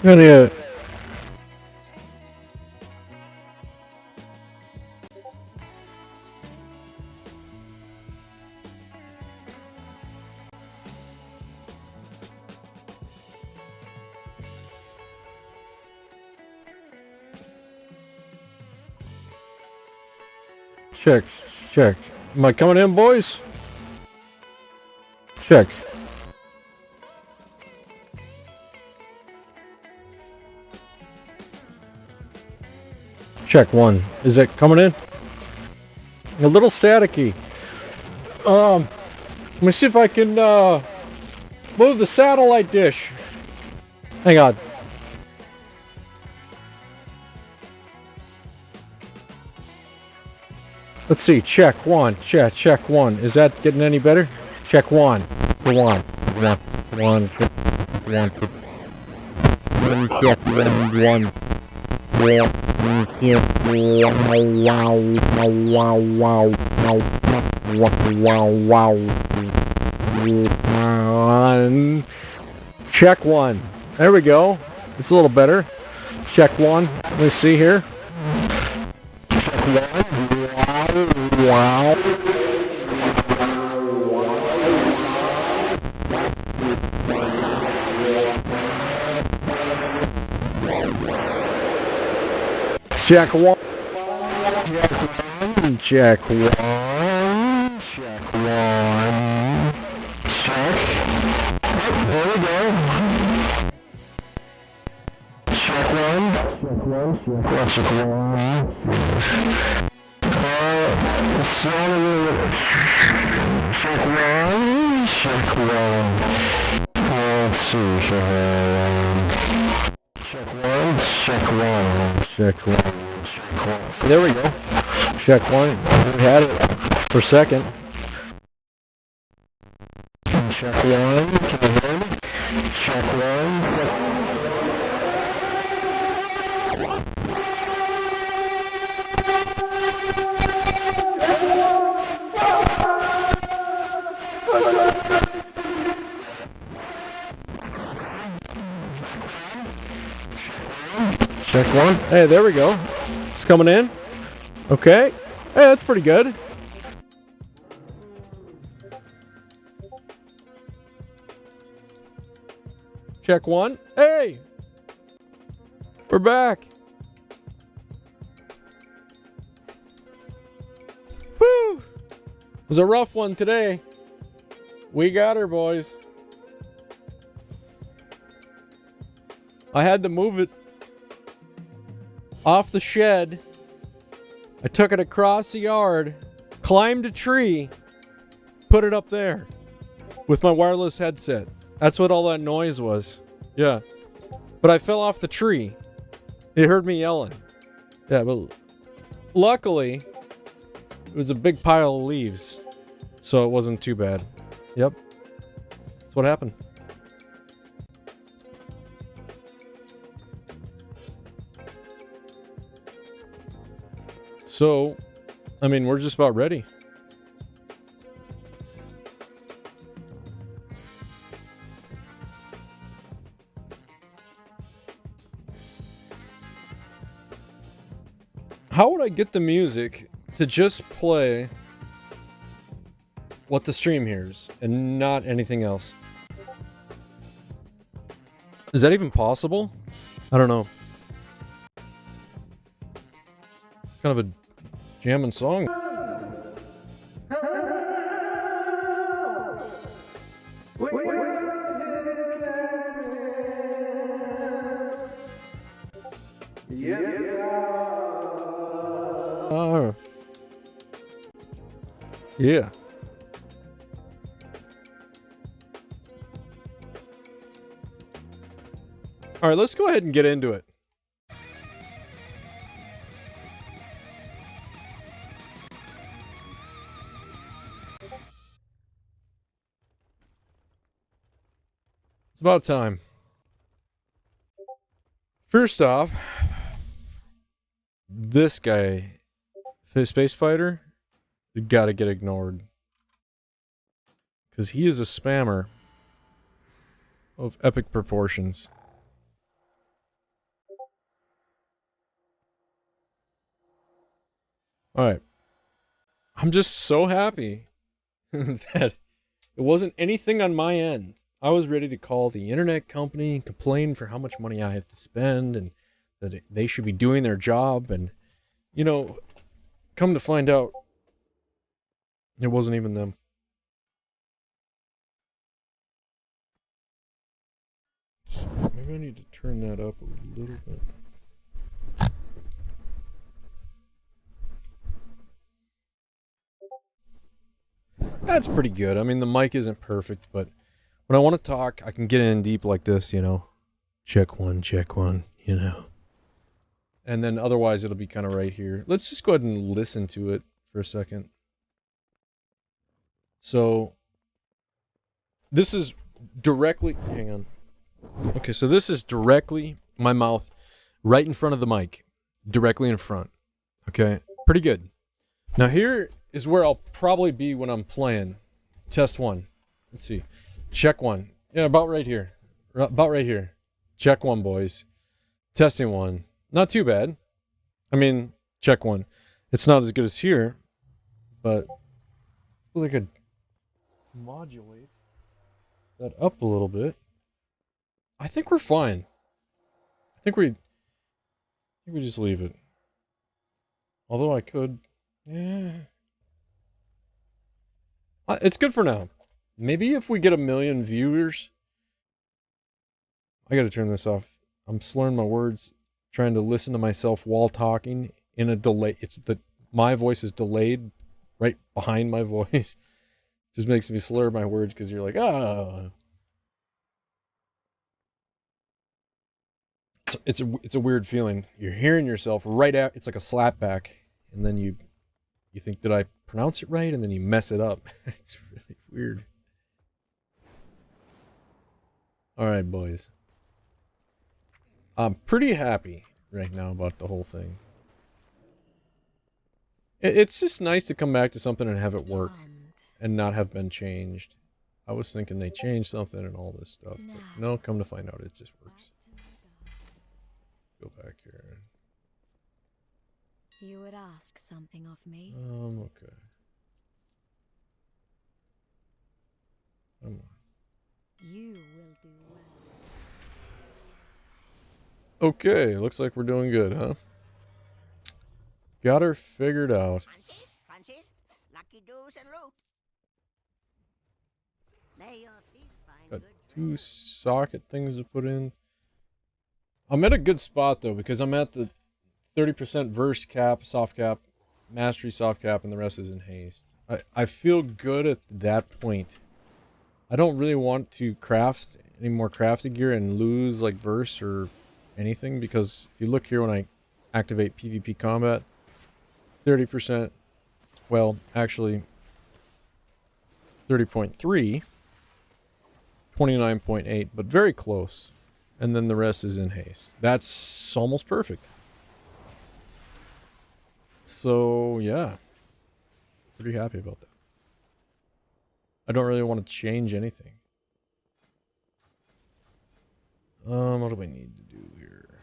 Gonna check, check. Am I coming in, boys? Check. Check one. Is it coming in? A little staticky. Let me see if I can move the satellite dish. Hang on. Let's see. Check one. Check one. Is that getting any better? Check one. One. Check one. Check one. There we go. It's a little better. Check one. Let me see here. Check one. Wow. Check one. Check one. Check one. Check. There we go. Check one. Check one. Check one. Check one. Check one. Let's see. Check one. Check one. Check one. There we go. Check one. We had it for a second. Check one. Can you hear me? Check one. Check one. Hey, there we go. It's coming in. Okay. Hey, that's pretty good. Check one. Hey! We're back. Woo! It was a rough one today. We got her, boys. I had to move it off the shed. I took it across the yard, climbed a tree, put it up there with my wireless headset. That's what all that noise was. Yeah. But I fell off the tree. It heard me yelling. Yeah, but luckily, it was a big pile of leaves, so it wasn't too bad. Yep. That's what happened. So, I mean, we're just about ready. How would I get the music to just play what the stream hears and not anything else? Is that even possible? I don't know. Kind of a jamming song. Yeah. All right, let's go ahead and get into it. It's about time. First off, this guy, the space fighter, you gotta get ignored. Because he is a spammer of epic proportions. All right. I'm just so happy that it wasn't anything on my end. I was ready to call the internet company and complain for how much money I have to spend and that they should be doing their job. And, you know, come to find out, it wasn't even them. Maybe I need to turn that up a little bit. That's pretty good. I mean, the mic isn't perfect, but when I want to talk, I can get in deep like this, you know. Check one, you know. And then otherwise, it'll be kind of right here. Let's just go ahead and listen to it for a second. So, this is directly... Hang on. Okay, so this is directly my mouth right in front of the mic. Directly in front. Okay, pretty good. Now here is where I'll probably be when I'm playing. Test one. Let's see. Check one. Yeah, about right here. About right here. Check one, boys. Testing one. Not too bad. I mean, check one. It's not as good as here, but I feel like I could modulate that up a little bit. I think we're fine. I think we just leave it. Although I could, yeah. It's good for now. Maybe if we get 1 million viewers, I gotta turn this off. I'm slurring my words, trying to listen to myself while talking in a delay. My voice is delayed right behind my voice. Just makes me slur my words because you're like, ah. It's a weird feeling. You're hearing yourself right out. It's like a slap back, and then you think, did I pronounce it right? And then you mess it up. It's really weird. All right, boys. I'm pretty happy right now about the whole thing. It's just nice to come back to something and have it work and not have been changed. I was thinking they changed something and all this stuff. But no, come to find out, it just works. Go back here. You would ask something of me? Okay. Come on. You will do well. Okay, looks like we're doing good, huh? Got her figured out. Francis, lucky doos and root. May your feet find Got good 2 socket things to put in. I'm at a good spot though, because I'm at the 30% verse cap, soft cap, mastery soft cap, and the rest is in haste. I feel good at that point. I don't really want to craft any more crafted gear and lose like verse or anything, because if you look here when I activate PvP combat, 30%, well, actually 30.3, 29.8, but very close. And then the rest is in haste. That's almost perfect. So, yeah. Pretty happy about that. I don't really want to change anything. What do we need to do here?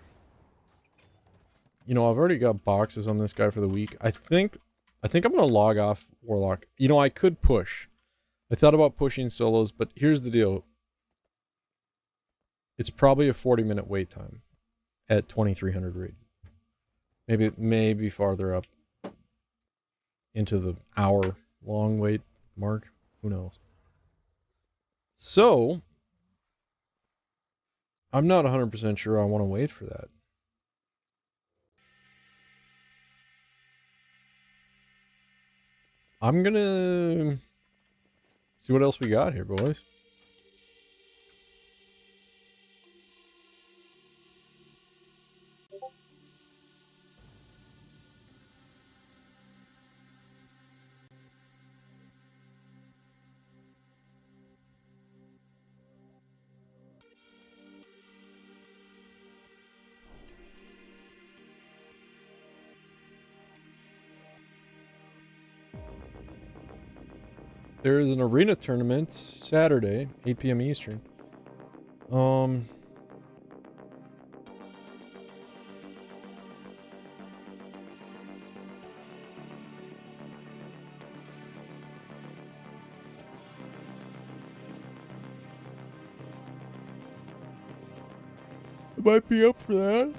You know, I've already got boxes on this guy for the week. I think I'm going to log off Warlock. You know, I could push. I thought about pushing solos, but here's the deal. It's probably a 40-minute wait time at 2300 raid. Maybe farther up into the hour-long wait mark. Who knows? So, I'm not 100% sure I want to wait for that. I'm gonna see what else we got here, boys. There is an arena tournament Saturday, 8 p.m. Eastern. might be up for that.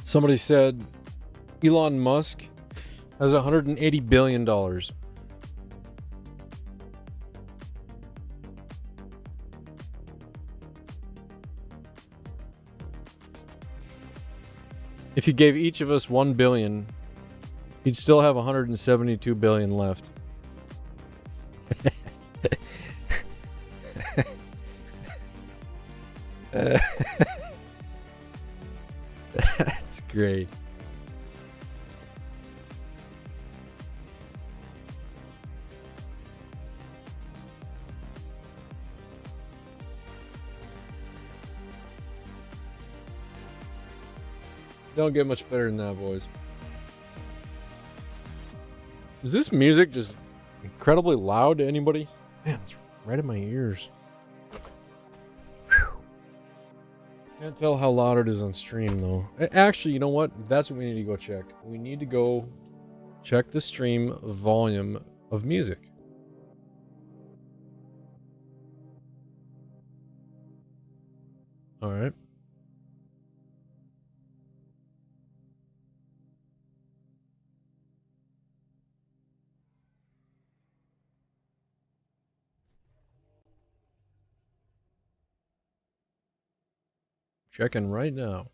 Somebody said Elon Musk has $180 billion. If you gave each of us $1 billion, he'd still have $172 billion left. That's great. Don't get much better than that, boys. Is this music just incredibly loud to anybody? Man, it's right in my ears. Whew. Can't tell how loud it is on stream, though. Actually, you know what? That's what we need to go check. We need to go check the stream volume of music. All right. Checking right now.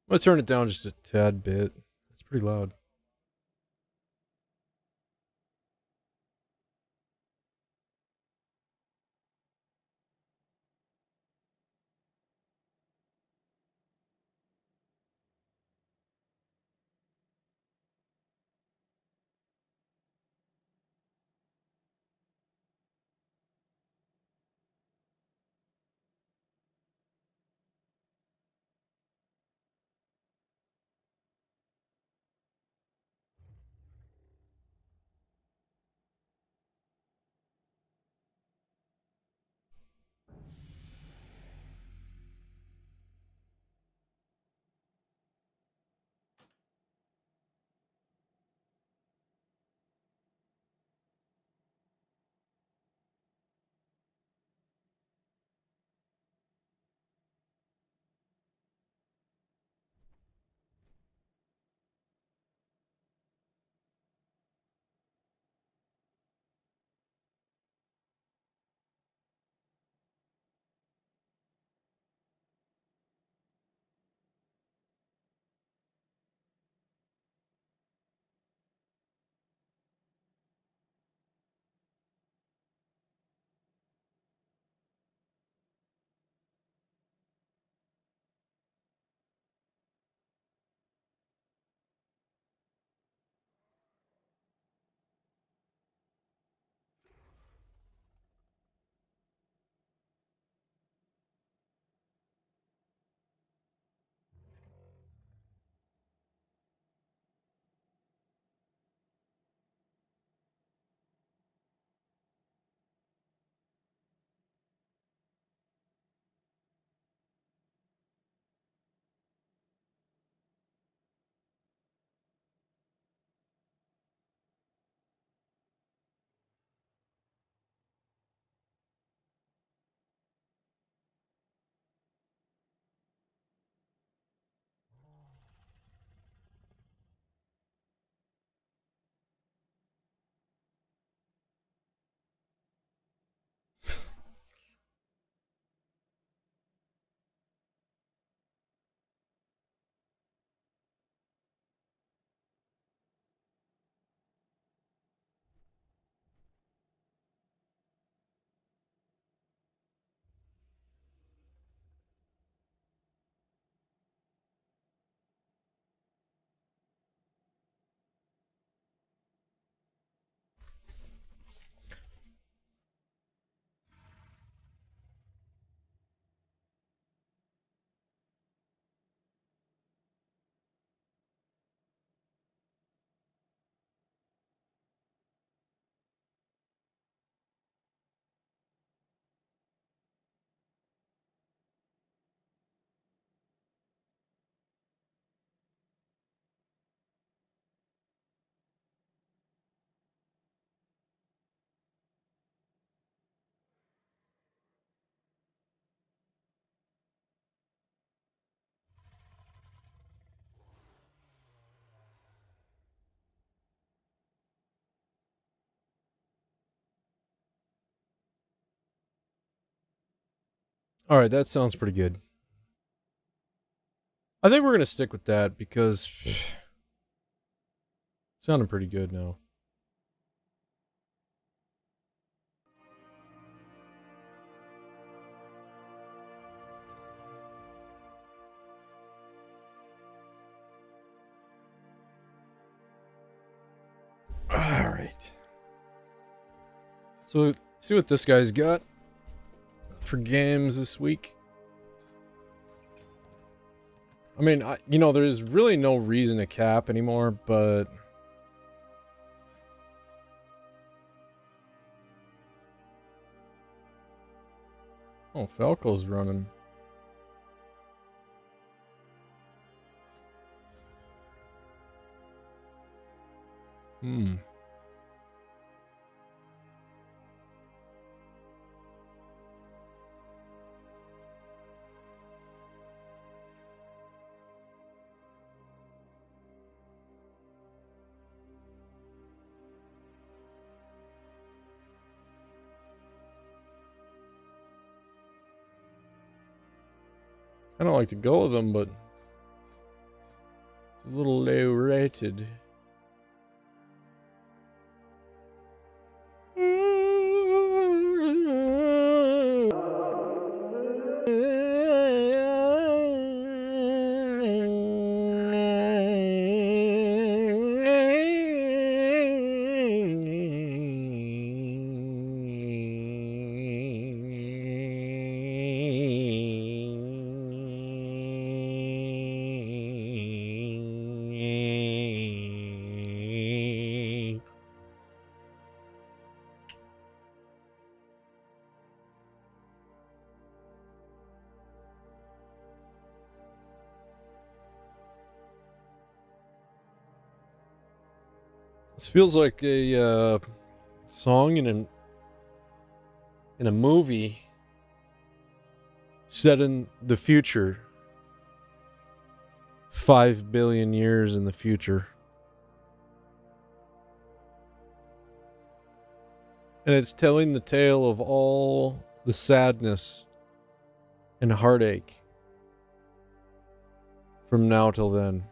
I'm gonna turn it down just a tad bit. It's pretty loud. All right, that sounds pretty good. I think we're going to stick with that because it sounded pretty good now. All right. So, see what this guy's got for games this week. I mean, there's really no reason to cap anymore, but oh, Falco's running. Hmm. I don't like to go with them, but it's a little low rated. This feels like a song in a movie set in the future, 5 billion years in the future, and it's telling the tale of all the sadness and heartache from now till then.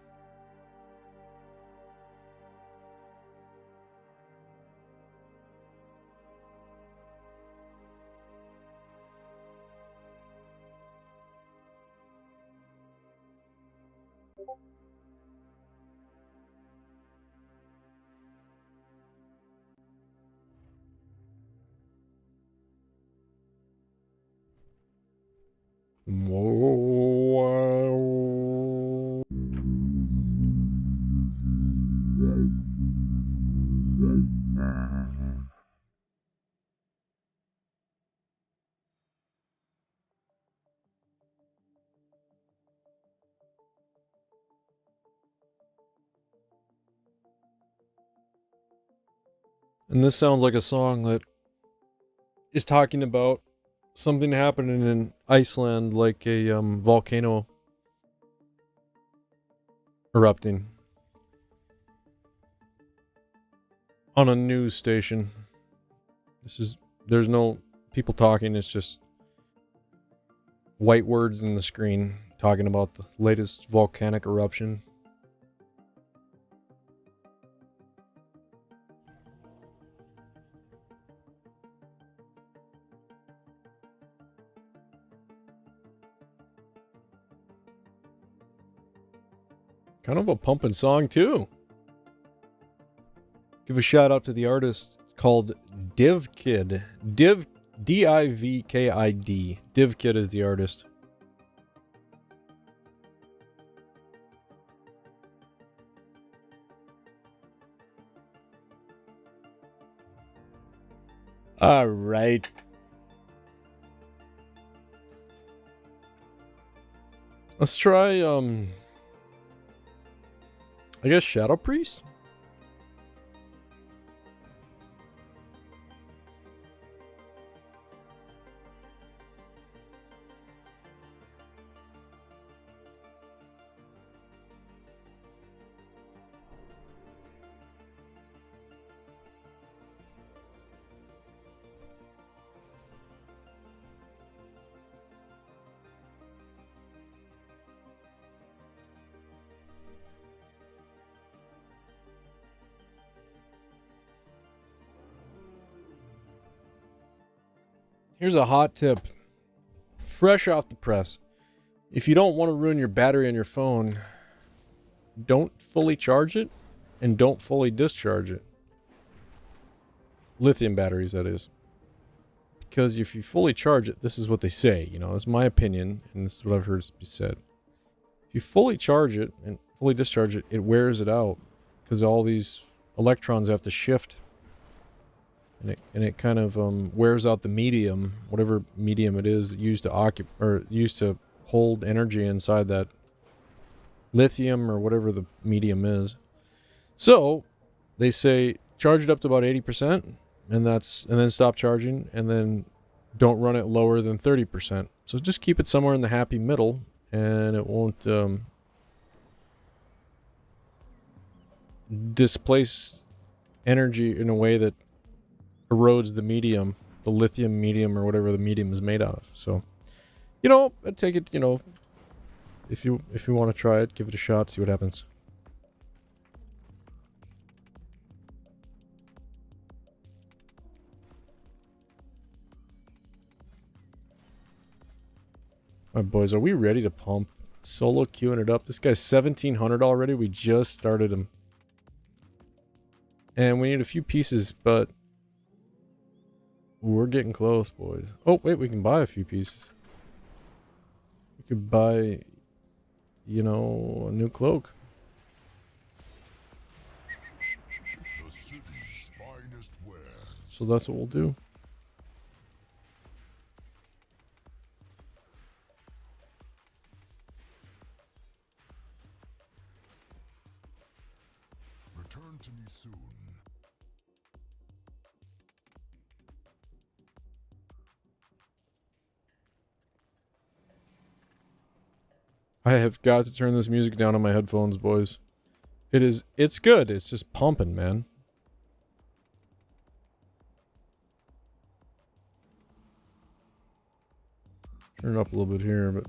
Whoa. And this sounds like a song that is talking about something happening in Iceland, like a volcano erupting on a news station. There's no people talking, it's just white words in the screen talking about the latest volcanic eruption. Kind of a pumping song too. Give a shout out to the artist. It's called DivKid. Divkid. DivKid is the artist. All right. Let's try I guess Shadow Priest? Here's a hot tip. Fresh off the press. If you don't want to ruin your battery on your phone, don't fully charge it and don't fully discharge it. Lithium batteries, that is. Because if you fully charge it, this is what they say, you know, it's my opinion, and this is what I've heard be said. If you fully charge it and fully discharge it, it wears it out. Because all these electrons have to shift. And it kind of wears out the medium, whatever medium it is used to hold energy inside that lithium or whatever the medium is. So they say charge it up to about 80%, and then stop charging, and then don't run it lower than 30%. So just keep it somewhere in the happy middle, and it won't displace energy in a way that erodes the medium, the lithium medium or whatever the medium is made out of. So, you know, I take it, you know, if you want to try it, give it a shot, see what happens. All right, boys, are we ready to pump? Solo queuing it up. This guy's 1700 already. We just started him. And we need a few pieces, but we're getting close, boys. Oh, wait, we can buy a few pieces. We could buy, you know, a new cloak. So that's what we'll do. Return to me soon. I have got to turn this music down on my headphones, boys. It's good. It's just pumping, man. Turn it up a little bit here, but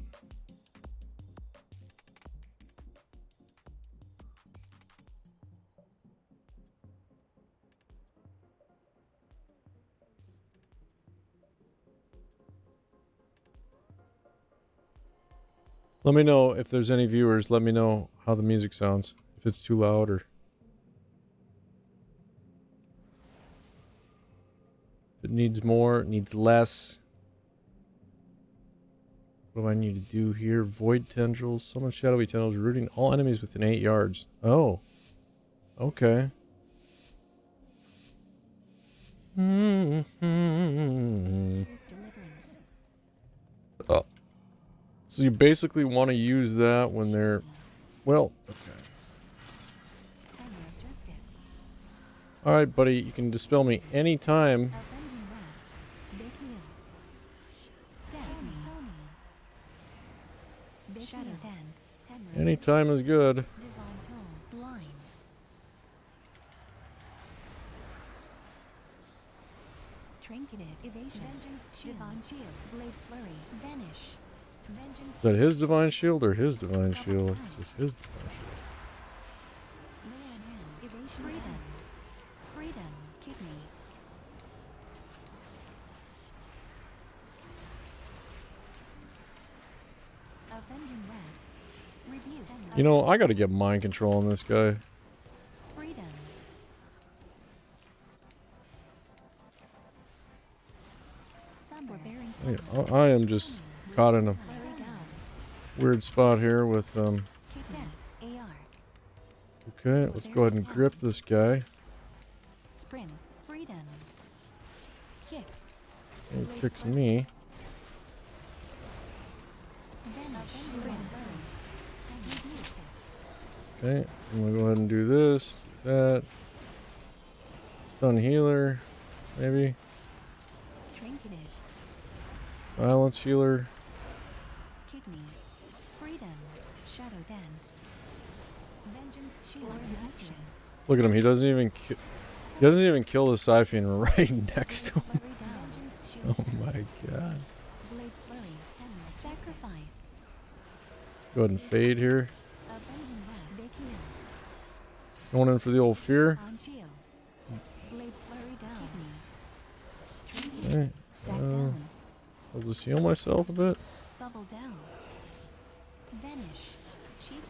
let me know if there's any viewers. Let me know how the music sounds. If it's too loud or if it needs more, it needs less. What do I need to do here? Void tendrils. Summon shadowy tendrils, rooting all enemies within 8 yards. Oh. Okay. Oh. So you basically want to use that when they're... Well, okay. Alright, buddy. You can dispel me anytime. Anytime is good. Is that his divine shield or his divine shield? This is his divine shield. You know, I gotta get mind control on this guy. I am just caught in a weird spot here with Okay, let's go ahead and grip this guy. He kicks me. Okay, I'm gonna go ahead and do this, that. Stun healer, maybe. Violence healer. Look at him, he doesn't even kill the Siphon right next to him. Oh my god. Go ahead and fade here. Going in for the old fear. Okay. I'll just heal myself a bit. Bubble down. Vanish. Cheap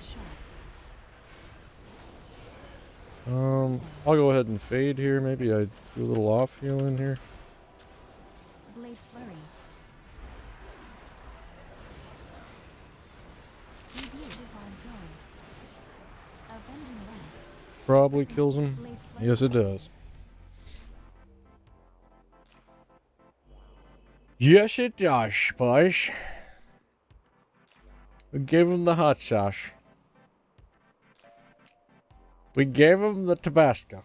shot. I'll go ahead and fade here. Maybe I do a little off healing here. Blade flurry. Review divine zone. Avenging wrath. Probably kills him. Blade flurry. Yes, it does. Yes, it does, boys. We gave him the hot sauce. We gave him the Tabasco.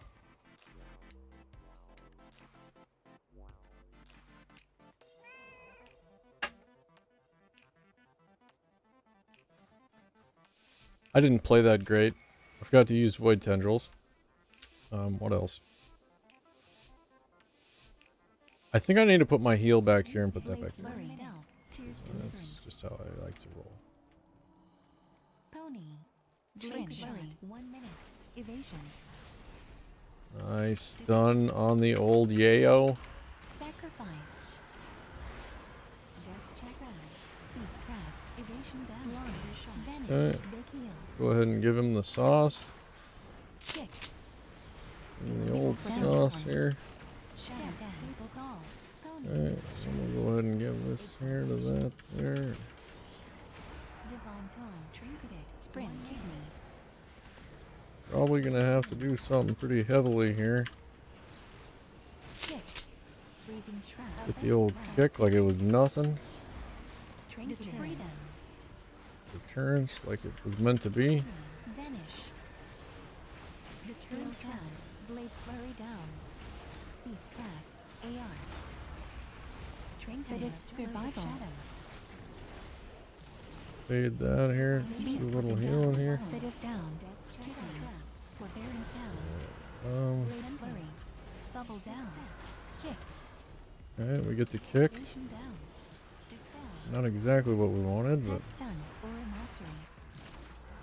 I didn't play that great. I forgot to use Void Tendrils. What else? I think I need to put my heal back here and put that back there. That's just how I like to roll. Pony. Blade flurry. 1 minute. Evasion. Nice. Done on the old yayo. Sacrifice. Death check out. Beast trap. Evasion down. Vanish. Okay. Big heal. Go ahead and give him the sauce. Kick. And the old sauce here. Shadow dance. Call. Pony. Alright, so I'm gonna go ahead and give this here to that there. Divine tongue. Trinketed. Sprint. Kidney. Probably gonna have to do something pretty heavily here. Kick. Freezing trap. Get the old kick like it was nothing. Trinketed. Freedom. Returns like it was meant to be. Vanish. Deterrence trap. Blade flurry down. Beast trap. AR. Trinketed. Survival. Fade that here. Just do a little healing here. That is down. Kidney. Forbearing down. Blade flurry. Bubble down. Kick. Alright, we get the kick. Evasion down. Dispel. Not exactly what we wanted, but Death stun. Aura mastery.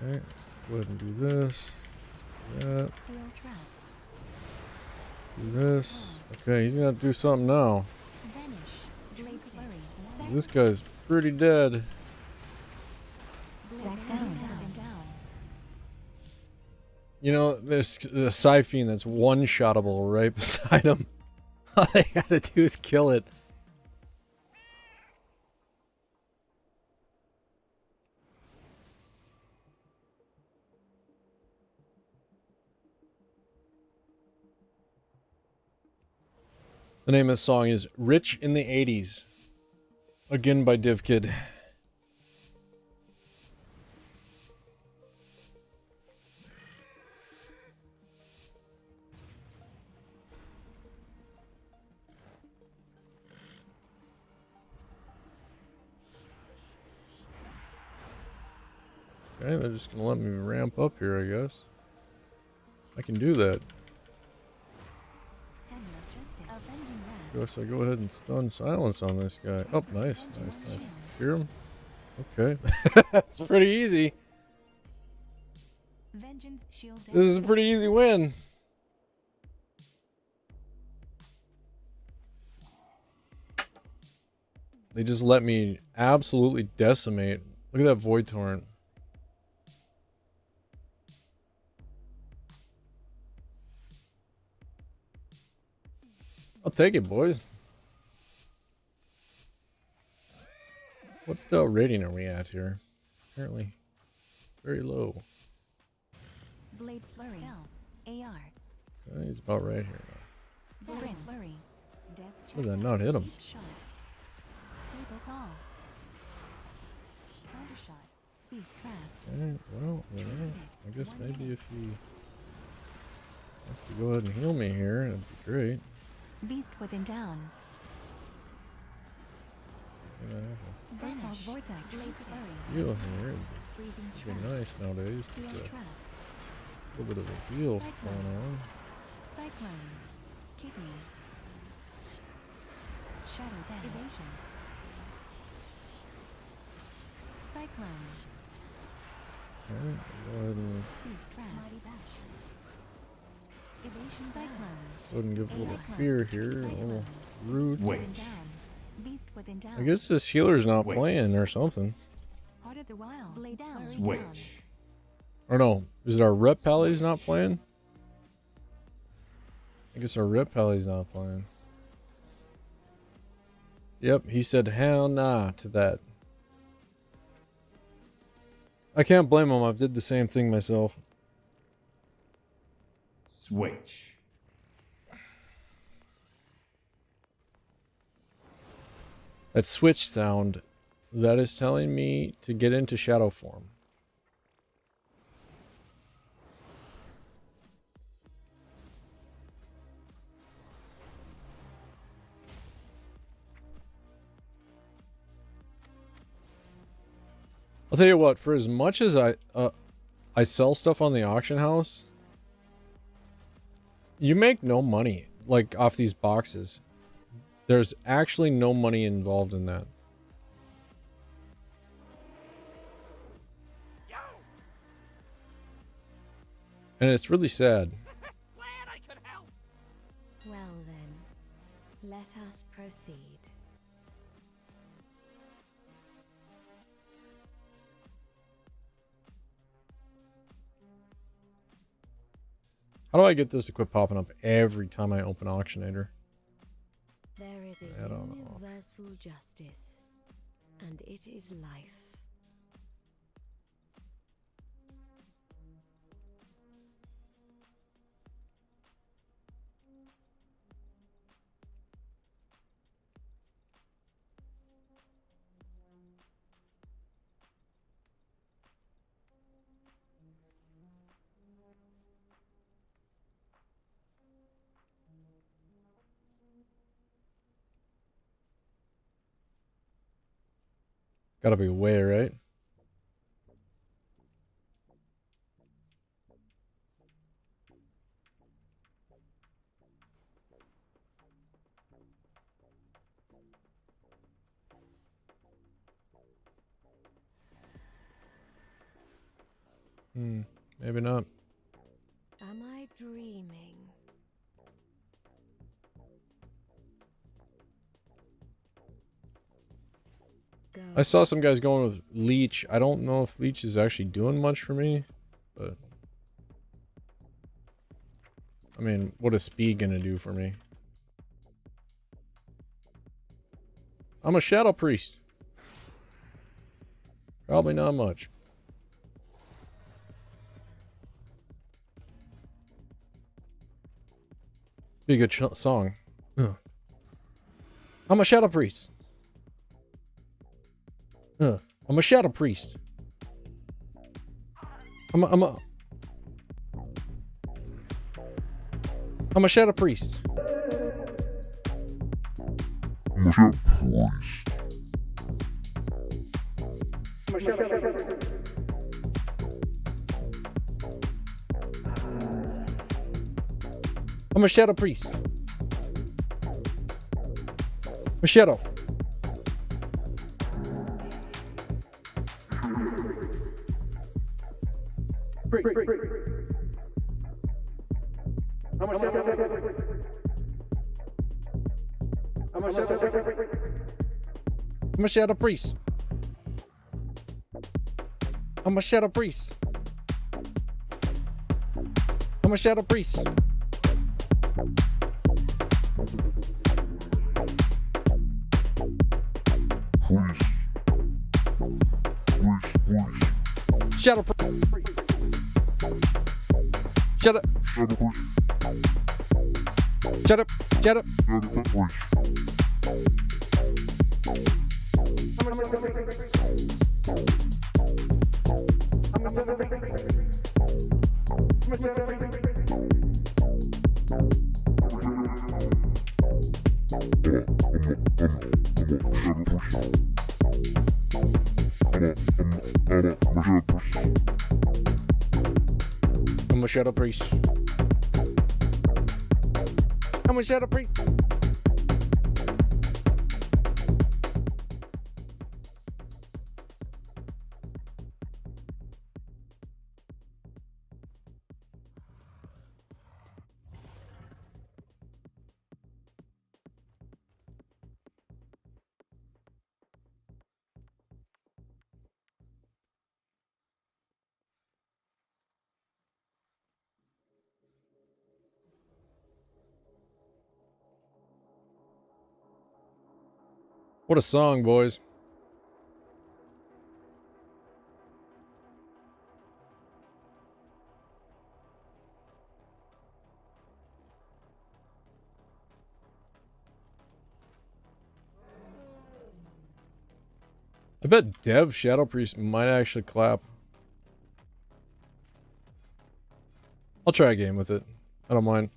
okay. Go ahead and do this. That. Steel trap. Do this. Okay, he's gonna have to do something now. Vanish. Blade flurry. This guy's pretty dead. Sack down. You know, there's a Siphene that's one-shottable right beside him. All they gotta do is kill it. The name of the song is Rich in the 80s. Again by DivKid. Okay, they're just gonna let me ramp up here, I guess. I can do that. Guess I go ahead and stun silence on this guy. Oh, nice, nice, nice. Hear him? Okay. That's pretty easy. This is a pretty easy win. They just let me absolutely decimate. Look at that Void Torrent. I'll take it, boys. What rating are we at here? Apparently, very low. Blade flurry. AR. Okay, he's about right here now. Sprint flurry. Death How did that not hit him? shot. Stable call. Counter shot. Beast trap. Okay, well, you know, I guess maybe if he wants to go ahead and heal me here, that'd be great. Beast within down. Vanish. Vortex. Blade flurry. Heal here. Freezing It'd trap. be nice nowadays. Steel To get trap. a little bit of a heal going on. Cyclone. Kidney. Shadow dance. Evasion. Cyclone. Alright, go ahead and Beast trap. Mighty bash. Evasion cyclone. go ahead and give a little fear here. A little rude. Wait. Down. Beast within town. I guess this healer's not Switch. playing or something. Heart of the wild. Lay down. Switch. Or no, is it our rep pally's not playing? I guess our rep pally's not playing. Yep, he said hell nah to that. I can't blame him, I've did the same thing myself. Switch. That switch sound, that is telling me to get into shadow form. I'll tell you what, for as much as I sell stuff on the auction house, you make no money, like, off these boxes. There's actually no money involved in that. And it's really sad. Well then, let us proceed. How do I get this to quit popping up every time I open Auctionator? There is I a don't know. universal justice, and it is life. Gotta be a way, right? Maybe not. Am I dreaming? Go. I saw some guys going with Leech. I don't know if Leech is actually doing much for me, but... I mean, what is Speed gonna do for me? I'm a Shadow Priest. Probably not much. Be a good song. Ugh. I'm a Shadow Priest. I'm a Shadow Priest. I'm a Shadow Priest. I'm a Shadow Priest. I'm a Shadow. I'm a Shadow Priest. I'm a Shadow Priest. I'm a Shadow Priest. Shadow Priest. Shut up. Shut up. Shut up. I'm a Shadow Priest. I'm a Shadow Priest. What a song, boys. I bet Dev Shadow Priest might actually clap. I'll try a game with it. I don't mind.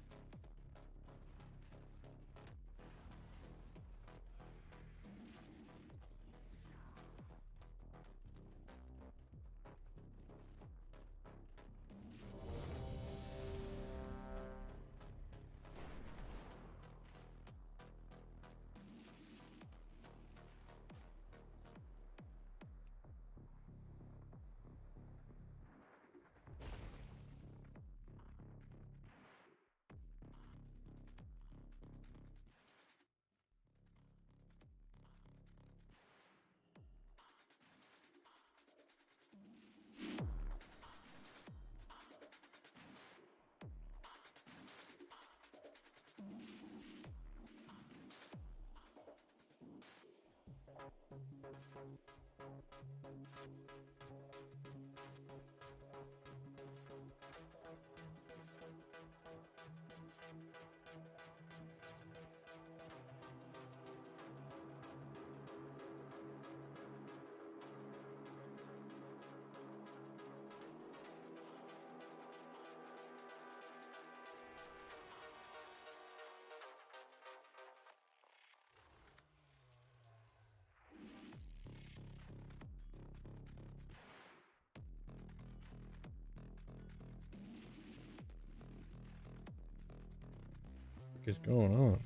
What is going on?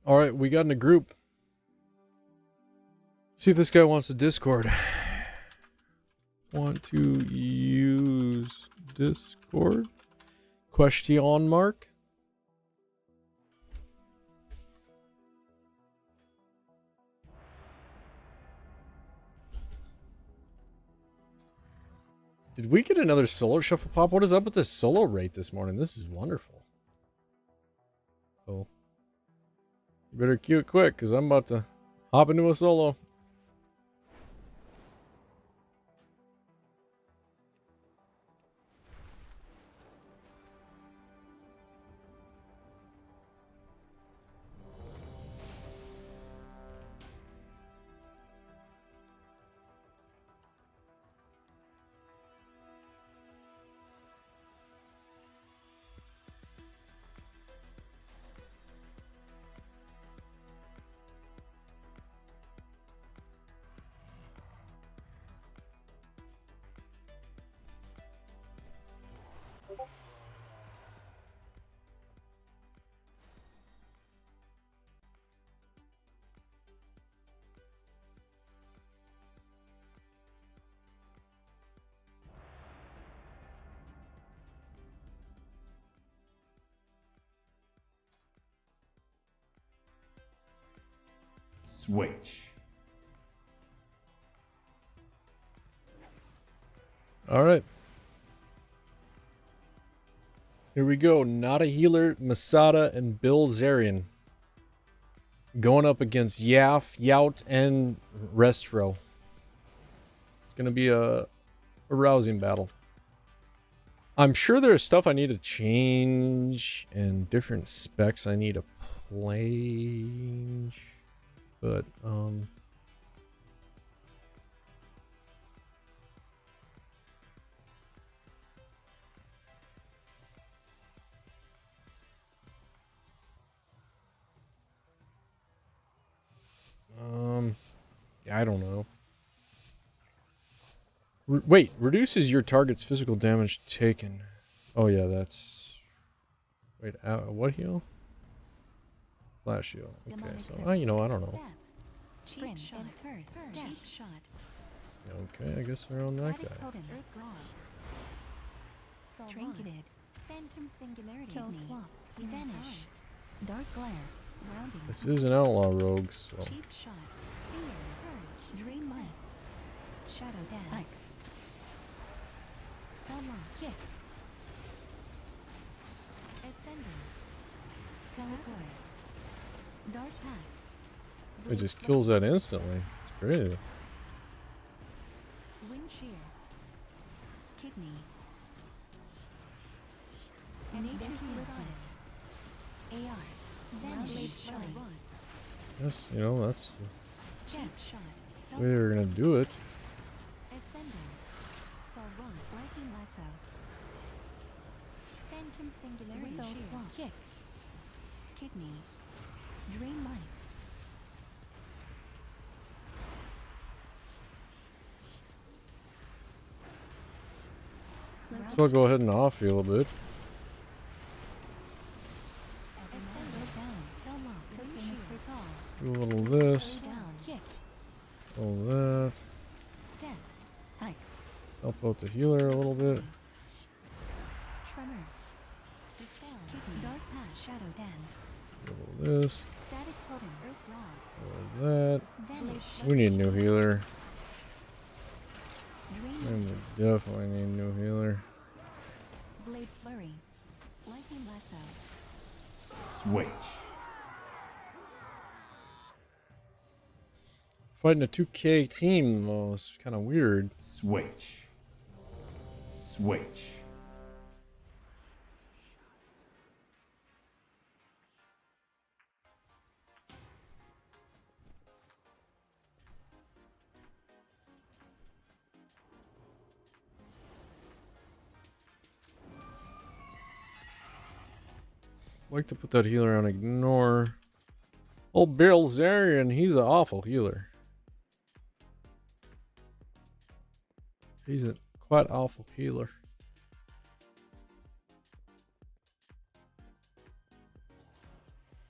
All right, we got in a group. See if this guy wants to Discord. Want to use Discord? Question mark? Did we get another solo shuffle pop? What is up with this solo rate this morning? This is wonderful. Oh. You better cue it quick, because I'm about to hop into a solo. Switch. All right. Here we go. Not a healer, Masada, and Bill Zarian. Going up against Yaf, Yout, and Restro. It's going to be a rousing battle. I'm sure there's stuff I need to change and different specs I need to change. But, I don't know. Wait, reduces your target's physical damage taken. Oh yeah, that's... Wait, what heal? Flash heal. Okay, Demonic so, circle. you know, I don't know. Step. Cheap shot. First. Cheap shot. Okay, I guess they're on that Static guy. totem. Earth Grog. Trinketed. Phantom singularity. Soul swap. Vanish. Dark glare. Grounding. This is an outlaw rogue, so... Cheap shot. Fear. Purge. Dream life. Shadow dance. Ice. Spell lock. Kick. Ascendance. Teleport. Dark path. It just kills that instantly. It's crazy. Wind shear. Kidney. Nature's wisdom. AR. Vanish. Shot. Yes, you know, that's Cheap shot. the Spell way they're gonna do it. Ascendance. Solvant. Lightning lasso. Phantom singularity. Soul kick. Kidney. Dream life. So I'll go ahead and off heal a bit. Ascendance down. Spell lock. Token recall. Do a little of this. Down. Kick. All that. Step. Ice. Help out the healer a little bit. Tremor. Dispel. Kidney. Dark path. Shadow dance. A little of this. Static totem. Earth rod. All of that. Vanish. We need a new healer. Dream. And we definitely need a new healer. Blade flurry. Lightning lasso. Switch. Fighting a 2K team though is kind of weird. Switch. Switch. Like to put that healer on ignore. Old Bill Zarian, he's an awful healer. He's a quite awful healer.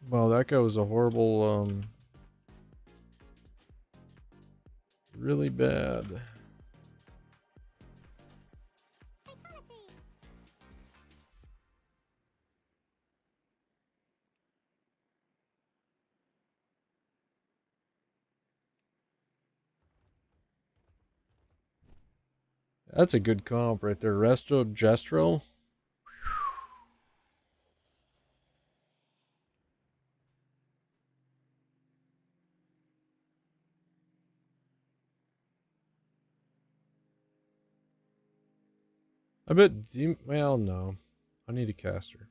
Wow, that guy was a horrible, really bad. That's a good comp right there. Resto Gestro. I bet, well, no. I need a caster.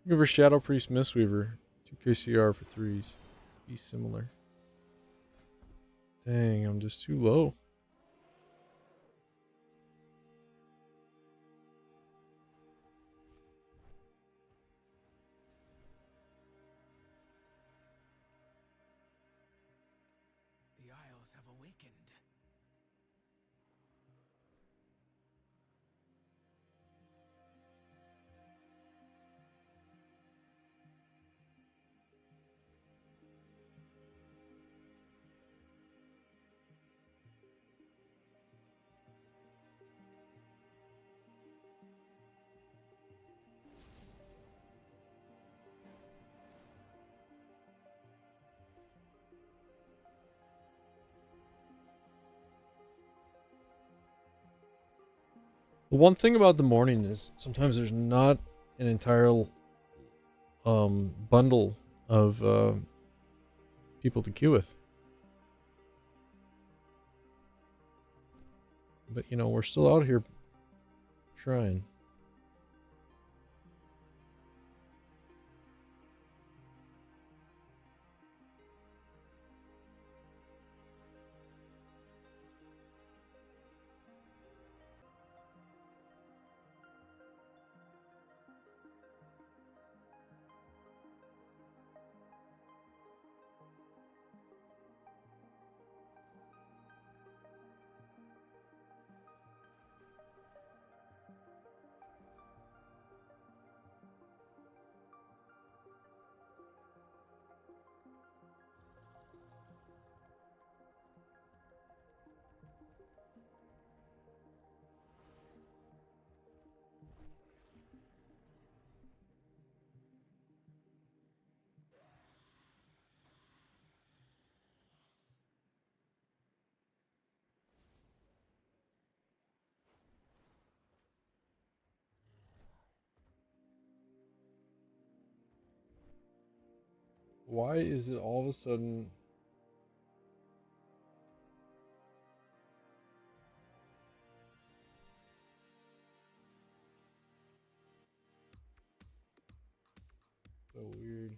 Give her Shadow Priest Mistweaver. 2KCR for 3s. Be similar. Dang, I'm just too low. The Isles have awakened. The one thing about the morning is sometimes there's not an entire bundle of people to queue with. But you know, we're still out here trying. Why is it all of a sudden... so weird?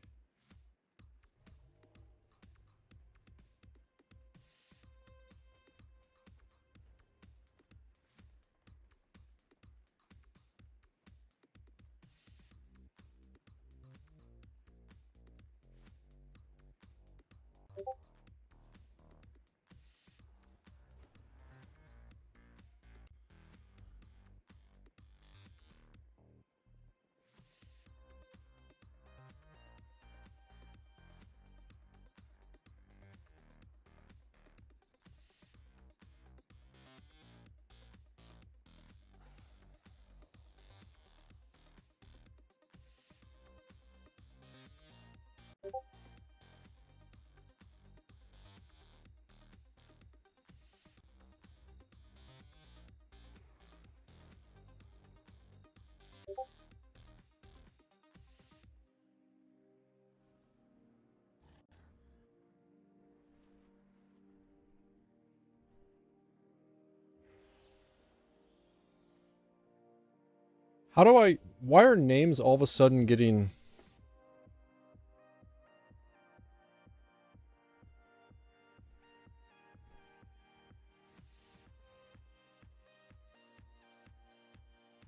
How do I... Why are names all of a sudden getting...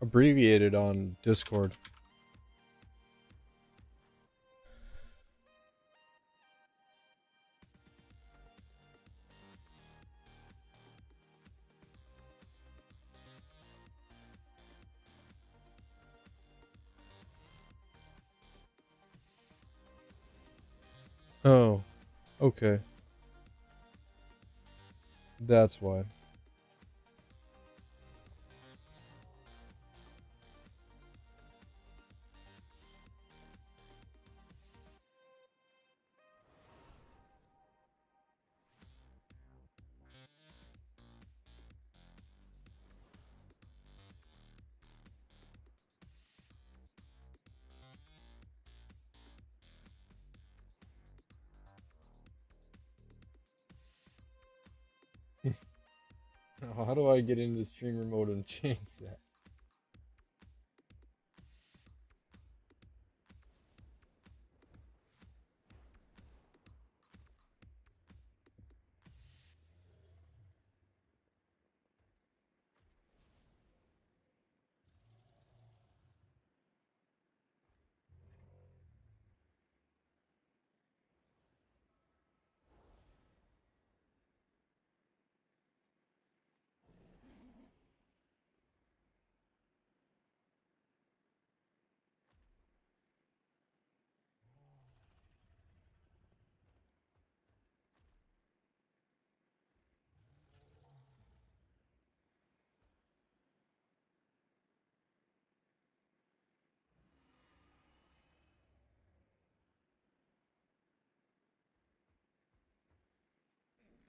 abbreviated on Discord? Oh, okay. That's why. Now, how do I get into streamer mode and change that?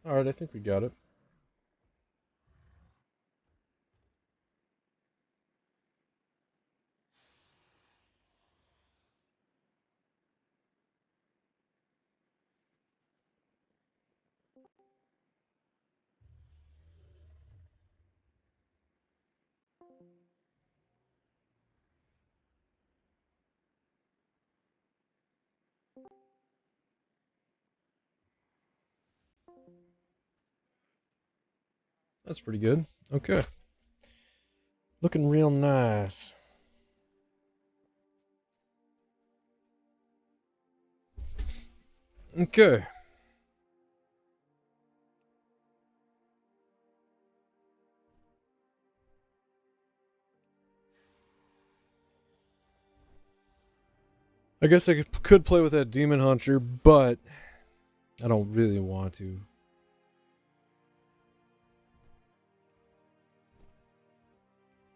Alright, I think we got it. That's pretty good. Okay. Looking real nice. Okay. I guess I could play with that Demon Hunter, but I don't really want to.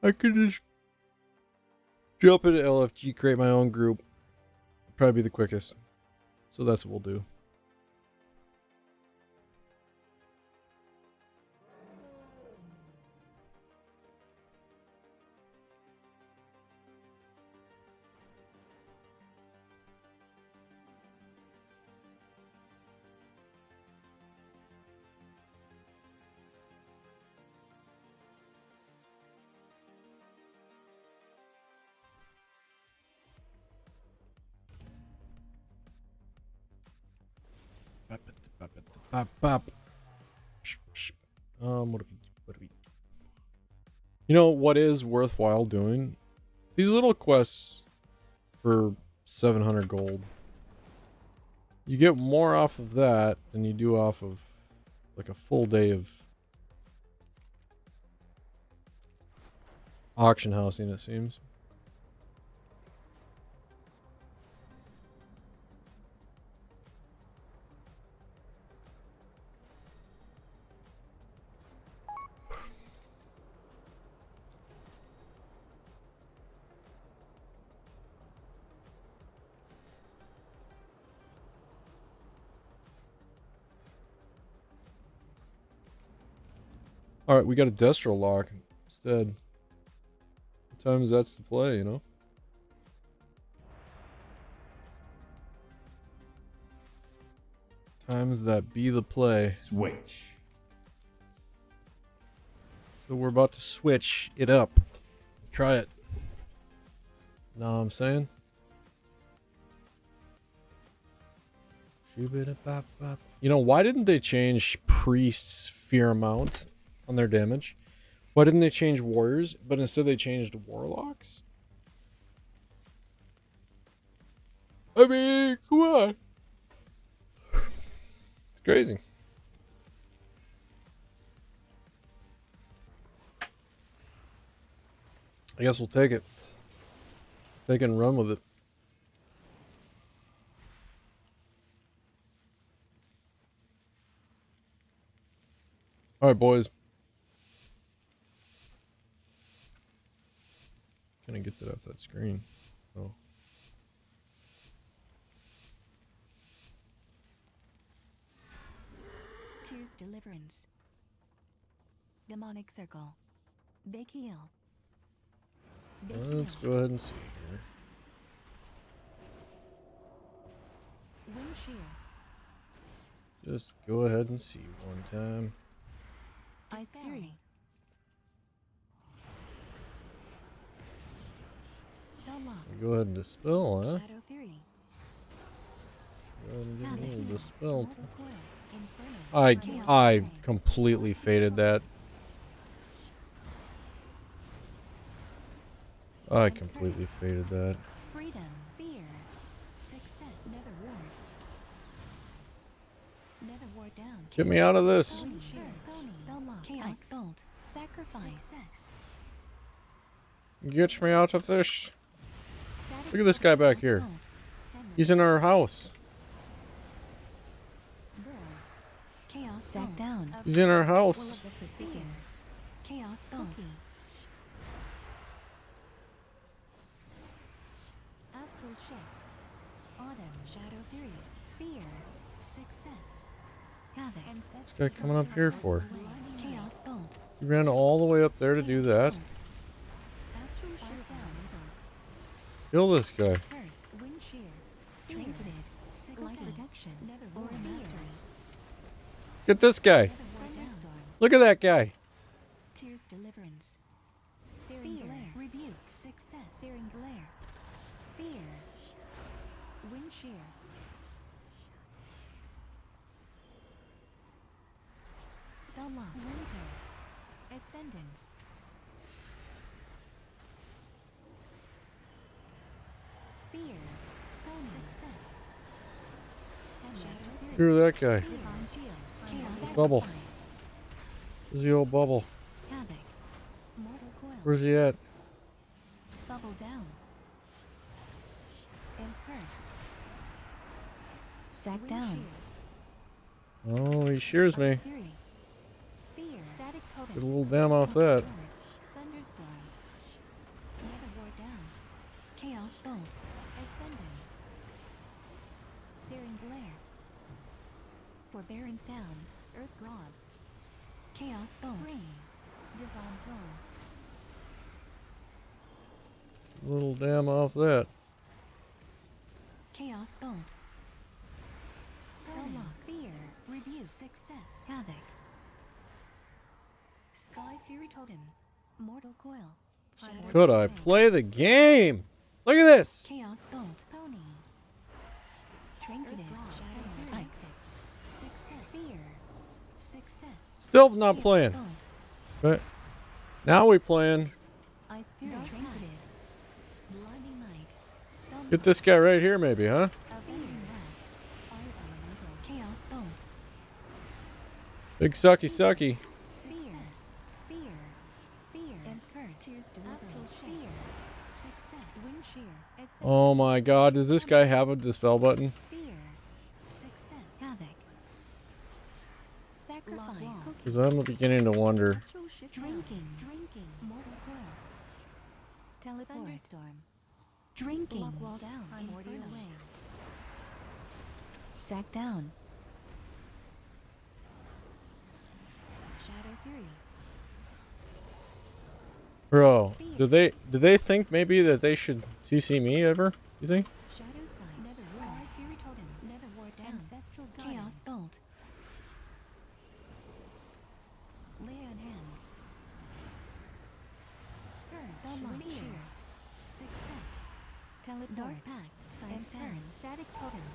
I could just jump into LFG, create my own group. Probably be the quickest. So that's what we'll do. Bop, bop. What do we? You know what is worthwhile doing? These little quests for 700 gold. You get more off of that than you do off of like a full day of auction housing, it seems. Alright, we got a Destro lock instead. Sometimes that's the play, you know? Times that be the play. Switch. So we're about to switch it up. Try it. Know what I'm saying? You know, why didn't they change Priest's fear amount on their damage? Why didn't they change Warriors, but instead they changed Warlocks? I mean, come on. It's crazy. I guess we'll take it. Take it and run with it. Alright, boys. Can I get that off that screen? Oh. Tears Deliverance. Demonic Circle. Big Heal. Big Let's Heal. go ahead and see here. Wind Shear. Just go ahead and see one time. Ice Fury. Spell Lock. Go ahead and dispel, huh? Shadow Fury. Go ahead and get a Havoc. little dispel. Mortal Coil. Inferno. I completely faded that. I completely faded that. Freedom. Fear. Success. Nether Ward. Nether Ward down. Get me out of this. Wind Shear. Spell Lock. Chaos Bolt. Sacrifice. Get me out of this. Static Look at this guy back here. Bolt. He's in our house. Burrow. Chaos Sack down. He's in our Will house. of the Forsaken. Chaos Bolt. Astral Shift. Autumn. Shadow Fury. Fear. Success. Havoc. What's this guy coming up here for? Chaos Bolt. He ran all the way up there to do that. Astral Shift down. Kill this guy. Curse. Wind Shear. Trinketed. Light Protection. Nether Ward Mastery. Get this guy. Thunderstorm. Look at that guy. Tears Deliverance. Searing Glare. Rebuke. Success. Searing Glare. Fear. Wind Shear. Spell Lock. Winter. Ascendance. Fear. Success. Shadow Screw that guy. Divine Shield. Chaos Bubble. Sacrifice. Where's the old bubble? Havoc. Mortal Coil. Where's he at? Bubble down. And curse. Sack Wind down. Oh, he shears me. Fury. Fear. Static totem. Get a little damn off that. Thunderstorm. Nether Ward down. Chaos Bolt. Ascendance. Searing Glare. Forbearance down. Earth Rod. Chaos Bolt. Spring. Divine Toll. A little damn off that. Chaos Bolt. Spell Lock. Fear. Review. Success. Havoc. Sky Fury Totem. Mortal Coil. Shadow Could I Flame. play the game? Look at this. Chaos Bolt. Pony. Trinketed. Shadow Ice. Success. Fear. Still not playing. But now we playing. Ice Fury trinketed. Blinding Light. Spell Get this guy right here, maybe, huh? Avenging Wrath. Fire Elemental. Chaos Bolt. Big sucky sucky. Fear. Fear. Fear. And curse. Astral Fear. Success. Wind Shear. Oh my god, does this guy have a dispel button? Fear. Success. Havoc. Sacrifice. Because I'm beginning to wonder. Drinking. Mortal Coil. Teleport. Thunderstorm. Drinking. Lock wall down. Primordial Way. Sack down. Shadow Fury. Bro, do they think maybe that they should CC me ever? You think? Shadow Side. Nether War. Fury Totem. Nether War down. Ancestral Chaos Bolt. Lay on hands. Spell launch. Fear. Success. Teleport. Dark Pact. Science turn. Static Totem.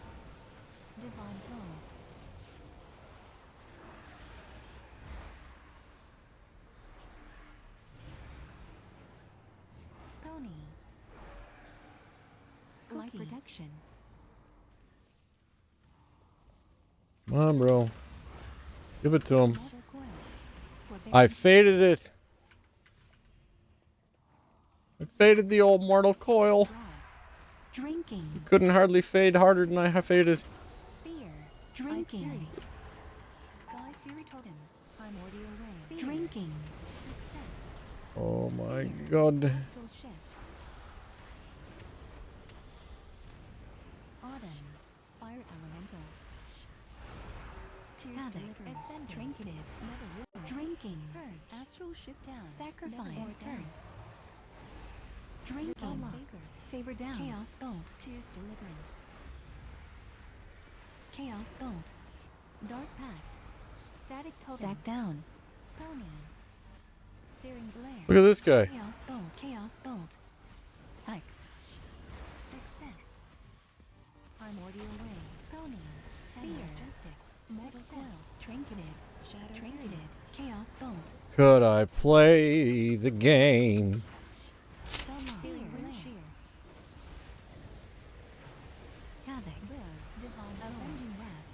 Divine Toll. Pony. Light protection. Come on, bro. Give it to him. Mortal Coil. I faded it. I faded the old mortal coil. Drinking. Couldn't hardly fade harder than I have faded. Fear. Drinking. Sky Fury Totem. Primordial Way. Drinking. Success. Oh my god. Astral Shift. Autumn. Fire Elemental. Havoc. Ascend. Trinketed. Nether War. Drinking. Purge. Astral Shift down. Sacrifice. Curse. Drinking. Favor down. Chaos Bolt. Choose Deliverance. Chaos Bolt. Dark Pact. Static Totem. Sack down. Pony. Searing Glare. Look at this guy. Chaos Bolt. Chaos Bolt. Hex. Success. Primordial Way. Pony. Fear. Justice. Mortal Coil. Trinketed. Shadow. Trinketed. Chaos Bolt. Could I play the game? Fear. Wind Shear. Havoc. Divine Avenging Wrath.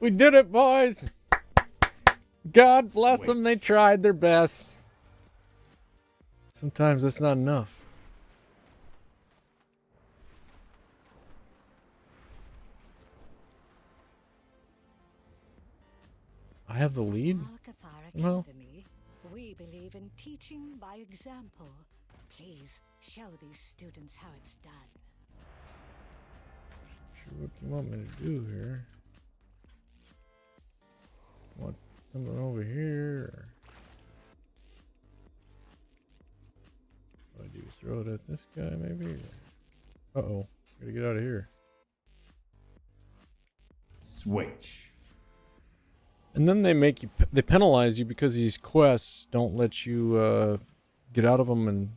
We did it, boys! God bless them, they tried their best. Sometimes that's not enough. I have the lead? Mark of our somehow? academy, we believe in teaching by example. Please show these students how it's done. Sure, what you want me to do here? Want something over here? Or what do I do? Throw it at this guy, maybe? Uh-oh. Gotta get out of here. Switch. And then they make you, they penalize you because these quests don't let you get out of them, and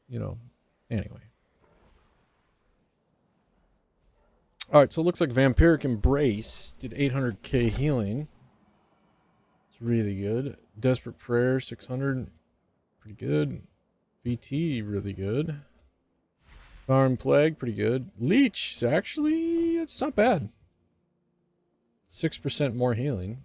you know, anyway. All right, so it looks like Vampiric Embrace did 800k healing. It's really good. Desperate Prayer 600, pretty good. VT really good. Farm Plague pretty good. Leech actually, it's not bad. 6% more healing.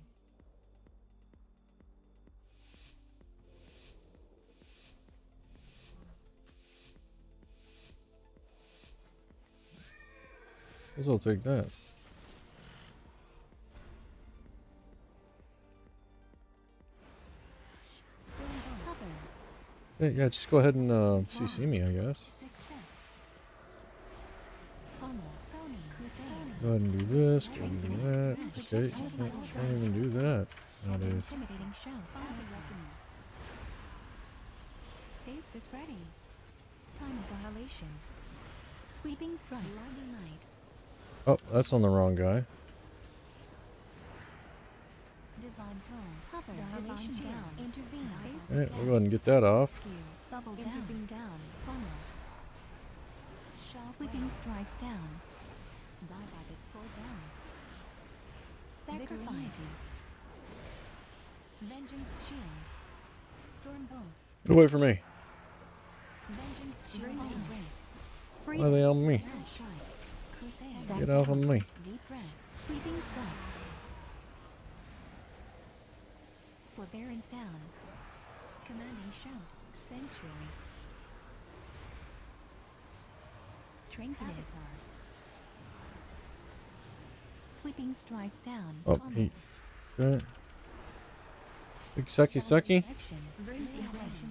Guess I'll take that. Yeah, just go ahead and CC me, I guess. Go ahead and do this, go ahead and do that. Okay, can't even do that nowadays. Stasis ready. Time of Annihilation. Sweeping Strike. Blinding Light. Oh, that's on the wrong guy. Divine tone. Hover. Divine down. Intervene. Alright, we'll go ahead and get that off. Bubble down. Intervene down. Funnel. Sweeping strikes down. Die by the sword down. Sacrifice. Vengeance shield. Storm bolt. Get away from me. Vengeance shield. Embrace. Why are they on me? Crusade. Get off of me. Deep breath. Sweeping strikes. Forbearance down. Commanding shout. Sanctuary. Tranquility. Sweeping strikes down. Oh, he. Okay. Big sucky sucky.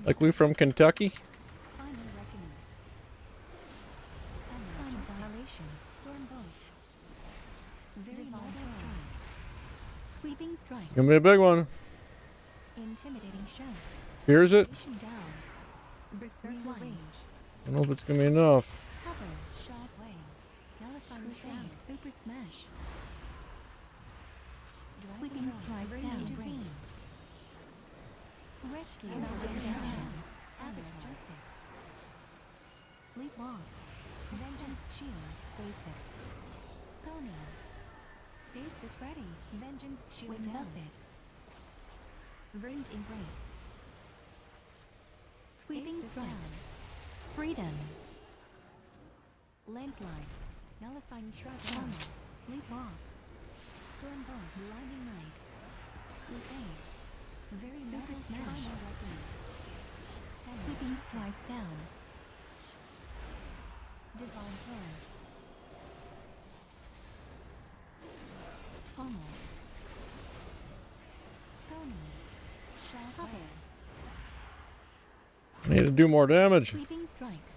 Like we from Kentucky? Final reckoning. Final dilation. Storm bolt. Very mild strike. Sweeping strike. Gonna be a big one. Intimidating shout. Here's it. Pushing down. Berserk range. I don't know if it's gonna be enough. Cover. Shot wave. Nullifying shroud. Super smash. Sweeping strikes down. Intervene. Rescue. Redemption. Avatar. Justice. Sleepwalk. Vengeance shield. Stasis. Pony. Stasis ready. Vengeance shield down. Verdant embrace. Sweeping strike. Freedom. Landslide. Nullifying shrub down. Sleepwalk. Storm bolt. Blinding light. Crusade. Very super smash. Sweeping strikes down. Divine throw. Pommel. Pony. Shall cover. I need to do more damage. Sweeping strikes.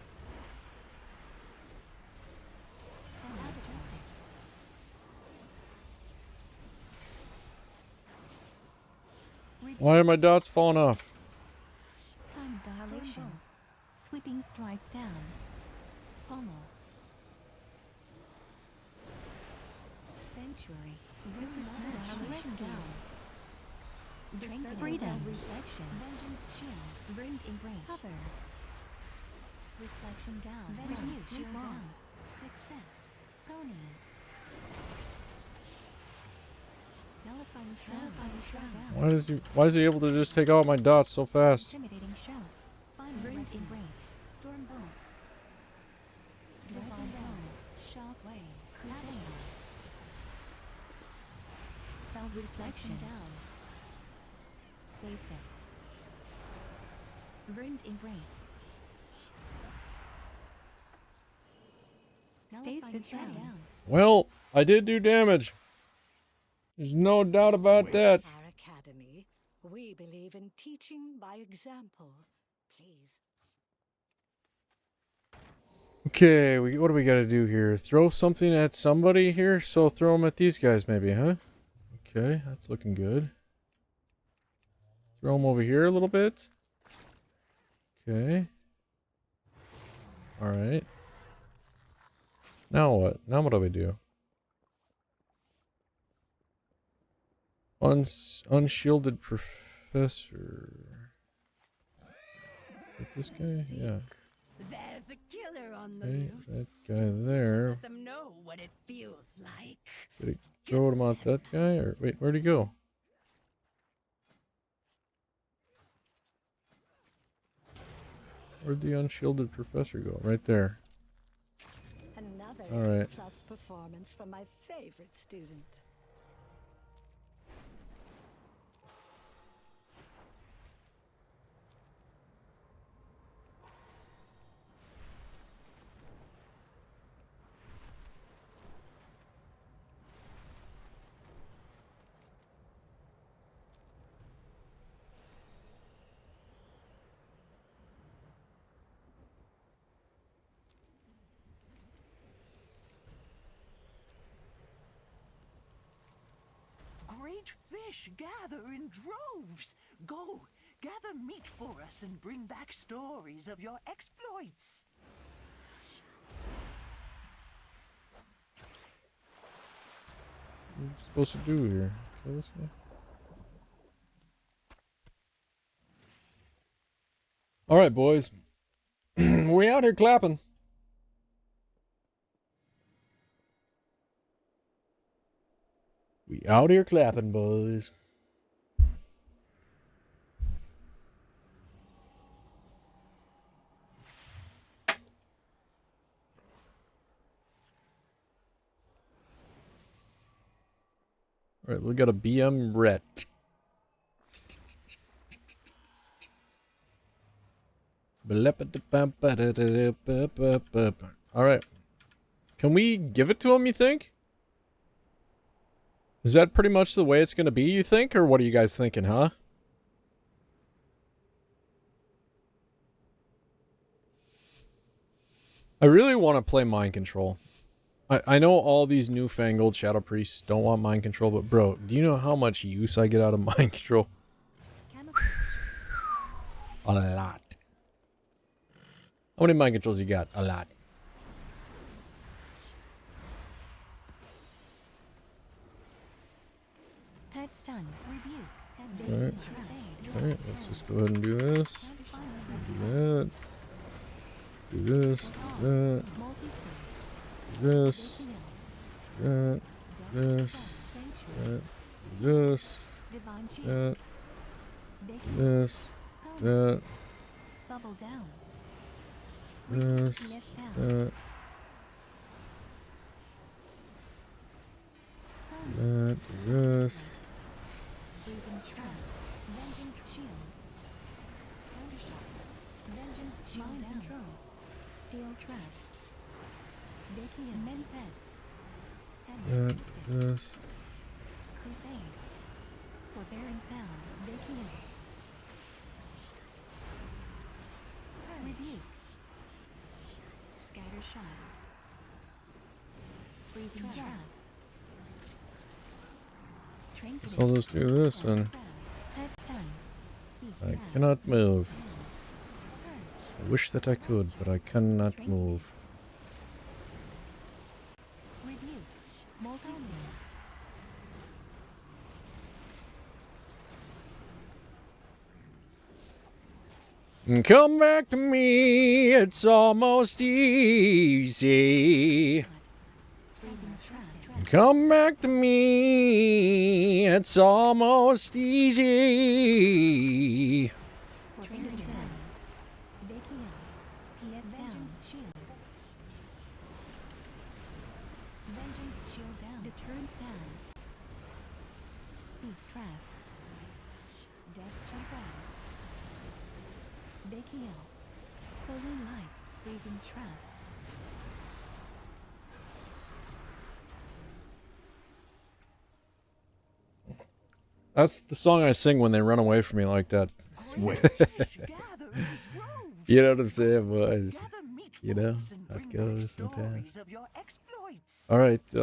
Justice. Why are my dots falling off? Time dilation. Sweeping strikes down. Pommel. Sanctuary. Dilation down. Freedom. Reflection. Vengeance shield. Verdant embrace. Cover. Reflection down. Vengeance shield down. Success. Pony. Nullifying shroud down. Why is he able to just take out my dots so fast? Intimidating shout. Find verdant embrace. Storm bolt. Divine dawn. Shock wave. Crusade. Spell reflection down. Stasis. Verdant embrace. Stasis down. Well, I did do damage. There's no doubt about that. Our academy, we believe in teaching by example. Please. Okay, what do we gotta do here? Throw something at somebody here? So throw them at these guys maybe, huh? Okay, that's looking good. Throw them over here a little bit. Okay. Alright. Now what? Now what do we do? Unshielded professor. Is this guy? Yeah. There's a killer on the Okay, that loose. guy there. Let them know what it feels like. Did he throw him at that guy? Or wait, where'd he go? Where'd the unshielded professor go? Right there. Another All right. plus performance from my favorite student. Great fish gather in droves. Go, gather meat for us and bring back stories of your exploits. What are you supposed to do here? Kill this guy? All right, boys. We out here clapping. We out here clapping, boys. All right, we got a BM Ret. All right. Can we give it to him, you think? Is that pretty much the way it's going to be, you think? Or what are you guys thinking, huh? I really want to play Mind Control. I know all these newfangled Shadow Priests don't want Mind Control, but bro, do you know how much use I get out of Mind Control? A lot. How many Mind Controls you got? A lot. Pet stun. Rebuke. Alright. Alright, let's just go ahead and do this. Do that. Do this. Do that. Do this. That. This. That. This. That. This. That. Bubble down. This. That. That. This. Freezing trap. Vengeance shield. Vengeance shield. Mind control. Steel trap. Baking men pet. That. This. Crusade. Forbearance down. Baking. Rebuke. Scatter shot. Freezing trap. So I'll just do this and I cannot move. I wish that I could, but I cannot move. Come back to me, it's almost easy. Come back to me, it's almost easy. That's the song I sing when they run away from me like that. Switch. You know what I'm saying, boys? You know how it goes sometimes. Alright, it's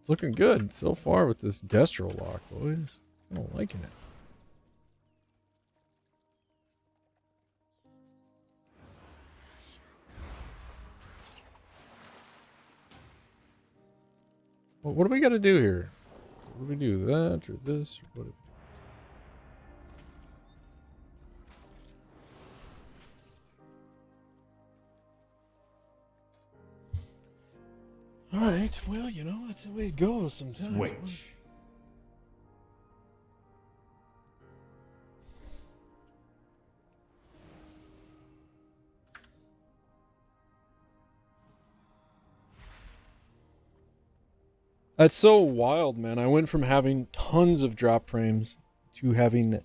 looking good so far with this Destro lock, boys. I'm liking it. Well, what do we got to do here? What do we do? That or this? Or what do we do? Alright, well, you know, that's the way it goes sometimes. Switch. That's so wild, man. I went from having tons of drop frames to having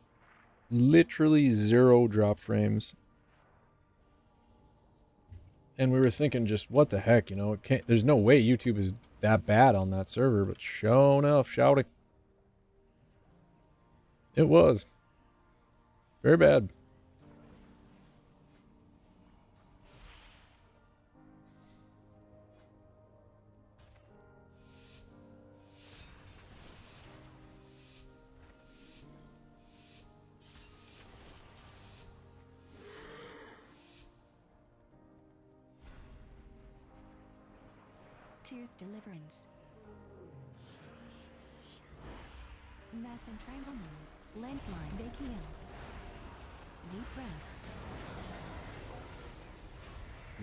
literally 0 drop frames. And we were thinking just, what the heck, you know, it can't, there's no way YouTube is that bad on that server, but sure enough, shouting. It was. Very bad. Tears deliverance. Mass entanglement. Landslide. Bakio. Deep breath.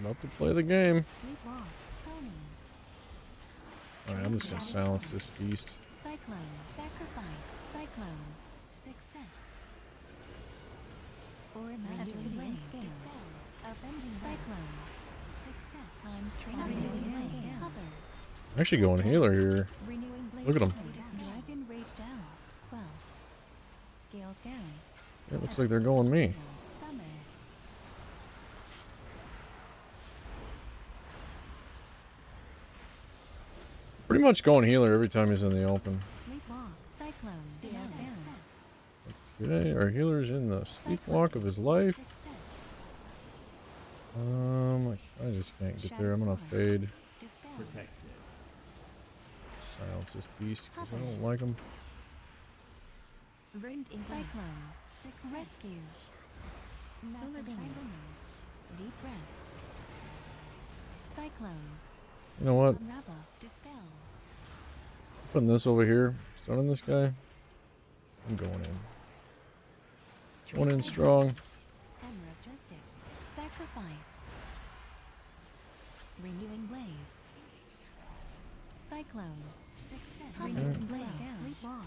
About to play the game. Sleepwalk. Pony. Alright, I'm just gonna silence this beast. Cyclone. Sacrifice. Cyclone. Success. Or mastery blaze. Dispel. Avenging cyclone. Success. Time train. Cover. I'm actually going healer here. Renewing blaze. Look at him. Dragon rage down. 12. Scales down. It looks like they're going me. Summer. Pretty much going healer every time he's in the open. Sleepwalk. Cyclone. Scales down. Okay, our healer's in the sleepwalk of his life. Success. I just can't get there. I'm gonna fade. Dispel. Protected. Silence this beast because I don't like him. Verdant in cyclone. Six rescue. Solar beam. Deep breath. Cyclone. You know what? Unravel. Dispel. Putting this over here. Stunning this guy. I'm going in. Going in strong. Hammer of justice. Sacrifice. Renewing blaze. Cyclone. Success. Renewing blaze down. Sleepwalk.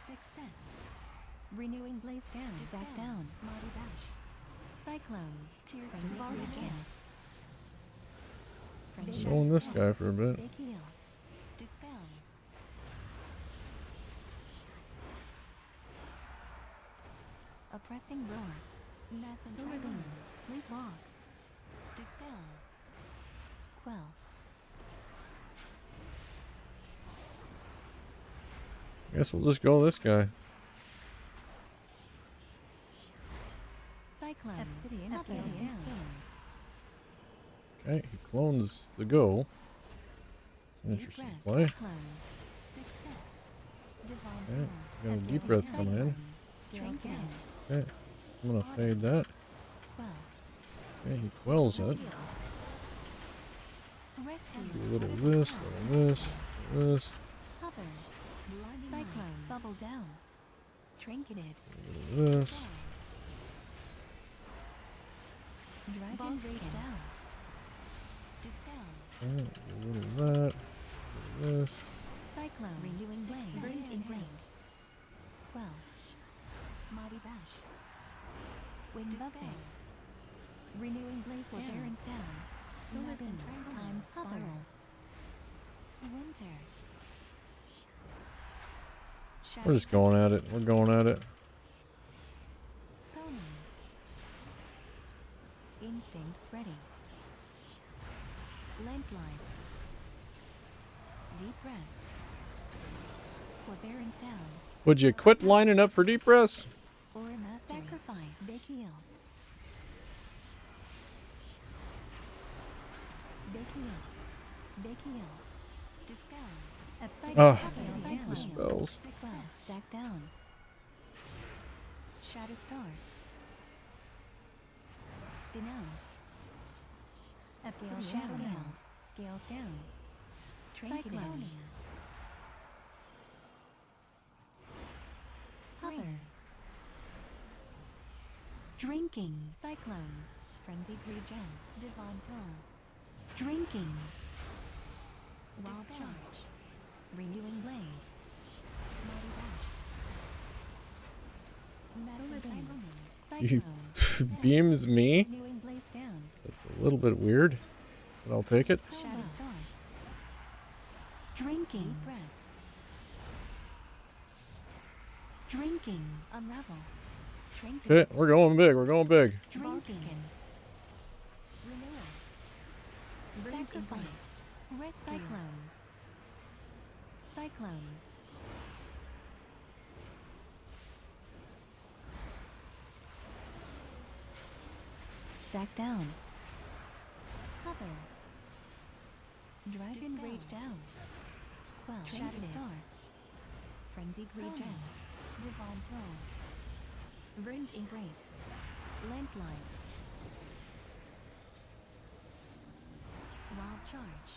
Success. Renewing blaze down. Sack down. Mighty bash. Cyclone. Tears to again. Going this guy for a bit. Big heal. Dispel. Oppressing roar. Massive solar beam. Sleepwalk. Dispel. Quell. Guess we'll just go this guy. Cyclone. Obsidian scales. Okay, he clones the go. It's an Deep interesting breath. play. Cyclone. Success. Divine Okay, Toll. got a deep breath coming in. Scales down. Okay, I'm gonna fade that. Quell. Okay, he quells it. Rescue. Do Rescue. a little of this, a little of this, a little of this, Cover. Blinding cyclone. Bubble down. Trinketed. a little of this. Dragon rage down. Dispel. Okay, a little of that, a little of this. Cyclone. Renewing blaze. Verdant embrace. Quell. Mighty bash. Wind buffet. Renewing blaze down. Forbearance down. Solar beam. Time spiral. Winter. We're just going at it. We're going at it. Pony. Instincts ready. Lengthline. Deep breath. Forbearance down. Would you quit lining up for deep breaths? Or mastery. Sacrifice. Big heal. Big heal. Big heal. Dispel. At Ah, dispels. Sack down. Shatter star. Denounce. Scales shadow down. Scales down. Cyclone. Hover. Drinking. Cyclone. Frenzied regen. Divine toll. Drinking. Wild charge. Renewing blaze. Mighty dash. Solar beam. You Cyclone. beams me? Renewing blaze down. That's a little bit weird, but I'll take it. Shadow star. Drinking. Breath. Drinking. Unravel. Trinket. Okay, we're going big. We're going big. Drinking. Renewal. Sacrifice. Rescue. Cyclone. Cyclone. Sack down. Cover. Dragon rage down. Quell. Shatter star. Frenzied regen. Divine toll. Verdant embrace. Landslide. Wild charge.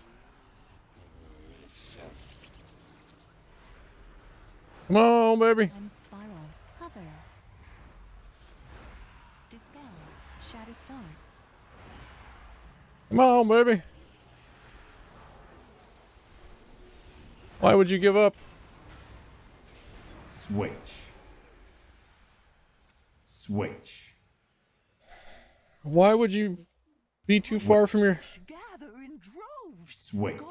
Come on, baby. Time spiral. Hover. Dispel. Shatter star. Come on, baby. Why would you give up? Switch. Switch. Why would you be too far from your... Gather in droves. Switch. Go,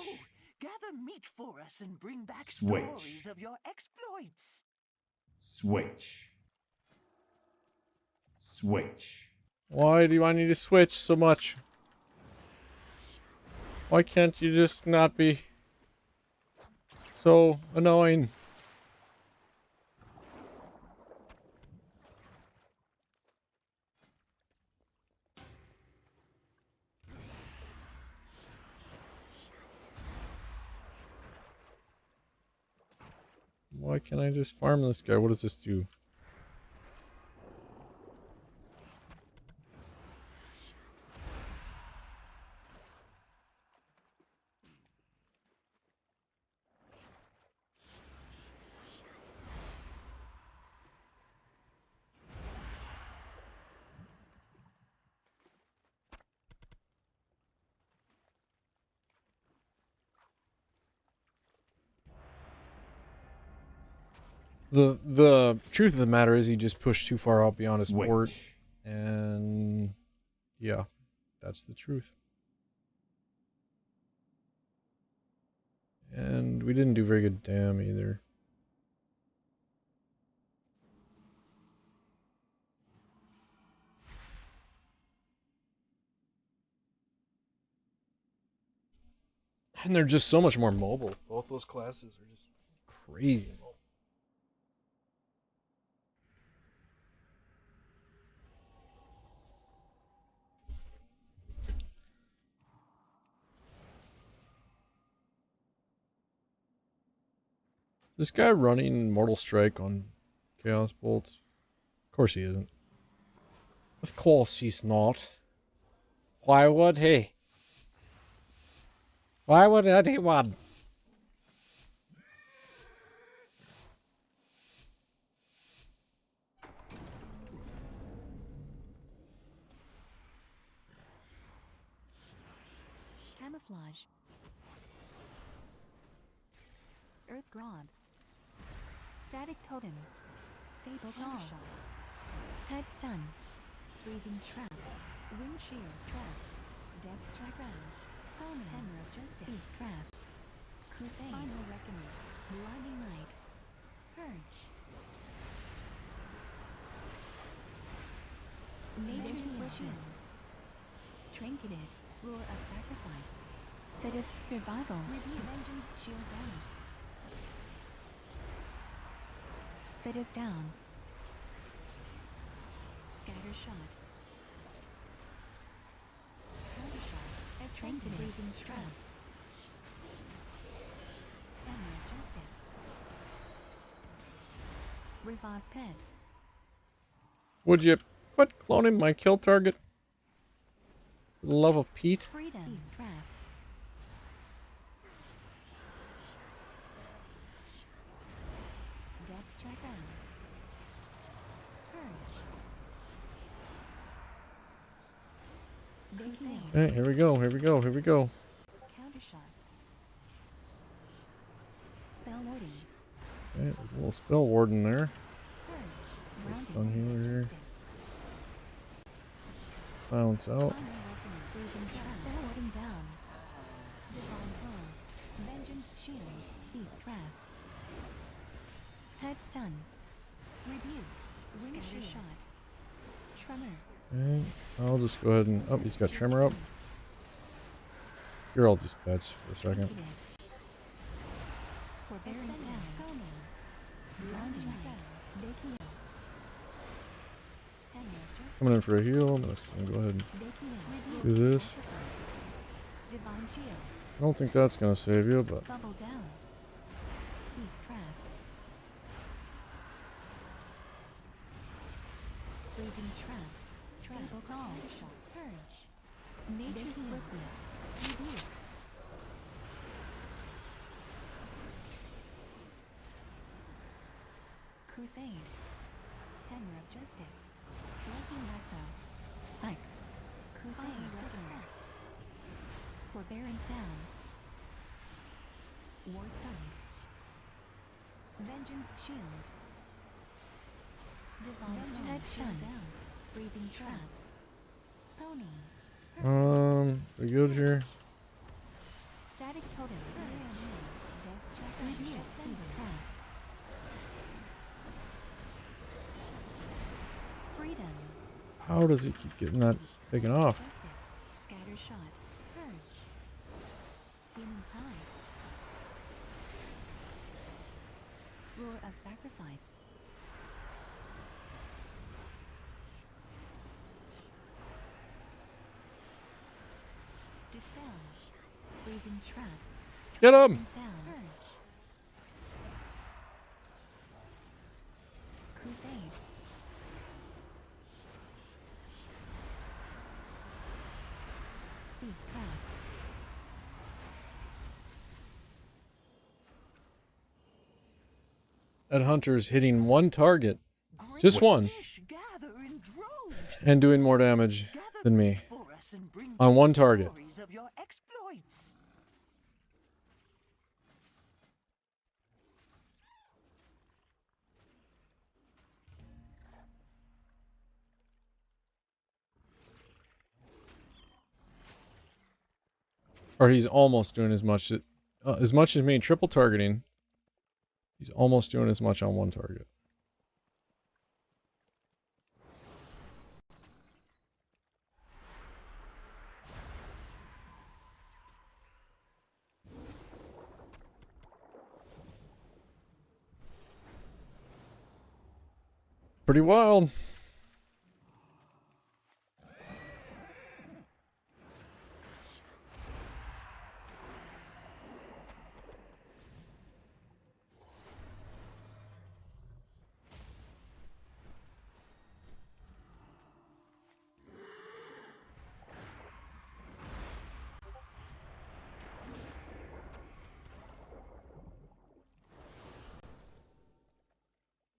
gather meat for us and bring back Switch. stories of your exploits. Switch. Switch. Why do I need to switch so much? Why can't you just not be so annoying? Why can't I just farm this guy? What does this do? The truth of the matter is he just pushed too far out beyond his port, Switch. and yeah, that's the truth. And we didn't do very good dam either. And they're just so much more mobile. Both those classes are just crazy mobile. This guy running Mortal Strike on Chaos Bolts? Of course he isn't. Of course he's not. Why would he? Why would anyone? Camouflage. Earth Grob. Static Totem. Stable Call. Head Stun. Breathing Trap. Wind Shear. Trapped. Death Trap. Hammer of Justice. Beast Trap. Crusade. Final Reckoning. Blinding Light. Purge. Nature's Shield. Trinketed. Roar of Sacrifice. Fittest Survival. Review. Vengeance Shield down. Fittest down. Scatter Shot. Counter Shot. Trinketed. Breathing Trap. Hammer of Justice. Revive Pet. Would you quit cloning my kill target? For the love of Pete. Freedom. Beast Trap. Death Tracker. Purge. Crusade. Hey, here we go, here we go, here we go. Counter Shot. Spell Warding. Okay, there's a little spell warden there. Purge. Stun healer here. Justice. Silence out. Final Reckoning. Breathing Trap. Spell Warding down. Divine Toll. Vengeance Shield. Beast Trap. Head Stun. Review. Wind Scatter Shot. Tremor. Okay, I'll just go ahead and... Oh, he's got Tremor up. Here, I'll just pets for a second. Trinketed. Forbearance down. Blinding Light. Baking Out. Hammer of Justice. Coming in for a heal. I'm just gonna go ahead and Baking Out. do this. Sacrifice. Divine Shield. I don't think that's gonna save you, but... Bubble down. Beast Trap. Breathing Trap. Stable Call. Purge. Nature's Liquid. Review. Crusade. Hammer of Justice. Lightning Echo. X. Crusade. Forbearance down. War stun. Vengeance shield. Divine type stun down. Freezing trap. Pony. We good here? Static totem. Death trap. Freedom. How does he keep getting that taken off? Justice. Scatter shot. Purge. Human tide. Roar of sacrifice. Dispel. Freezing trap. Get him! Down. Purge. Crusade. Beast trap. That hunter's hitting one target, just one, Fish gather in droves. and doing more damage Gather than me meat for us and bring on back one target. stories of your exploits. Or he's almost doing as much as me, triple targeting. He's almost doing as much on one target. Pretty wild.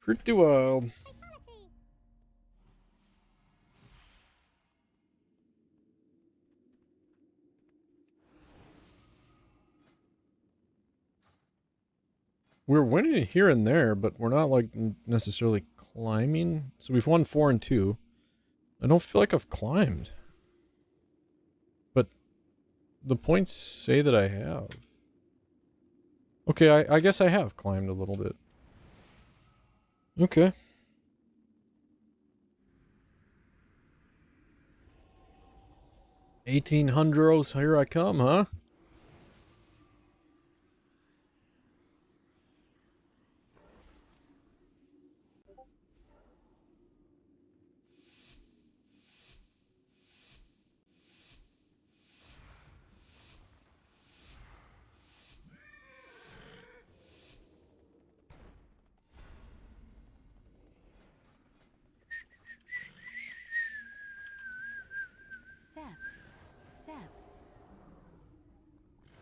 Pretty wild. We're winning here and there, but we're not like necessarily climbing. So we've won 4 and 2. I don't feel like I've climbed. But the points say that I have. Okay, I guess I have climbed a little bit. Okay. $1,800, here I come, huh?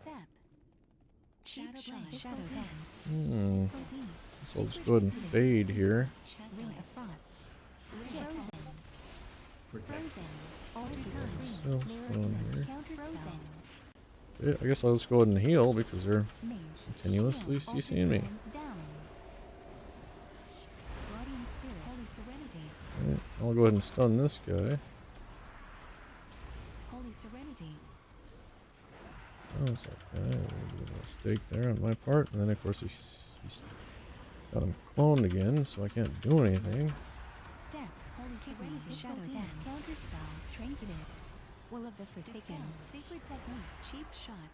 Sap. Shadow dance. So I'll just go ahead and fade here. Ring of frost. Frozen. So, on here. Counter frozen. Yeah, I guess I'll just go ahead and heal because they're Mage. continuously CCing me. Down. Guardian spirit. Holy serenity. Alright, I'll go ahead and stun this guy. Holy serenity. Oh, it's okay. A little bit of a mistake there on my part. And then, of course, he's got him cloned again, so I can't do anything. Step. Holy serenity. Shadow dance. Counter spell. Trinketed. Will of the Forsaken. Sacred technique. Cheap shot.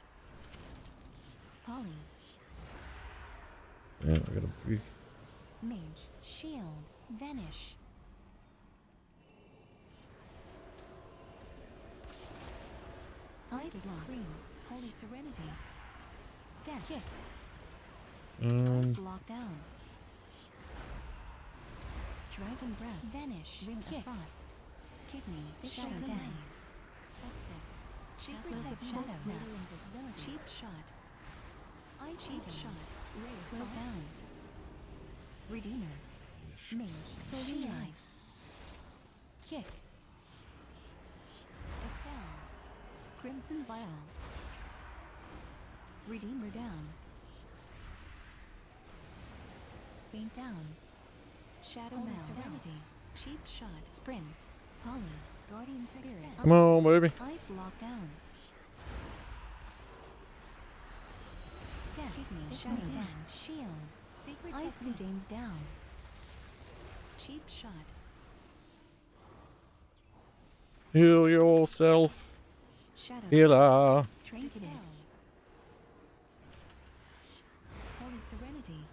Poly. Yeah, I gotta be. Mage. Shield. Vanish. Ice scream. Holy serenity. Step. Kick. Lock down. Dragon breath. Vanish. Ring of frost. Kidney. Shadow dance. Success. Shadow invisibility. Cheap shot. Ice cheap shot. Ray flow down. Redeemer. Mage. Shield. Kick. Dispel. Crimson vial. Redeemer down. Faint down. Shadow Mel. Serenity. Cheap shot. Spring. Polly. Guardian Spirit. Come on, baby. Ice lockdown. Step. Kidney. Shadow down. Shield. Secret Icy gains down. Cheap shot. Heal yourself. Shadow. Healer. Trinketed. Holy Serenity.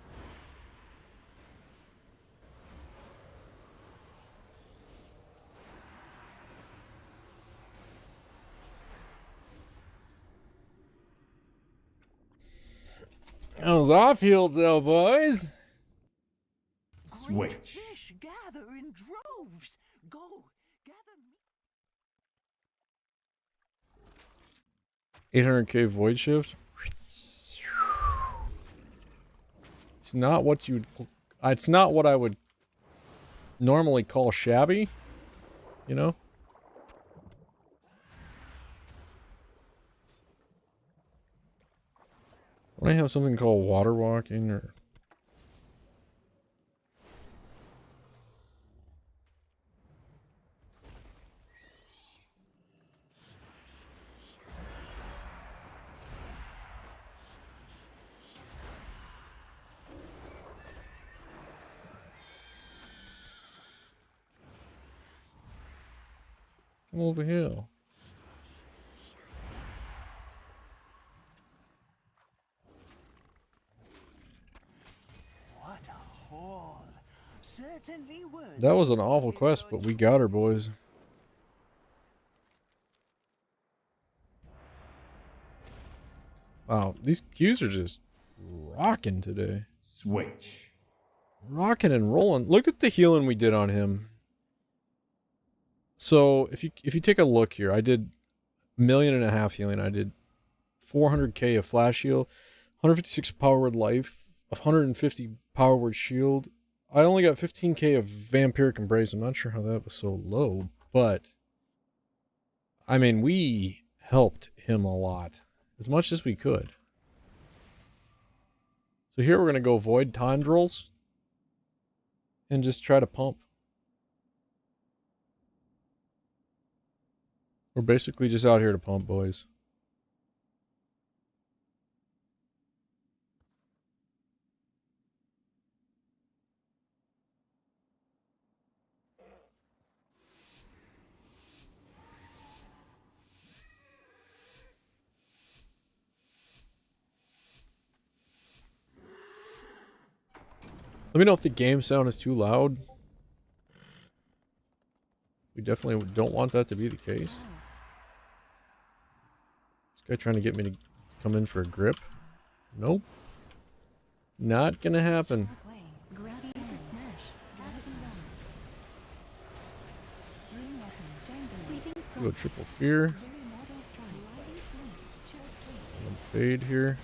Those off heals though, boys. Great Switch. fish gather in droves. Go, gather meat. 800k void shift. It's not what you'd. It's not what I would normally call shabby. You know. When I have something called water walking or. Come over here. What a haul. Certainly worth That was an awful quest, but we got her, boys. Wow, these queues are just rocking today. Switch. Rocking and rolling. Look at the healing we did on him. So if you take a look here, I did 1.5 million healing. I did 400k of flash heal, 156 power word life, 150 power word shield. I only got 15k of vampiric embrace. I'm not sure how that was so low, but I mean, we helped him a lot, as much as we could. So here we're going to go void tendrils and just try to pump. We're basically just out here to pump, boys. Let me know if the game sound is too loud. We definitely don't want that to be the case. This guy trying to get me to come in for a grip. Nope. Not gonna happen. Grab super smash. Green weapons. Sweeping strike. Go triple fear. Very mortal strike. And fade here.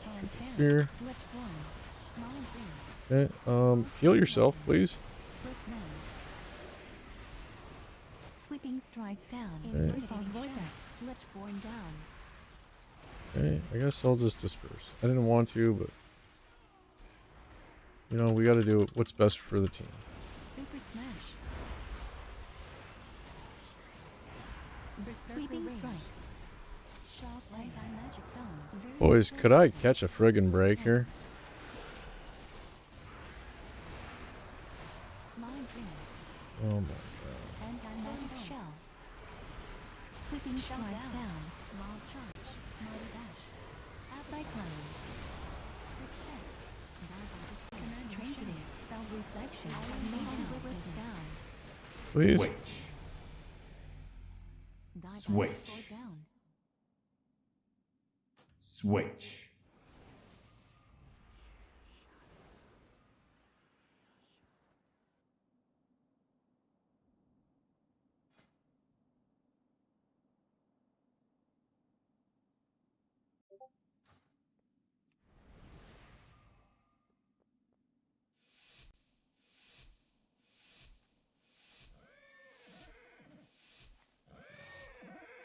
Hands down. Fear. Glitch blown. Mind freeze. Okay. Heal yourself, please. Swift mend. Sweeping strikes down. Okay. Assault vortex. Glitch born down. Okay. I guess I'll just disperse. I didn't want to, but you know, we got to do what's best for the team. Super smash. Sweeping strikes. Sharp anti-magic zone. Very Boys, could I catch a friggin' break here? mind freeze. Oh my god. Anti-magic shell. Sweeping strikes down. Wild charge. Mighty dash. Cyclone. Success. Command trinketing. Self-reflection. Mage whip down. Please. Switch. Die Switch. sword down. Switch.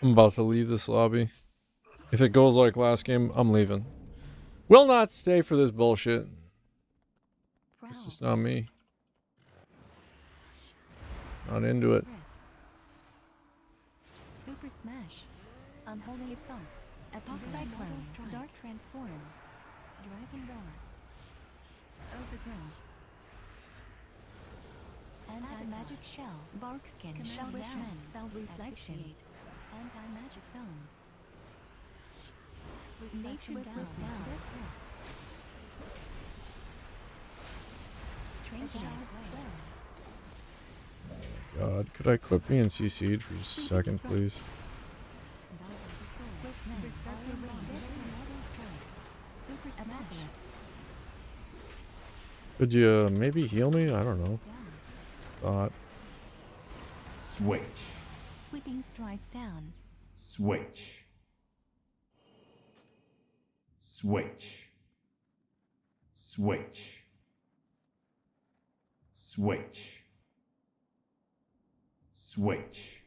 I'm about to leave this lobby. If it goes like last game, I'm leaving. Will not stay for this bullshit. Prowl. It's just not me. Not into it. Rift. Super Smash. Unholy Assault. Epoch Cyclone. Dark Transform. Dragon Roar. Overgrown. Anti-Magic Shell. Bark Skin. Shell Down. Spell Reflection. Anti-Magic Zone. Nature Down. Train Spell. God, could I quit being CC'd for just a second, please? Could you maybe heal me? I don't know. Thought. Switch. Sweeping Strikes Down. Switch. Switch. Switch. Switch. Switch.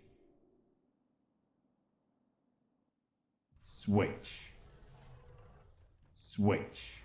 Switch. Switch.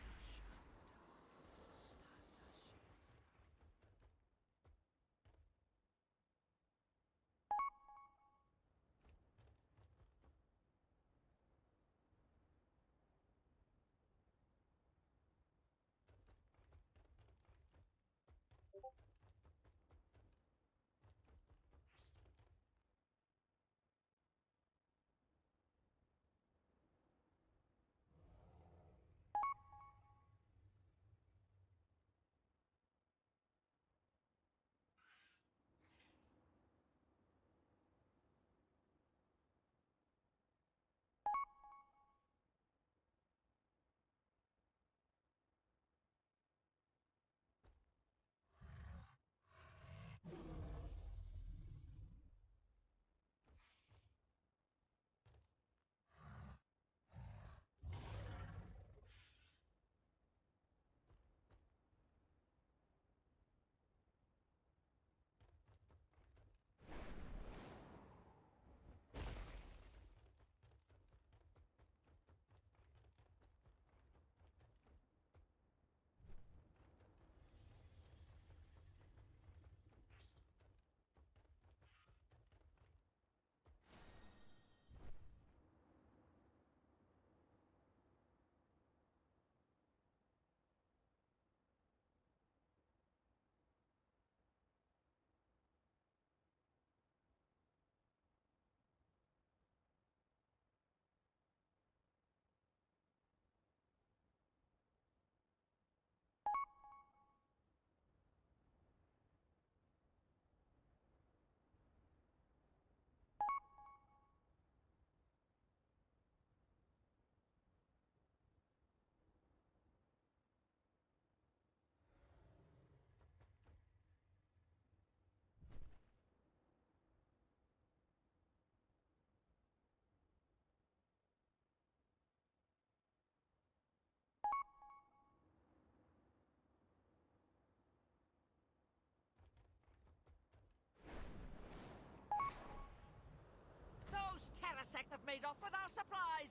Those Terrasect have made off with our supplies!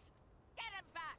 Get him back!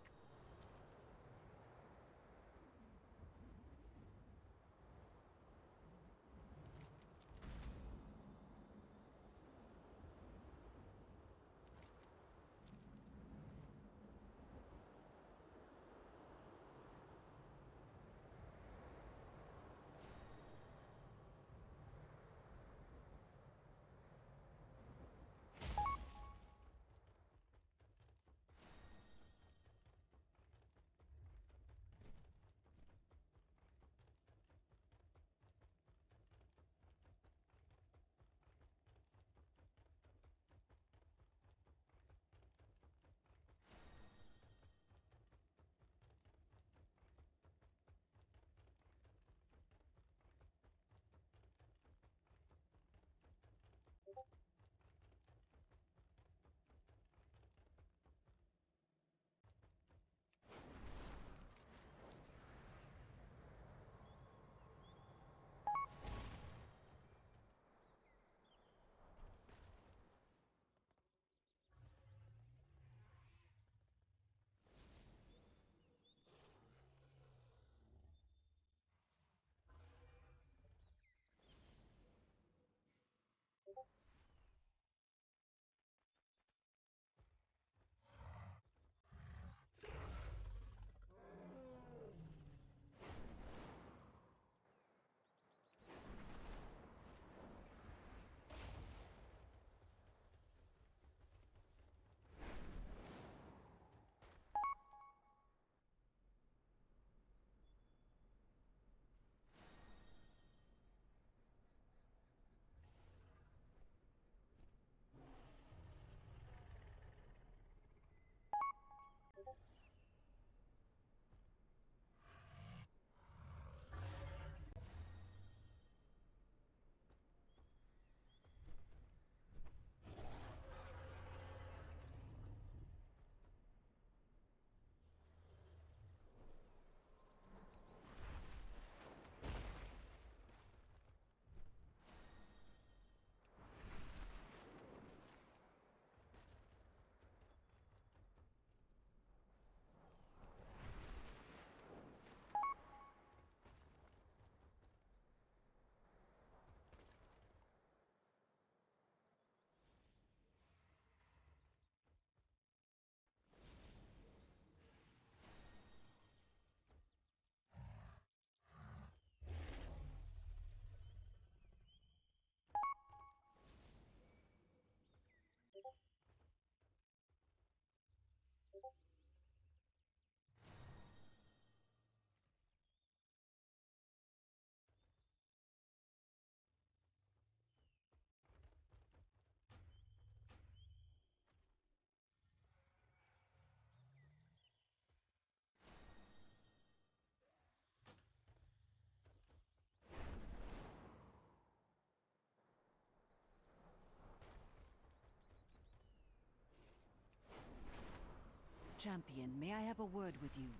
Champion, may I have a word with you?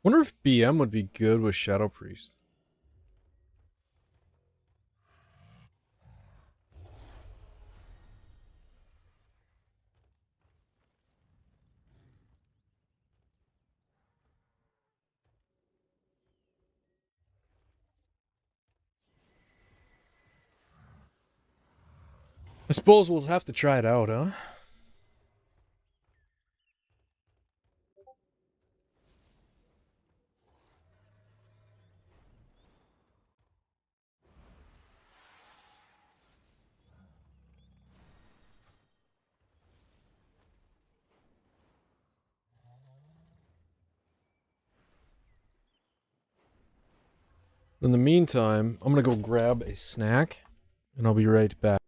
Wonder if BM would be good with Shadow Priest. I suppose we'll have to try it out, huh? In the meantime, I'm gonna go grab a snack, and I'll be right back.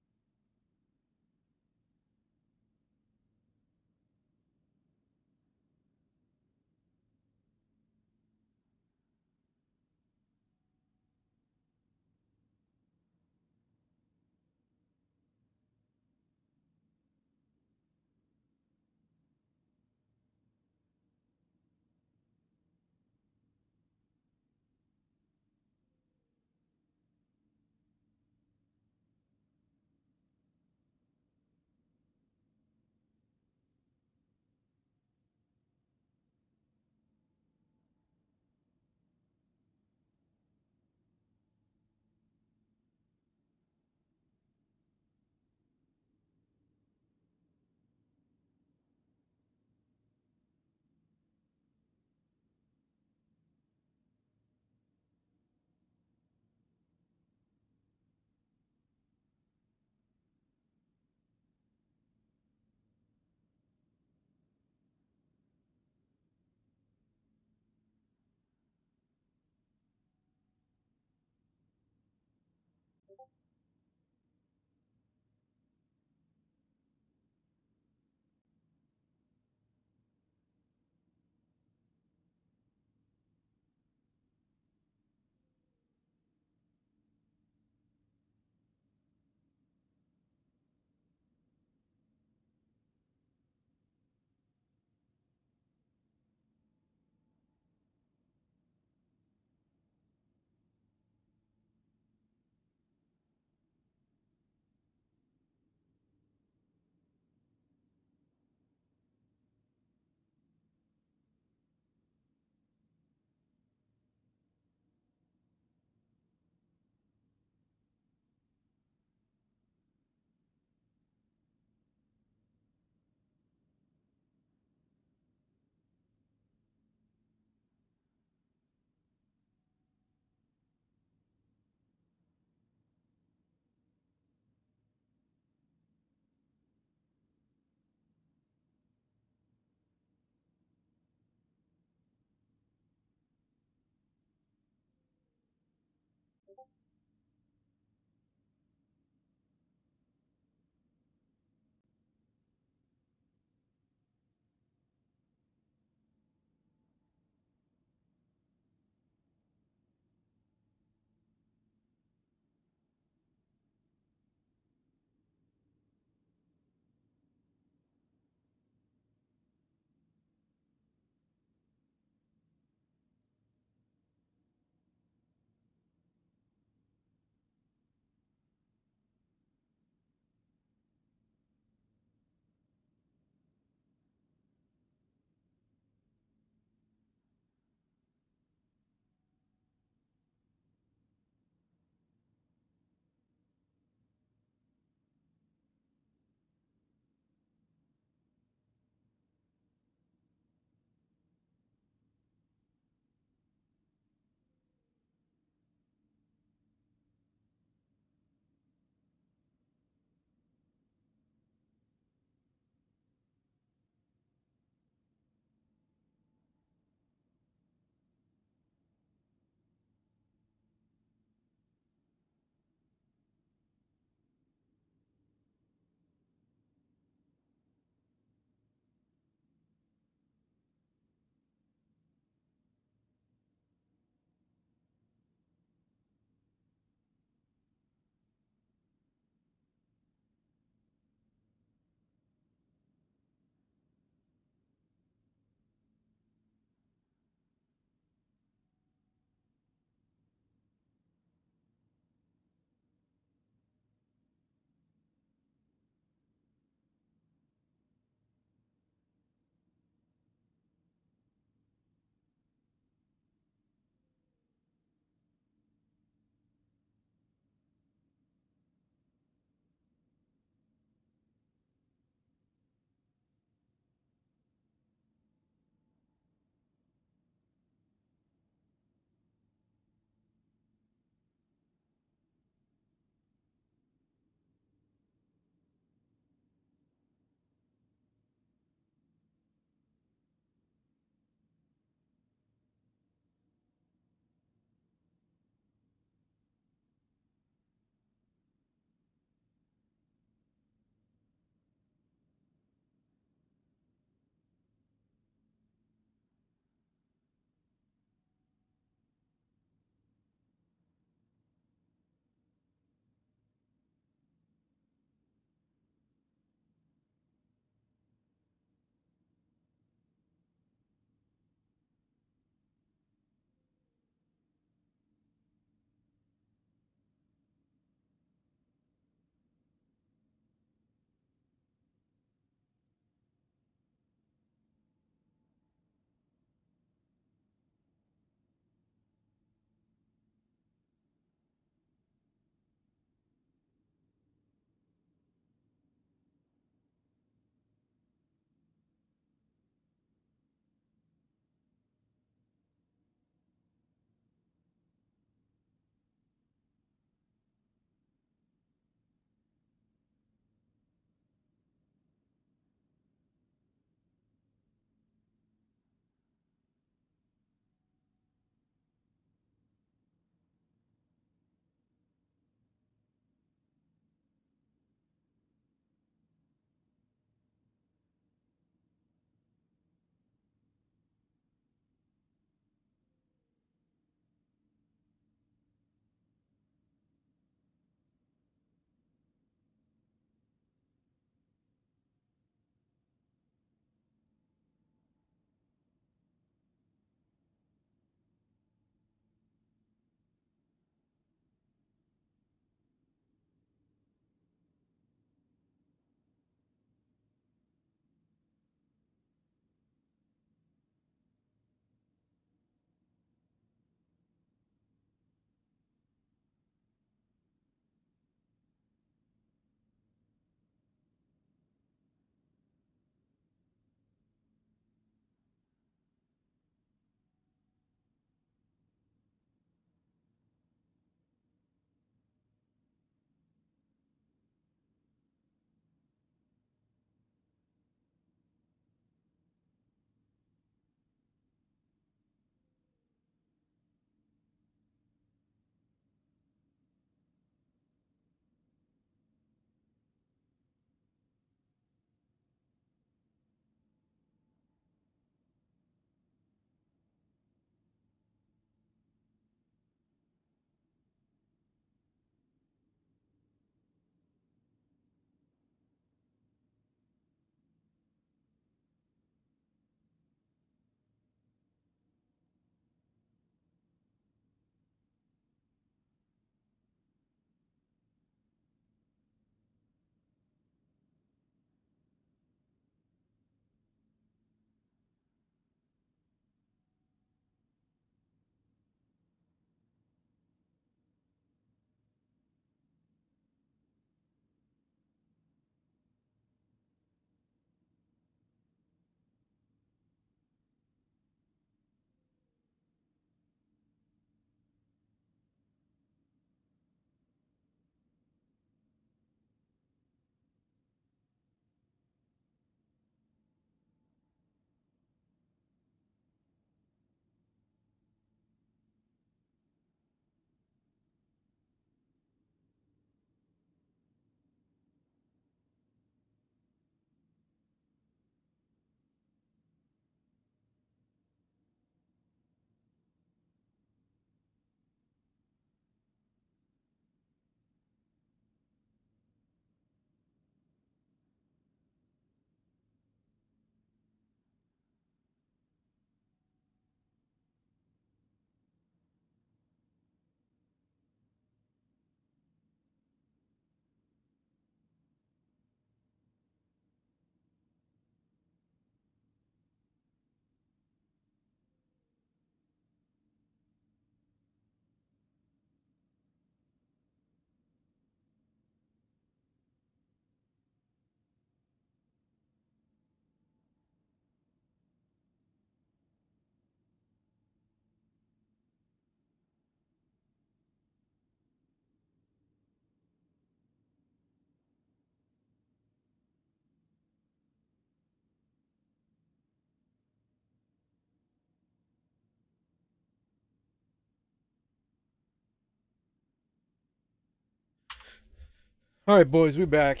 All right, boys, we back.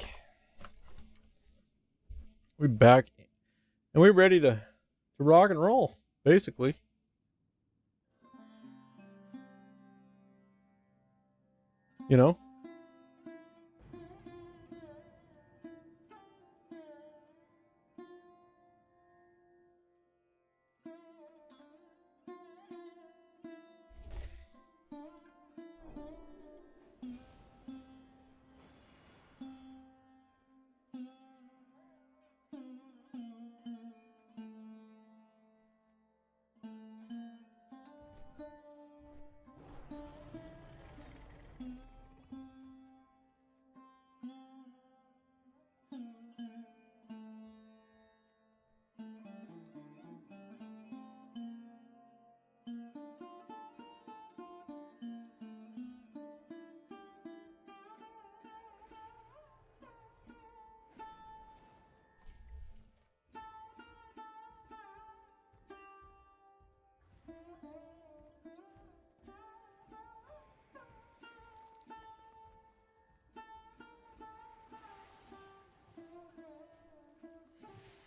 We back, and we're ready to rock and roll, basically. You know?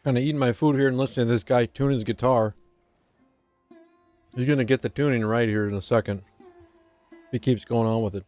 Kind of eating my food here and listening to this guy tune his guitar. He's going to get the tuning right here in a second. He keeps going on with it.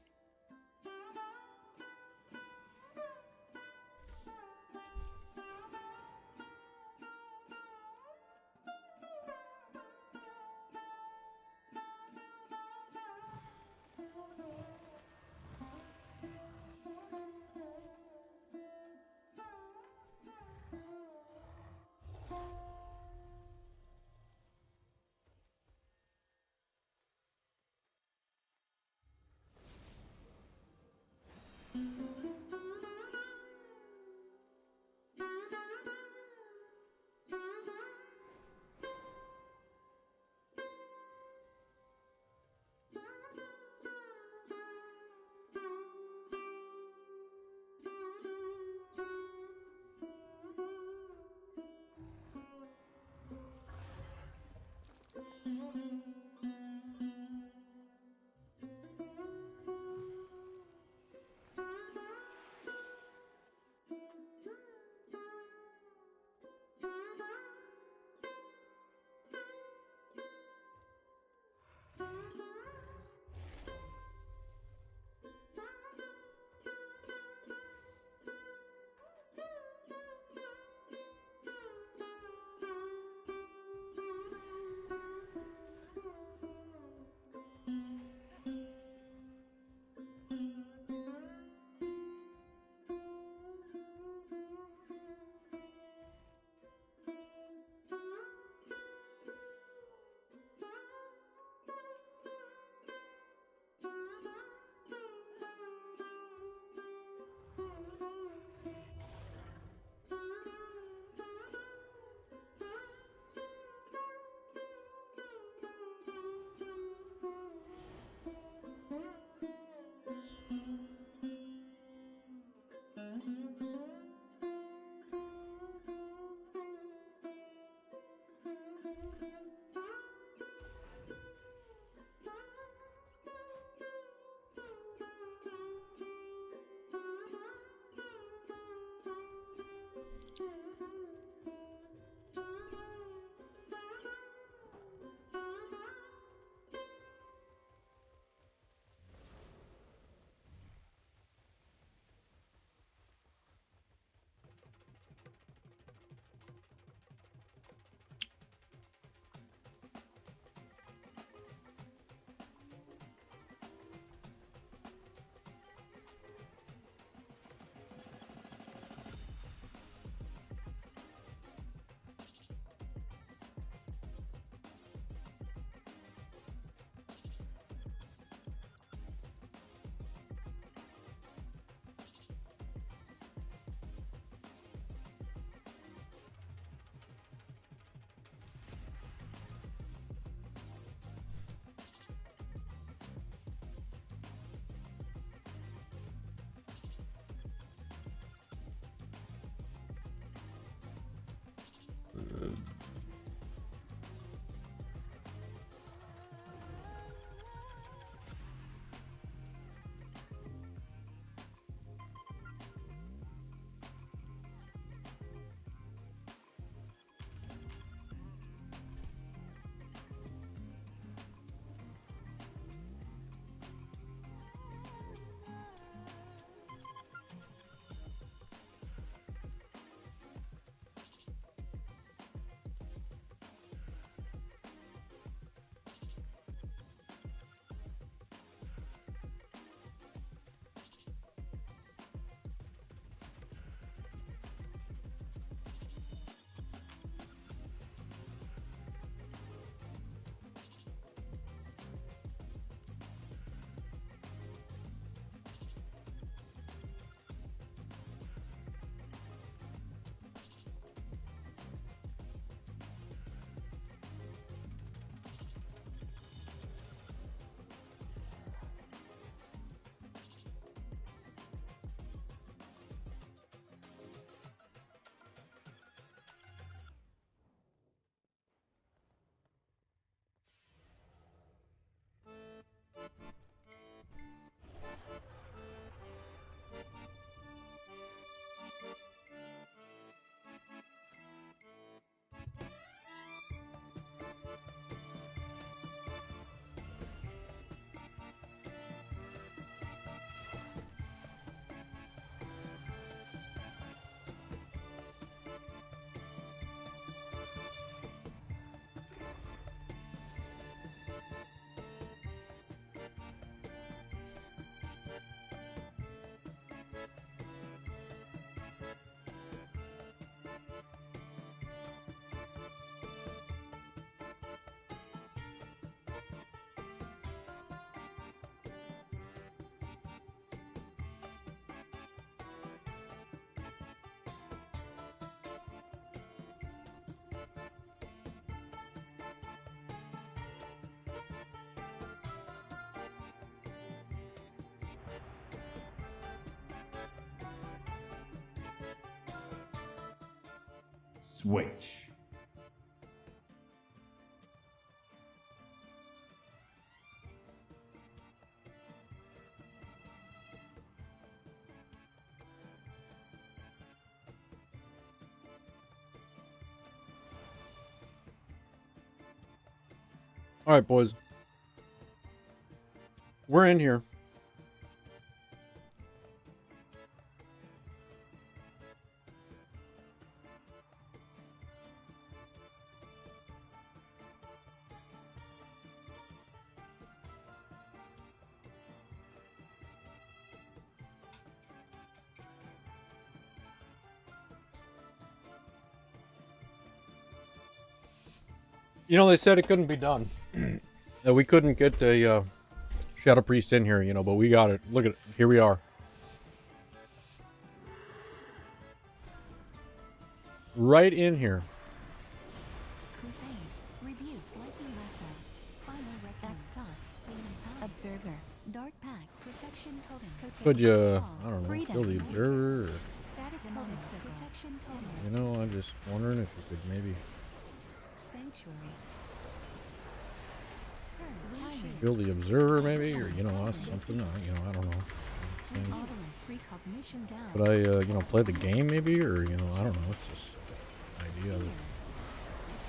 Switch. All right, boys. We're in here. You know, they said it couldn't be done. That we couldn't get a Shadow Priest in here, you know, but we got it. Look at it. Here we are. Right in here. Crusade. Rebuke. Lightning Lasso. Final Reckoning. Toss. Observer. Dark Pact. Protection Totem. Could you, Wall. I don't know, Freedom. kill the observer? Or, Static Totem. Protection Totem. you know, I'm just wondering if you could maybe Sanctuary. kill the observer, maybe, or you know, something. You know, I don't know. Autolith. Precognition down. Could I, you know, play the game maybe, or you know, I don't know. It's just an idea that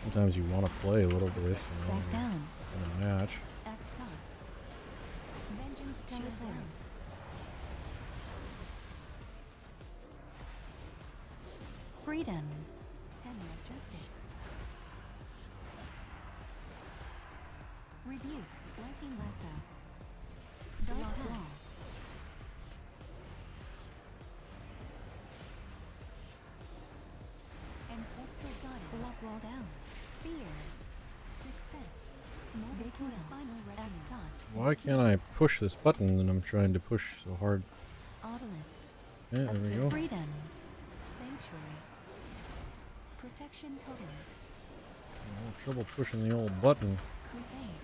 sometimes you want to play a little bit, you know, Sack down. in a match. Axe toss. Vengeance teleport. Freedom. Hammer of Justice. Rebuke. Lightning Lasso. Dark Wall. Ancestral Goddess. Lock wall down. Fear. Success. Big wheel. Final Reckoning. Axe toss. Why can't I push this button and I'm trying to push so hard? Autolith. Yeah, there we go. Freedom. Sanctuary. Protection Totem. Trouble pushing the old button. Crusade.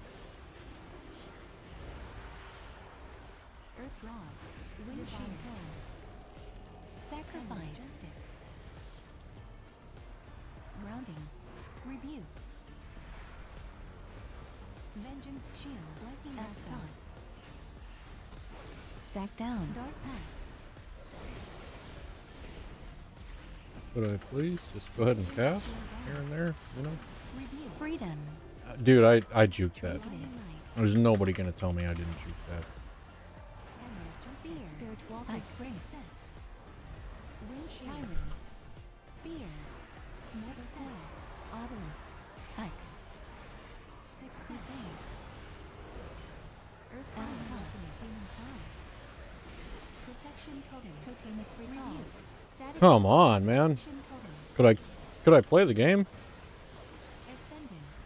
Earth Rod. Wind Shield. Sacrifice. Justice. Grounding. Rebuke. Vengeance Shield. Lightning Lasso. Sack down. Dark Pact. Could I please just go ahead and cast here and there, you know? Rebuke. Freedom. Dude, I juked that. Trinity. There's nobody gonna tell me I didn't juke that. Hammer of Justice. Fear. Walker's Grace. Wind Tyrant. Fear. Mortal Coil. Obelisk. Hex. Six Crusades. Earth Bound. Human Time. Protection Totem. Totemic Recall. Static. Come on, man. Protection Totem. Could I play the game? Ascendance.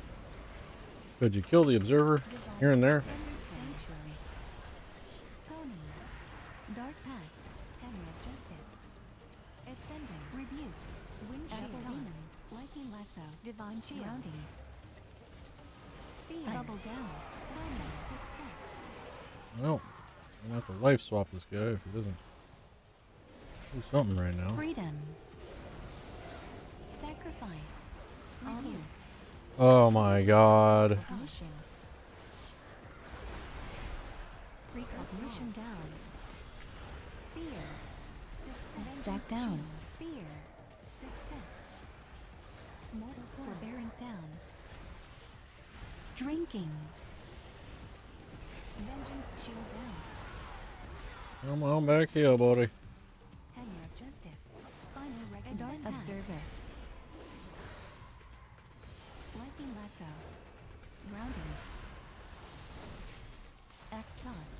Could you kill the observer here and there? Sanctuary. Pony. Dark Pact. Hammer of Justice. Ascendance. Rebuke. Wind Shield. Demon. Lightning Lasso. Divine Shield. Grounding. Fear. Double down. Final success. Well, I'm gonna have to life swap this guy if he doesn't do something right now. Freedom. Sacrifice. Rebuke. Oh my god. Cognition. Precognition down. Fear. Success. Sack down. Fear. Success. Mortal Forbearance down. Drinking. Vengeance Shield down. Come on back here, buddy. Hammer of Justice. Final Reckoning. Dark Observer. Lightning Lasso. Grounding. Axe Toss.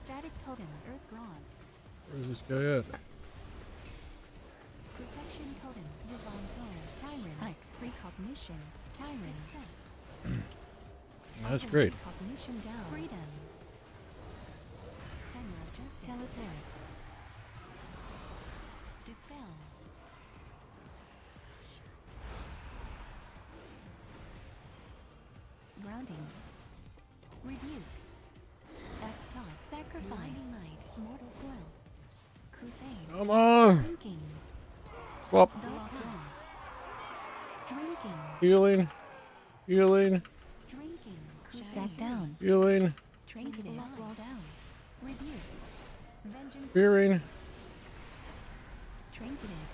Static Totem. Earth Rod. Where's this guy at? Protection Totem. Divine Tone. Tyrant. Axe. Precognition. Tyrant. Success. That's great. Precognition down. Freedom. Hammer of Justice. Teleport. Dispel. Grounding. Rebuke. Axe Toss. Sacrifice. Night. Mortal Coil. Crusade. Come on. Thinking. Swap. Dark Wall. Healing. Healing. Drinking. Sack down. Healing. Trinketed. Wall down. Rebuke. Vengeance. Fearing. Trinketed.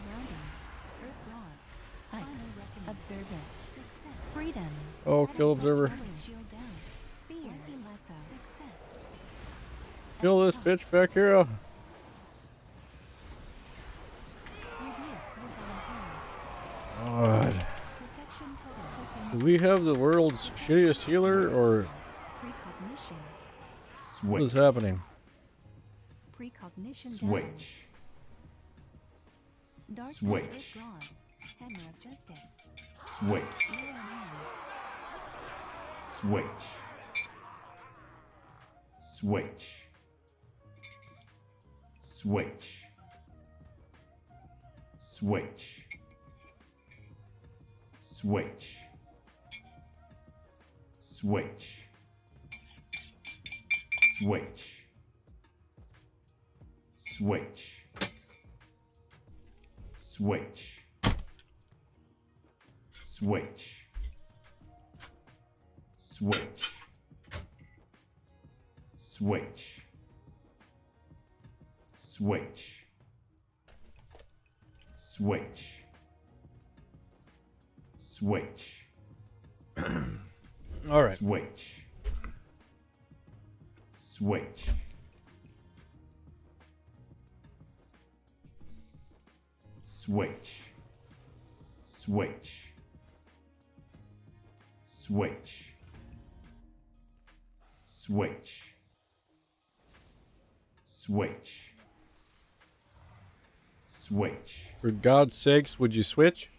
Grounding. Earth drawn. Ice. Observer. Success. Freedom. Oh, kill observer. Shield down. Fear. Lasso. Success. Kill this bitch back here. Rebuke. Divine God. protection total. Do we have the world's shittiest healer, or Precognition. what is Switch. happening? Precognition down. Switch. Dark Switch. withdrawn. Hammer of justice. Switch. Lure on hand. Switch. Switch. Switch. Switch. Switch. Switch. Switch. Switch. Switch. Switch. Switch. Switch. Switch. Switch. Switch. All right. Switch. Switch. Switch. Switch. Switch. Switch. Switch. Switch. For God's sakes, would you switch?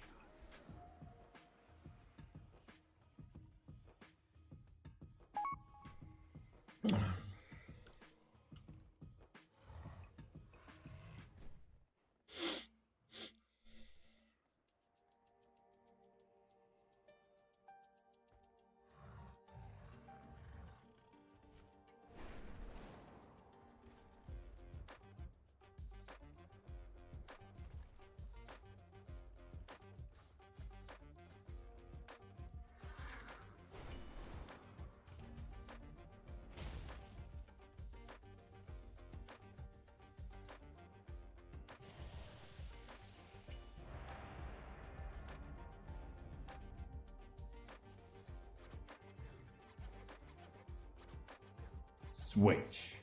Switch.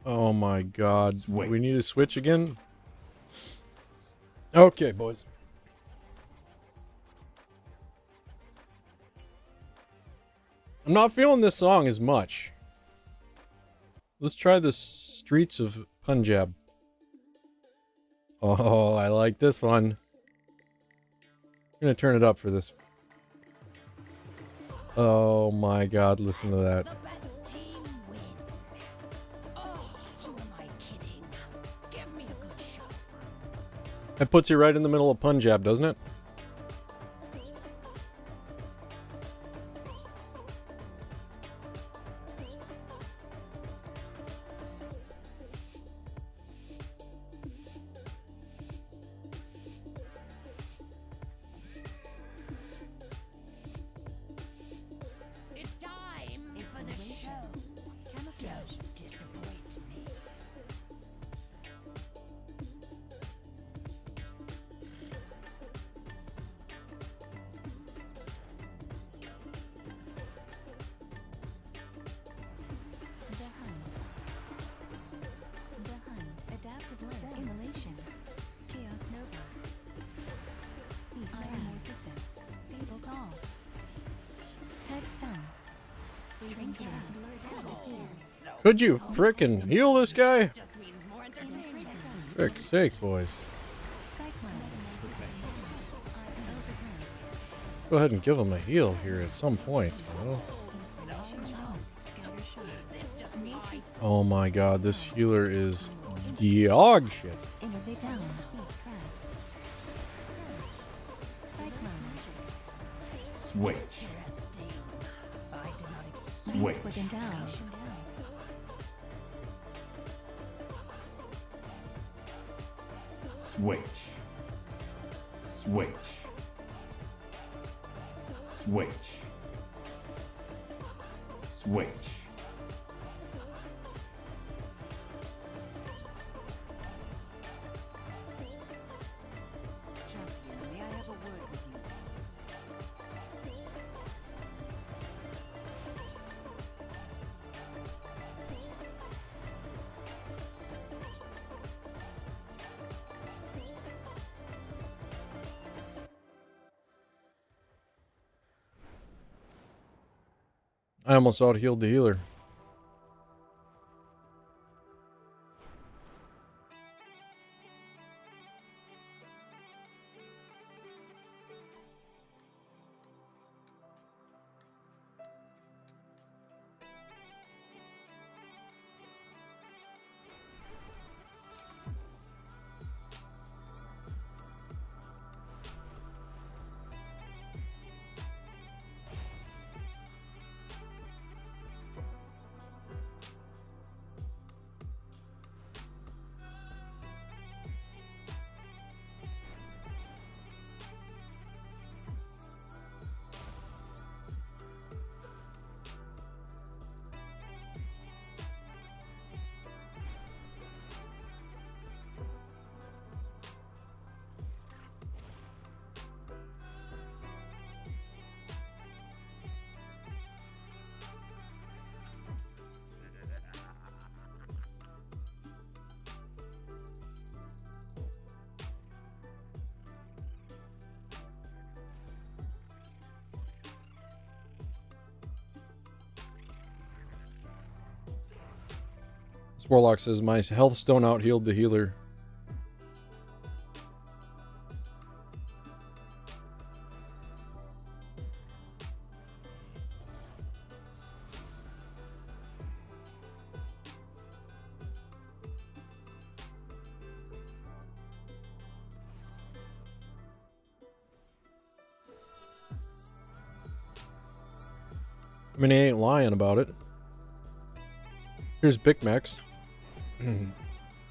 Oh my God. Switch. We need to switch again? Okay, boys. I'm not feeling this song as much. Let's try the Streets of Punjab. Oh, I like this one. I'm gonna turn it up for this. Oh my God, listen to that. The best team win. Oh, who am I kidding? Give me a good show. That puts you right in the middle of Punjab, doesn't it? It's time for the show. Don't disappoint me. The Hunt. The Hunt. Adaptive Lure. Immolation. Chaos Nova. Metamorphosis. Stable Call. Head Stun. Trinket. Could you frickin' heal this guy? Just means more entertainment. Frick's sake, boys. Cyclone. Overgrown. Go ahead and give him a heal here at some point, you know? Oh my God, this healer is dog shit. Innervate down. Cyclone. Switch. I did not expect Switch. Within down. Switch. Switch. Switch. Switch. Champion, may I have a word with you? I almost out-healed the healer. This Warlock says my health stone out-healed the healer. I mean, he ain't lying about it. Here's Big Max.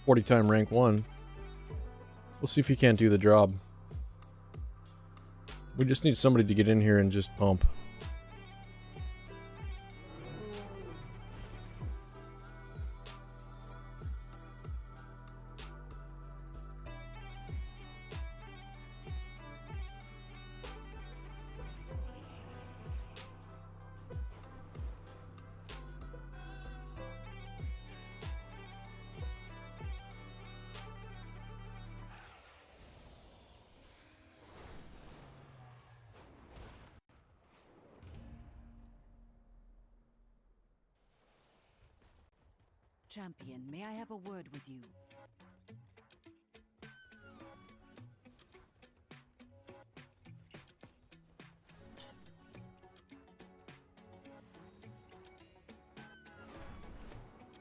40 time rank 1. We'll see if he can't do the job. We just need somebody to get in here and just pump. Champion, may I have a word with you?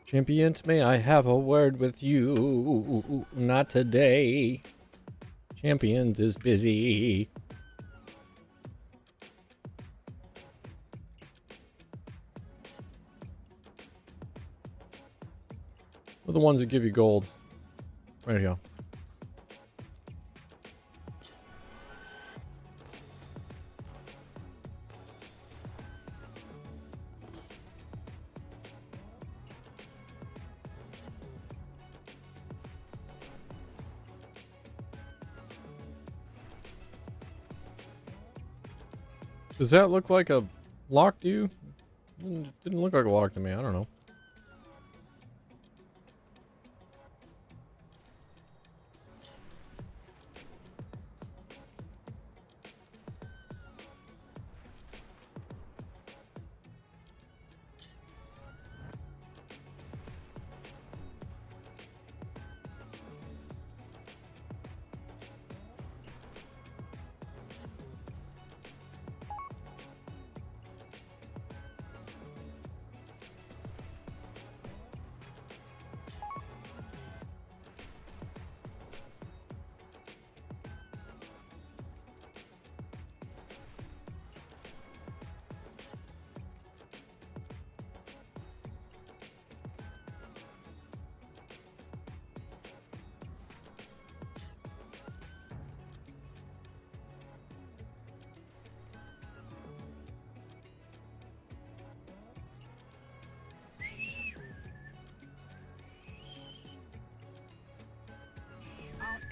Champion, may I have a word with you? Not today. Champions is busy. They're the ones that give you gold. Right here. Does that look like a lock to you? Didn't look like a lock to me. I don't know.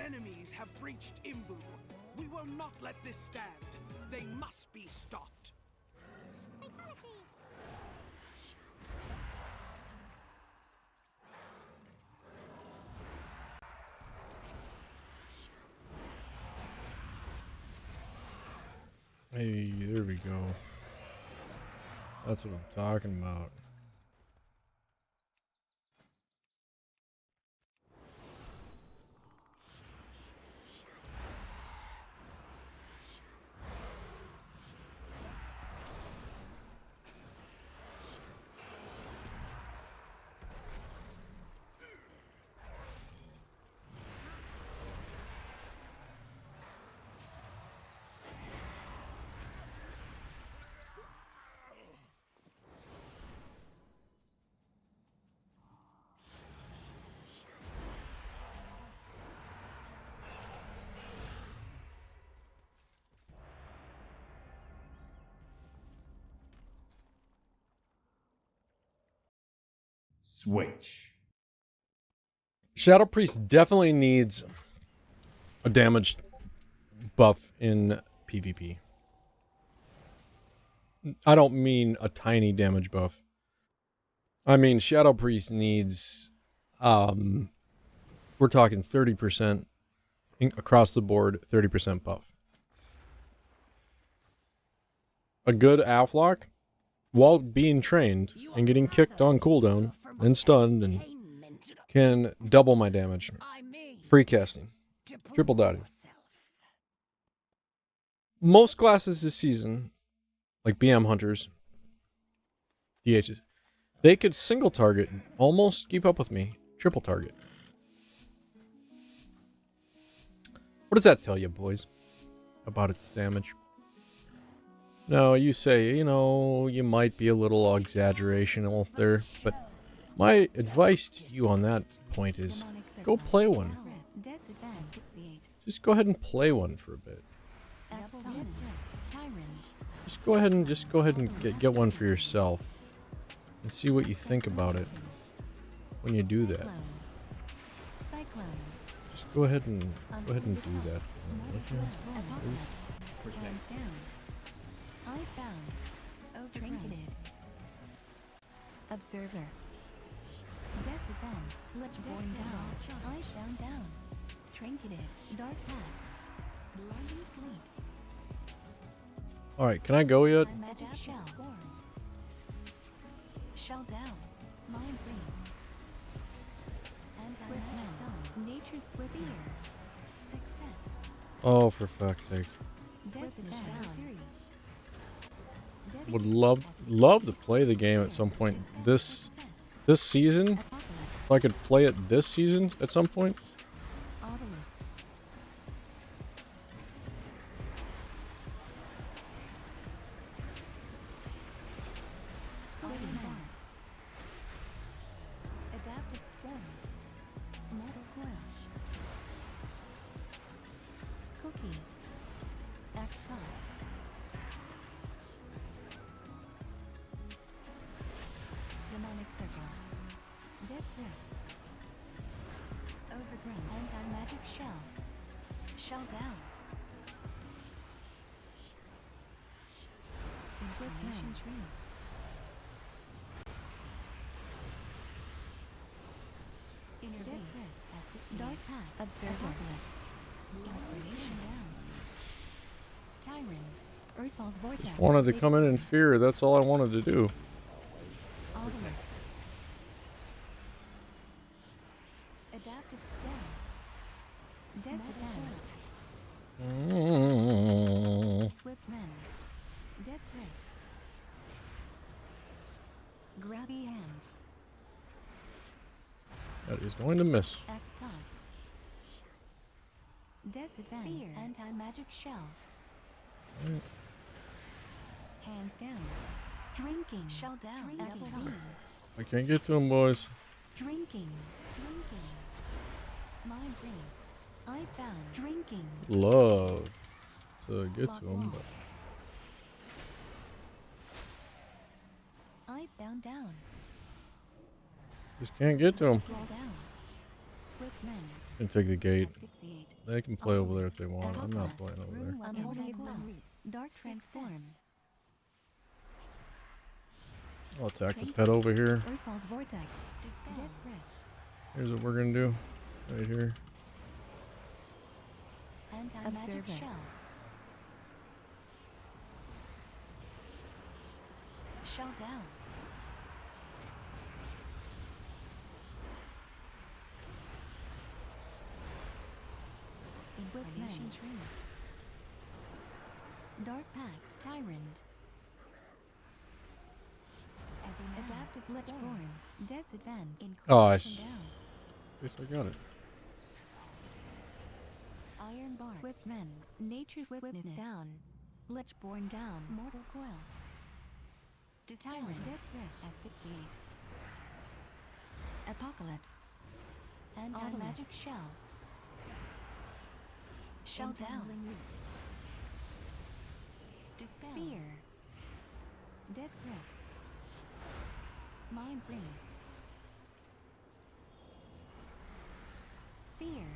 enemies have breached Imbu. We will not let this stand. They must be stopped. Hey, there we go. That's what I'm talking about. Switch. Shadow Priest definitely needs a damage buff in PvP. I don't mean a tiny damage buff. I mean Shadow Priest needs we're talking 30% across the board, 30% buff. A good Aflock, while being trained and getting kicked on cooldown and stunned, and can double my damage. Free casting. Triple dotting. Most classes this season, like BM Hunters, DHs, they could single target, almost keep up with me. Triple target. What does that tell you, boys, about its damage? No, you say, you know, you might be a little exaggerational there, but my advice to you on that point is go play one. Just go ahead and play one for a bit. Just go ahead and get one for yourself and see what you think about it when you do that. Just go ahead and do that for me. Observer. Death advance. Let's born down. Eyes down. Trinketed. Dark path. Blinding fleet. Alright, can I go yet? Magic shell. Shell down. Mind free. And swift now. Nature's swift ear. Success. Oh, for fuck's sake. Death down. Would love to play the game at some point this season. If I could play it this season at some point. Adaptive storm. Mortal coil. Cookie. Axe toss. Demonic circle. Death grip. Overgrown. Anti-magic shell. Shell down. Swift man tree. Inner death grip. Dark path. Observer. Information down. Tyrant. Ursol's vortex. Wanted to come in fear, that's all I wanted to do. Adaptive spell. Death advance. Swift men. Death grip. Grabby hands. That is going to miss. Axe toss. Death advance. Anti-magic shell. Right. Hands down. Drinking. Shell down. Drinking. I can't get to him, boys. Drinking. Mind free. Eyes down. Drinking. Love to get to him, but Eyes down. just can't get to him. Claw down. Swift men. Can take the gate. Asphyxiate. They can play over there if they want. I'm not playing over there. Dark transform. I'll attack the pet over here. Ursol's vortex. Dead breath. Here's what we're gonna do. Right here. Anti-magic shell. Shell down. Incarnation tree. Dark Pact Tyrant. Adaptive Lich form. Des advance. Oh, I Down. guess I got it. Iron Bar. Swift Men. Nature's Swiftness down. Lich born down. Mortal Coil. Tyrant. Death Breath. Asphyxiate. Apocalypse. Anti-magic shell. Shell down. Dispel. Fear. Death Breath. Mind Rings. Fear.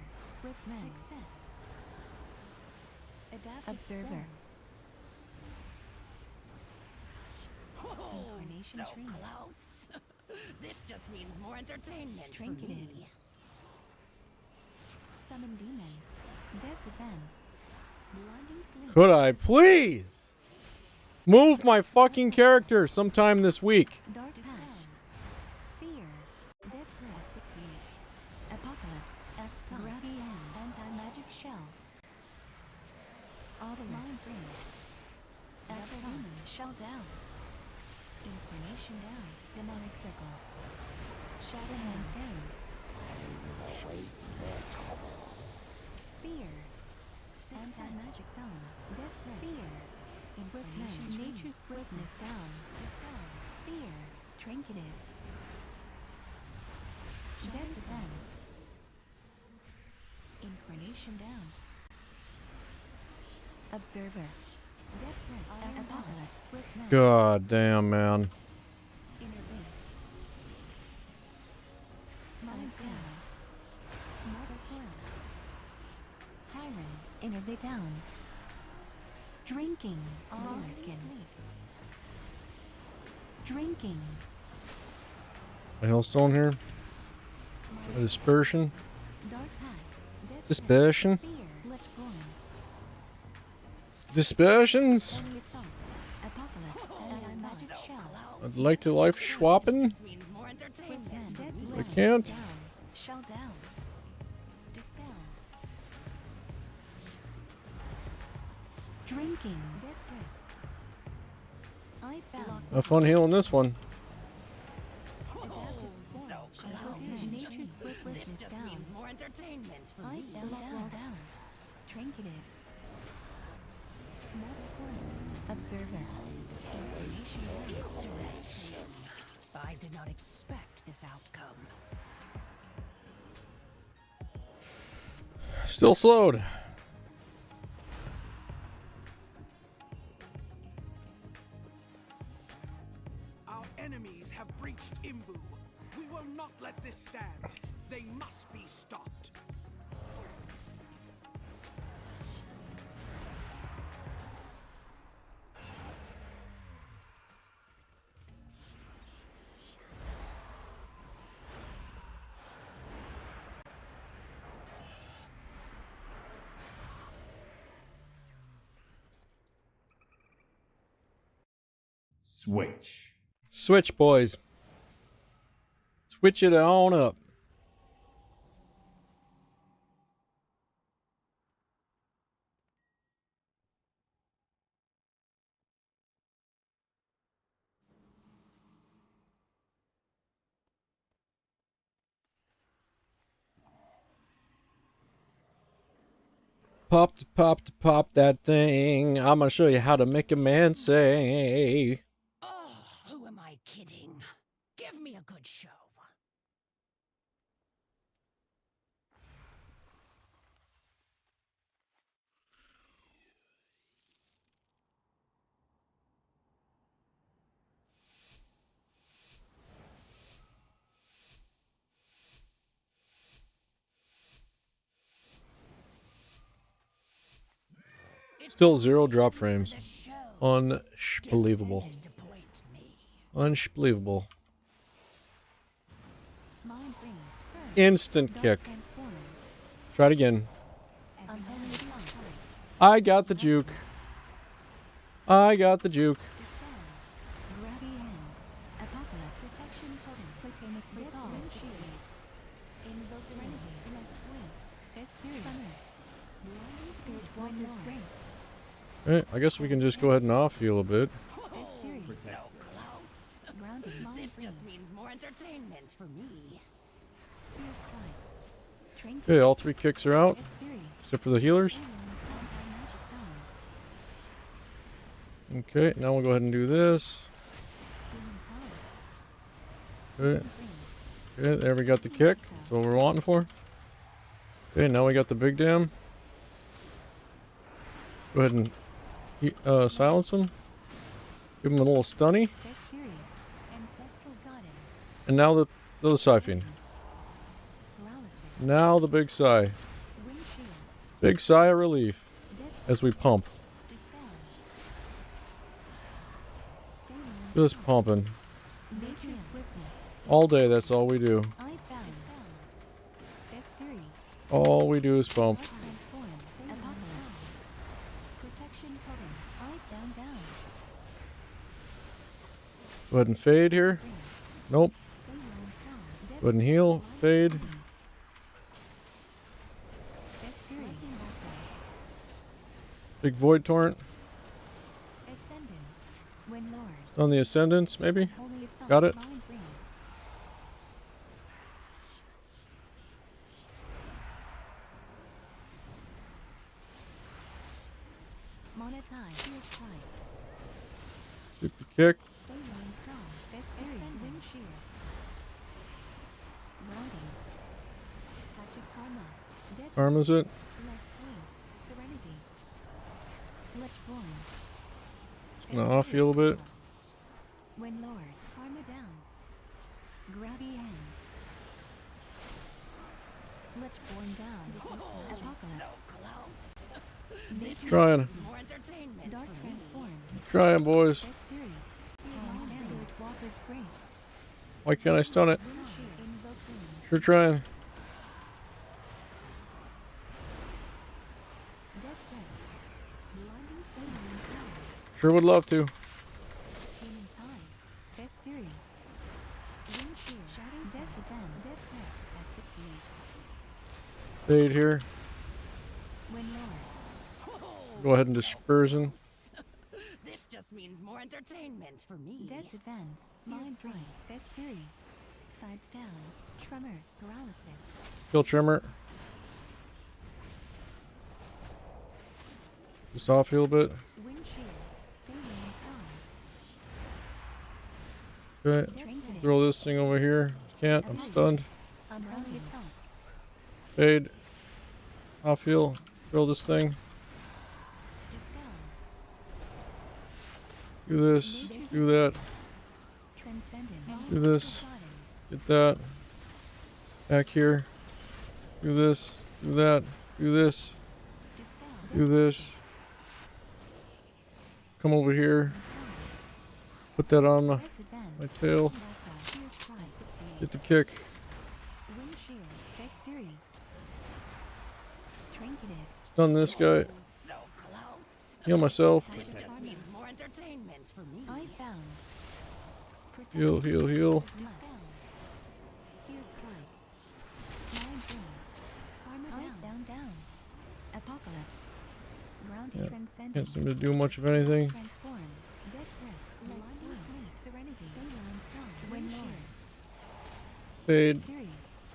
Swift Men. Success. Adaptive Observer. Incarnation so tree. close. This just means more entertainment for Trinketed. me. Summon Demon. Death Advance. Blinding Sleep. Could I please move my fucking character sometime this week? Dark Path. Fear. Death Breath. Asphyxiate. Apocalypse. X-Top. Grabby End. Anti-magic shell. All the mind rings. Demon. Shell down. Incarnation down. Demonic circle. Shadow Man's Bane. Fear. Anti-magic zone. Death Threat. Fear. Incarnation. Nature's swiftness down. Dispel. Fear. Trinketed. Death advance. Incarnation down. Observer. Death Threat. Apocalypse. Swift. God damn, man. Innervate. Mind down. Mortal Coil. Tyrant. Innervate down. Drinking. Moleskin. Drinking. A hailstone here. A dispersion. Dark Pact. Death Dispersion. Fear. Lich born. Dispersions. Enemy assault. Apocalypse. Anti-magic shell. I'd like to life swapping. Just means more entertainment. Death I Lich. can't. Down. Shell down. Dispel. Drinking. Death Breath. Ice block. Have fun healing this one. Adaptive Swarm. So close. Nature's This swiftness just down. means more entertainment for Ice me. down. Trinketed. Mortal Coil. Observer. Incarnation down. I did not expect this outcome. Still slowed. Our enemies have breached Imbu. We will not let this stand. They must be stopped. Switch. Switch, boys. Switch it on up. Pop that thing. I'm gonna show you how to make a man say. Oh, who am I kidding? Give me a good show. Still 0 drop frames. Unbelievable. Unbelievable. Mind freeze. Turn. Instant Dark kick. transform. Try it again. Unholy strike. I got the juke. I got the juke. Dispel. Grabby hands. Apocalypse. Protection totem. Totemic recall. Shield. Invoke serenity. Let's swing. Experience. Summer. Blinding spirit. Walker's grace. Alright, I guess we can just go ahead and off heal a bit. Experience. Grounded. Mind freeze. means more entertainment for me. Seer strike. Trinket. Okay, all 3 kicks are out, Experience. except for the healers. Aliens anti-magic zone. Okay, now we'll go ahead and do this. Human tide. Okay, okay, there we got the kick. That's what we're wanting for. Okay, now we got the big dam. Go ahead and silence him. Give him a little stunny. Experience. Ancestral guidance. And now the siphon. Paralysis. Now the big sigh. Windshield. Big sigh of relief Death. as we pump. Dispel. Just pumping. Nature's swiftness. All day, that's all we do. Icebound. Experience. All we do is pump. Transform. Apocalypse. Protection totem. Icebound down. Go ahead and fade here. Nope. Feyline star. Death. Go ahead and heal. Fade. Experience. Big void torrent. Ascendance. When Lord. On the ascendance, maybe. Holy assault. Got it. Mind freeze. Monetize. Seer strike. Shoot the kick. Feyline star. Experience. Windshield. Grounding. Touch of karma. Death. Karma's it. Let's swing. Serenity. Let's born. Gonna off heal a bit. When Lord. Karma down. Grabby hands. Let's born down. Apocalypse. Nature. Trying. More entertainment Dark for me. transform. Trying, boys. Experience. Spirit Walker's grace. Why can't I stun it? Windshield. Invoke wind. Sure trying. Death threat. Blinding flaming star. Sure would love to. Human tide. Experience. Windshield. Shadow death event. Death threat. Asphyxiate. Fade here. When Lord. Go ahead and dispersion. This just means more entertainment for me. Death advance. Mind strike. Experience. Sides down. Tremor. Paralysis. Kill trimmer. Just off heal a bit. Windshield. Flaming star. Okay. Trinket. Throw this thing over here. Can't. I'm stunned. Unholy assault. Fade. Off heal. Throw this thing. Dispel. Do this. Do that. Transcendence. Do this. Get that. Back here. Do this. Do that. Do this. Dispel. Do this. Come over here. Put that on my tail. Get the kick. Windshield. Experience. Trinketed. Stun this guy. So close. Heal myself. This just means more entertainment for me. Icebound. Heal, heal, heal. Dispel. Spear strike. Mind freeze. Karma down. Down. Apocalypse. Grounded. Yeah. Transcendence. Can't seem to do much of anything. Transform. Death threat. Lightning fleet. Serenity. Feyline star. When Lord. Fade. Period.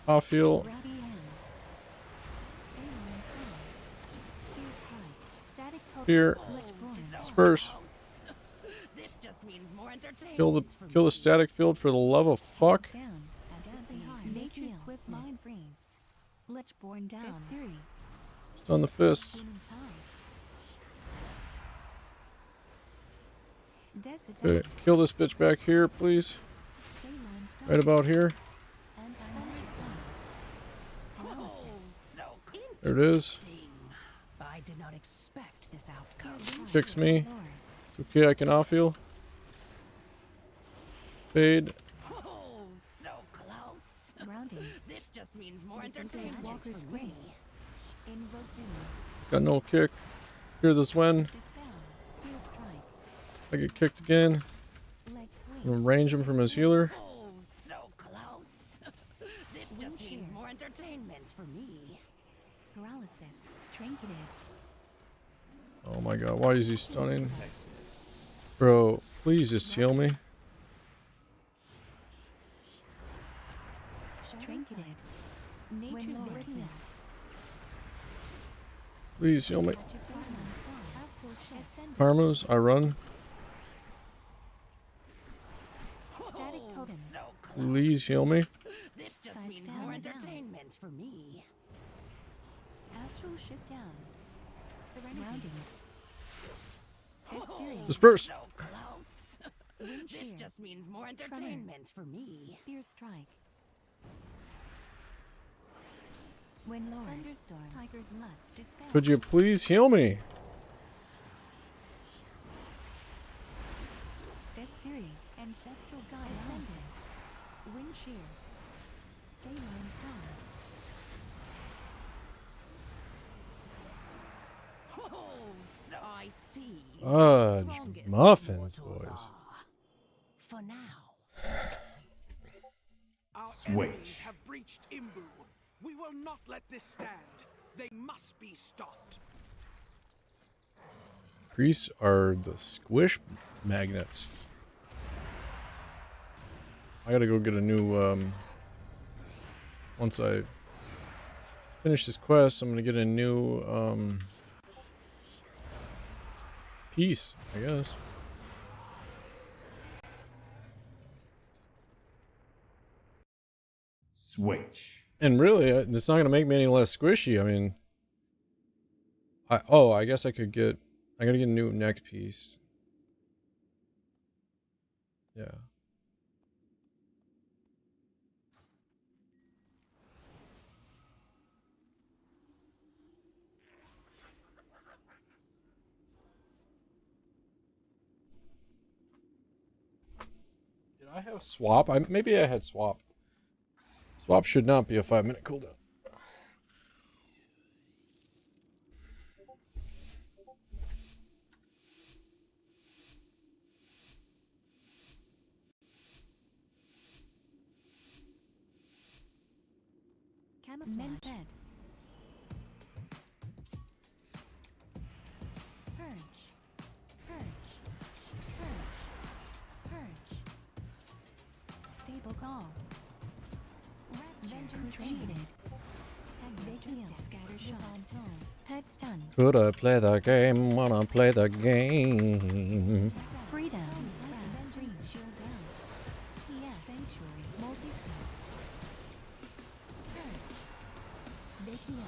Off heal. Grabby hands. Feyline star. Spear strike. Static token. Here. Lich-born. Disperse. This just means more entertainment Kill the for kill me. the static field for the love of fuck. Down. Behind. Nature's swift mind freeze. Lich-born down. Experience. Stun the fists. Human tide. Death Okay. advance. Kill this bitch back here, please. Feyline star. Right about here. Anti-magic zone. Paralysis. So There it is. interesting. I did not expect this out. Fix me. It's okay, I can off heal. Fade. Oh, so close. Grounding. This just means more Walker's entertainment for me. grace. Invoke Zimmer. Got no kick. Hear this when Dispel. Spear strike. I get kicked again. Leg I'm sweep. gonna range him from his healer. Oh, so close. This just shear. means more entertainment for me. Paralysis. Trinketed. Oh my god, why is he stunning? Bro, please just heal me. Trinketed. Nature's Lord. Please heal me. Astral shift. Ascendant. Karmas, I run. Static totem. So close. Please heal me. This just Sides means down more and down. entertainment for me. Astral shift down. Serenity. Grounding. Experience. Disperse. So close. Wind This shear. just means more entertainment for me. Spear strike. Wind Lord. Thunderstorm. Tiger's lust. Dispel. Could you please heal me? Death Fury. Ancestral God. Ascendance. Wind shear. Dayline star. Oh, so I see. Fudge Strongest muffins, mortals boys. are. For now. Our Switch. enemies have breached Imbu. We will not let this stand. They must be stopped. Priests are the squish magnets. I gotta go get a new, once I finish this quest, I'm gonna get a new, piece, I guess. Switch. And really, it's not gonna make me any less squishy. I mean, I guess I gotta get a new neck piece. Yeah. Did I have swap? Maybe I had swap. Swap should not be a 5-minute cooldown. Camouflage. Men bed. Purge. Purge. Purge. Purge. Stable call. Vengeance trinketed. Vacuum. Scatter shot. Head stun. Could I play the game? Wanna play the game? Freedom. Vengeance shield down. PS. Sanctuary. Multi-threat. Purge. Vacuum.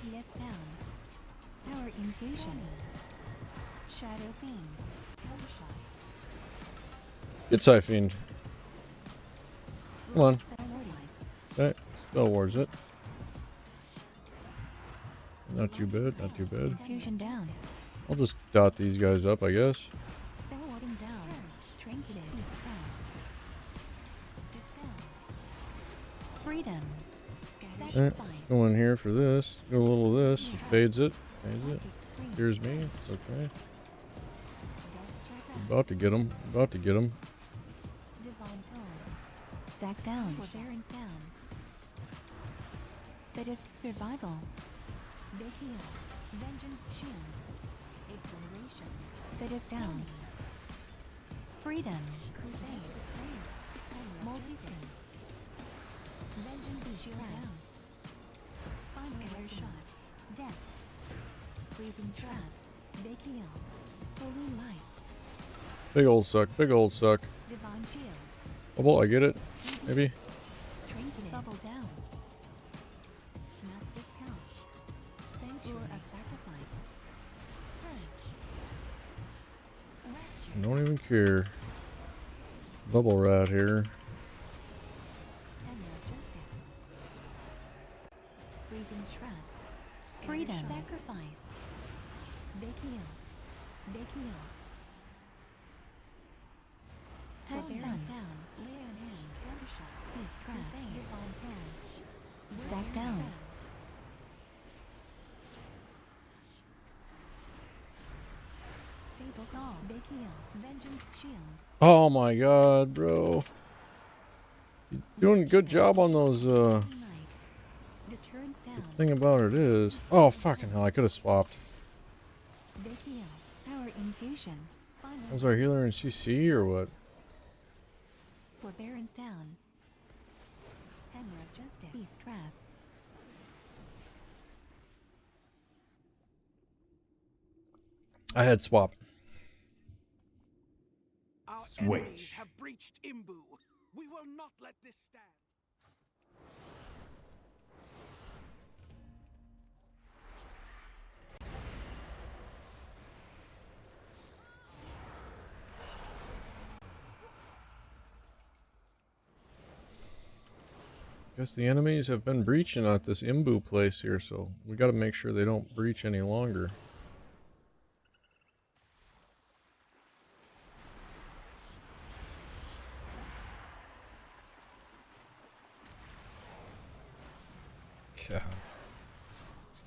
PS down. Power infusion. Shadow beam. Gunshot. Get Siphoned. Come on. Prioritize. Okay. Spell Wars it. Not too bad, not too bad. Infusion down. I'll just dot these guys up, I guess. Spell warding down. Trinketed. Dispel. Freedom. Sacrifice. Go in here for this. Do a little of this. He fades it. Fades it. Here's me. It's okay. About to get him. About to get him. Divine tone. Sack down. Forbearance down. That is survival. Big heal. Vengeance shield. Exhilaration. That is down. Freedom. Crusade. Multi-skin. Vengeance shield down. Fine scatter shot. Death. Freezing trap. Big heal. Holy light. Big old suck. Big old suck. Divine shield. Oh, well, I get it. Maybe. Trinketed. Bubble down. Mass discount. Sanctuary of sacrifice. Purge. Don't even care. Bubble rat here. And their justice. Breathing trap. Freedom. Sacrifice. Bekio. Bekio. Heads down. Lay on hand. His trap. Divine tan. Sack down. Stable call. Bekio. Vengeance shield. Oh my god, bro. You're doing a good job on those, Deterrence the down. thing about it is... Oh, fucking hell, I could have swapped. Bekio. Power infusion. Final. Was our healer in CC or what? Forbearance down. Hammer of justice. Beast trap. I had swap. Our Switch. enemies have breached Imbu. We will not let this stand. Guess the enemies have been breaching at this Imbu place here, so we gotta make sure they don't breach any longer. Yeah.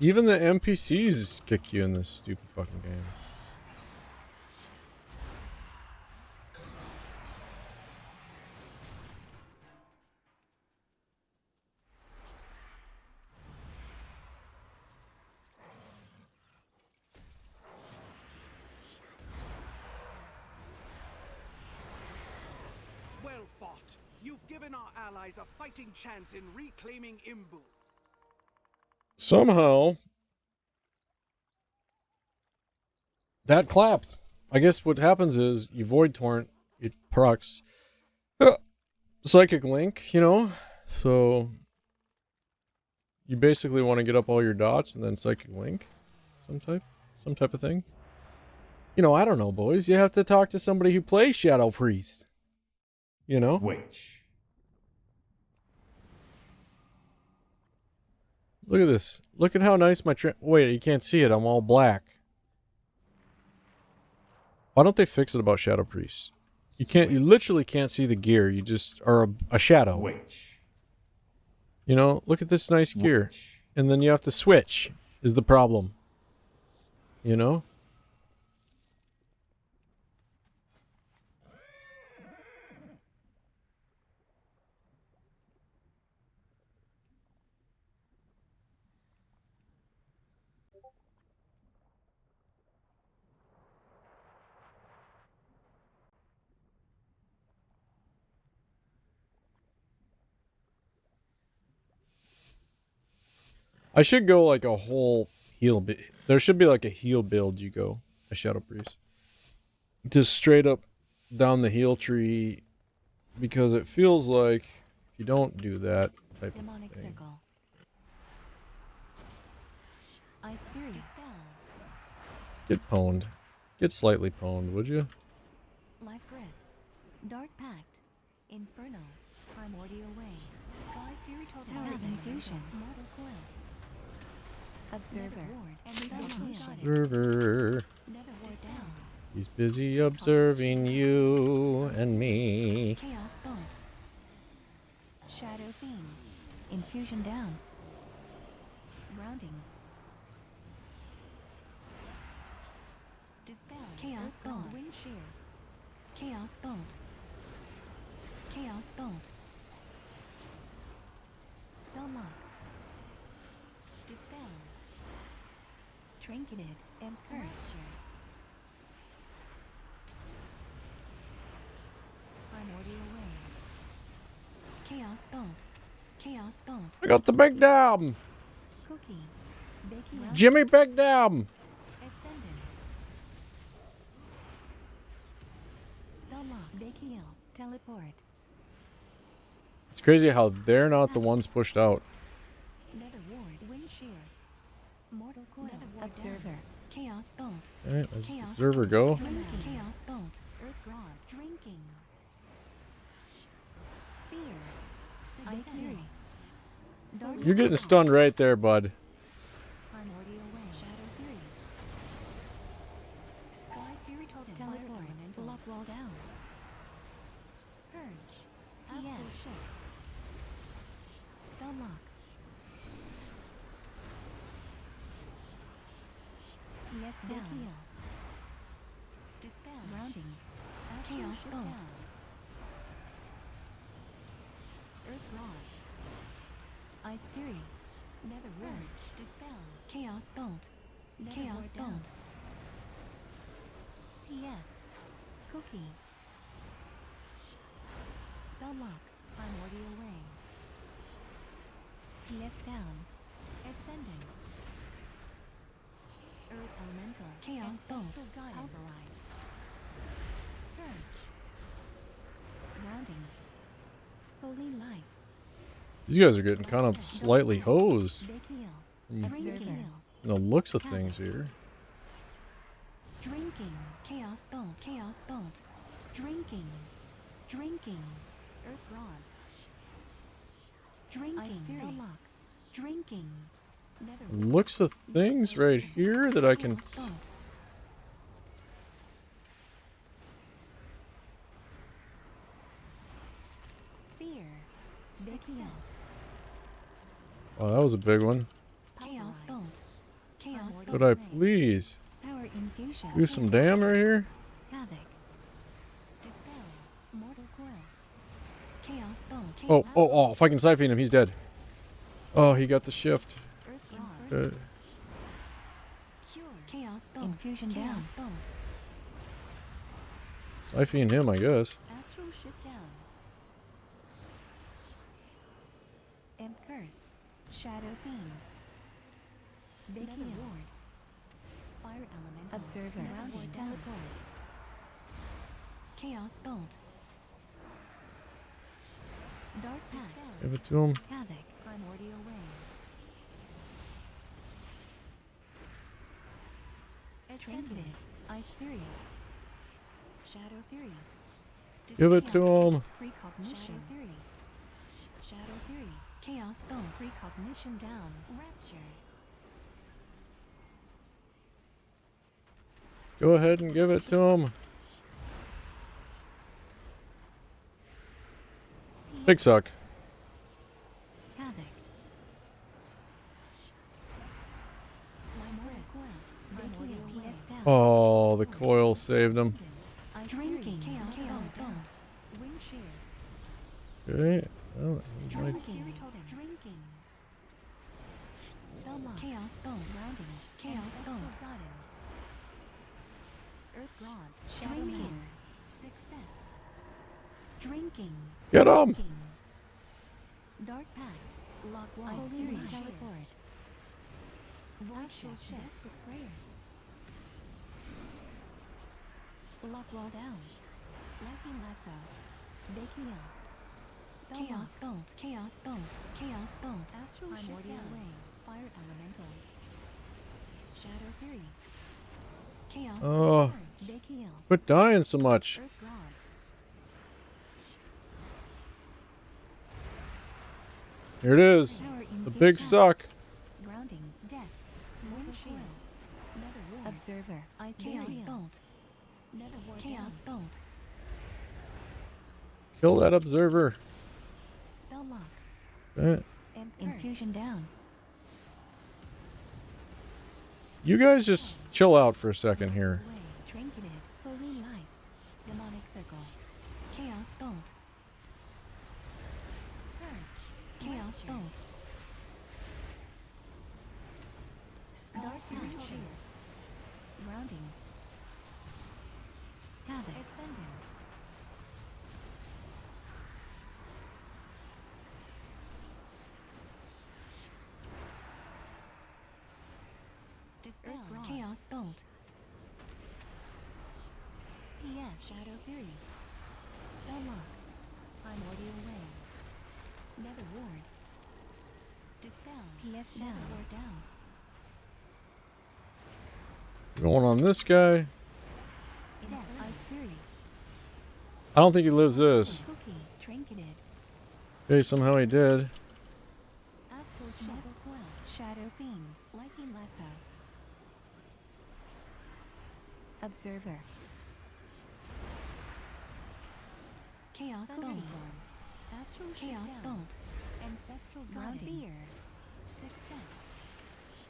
Even the NPCs kick you in this stupid fucking game. Well fought. You've given our allies a fighting chance in reclaiming Imbu. Somehow that clapped. I guess what happens is you void torrent, it procs psychic link, you know, so you basically want to get up all your dots and then psychic link some type of thing. You know, I don't know, boys. You have to talk to somebody who plays Shadow Priest. You know? Switch. Look at this. Look at how nice my wait, you can't see it. I'm all black. Why don't they fix it about Shadow Priests? You can't. You literally can't see the gear. You just are a shadow. Switch. You know. Look at this nice gear, Switch. and then you have to switch. Is the problem? You know. I should go like a whole heal. There should be like a heal build. You go a Shadow Priest, just straight up down the heal tree, because it feels like if you don't do that type Demonic of thing. circle. Ice Fury. Get pwned. Get slightly pwned, would you? Life Grip. Dark Pact. Inferno. Primordial Way. Sky Fury Total. Power Infusion. Mortal Coil. Observer. Observer. Netherward down. He's busy observing you and me. Chaos Bolt. Shadow Theme. Infusion down. Grounding. Dispel. Chaos Bolt. Wind Shear. Chaos Bolt. Chaos Bolt. Spell Lock. Dispel. Trinketed and Curse. Primordial Way. Chaos Bolt. Chaos Bolt. I got the big dam. Cookie. Baking. Jimmy Big Dam. Ascendance. Spell Lock. Bakio. Teleport. It's crazy how they're not the ones pushed out. Nether Ward. Wind Shear. Mortal Coil. Observer. Chaos Bolt. Alright, let's observer go. Drinking. Chaos Bolt. Earth Rod. Drinking. Fear. Ice Fury. Dark You're getting stunned right there, bud. Primordial lock. PS down. Heal. Dispel. Grounding. Chaos bolt. Earth rod. Ice fury. Nether word. Dispel. Chaos bolt. Chaos bolt. PS. Cookie. Spell lock. Primordial way. PS down. Ascendance. Earth elemental. Chaos bolt. Pulverize. Purge. Grounding. Holy light. These guys are getting kind of slightly hosed. Big heal. From Drinking. the looks of things here. Drinking. Chaos bolt. Chaos bolt. Drinking. Drinking. Earth rod. Drinking. Spell lock. Drinking. Nether Looks of things right here that I can. Chaos bolt. Fear. Big heal. Oh, that was a big one. Chaos bolt. Chaos bolt. Could I please Power infusion. do some damn right here? Havoc. Dispel. Mortal coil. Chaos bolt. Oh, if I can siphon him, he's dead. Oh, he got the shift. Earth rod. Cure. Chaos bolt. Infusion down. Bolt. Siphon him, I guess. Astral ship down. Imp curse. Shadow fiend. Big heal. Ward. Fire elemental. Observer. Rounding teleport. Chaos bolt. Dark path. Give it to him. Havoc. Primordial way. Ascendance. Ice fury. Shadow fury. Give it to him. Precognition. Shadow fury. Shadow fury. Chaos bolt. Precognition down. Rapture. Go ahead and give it to him. Big suck. Havoc. Primordial PS down. Oh, the coil saved him. Drinking. Chaos bolt. Wind shear. Okay. Well, he might- Drinking. Drinking. Spell lock. Chaos bolt. Rounding. Chaos bolt. Earth rod. Drinking. Success. Drinking. Get him! Drinking. Dark pact. Lock wall. Ice fury. Teleport. Astral shift. Desperate prayer. Lock wall down. Lightning lasso. Big heal. Spell chaos bolt. Chaos bolt. Chaos bolt. Astral primordial way. Fire elemental. Shadow fury. Chaos. Oh. Burn. Big heal. Quit dying so much. Earth rod. Here it is. Power The infusion. big suck. Grounding. Death. Wind shield. Nether ward. Observer. Ice chaos bolt. Nether ward. Chaos bolt. Kill that observer. Spell lock. Eh. Infusion down. You guys just chill out for a second here. Way. Trinketed. Holy light. Demonic circle. Chaos bolt. Purge. Chaos bolt. Dark fury. Grounding. Havoc. Ascendance. Dispel. Chaos bolt. PS. Shadow fury. Spell lock. Primordial way. Nether ward. Dispel. PS down. Nether ward down. Going on this guy. Death. Ice fury. I don't think he lives this. Cookie. Trinketed. Okay, somehow he did. Astral Shadow 12. Shadow fiend. Lightning lasso. Observer. Chaos bolt. Astral chaos bolt. Ancestral Guardians. Fear. Success.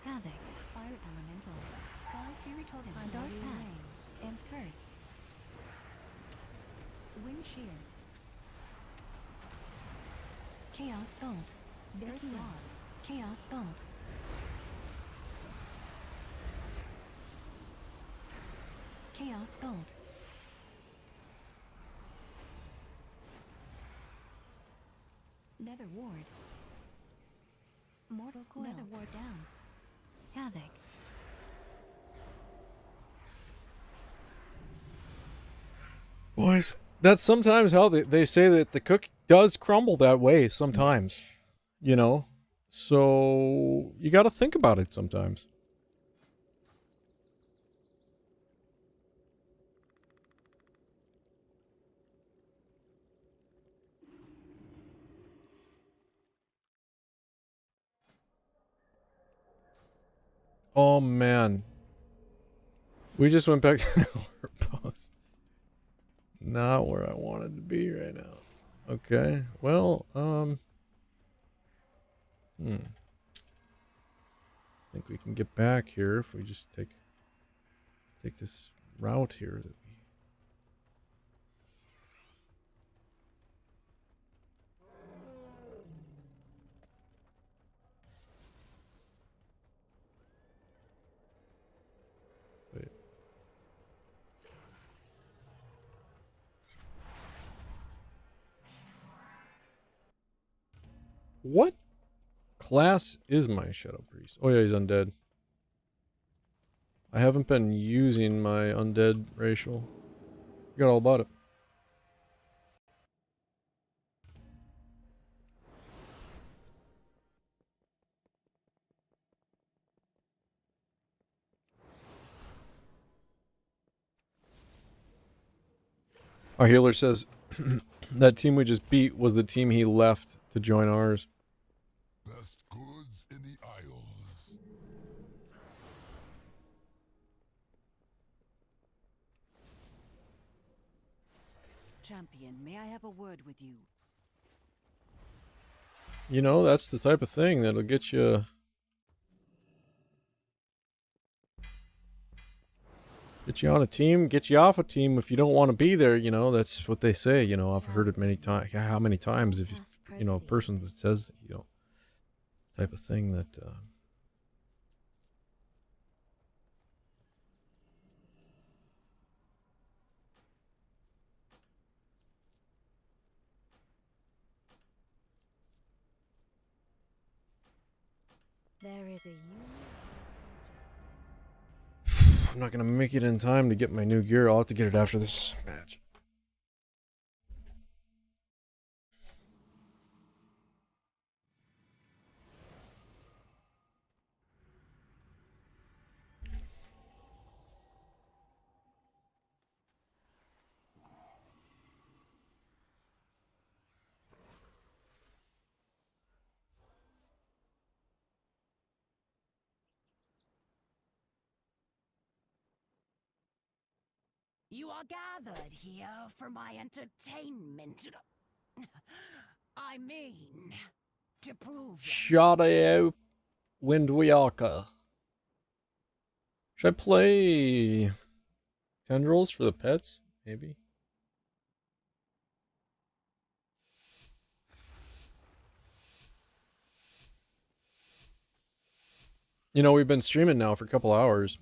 Havoc. Fire Elemental. Sky Fury Totem. Dark Pact. And Curse. Wind Shear. Chaos Bolt. Earth Rod. Chaos Bolt. Chaos Bolt. Nether Ward. Mortal Coil. Nether Ward down. Havoc. Boys, that's sometimes how they say that the cookie does crumble that way sometimes. You know? So you got to think about it sometimes. Oh man. We just went back to our post. Not where I wanted to be right now. Okay. Well, I think we can get back here if we just take this route here that we wait. What class is my Shadow Priest? Oh yeah, he's undead. I haven't been using my undead racial. Forgot all about it. Our healer says that team we just beat was the team he left to join ours. Best goods in the Isles. Champion, may I have a word with you? You know, that's the type of thing that'll get you on a team, get you off a team if you don't want to be there, you know. That's what they say, you know. I've heard it many times. How many times if you know, a person that says, you know, type of thing that There is a I'm not gonna make it in time to get my new gear. I'll have to get it after this match. You are gathered here for my entertainment. I mean, to prove Shadow Windwealker. Should I play Tendrils for the pets? Maybe. You know, we've been streaming now for a couple hours.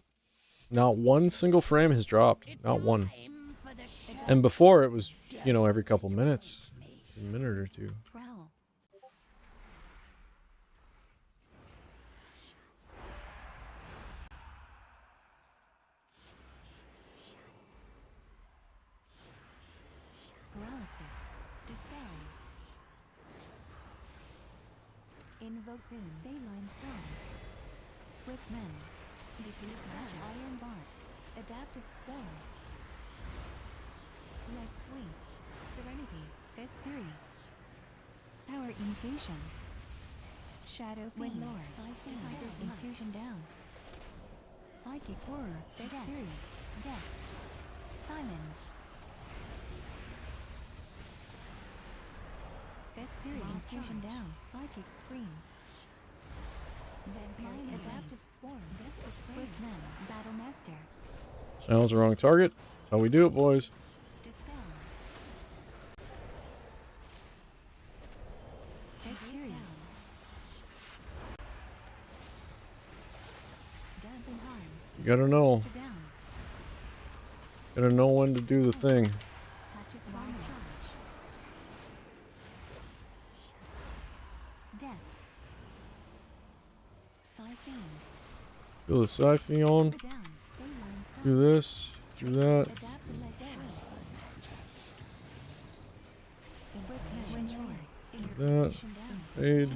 Not one single frame has dropped. Not one. And before it was, you know, every couple minutes. A minute or two. prowl. Paralysis. Dispel. Invoke Zoom. Dayline Storm. Swift Men. Diffuse Magic. Iron Bark. Adaptive Spell. Leg Sweep. Serenity. Fist Fury. Power Infusion. Shadow Fiend. Lord. Tiger's Infusion down. Psychic Horror. Fist Fury. Death. Silence. Fist Fury. Electrocution down. Psychic scream. Vampire adaptive swarm. Desperate split men. Battle master. Sounds the wrong target. That's how we do it, boys. Dispel. Experience. Dampen harm. You gotta know. Down. Gotta know when to do the thing. Touch of bomb charge. Death. Siphon. Do the siphon on. Down. Saline stone. Do this. Do that. Adapt and let go. When you're That. Fade.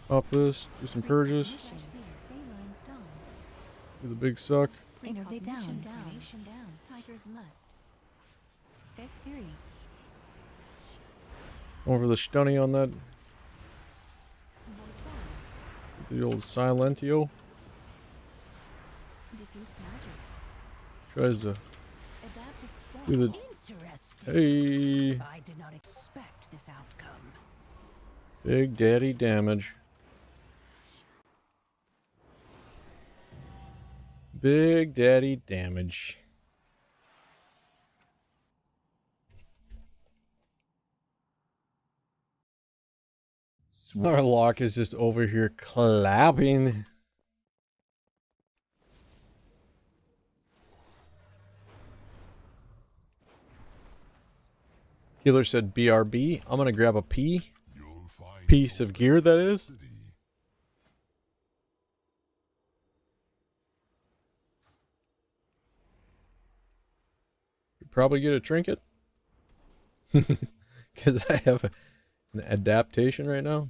Pop this. Do some purges. Saline stone. Do the big suck. Innervate down. Tiger's lust. Fest fury. Over the stunny on that. The old Silentio. Diffuse magic. Tries to Adaptive spell. do the. Interesting. Hey. I did not expect this outcome. Big daddy damage. Big daddy damage. Warlock is just over here clapping. Healer said BRB. I'm gonna grab a P. You'll find Piece of gear, that is. city. Probably get a trinket. Because I have an adaptation right now.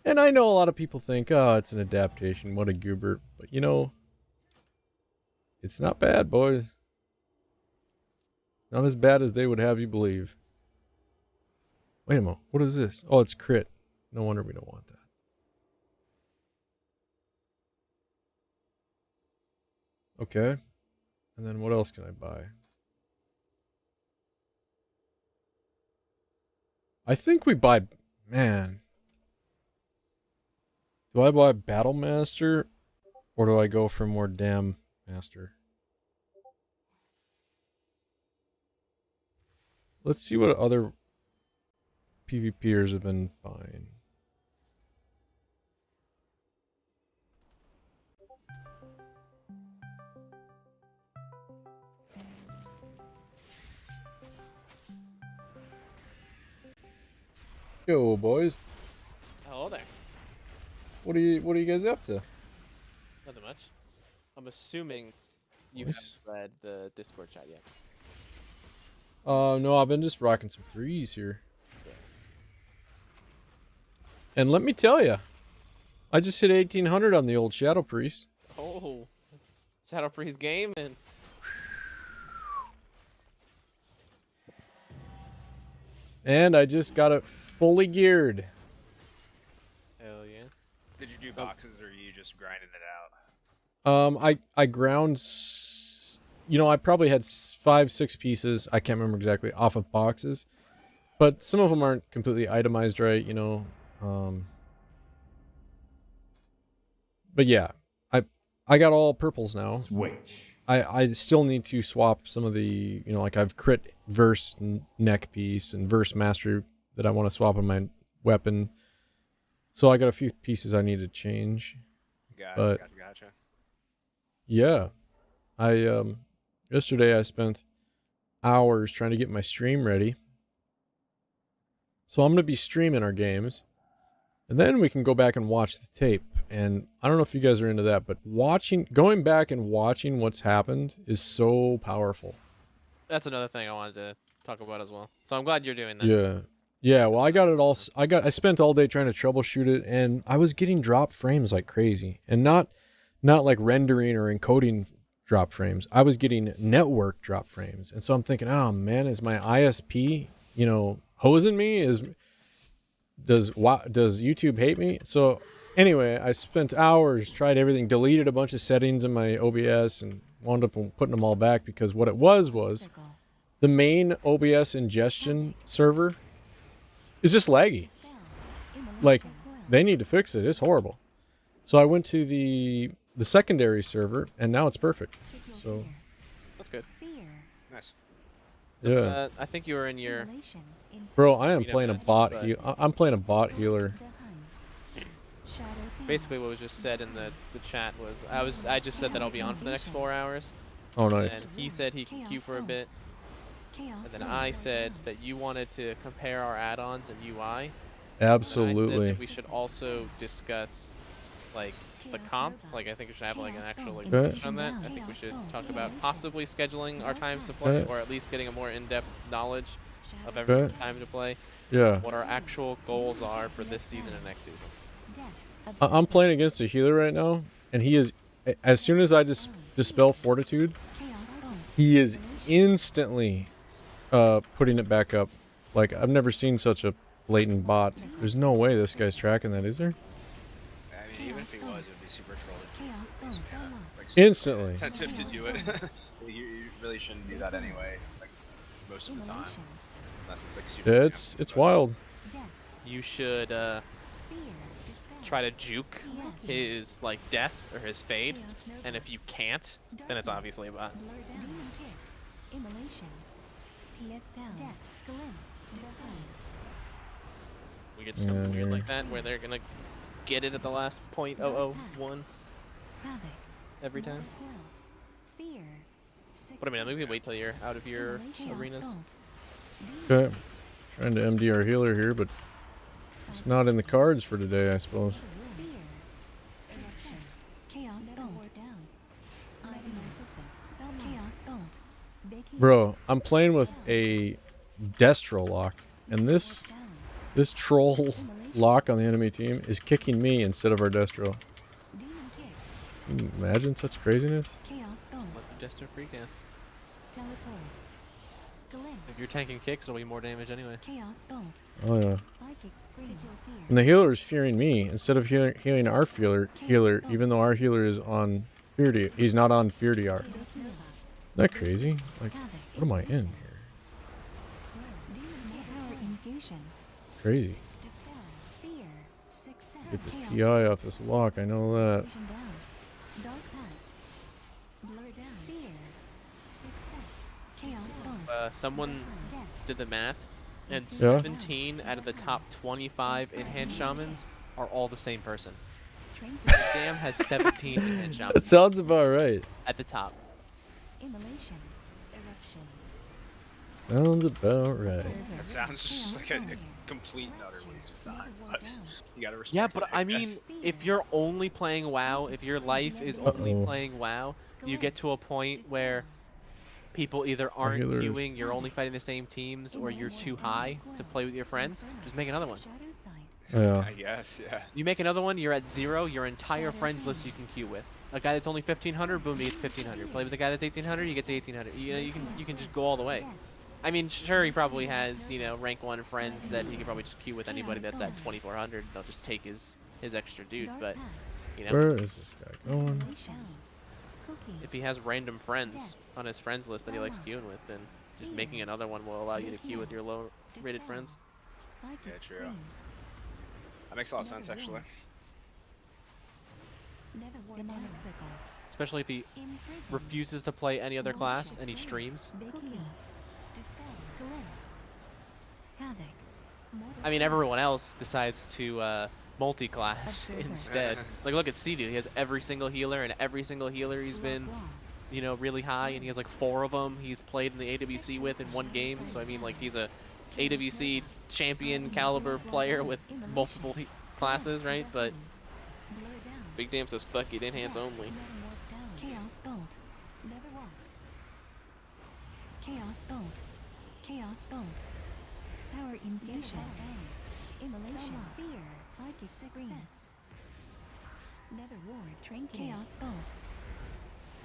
And I know a lot of people think, oh, it's an adaptation. What a goober. But you know, it's not bad, boys. Not as bad as they would have you believe. Wait a moment. What is this? Oh, it's crit. No wonder we don't want that. Okay. And then what else can I buy? I think we buy... Man. Do I buy Battle Master? Or do I go for more Dam Master? Let's see what other PvPers have been buying. Yo, boys. Hello there. What are you guys up to? Nothing much. I'm assuming you Nice. haven't read the Discord chat yet. No, I've been just rocking some threes here. And let me tell you, I just hit 1800 on the old Shadow Priest. Oh, Shadow Priest game and And I just got it fully geared. hell yeah. Did you do boxes or are you just grinding it out? I ground, you know, I probably had 5-6 pieces. I can't remember exactly off of boxes, but some of them aren't completely itemized right, you know. But yeah, I got all purples now. Switch. I still need to swap some of the, you know, like I've crit verse neck piece and verse mastery that I want to swap on my weapon. So I got a few pieces I need to change. Gotcha. Yeah. Yesterday I spent hours trying to get my stream ready. So I'm going to be streaming our games. And then we can go back and watch the tape. And I don't know if you guys are into that, but going back and watching what's happened is so powerful. That's another thing I wanted to talk about as well. So I'm glad you're doing that. Yeah. Yeah, well, I got it all. I spent all day trying to troubleshoot it, and I was getting drop frames like crazy. And not like rendering or encoding drop frames. I was getting network drop frames. And so I'm thinking, oh man, is my ISP, you know, hosing me? Does YouTube hate me? So anyway, I spent hours, tried everything, deleted a bunch of settings in my OBS, and wound up putting them all back because what it was the main OBS ingestion server is just laggy. like, they need to fix it. It's horrible. So I went to the secondary server, and now it's perfect. So That's good. Nice. yeah, I think you were in your. bro, I am You know, playing a match, bot. but- I'm playing a bot healer. Basically, what was just said in the chat was I just said that I'll be on for the next 4 hours. Oh, nice. And he said he can queue for a bit. And then I said that you wanted to compare our add-ons and UI. And I said Absolutely. that we should also discuss like the comp. Like I think we should have like an actual like Okay. discussion on that. I think we should talk about possibly scheduling our times to play, Okay. or at least getting a more in-depth knowledge of everyone's time to play. Yeah. What our actual goals are for this season and next season. I'm playing against a healer right now, and he is, as soon as I just dispel fortitude, he is instantly putting it back up. Like, I've never seen such a blatant bot. There's no way this guy's tracking that, is there? I mean, even if he was, it'd be super trolling. Like, Instantly. Incentive to do it. you really shouldn't do that anyway. Like most of the time, unless it's like super. Yeah, it's wild. You should try to juke his like death or his fade, and if you can't, then it's obviously a bot. We get something weird like that where they're gonna get it at the last .001 every time. But I mean, maybe wait till you're out of your arenas. Okay. Trying to MD our healer here, but it's not in the cards for today, I suppose. Bro, I'm playing with a Destro lock, and this troll lock on the enemy team is kicking me instead of our Destro. Can you imagine such craziness? Let the Jester precast. If you're tanking kicks, it'll be more damage anyway. Oh yeah. And the healer is fearing me instead of healing our healer, even though our healer is on fear DR. He's not on fear DR. Isn't that crazy? Like, what am I in here? Crazy. Get this PI off this lock, I know that. Someone did the math, and Yeah. 17 out of the top 25 enhanced shamans are all the same person. Dam has 17 enhanced That shamans sounds about right. at the top. Sounds about right. That sounds just like a complete and utter waste of time. But you gotta respect Yeah, it, but I I guess. mean, if you're only playing WoW, if your life is only Uh-oh. playing WoW, you get to a point where people either aren't healers. queuing, you're only fighting the same teams, or you're too high to play with your friends. Just make another one. Yeah. I guess, yeah. You make another one, you're at 0, your entire friends list you can queue with. A guy that's only 1500, boom, he gets 1500. Play with a guy that's 1800, you get to 1800. You know, you can just go all the way. I mean, sure, he probably has, you know, rank 1 friends that he can probably just queue with anybody that's at 2400. They'll just take his extra dude, but, you know. Where is this guy going? If he has random friends on his friends list that he likes queuing with, then just making another one will allow you to queue with your low rated friends. Yeah, true. That makes a lot of sense, actually. Especially if he refuses to play any other class and he streams. I mean, everyone else decides to multi-class instead. Like, look at Sea-Doo. He has every single healer, and every single healer he's been, you know, really high, and he has like 4 of them he's played in the AWC with in one game. So I mean, like, he's a AWC champion caliber player with multiple classes, right? But Big Damn says fuck it, enhance only. Power infusion. Immolation. Fear. Psychic success. Nether ward. Trinket. Chaos bolt.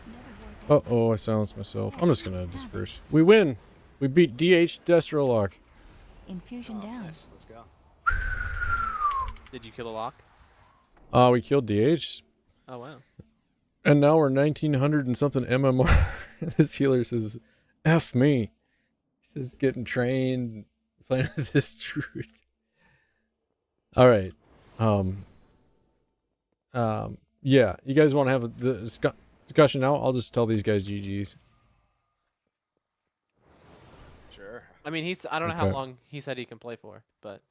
Nether ward. Uh-oh, I silenced myself. I'm just gonna disperse. We win! We beat DH Destro Lock. Infusion down. Nice. Let's go. Did you kill a lock? We killed DH. Oh wow. And now we're 1900 and something MMR. This healer says, F me. He says getting trained, playing with this truth. Alright. Yeah, you guys want to have the discussion now? I'll just tell these guys GG's. Sure. I mean, I don't know how Okay. long he said he can play for, but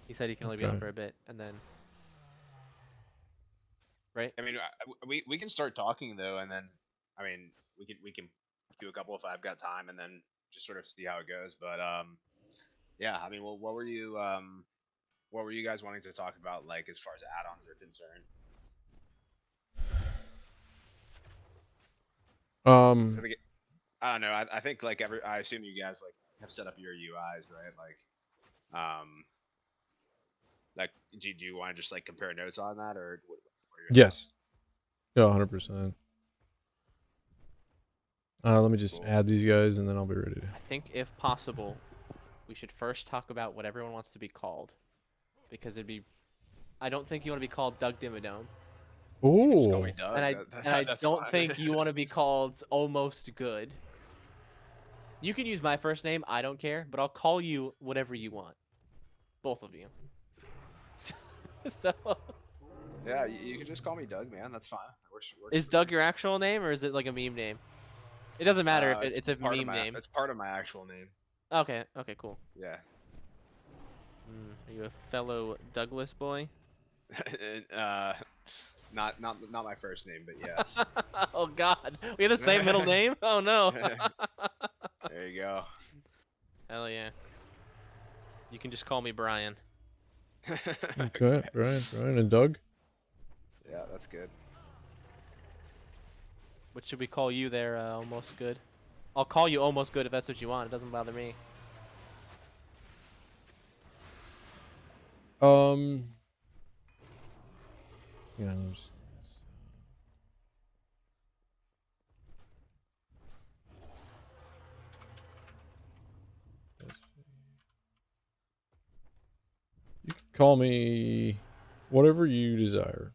he said he can only be on Okay. for a bit, and then. Right? I mean, we can start talking though, and then I mean we can do a couple if I've got time, and then just sort of see how it goes. But yeah, I mean, well, what were you guys wanting to talk about, like as far as add-ons are concerned? I don't know. I think like I assume you guys like have set up your UIs, right? Like do you want to just like compare notes on that, or what are your Yes. thoughts? Yeah, 100%. Let me just Cool. add these guys, and then I'll be ready. I think if possible, we should first talk about what everyone wants to be called, because I don't think you want to be called Doug Dimmadome. Just call me Ooh. Doug. And I That's don't fine. think you want to be called Almost Good. You can use my first name, I don't care, but I'll call you whatever you want. Both of you. So, Yeah, you can just call me Doug, man. That's fine. Works is for Doug me. your actual name, or is it like a meme name? It doesn't matter if it's a meme name. It's part of my actual name. Okay, cool. Yeah. Are you a fellow Douglas boy? Not my first name, but yes. Oh God, we have the same middle name? Oh no. There you go. Hell yeah. You can just call me Brian. Okay, Brian and Doug. Yeah, that's good. What should we call you there, Almost Good? I'll call you Almost Good if that's what you want. It doesn't bother me. Yeah. You can call me whatever you desire.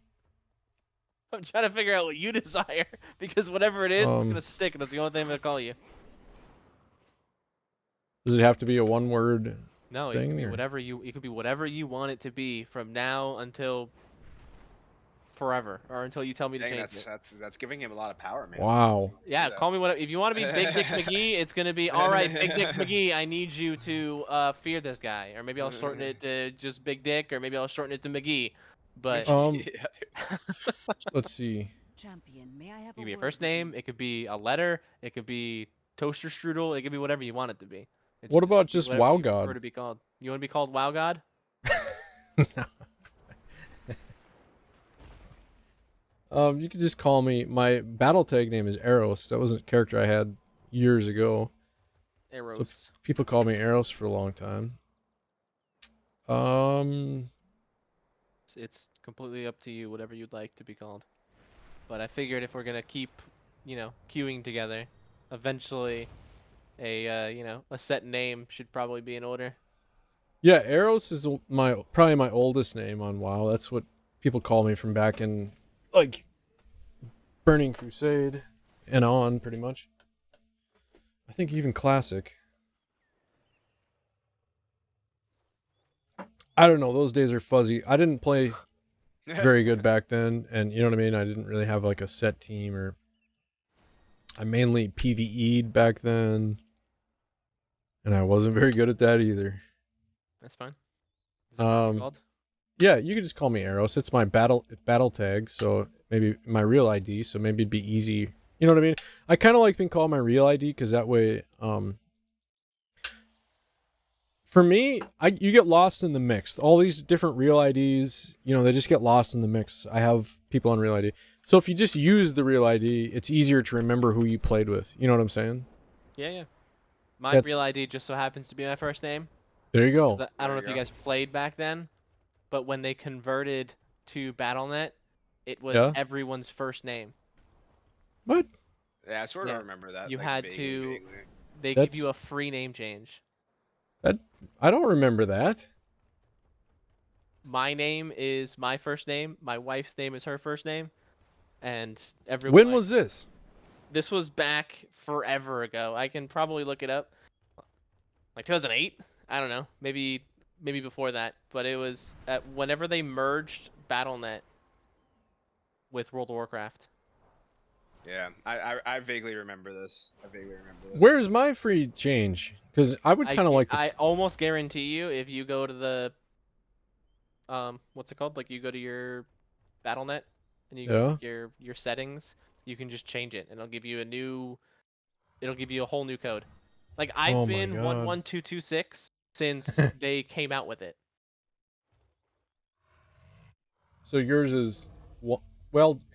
I'm trying to figure out what you desire, because whatever it is, it's gonna stick, and that's the only thing I'm gonna call you. Does it have to be a one-word No, it thing? can be Or? whatever it could be whatever you want it to be from now until forever, or until you tell me to Dang, change it. that's giving him a lot of power, man. Wow. Yeah, call me whatever. If you want to be Big Dick McGee, it's gonna be all right. Big Dick McGee, I need you to fear this guy, or maybe I'll shorten it to just Big Dick, or maybe I'll shorten it to McGee. But let's see. Champion, may I have it could be a first name. It could be a letter. It could be toaster strudel. It could be whatever you want it to be. What about just whatever Wow you prefer God? to be called. You want to be called Wow God? You could just call me. My battle tag name is Eros. That was a character I had years ago. Eros. So people called me Eros for a long time. It's completely up to you, whatever you'd like to be called. But I figured if we're gonna keep, queuing together, eventually, a set name should probably be in order. Yeah, Eros is probably my oldest name on WoW. That's what people call me from back in, like, Burning Crusade and on, pretty much. I think even Classic. I don't know. Those days are fuzzy. I didn't play very good back then, and you know what I mean? I didn't really have, like, a set team, or I mainly PvE'd back then, and I wasn't very good at that either. That's fine. Is that what it's called? Yeah, you can just call me Eros. It's my battle tag, so maybe my real ID, so maybe it'd be easy. You know what I mean? I kind of like being called my real ID because that way, for me, you get lost in the mix. All these different real IDs, they just get lost in the mix. I have people on real ID. So if you just use the real ID, it's easier to remember who you played with. You know what I'm saying? Yeah. My real ID just so happens to be my first name. There you go. I don't know if you guys played back then, but when they converted to Battle.net, it was everyone's first name. What? Yeah, I sort of remember that. You like, had vaguely, to. vaguely. They give you a free name change. I don't remember that. My name is my first name. My wife's name is her first name, and everyone. When was this? This was back forever ago. I can probably look it up. Like 2008? I don't know. Maybe maybe before that, but it was whenever they merged BattleNet with World of Warcraft. Yeah, I vaguely remember this. I vaguely remember this. Where's my free change? Because I would kind of like to. I almost guarantee you, if you go to the what's it called? Like you go to your BattleNet and you go to your settings, you can just change it and it'll give you a whole new code. Like I've been 11226 since they came out with it. So yours is well.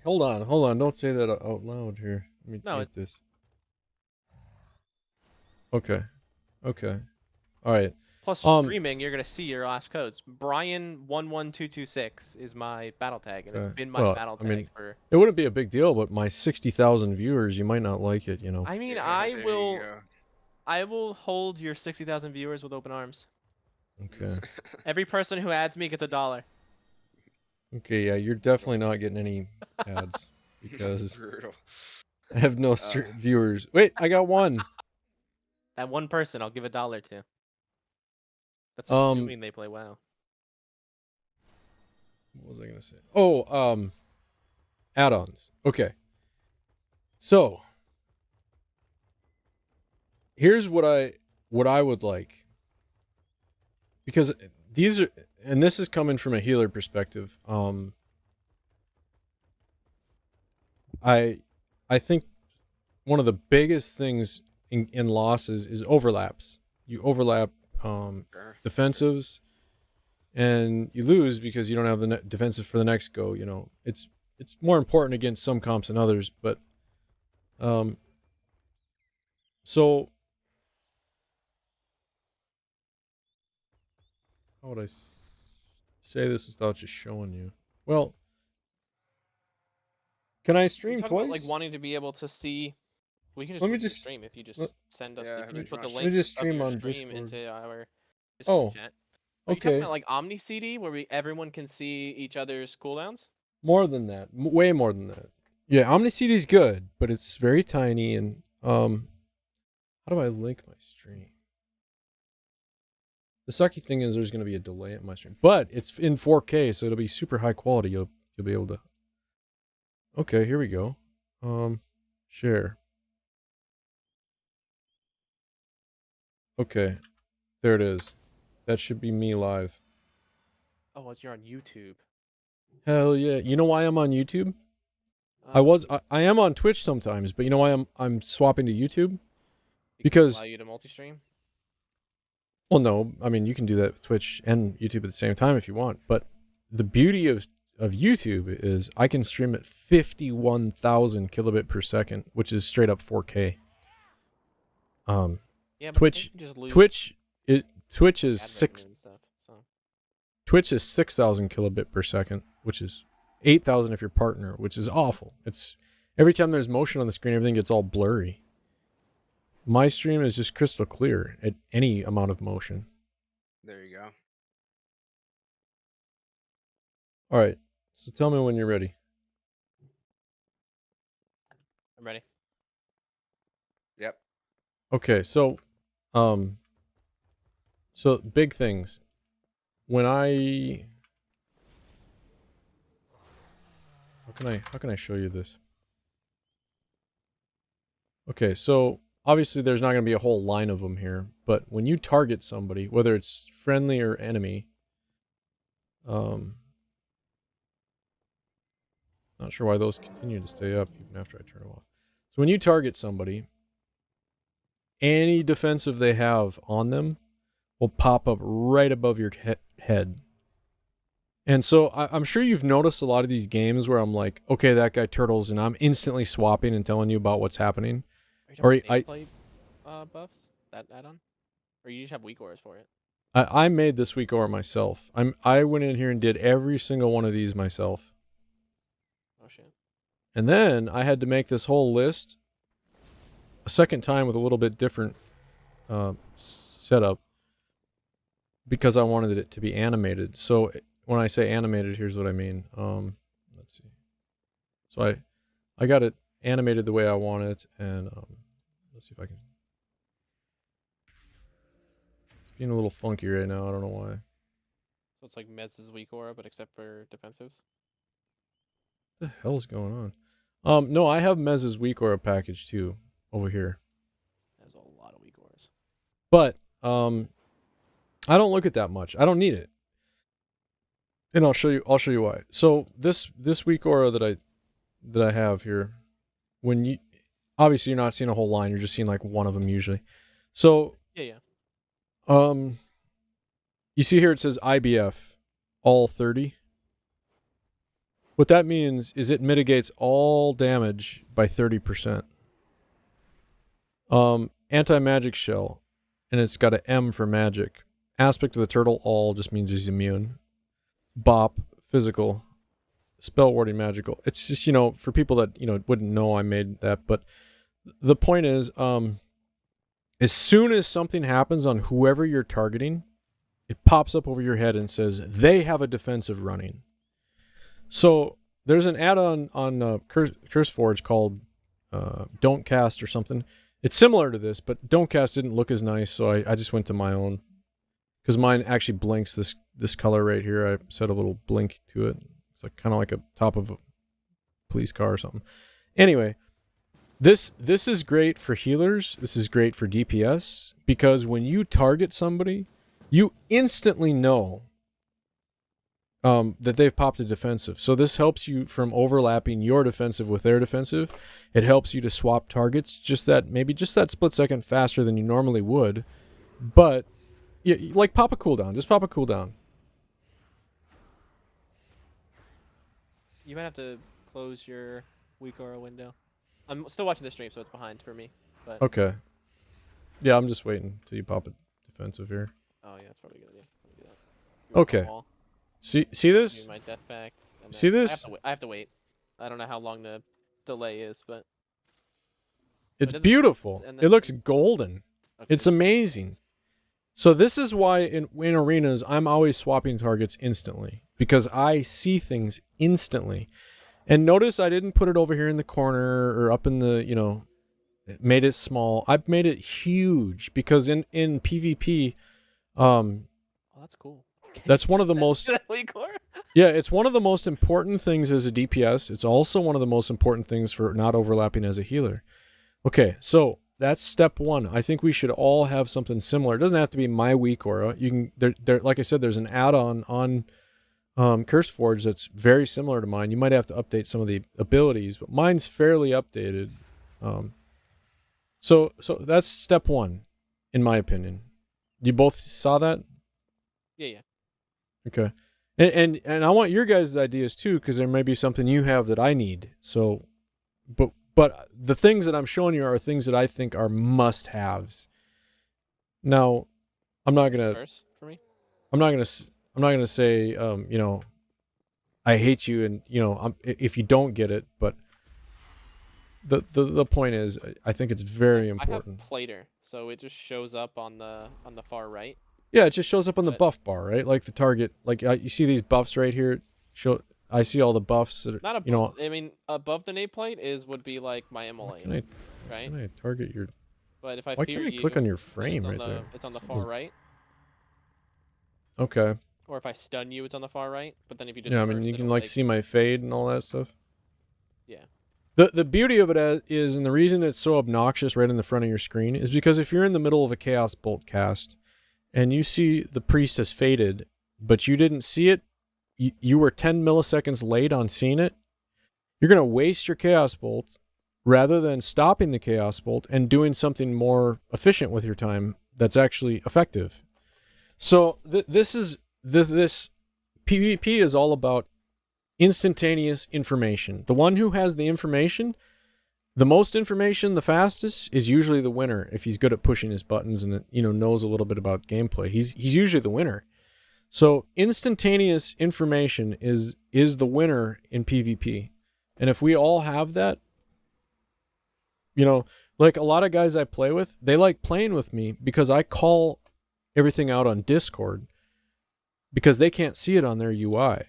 Hold on. Don't say that out loud here. Let me get this. Okay. All right. Plus streaming, you're gonna see your last codes. Brian11226 is my battle tag, and it's been my battle tag for. It wouldn't be a big deal, but my 60,000 viewers, you might not like it. You know. I mean, I will hold your 60,000 viewers with open arms. Okay. Every person who adds me gets $1. Okay, yeah, you're definitely not getting any ads because I have no viewers. Wait, I got one. That one person, I'll give $1 to. That's assuming they play WoW. What was I gonna say? Oh, add-ons. Okay. So here's what I would like, because these are, and this is coming from a healer perspective. I think one of the biggest things in losses is overlaps. You overlap defensives, and you lose because you don't have the defensive for the next go. You know, it's more important against some comps than others, but so how would I say this without just showing you? Well, can I stream twice? About, like wanting to be able to see. We can just let me just stream if you just send us. If you put the let me link just of stream your on stream Discord. into our Discord chat. Are you Okay. talking about like Omni CD where everyone can see each other's cooldowns? More than that, way more than that. Yeah, Omni CD is good, but it's very tiny. And how do I link my stream? The sucky thing is there's going to be a delay at my stream, but it's in 4K, so it'll be super high quality. You'll be able to. Okay, here we go. Share. Okay, there it is. That should be me live. Oh, you're on YouTube. Hell yeah! You know why I'm on YouTube? I am on Twitch sometimes, but you know why I'm swapping to YouTube? Because allow you to multi-stream. Well, no, I mean you can do that with Twitch and YouTube at the same time if you want. But the beauty of YouTube is I can stream at 51,000 kilobit per second, which is straight up 4K. Yeah, but Twitch is 6,000 kilobit per second, which is 8,000 if you're partner, which is awful. It's every time there's motion on the screen, everything gets all blurry. My stream is just crystal clear at any amount of motion. There you go. All right, so tell me when you're ready. I'm ready. Yep. Okay, so big things. When how can I show you this? Okay, so obviously there's not going to be a whole line of them here, but when you target somebody, whether it's friendly or enemy, not sure why those continue to stay up even after I turn them off. So when you target somebody, any defensive they have on them will pop up right above your head. And so I'm sure you've noticed a lot of these games where I'm like, okay, that guy turtles, and I'm instantly swapping and telling you about what's happening. Are you talking about buffs? That add-on? Or you just have weak auras for it? I made this weak aura myself. I went in here and did every single one of these myself. Oh shit. And then I had to make this whole list a second time with a little bit different setup because I wanted it to be animated. So when I say animated, here's what I mean. Let's see. So I got it animated the way I want it, and let's see if I can. It's being a little funky right now. I don't know why. So it's like Mez's weak aura, but except for defensives. What the hell's going on? No, I have Mez's weak aura package too over here. There's a lot of weak auras. But I don't look at that much. I don't need it. And I'll show you why. So this weak aura that I have here, when you obviously you're not seeing a whole line, you're just seeing like one of them usually. So Yeah. you see here it says IBF all 30. What that means is it mitigates all damage by 30%. Anti-magic shell, and it's got an M for magic. Aspect of the turtle, all just means he's immune. Bop, physical. Spell warding, magical. It's just, for people that, wouldn't know I made that. But the point is, as soon as something happens on whoever you're targeting, it pops up over your head and says, they have a defensive running. So there's an add-on on CurseForge called Don't Cast or something. It's similar to this, but Don't Cast didn't look as nice, so I just went to my own. Because mine actually blinks this color right here. I set a little blink to it. It's like kind of like a top of a police car or something. Anyway, this is great for healers. This is great for DPS, because when you target somebody, you instantly know that they've popped a defensive. So this helps you from overlapping your defensive with their defensive. It helps you to swap targets maybe just that split second faster than you normally would. But yeah, like pop a cooldown. Just pop a cooldown. You might have to close your weak aura window. I'm still watching the stream, so it's behind for me. But Okay. Yeah, I'm just waiting till you pop a defensive here. Oh yeah, that's probably a good idea. Let me do that. Okay. See this? Use my death pact. And See then this? I have to wait. I don't know how long the delay is, but It's But it- beautiful. and It then- looks golden. okay. It's amazing. So this is why in arenas I'm always swapping targets instantly, because I see things instantly. And notice I didn't put it over here in the corner or up in the, made it small. I've made it huge because in PvP, Oh, that's cool. that's one of the most Weak aura? Yeah, it's one of the most important things as a DPS. It's also one of the most important things for not overlapping as a healer. Okay, so that's step one. I think we should all have something similar. It doesn't have to be my weak aura. You can there like I said, there's an add-on on CurseForge that's very similar to mine. You might have to update some of the abilities, but mine's fairly updated. So that's step one, in my opinion. You both saw that? Yeah. Okay. And I want your guys' ideas too, because there may be something you have that I need. So, but the things that I'm showing you are things that I think are must-haves. Now, I'm not gonna say, I hate you, and if you don't get it. But the point is, I think it's very important. I have Plater, so it just shows up on the far right. Yeah, it just shows up on the buff bar, right? Like the target, like you see these buffs right here. I see all the buffs that are, Not above. I mean, above the nameplate would be like my MLA, Can I right? target your? But if I Why fear can't I you, click on your then frame right there? It's on the far right. Okay. Or if I stun you, it's on the far right. But then if you just Yeah, I mean you can like see my fade and all that stuff. Yeah. The beauty of it is, and the reason it's so obnoxious right in the front of your screen is because if you're in the middle of a Chaos Bolt cast, and you see the priest has faded, but you didn't see it, you were 10 milliseconds late on seeing it, you're going to waste your Chaos Bolt rather than stopping the Chaos Bolt and doing something more efficient with your time that's actually effective. So this PvP is all about instantaneous information. The one who has the information, the most information, the fastest, is usually the winner. If he's good at pushing his buttons and knows a little bit about gameplay, he's usually the winner. So instantaneous information is the winner in PvP. And if we all have that, like a lot of guys I play with, they like playing with me because I call everything out on Discord because they can't see it on their UI.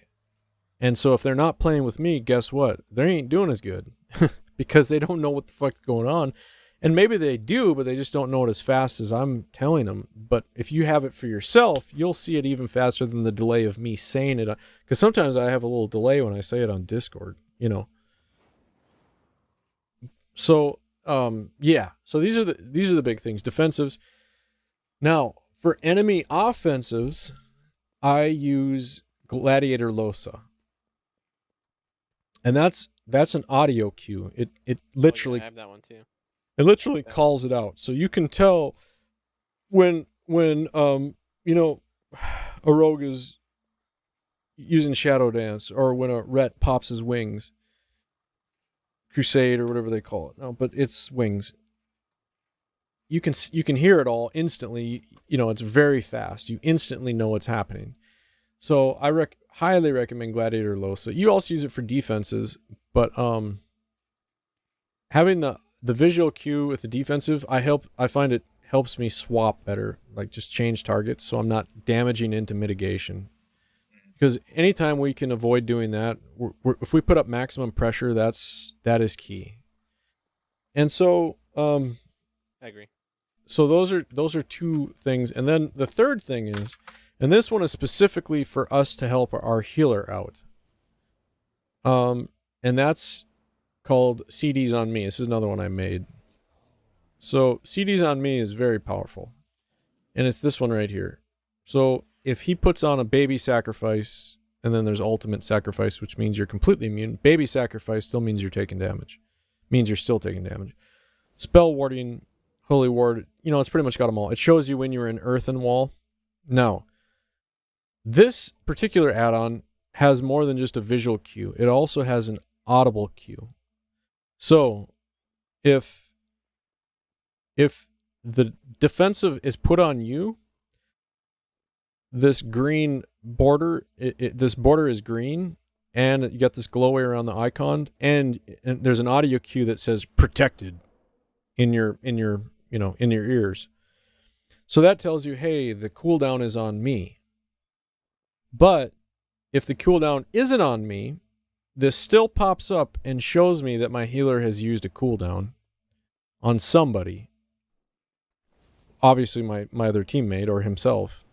And so if they're not playing with me, guess what? They ain't doing as good because they don't know what the fuck's going on. And maybe they do, but they just don't know it as fast as I'm telling them. But if you have it for yourself, you'll see it even faster than the delay of me saying it. Because sometimes I have a little delay when I say it on Discord, you know. So, yeah. So these are the big things. Defensives. Now, for enemy offensives, I use Gladiator Losa. And that's an audio cue. It literally I have that one too. It literally calls it out. So you can tell when you know, a rogue is using Shadow Dance, or when a ret pops his wings. Crusade or whatever they call it. No, but it's wings. You can hear it all instantly. You know, it's very fast. You instantly know what's happening. So I highly recommend Gladiator Losa. You also use it for defenses, but having the visual cue with the defensive, I find it helps me swap better, like just change targets so I'm not damaging into mitigation. Because anytime we can avoid doing that, if we put up maximum pressure, that is key. And so I agree. So those are two things. And then the third thing is, and this one is specifically for us to help our healer out. And that's called CDs on Me. This is another one I made. So CDs on Me is very powerful. And it's this one right here. So if he puts on a baby sacrifice, and then there's ultimate sacrifice, which means you're completely immune. Baby sacrifice still means you're taking damage. Means you're still taking damage. Spell warding, holy ward, you know, it's pretty much got them all. It shows you when you're in earthen wall. Now, this particular add-on has more than just a visual cue. It also has an audible cue. So if the defensive is put on you, this green border, this border is green, and you got this glowway around the icon, and there's an audio cue that says protected in your ears. So that tells you, hey, the cooldown is on me. But if the cooldown isn't on me, this still pops up and shows me that my healer has used a cooldown on somebody. Obviously my other teammate or himself.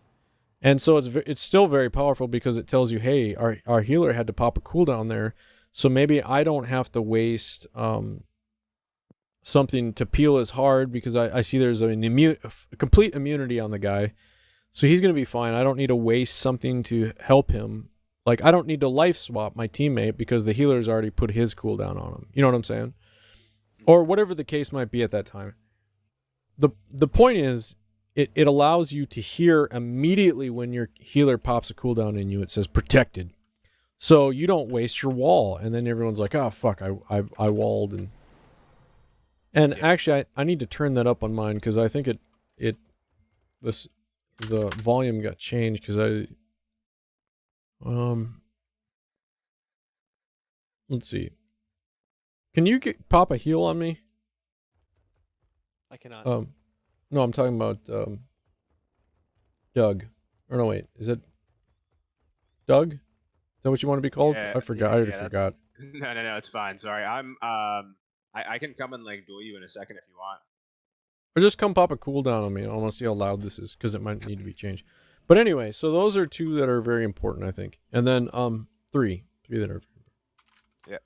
And so it's still very powerful because it tells you, hey, our healer had to pop a cooldown there. So maybe I don't have to waste something to peel as hard because I see there's a complete immunity on the guy. So he's going to be fine. I don't need to waste something to help him. Like, I don't need to life swap my teammate because the healer's already put his cooldown on him. You know what I'm saying? Or whatever the case might be at that time. The point is, it allows you to hear immediately when your healer pops a cooldown in you. It says protected. So you don't waste your wall. And then everyone's like, oh, fuck, I walled. And actually, I need to turn that up on mine because I think the volume got changed because let's see. Can you pop a heal on me? I cannot. No, I'm talking about Doug. Or no, wait, is it Doug? Is that what you want to be called? Yeah, I forgot. I already forgot. No, it's fine. Sorry, I can come and like duel you in a second if you want. Or just come pop a cooldown on me. I want to see how loud this is because it might need to be changed. But anyway, so those are two that are very important, I think. And then three that are. Yeah.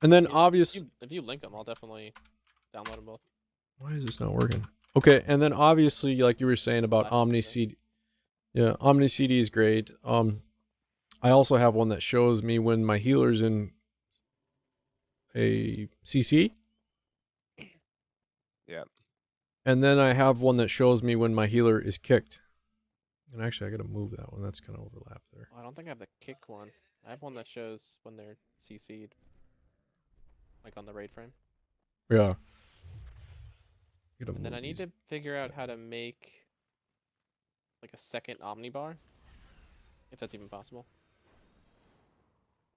And then obviously, if you link them, I'll definitely download them both. Why is this not working? Okay, and then obviously, like you were saying about Omni CD. Yeah, Omni CD is great. I also have one that shows me when my healer's in a CC. Yeah. And then I have one that shows me when my healer is kicked. And actually, I gotta move that one. That's kind of overlapped there. I don't think I have the kick one. I have one that shows when they're CC'd. Like on the raid frame. Yeah. And then I need to figure out how to make like a second Omnibar. If that's even possible.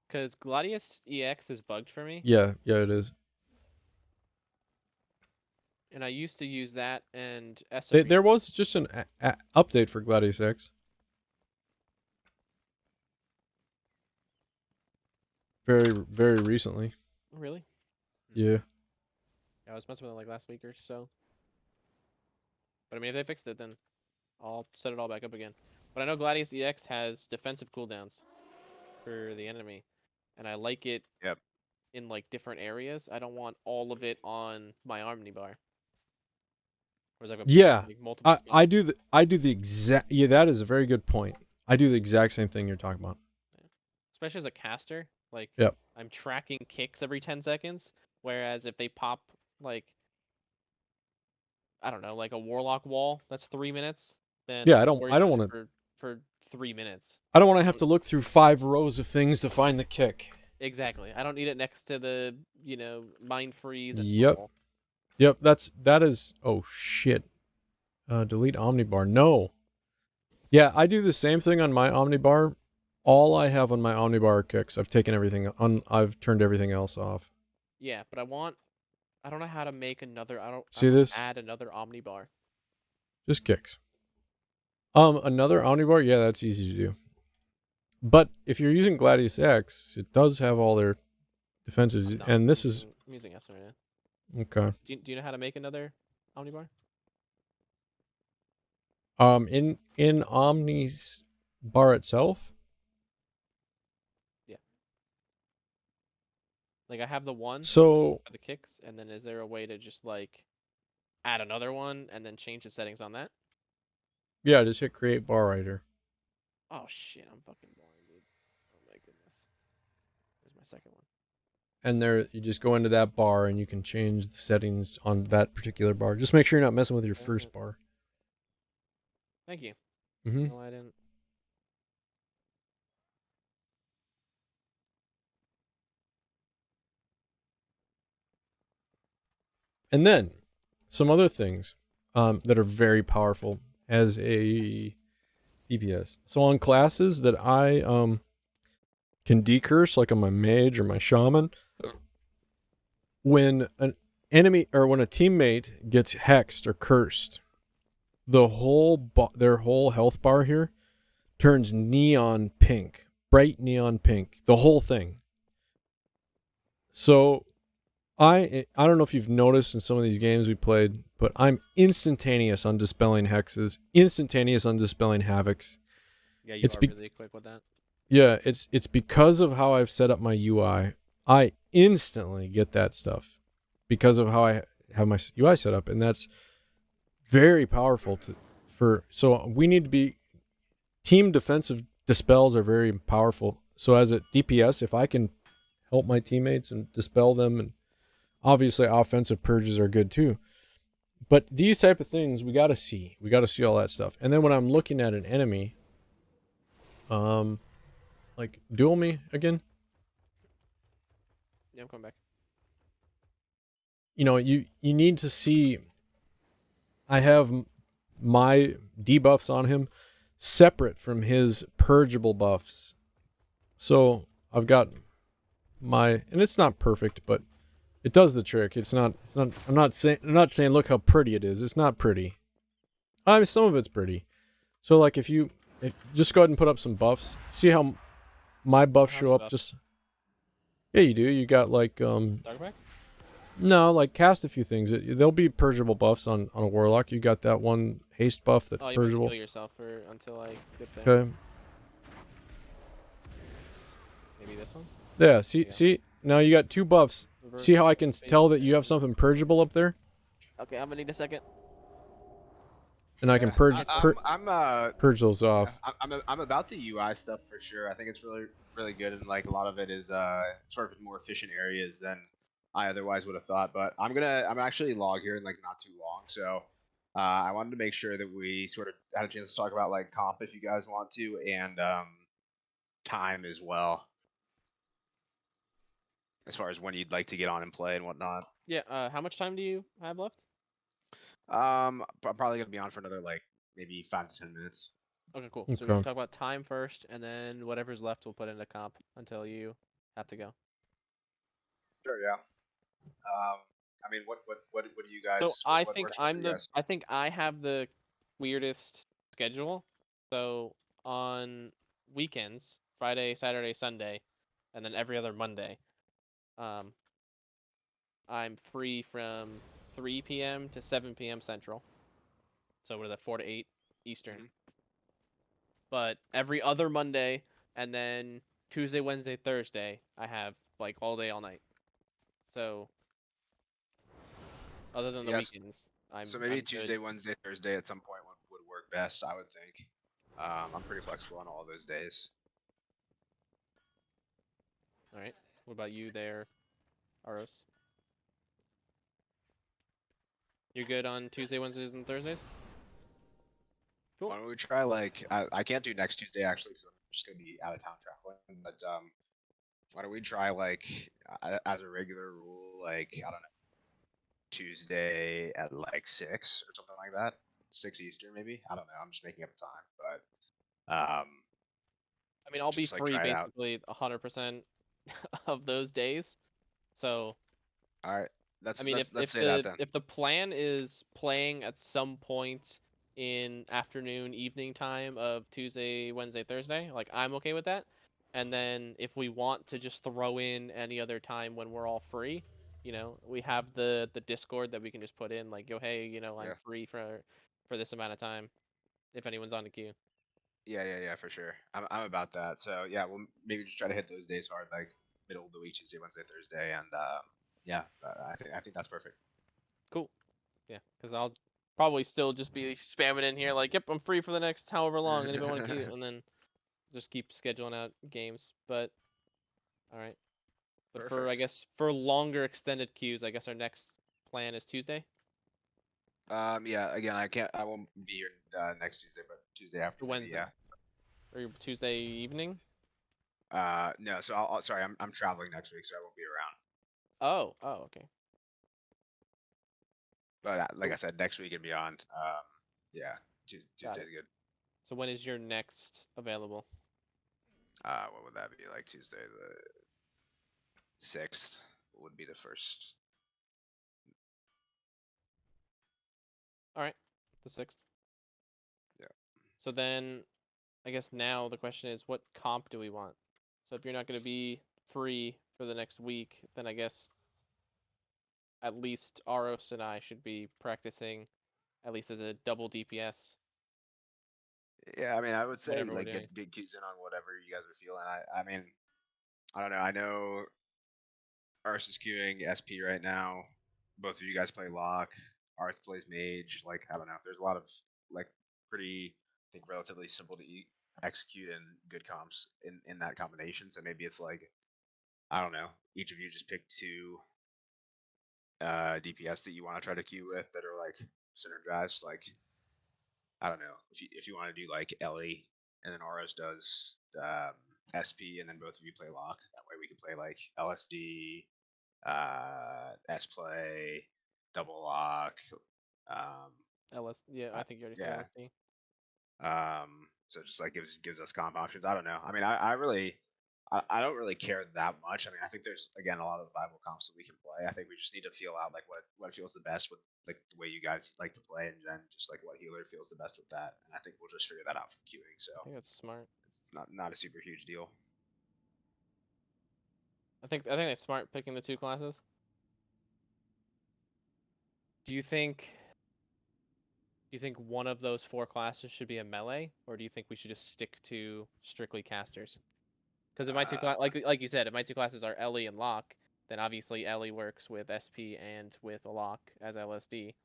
Because Gladius EX is bugged for me. Yeah, it is. And I used to use that and SRE. There was just an update for Gladius X. Very, very recently. Really? Yeah. Yeah, I was messing with it like last week or so. But I mean, if they fixed it, then I'll set it all back up again. But I know Gladius EX has defensive cooldowns for the enemy, and I like it Yep. in like different areas. I don't want all of it on my omnibar. Whereas I have Yeah, like multiple spells. I do the exact. Yeah, that is a very good point. I do the exact same thing you're talking about. Especially as a caster, like Yep. I'm tracking kicks every 10 seconds, whereas if they pop like I don't know, like a Warlock wall, that's 3 minutes, then Yeah, I'm worried I don't about want it to. for 3 minutes. I don't want to have to look through 5 rows of things to find the kick. Exactly. I don't need it next to the, mind freeze and Yep. pummel. Yep. That is. Oh shit. Delete omnibar. No. Yeah, I do the same thing on my omnibar. All I have on my omnibar are kicks. I've taken everything on. I've turned everything else off. Yeah, but I don't know how to make another I don't See this? add another omnibar. Just kicks. Another omnibar. Yeah, that's easy to do. But if you're using Gladius X, it does have all their defensives, No, and this is I'm using S right now. okay. Do you know how to make another omnibar? In Omni's bar itself. Yeah. Like I have the one So for the kicks, and then is there a way to just like add another one and then change the settings on that? yeah, just hit create bar writer, Oh shit, I'm fucking blind, dude. Oh my goodness. Where's my second one? and there you just go into that bar and you can change the settings on that particular bar. Just make sure you're not messing with your first bar. Thank you. Mm-hmm. No, I didn't. And then some other things that are very powerful as a DPS. So on classes that I can decurse, like on my mage or my shaman, when an enemy or when a teammate gets hexed or cursed, the whole their whole health bar here turns neon pink, bright neon pink, the whole thing. So I don't know if you've noticed in some of these games we played, but I'm instantaneous on dispelling hexes, instantaneous on dispelling havocs. Yeah, you It's are really quick with that. Yeah, it's because of how I've set up my UI. I instantly get that stuff because of how I have my UI set up, and that's very powerful so we need to be team defensive dispels are very powerful. So as a DPS, if I can help my teammates and dispel them, and obviously offensive purges are good too. But these type of things we got to see. We got to see all that stuff. And then when I'm looking at an enemy, like duel me again. Yeah, I'm coming back. You know, you need to see. I have my debuffs on him separate from his purgeable buffs. So I've got and it's not perfect, but it does the trick. It's not I'm not saying look how pretty it is. It's not pretty. I mean, some of it's pretty. So like if just go ahead and put up some buffs. See how my buffs show up just. Yeah, you do. You got like Darkback? No, like cast a few things. There'll be purgeable buffs on a warlock. You got that one haste buff that's you purgeable. Heal yourself until I get there. Okay. Maybe this one? Yeah, see now you got 2 buffs. See how I can tell that you have something purgeable up there? Okay, I'm gonna need a second. And I can purge purge those off. I'm about the UI stuff for sure. I think it's really good, and like a lot of it is sort of in more efficient areas than I otherwise would have thought. But I'm actually log here in like not too long, so I wanted to make sure that we sort of had a chance to talk about like comp if you guys want to, and time as well, as far as when you'd like to get on and play and whatnot. Yeah. How much time do you have left? I'm probably gonna be on for another like maybe 5 to 10 minutes. Okay, cool. So we can talk about time first, and then whatever's left we'll put into comp until you have to go. Sure. Yeah. I mean, what do you guys? So I what think works best for you guys? I think I have the weirdest schedule. So on weekends, Friday, Saturday, Sunday, and then every other Monday, I'm free from 3 p.m. to 7 p.m. Central. So what is that, 4 to 8 Eastern. Mhm. But every other Monday and then Tuesday, Wednesday, Thursday, I have like all day, all night. So other than the Yes. weekends, So I'm maybe good. Tuesday, Wednesday, Thursday at some point would work best, I would think. I'm pretty flexible on all of those days. All right. What about you there, Aros? You're good on Tuesday, Wednesdays, and Thursdays? Cool. Why don't we try like I can't do next Tuesday actually because I'm just gonna be out of town traveling. But why don't we try like as a regular rule, like I don't know, Tuesday at like 6 or something like that, 6 Eastern maybe. I don't know. I'm just making up a time, but I mean, I'll be just like free try it out. basically 100% of those days. So, All right, I let's mean, if let's let's if say that the then. if the plan is playing at some point in afternoon, evening time of Tuesday, Wednesday, Thursday, like I'm okay with that. And then if we want to just throw in any other time when we're all free, we have the Discord that we can just put in like, yo, hey, I'm Yeah. free for this amount of time if anyone's on the queue. Yeah, for sure. I'm about that. So yeah, we'll maybe just try to hit those days hard, like middle of the week, Tuesday, Wednesday, Thursday, and yeah, I think that's perfect. Cool. Yeah, because I'll probably still just be spamming in here like, yep, I'm free for the next however long. Anybody want to queue? And then just keep scheduling out games. But all right. But for I Perfect. guess for longer extended queues, I guess our next plan is Tuesday Yeah. Again, I won't be here next Tuesday, but Tuesday after or maybe. Wednesday Yeah. or Tuesday evening. No. So sorry, I'm traveling next week, so I won't be around. Oh, okay. But like I Cool. said, next week and beyond. Yeah, Got it. Tuesday's good. So when is your next available? What would that be? Like Tuesday the 6th would be the first. All right, the 6th. Yeah. So then I guess now the question is, what comp do we want? So if you're not going to be free for the next week, then I guess at least Aros and I should be practicing at least as a double DPS, Yeah, I mean, I would say whatever we're like doing. get cues in on whatever you guys are feeling. I mean, I don't know. I know Arse is queuing SP right now. Both of you guys play Lock. Arth plays Mage. Like, I don't know. There's a lot of like pretty, I think, relatively simple to execute and good comps in that combination. So maybe it's like, I don't know. Each of you just pick two DPS that you want to try to queue with that are like synergized. Like, I don't know if you want to do like Ellie and then Auros does SP and then both of you play Lock. That way we can play like LSD, S play, double Lock. Um, Yeah, I I, think you already said yeah. LSD. So just like gives us comp options. I don't know. I mean, I don't really care that much. I mean, I think there's again a lot of viable comps that we can play. I think we just need to feel out like what feels the best with like the way you guys like to play, and then just like what healer feels the best with that. And I think we'll just figure that out from queuing. So I think that's smart. it's not a super huge deal. I think it's smart picking the two classes. Do you think one of those four classes should be a melee, or do you think we should just stick to strictly casters? Because if my two Uh, like you said, if my two classes are Ellie and Locke, then obviously Ellie works with SP and with a Locke as LSD,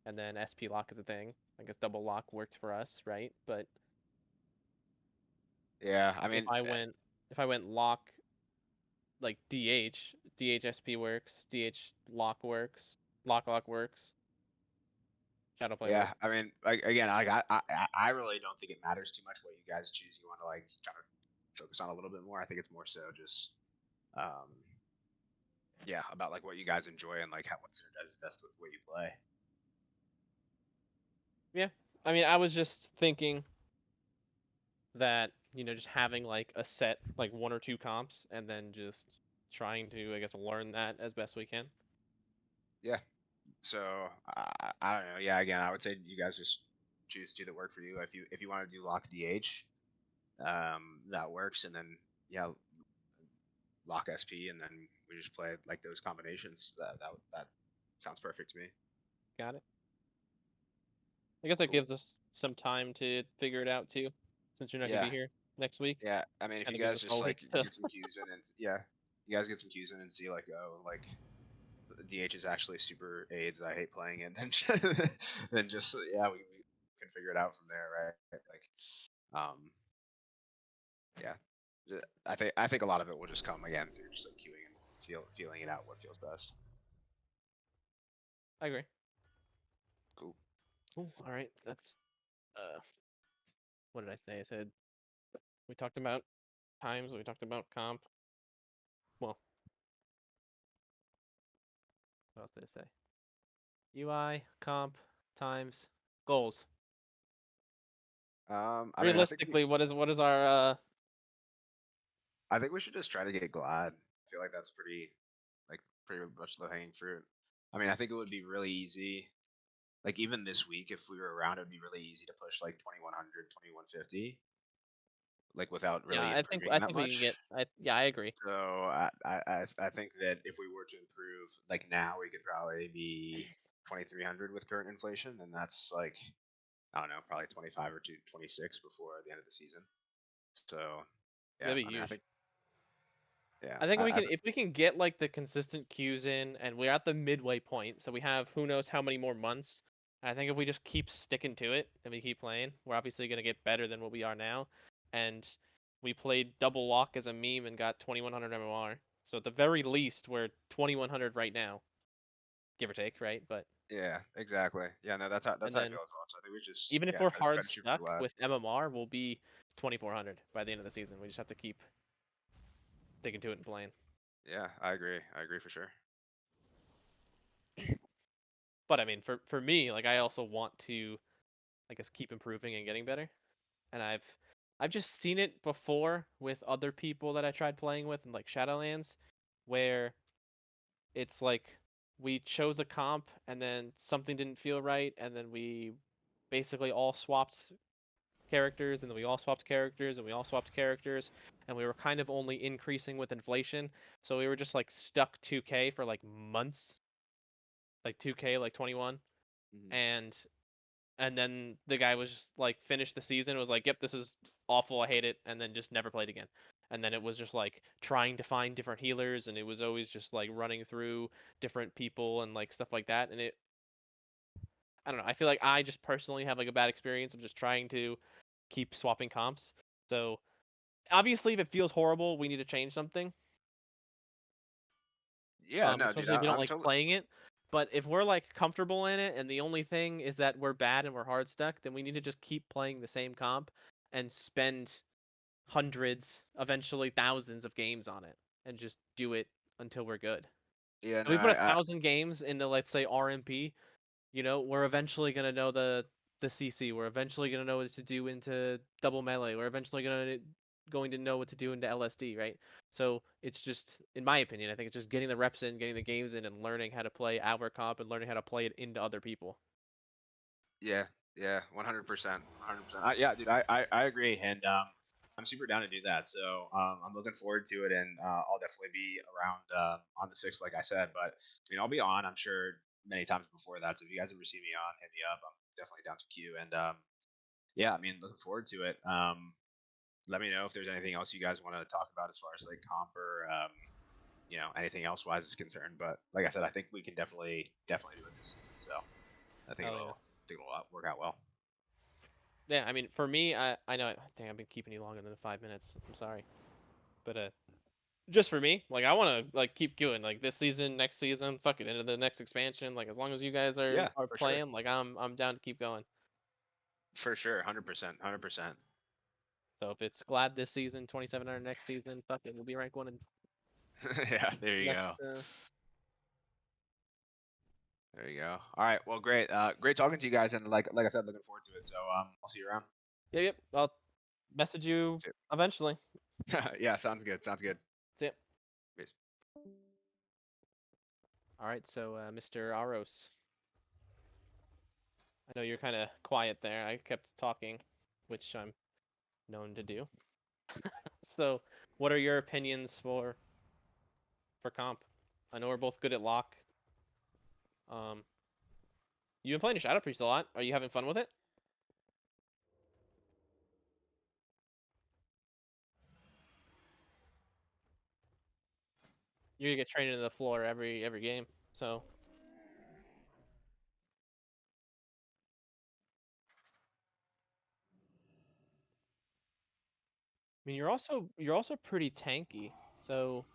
and then SP Locke is a thing. I guess double Locke worked for us, right? But yeah, I if mean, I went Locke like DH SP works, DH Locke works, Locke works, Shadowplay yeah, works. I mean, like again, I really don't think it matters too much what you guys choose. You want to like kind of focus on a little bit more. I think it's more so just um, yeah, about like what you guys enjoy and like what synergizes best with what you play. Yeah, I mean, I was just thinking that just having like a set like one or two comps and then just trying to I guess learn that as best we can. Yeah. So I don't know. Yeah, again, I would say you guys just choose two that work for you. If you want to do lock DH, that works. And then yeah, lock SP, and then we just play like those combinations. That sounds perfect to me. Got it. I guess that Cool. gives us some time to figure it out too, since you're not gonna Yeah, be here next week. yeah. I mean, if Kind you of gives guys us just all week like to. get some cues in, and yeah, you guys get some cues in and see like, oh, like DH is actually super AIDS. I hate playing it. Then just yeah, we can figure it out from there, right? Like, yeah. I think a lot of it will just come again through just like queuing and feeling it out what feels best. I agree. Cool. Cool. All right. That's what did I say? I said we talked about times. We talked about comp. Well, what else did I say? UI, comp, times, goals. I mean, Realistically, what is our I think we should just try to get Glad. I feel like that's pretty much low hanging fruit. I mean, I think it would be really easy. Like even this week, if we were around, it would be really easy to push like 2100, 2150, like without yeah, really improving I that think we can much. get yeah, I agree. So I think that if we were to improve like now, we could probably be 2300 with current inflation, and that's like I don't know, probably 25 or 26 before the end of the season. So yeah, That'd be I mean, I huge. think yeah, I think we can if we can get like the consistent cues in and we're at the midway point, so we have who knows how many more months. I think if we just keep sticking to it and we keep playing, we're obviously gonna get better than what we are now. And we played double lock as a meme and got 2100 MMR. So at the very least, we're 2100 right now, give or take, right? But yeah, exactly. Yeah, no, that's and how I then feel as well. So I think we just even if yeah we're try hard to shoot for stuck Glad. with MMR, we'll be 2400 by the end of the season. We just have to keep sticking to it and playing. Yeah, I agree. I agree for sure. But I mean, for me, like I also want to, I guess, keep improving and getting better. And I've just seen it before with other people that I tried playing with in like Shadowlands, where it's like we chose a comp and then something didn't feel right, and then we basically all swapped characters, and then we all swapped characters, and we all swapped characters, and we were kind of only increasing with inflation, so we were just like stuck 2K for like months, like 2K, like 21, Mhm. and then the guy was just like finished the season, was like, yep, this is awful, I hate it, and then just never played again. And then it was just like trying to find different healers, and it was always just like running through different people and like stuff like that. And I don't know, I feel like I just personally have like a bad experience of just trying to keep swapping comps. So obviously, if it feels horrible, we need to change something. Yeah, no, dude, Especially if we don't I'm like totally. playing it. But if we're like comfortable in it, and the only thing is that we're bad and we're hard stuck, then we need to just keep playing the same comp and spend hundreds, eventually thousands of games on it, and just do it until we're good. Yeah, If no, we put 1,000 games into, let's say, RMP, we're eventually gonna know the CC. We're eventually gonna know what to do into double melee. We're eventually going to know what to do into LSD, right? So it's just, in my opinion, I think it's just getting the reps in, getting the games in, and learning how to play our comp and learning how to play it into other people. yeah, yeah, 100%, 100%. Yeah, dude, I agree, and I'm super down to do that. So I'm looking forward to it, and I'll definitely be around on the 6th, like I said. But I mean, I'll be on. I'm sure many times before that. So if you guys ever see me on, hit me up. I'm definitely down to queue, and yeah, I mean, looking forward to it. Let me know if there's anything else you guys want to talk about as far as like comp or anything else wise is concerned. But like I said, I think we can definitely do it this season. So I think Oh yeah. it'll work out well. Yeah, I mean, for me, I know. Dang, I've been keeping you longer than the 5 minutes. I'm sorry, but just for me, like I want to like keep going, like this season, next season, fuck it, into the next expansion. Like as long as you guys are Yeah, are for sure. playing, like I'm down to keep going. For sure, 100%, 100%. So if it's Glad this season, 2700 next season, fuck it, we'll be rank one in Yeah, there you next. go. There you go. All right, well, great. Great talking to you guys, and like I said, looking forward to it. So I'll see you around. Yep. I'll message you eventually. Yeah, sounds good. Sounds good. See ya. Peace. All right, so Mr. Aros, I know you're kind of quiet there. I kept talking, which I'm known to do. So, what are your opinions for for comp. I know we're both good at lock. You've been playing Shadow Priest a lot. Are you having fun with it? You're gonna get trained into the floor every game. So I mean, you're also pretty tanky. So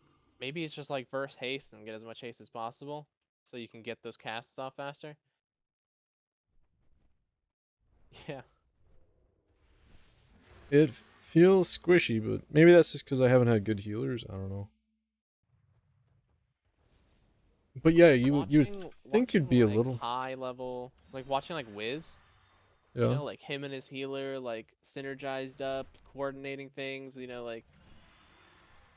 maybe it's just like verse haste and get as much haste as possible, so you can get those casts off faster. Yeah. It feels squishy, but maybe that's just because I haven't had good healers. I don't know. But yeah, you would think you'd be a like, little high level, like watching like Wiz. yeah. You know, like him and his healer, like synergized up, coordinating things. You know, like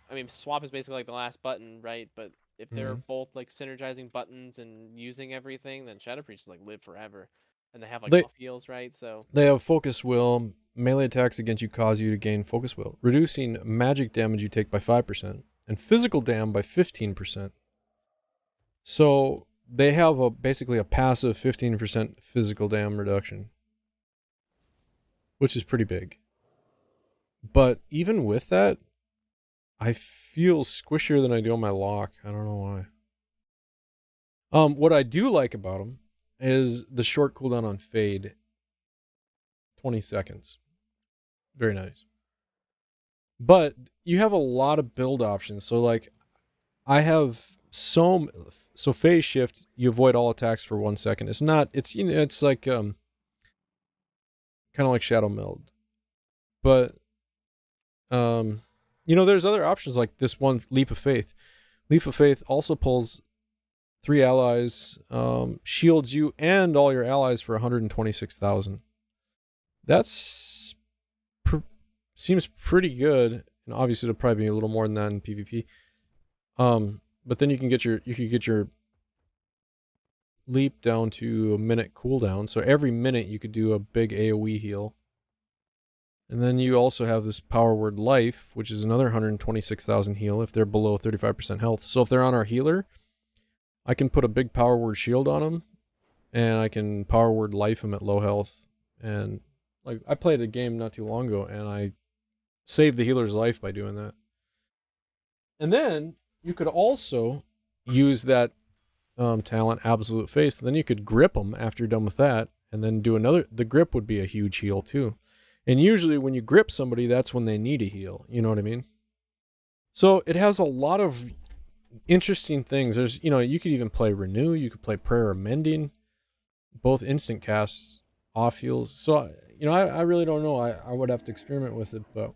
I mean, swap is basically like the last button, right? But if they're Mhm. both like synergizing buttons and using everything, then Shadow Priest like live forever, and they have like They buff heals, right? So they have focus will. Melee attacks against you cause you to gain focus will, reducing magic damage you take by 5% and physical dam by 15%. So they have basically a passive 15% physical dam reduction, which is pretty big. But even with that, I feel squishier than I do on my lock. I don't know why. What I do like about them is the short cooldown on fade, 20 seconds. Very nice. But you have a lot of build options. So like I have so phase shift, you avoid all attacks for 1 second. It's not it's it's like kind of like shadow meld. But there's other options like this one leap of faith. Leap of faith also pulls 3 allies, shields you and all your allies for 126,000. That's seems pretty good, and obviously it'll probably be a little more than that in PvP. But then you could get your leap down to a minute cooldown, so every minute you could do a big AoE heal. And then you also have this power word life, which is another 126,000 heal if they're below 35% health. So if they're on our healer, I can put a big power word shield on them, and I can power word life them at low health. And like I played a game not too long ago, and I saved the healer's life by doing that. And then you could also use that talent, absolute face. And then you could grip them after you're done with that, and then do another. The grip would be a huge heal too. And usually when you grip somebody, that's when they need a heal. You know what I mean? So it has a lot of interesting things. There's, you could even play Renew. You could play Prayer of Mending. Both instant casts, off heals. So, I really don't know. I would have to experiment with it. But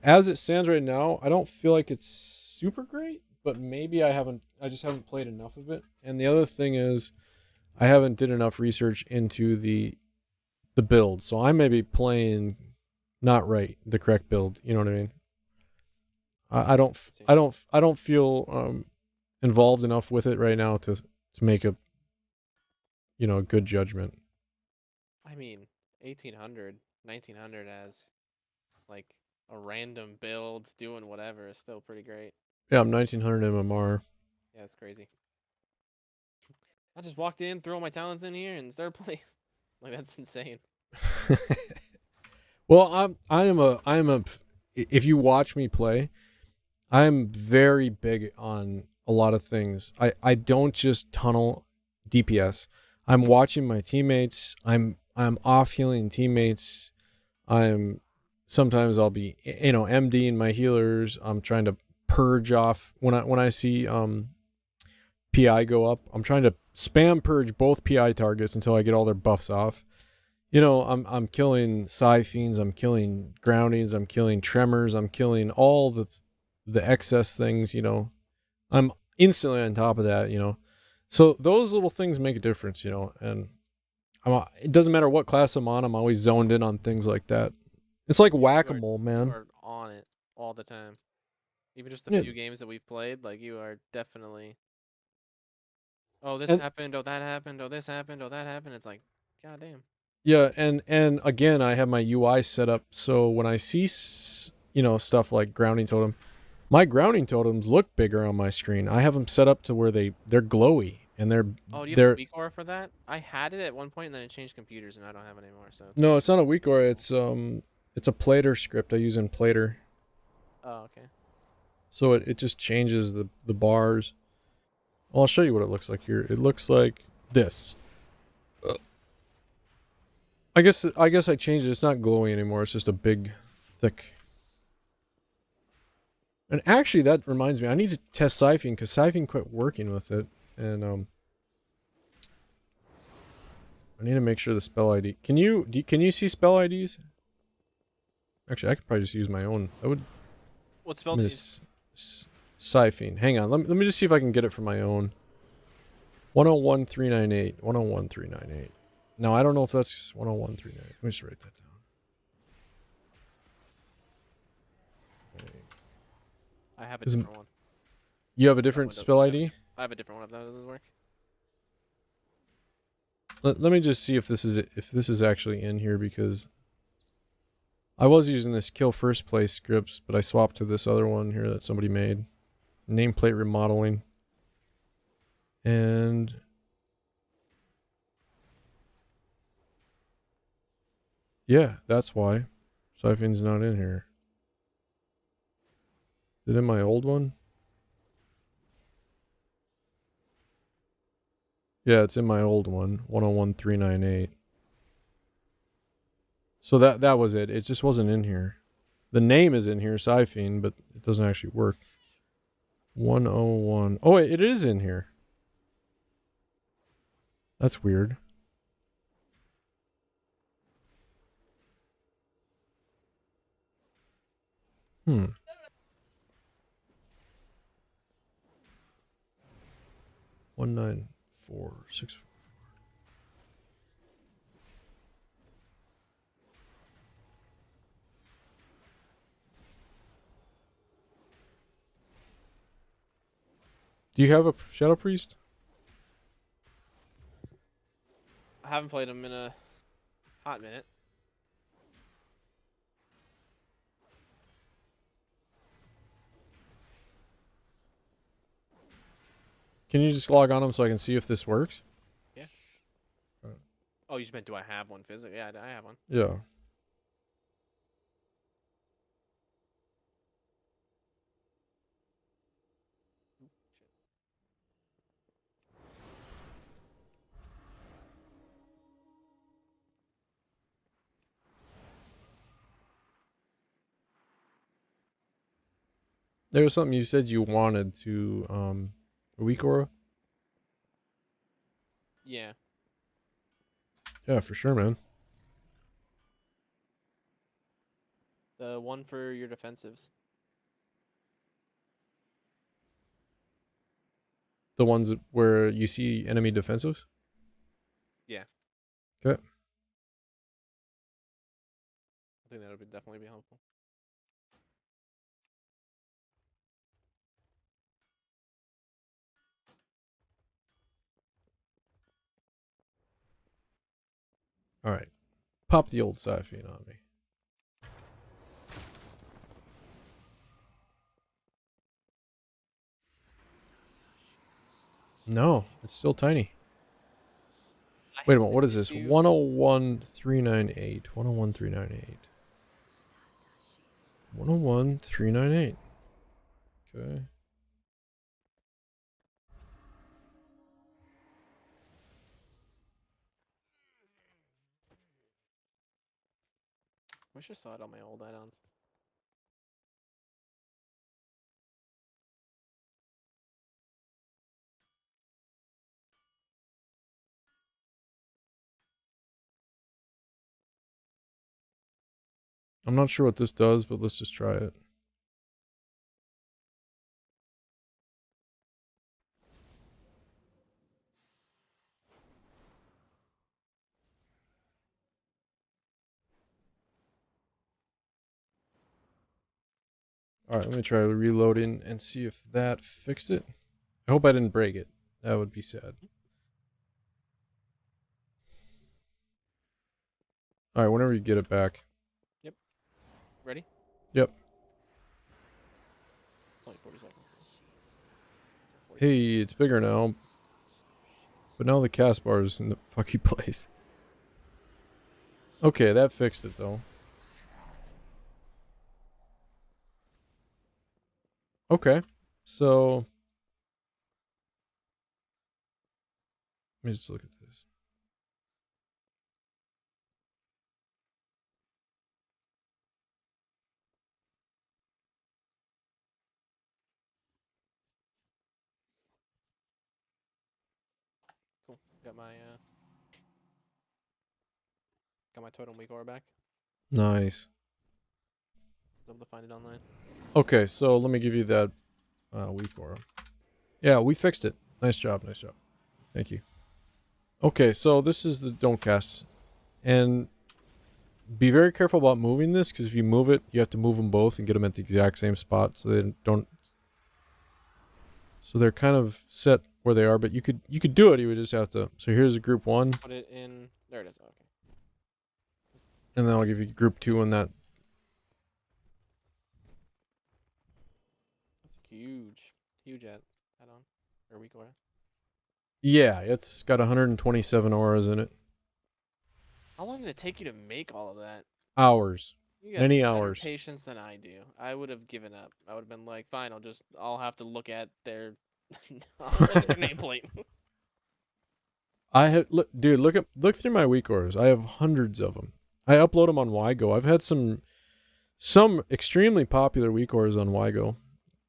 as it stands right now, I don't feel like it's super great. But maybe I just haven't played enough of it. And the other thing is I haven't did enough research into the build, so I may be playing not right, the correct build. You know what I mean? I don't feel involved enough with it right now to make a good judgment. I mean, 1800, 1900 as like a random build doing whatever is still pretty great. Yeah, I'm 1900 MMR. Yeah, it's crazy. I just walked in, threw all my talents in here, and started playing. Like that's insane. Well, I am a. If you watch me play, I'm very big on a lot of things. I don't just tunnel DPS. I'm watching my teammates. I'm off healing teammates. Sometimes I'll be MDing my healers. I'm trying to purge off when I see PI go up. I'm trying to spam purge both PI targets until I get all their buffs off. I'm killing Psi Fiends, I'm killing Groundings, I'm killing Tremors, I'm killing all the excess things, I'm instantly on top of that, So those little things make a difference, and it doesn't matter what class I'm on, I'm always zoned in on things like that. It's like whack-a-mole, man. You are on it all the time. Even just the few games that we've played, like you are definitely, oh, this happened, oh, that happened, oh, this happened, oh, that happened. It's like, goddamn. Yeah, and again, I have my UI set up so when I see stuff like Grounding Totem, My grounding totems look bigger on my screen. I have them set up to where they're glowy and Oh, do you have they're a weak aura for that? I had it at one point and then it changed computers and I don't have it anymore. So no, it's not a weak aura. It's a Plater script I use in Plater. Oh, okay. So it just changes the bars. Well, I'll show you what it looks like here. It looks like this. I guess I changed it. It's not glowy anymore. It's just a big, thick. And actually, that reminds me, I need to test Siphing because Siphing quit working with it, and I need to make sure the spell ID. Can you see spell IDs? Actually, I could probably just use my own. That would. What spell do you use? Siphing. Hang on. Let me just see if I can get it from my own. 101398. 101398. Now I don't know if that's just 101398. Let me just write that down. I have a different one. You have a different spell ID? I have a different one if that doesn't work. Let me just see if this is actually in here, because I was using this kill first place scripts, but I swapped to this other one here that somebody made. Nameplate remodeling. And yeah, that's why Siphon's not in here. Is it in my old one? Yeah, it's in my old one, 101398. So that was it. It just wasn't in here. The name is in here, Siphon, but it doesn't actually work. 101. Oh, wait, it is in here. That's weird. Hmm. One 946. Do you have a Shadow Priest? I haven't played him in a hot minute. Can you just log on him so I can see if this works? Yeah. Oh, you just meant do I have one physically? Yeah, I have one. Yeah. There was something you said you wanted to a weak aura? Yeah. Yeah, for sure, man. The one for your defensives. The ones where you see enemy defensives? Yeah. Okay. I think that would definitely be helpful. All right. Pop the old Siphon on me. No, it's still tiny. Wait a minute, what is this? 101398. 101398. 101398. Okay. I wish I saw it on my old add-ons. I'm not sure what this does, but let's just try it. All right, let me try reloading and see if that fixed it. I hope I didn't break it. That would be sad. All right, whenever you get it back. Yep. Ready? Yep. only 40 seconds. Hey, it's bigger now. But now the cast bar is in the fucking place. Okay, that fixed it though. Okay, so let me just look at this. Cool. Got my totem weak aura back. Nice. I was able to find it online. Okay, so let me give you that weak aura. Yeah, we fixed it. Nice job, nice job. Thank you. Okay, so this is the don't cast. And be very careful about moving this, because if you move it, you have to move them both and get them at the exact same spot, so they don't. So they're kind of set where they are, but you could do it. You would just have to. So here's a group 1. Put it in. There it is. Okay. And then I'll give you group 2 on that. That's huge add-on or weak aura. Yeah, it's got 127 auras in it. How long did it take you to make all of that? Hours. You got Many better hours. patience than I do. I would have given up. I would have been like, fine, I'll have to look at their, look at their nameplate. I had dude, look through my weak auras. I have hundreds of them. I upload them on Wygo. I've had some extremely popular weak auras on Wygo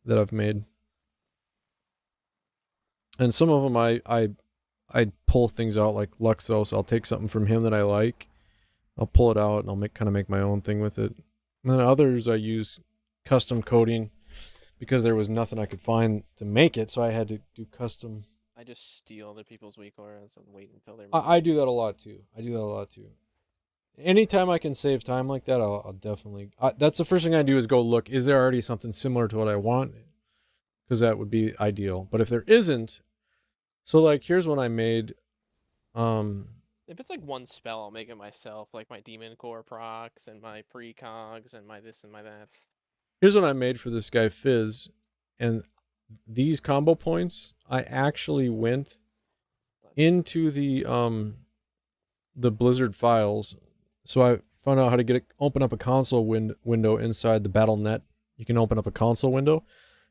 that I've made, and some of them I pull things out like Luxos. I'll take something from him that I like, I'll pull it out, and I'll make my own thing with it. And then others I use custom coding because there was nothing I could find to make it, so I had to do custom. I just steal other people's weak auras and wait until they're. I do that a lot too. Anytime I can save time like that, I'll definitely. That's the first thing I do is go look. Is there already something similar to what I want? Because that would be ideal. But if there isn't, so like here's one I made. If it's like one spell, I'll make it myself, like my demon core procs and my precogs and my this and my that. Here's what I made for this guy Fizz, and these combo points, I actually went into the Blizzard files. So I found out how to open up a console window inside the Battle.net. You can open up a console window,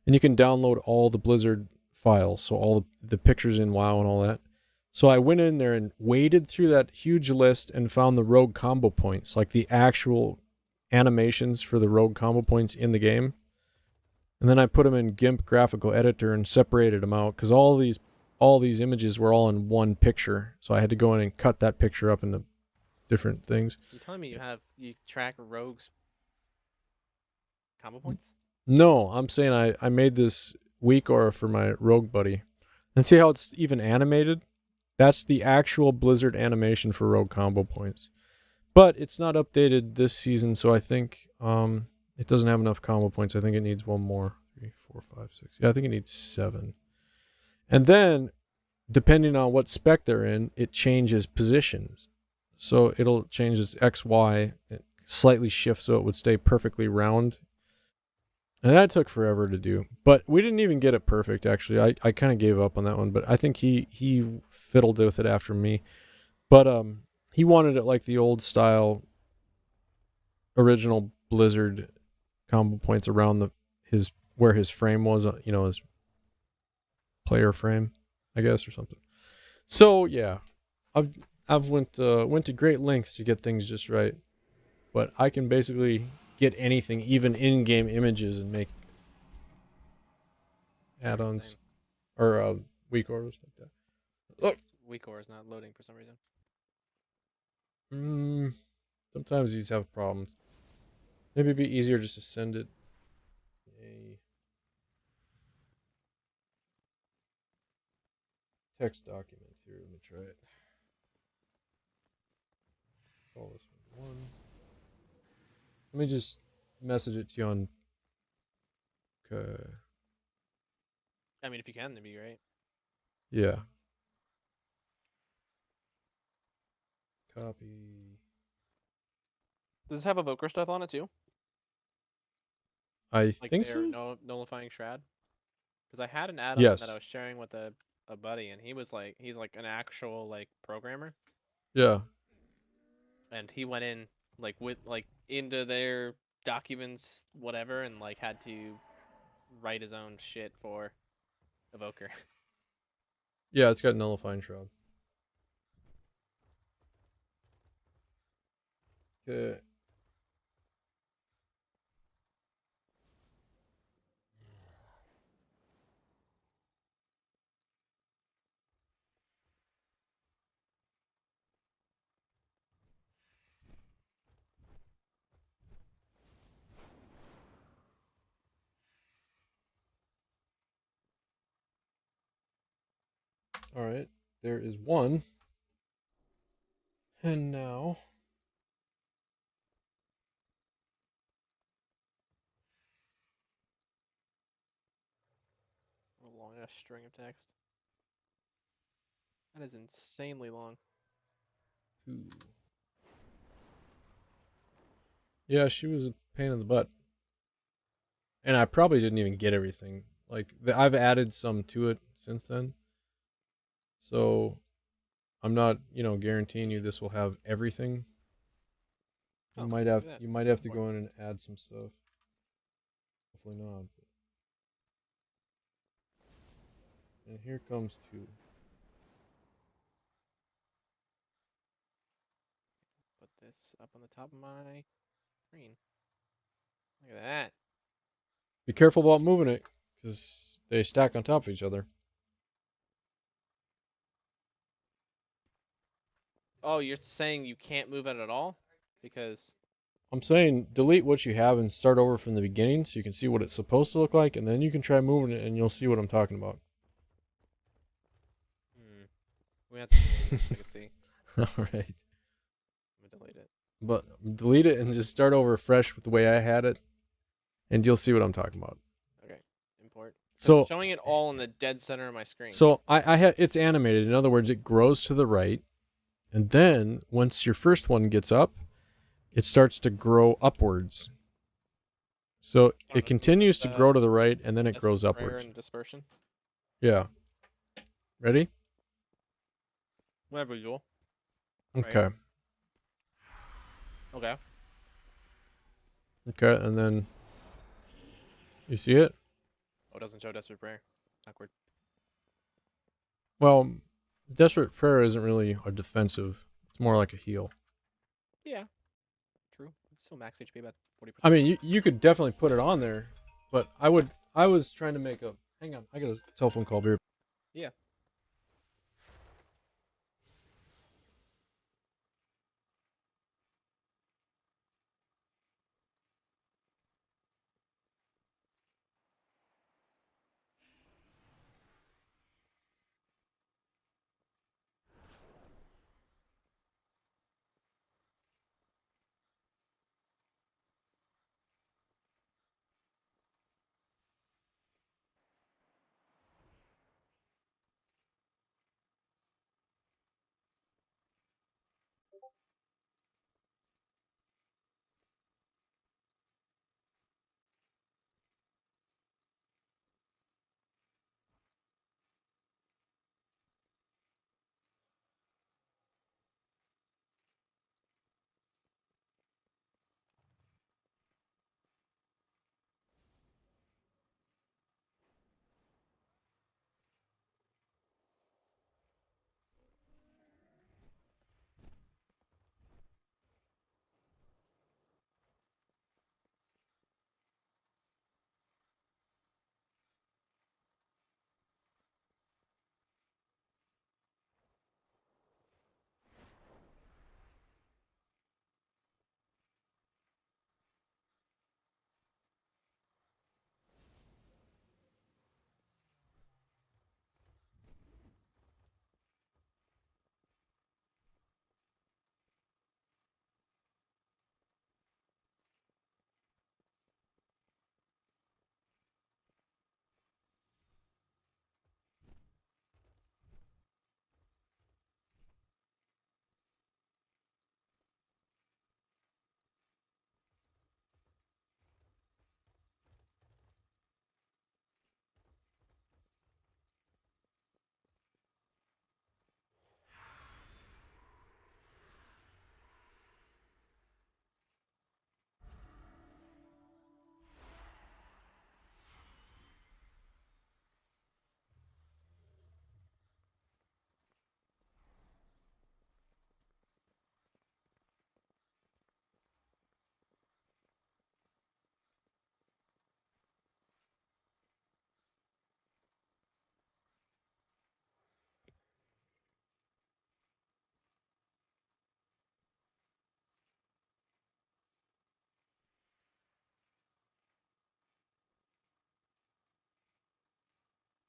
and you can download all the Blizzard files, so all the pictures in WoW and all that. So I went in there and waded through that huge list and found the rogue combo points, like the actual animations for the rogue combo points in the game. And then I put them in GIMP graphical editor and separated them out, because all these images were all in one picture. So I had to go in and cut that picture up into different things. You telling me you track rogues combo points? No, I'm saying I made this weak aura for my rogue buddy. And see how it's even animated? That's the actual Blizzard animation for rogue combo points. But it's not updated this season, so I think it doesn't have enough combo points. I think it needs one more. 3, 4, 5, 6. Yeah, I think it needs 7. And then, depending on what spec they're in, it changes positions. So it'll change its X, Y, and slightly shift so it would stay perfectly round. And that took forever to do. But we didn't even get it perfect, actually. I kind of gave up on that one, but I think he fiddled with it after me. But he wanted it like the old style original Blizzard combo points around where his frame was, his player frame, I guess, or something. So yeah, I've went to great lengths to get things just right, but I can basically get anything, even in-game images, and make add-ons or weak auras like that. Look, weak aura is not loading for some reason. Sometimes these have problems. Maybe it'd be easier just to send it a text document. Here, let me try it. Call this one. Let me just message it to you on. Okay. I mean, if you can, that'd be great. Yeah. Copy. Does this have Evoker stuff on it too? I Like think their so. nullifying shroud. Because I had an add-on that I Yes. was sharing with a buddy, and he's like an actual like programmer, Yeah. and he went in like with like into their documents, whatever, and like had to write his own shit for Evoker. Yeah, it's got nullifying shroud. Okay. All right. There is one. And now. A long ass string of text. That is insanely long. Two. Yeah, she was a pain in the butt. And I probably didn't even get everything. Like, I've added some to it since then. So, I'm not, guaranteeing you this will have everything. Oh, look at that. You might have to go in and add some stuff. Hopefully not. And here comes two. Put this up on the top of my screen. Look at that. Be careful about moving it, because they stack on top of each other. Oh, you're saying you can't move it at all? Because I'm saying delete what you have and start over from the beginning so you can see what it's supposed to look like, and then you can try moving it and you'll see what I'm talking about. we have to delete it so I can see. All right. I'm gonna delete it. But delete it and just start over fresh with the way I had it, and you'll see what I'm talking about. Okay. Import. So I'm showing it all in the dead center of my screen. So I have it's animated. In other words, it grows to the right, and then once your first one gets up, it starts to grow upwards. So it continues to grow to the right, and then it grows Prayer upwards. and dispersion. Yeah. Ready? Whatever, Joel. Okay. Right. Okay. Okay, and then you see it? Oh, it doesn't show desperate prayer. Awkward. Well, desperate prayer isn't really a defensive. It's more like a heal. Yeah. True. It's still max HP about 40%. I mean, you could definitely put it on there, but I was trying to make a. Hang on, I got a telephone call here. Yeah.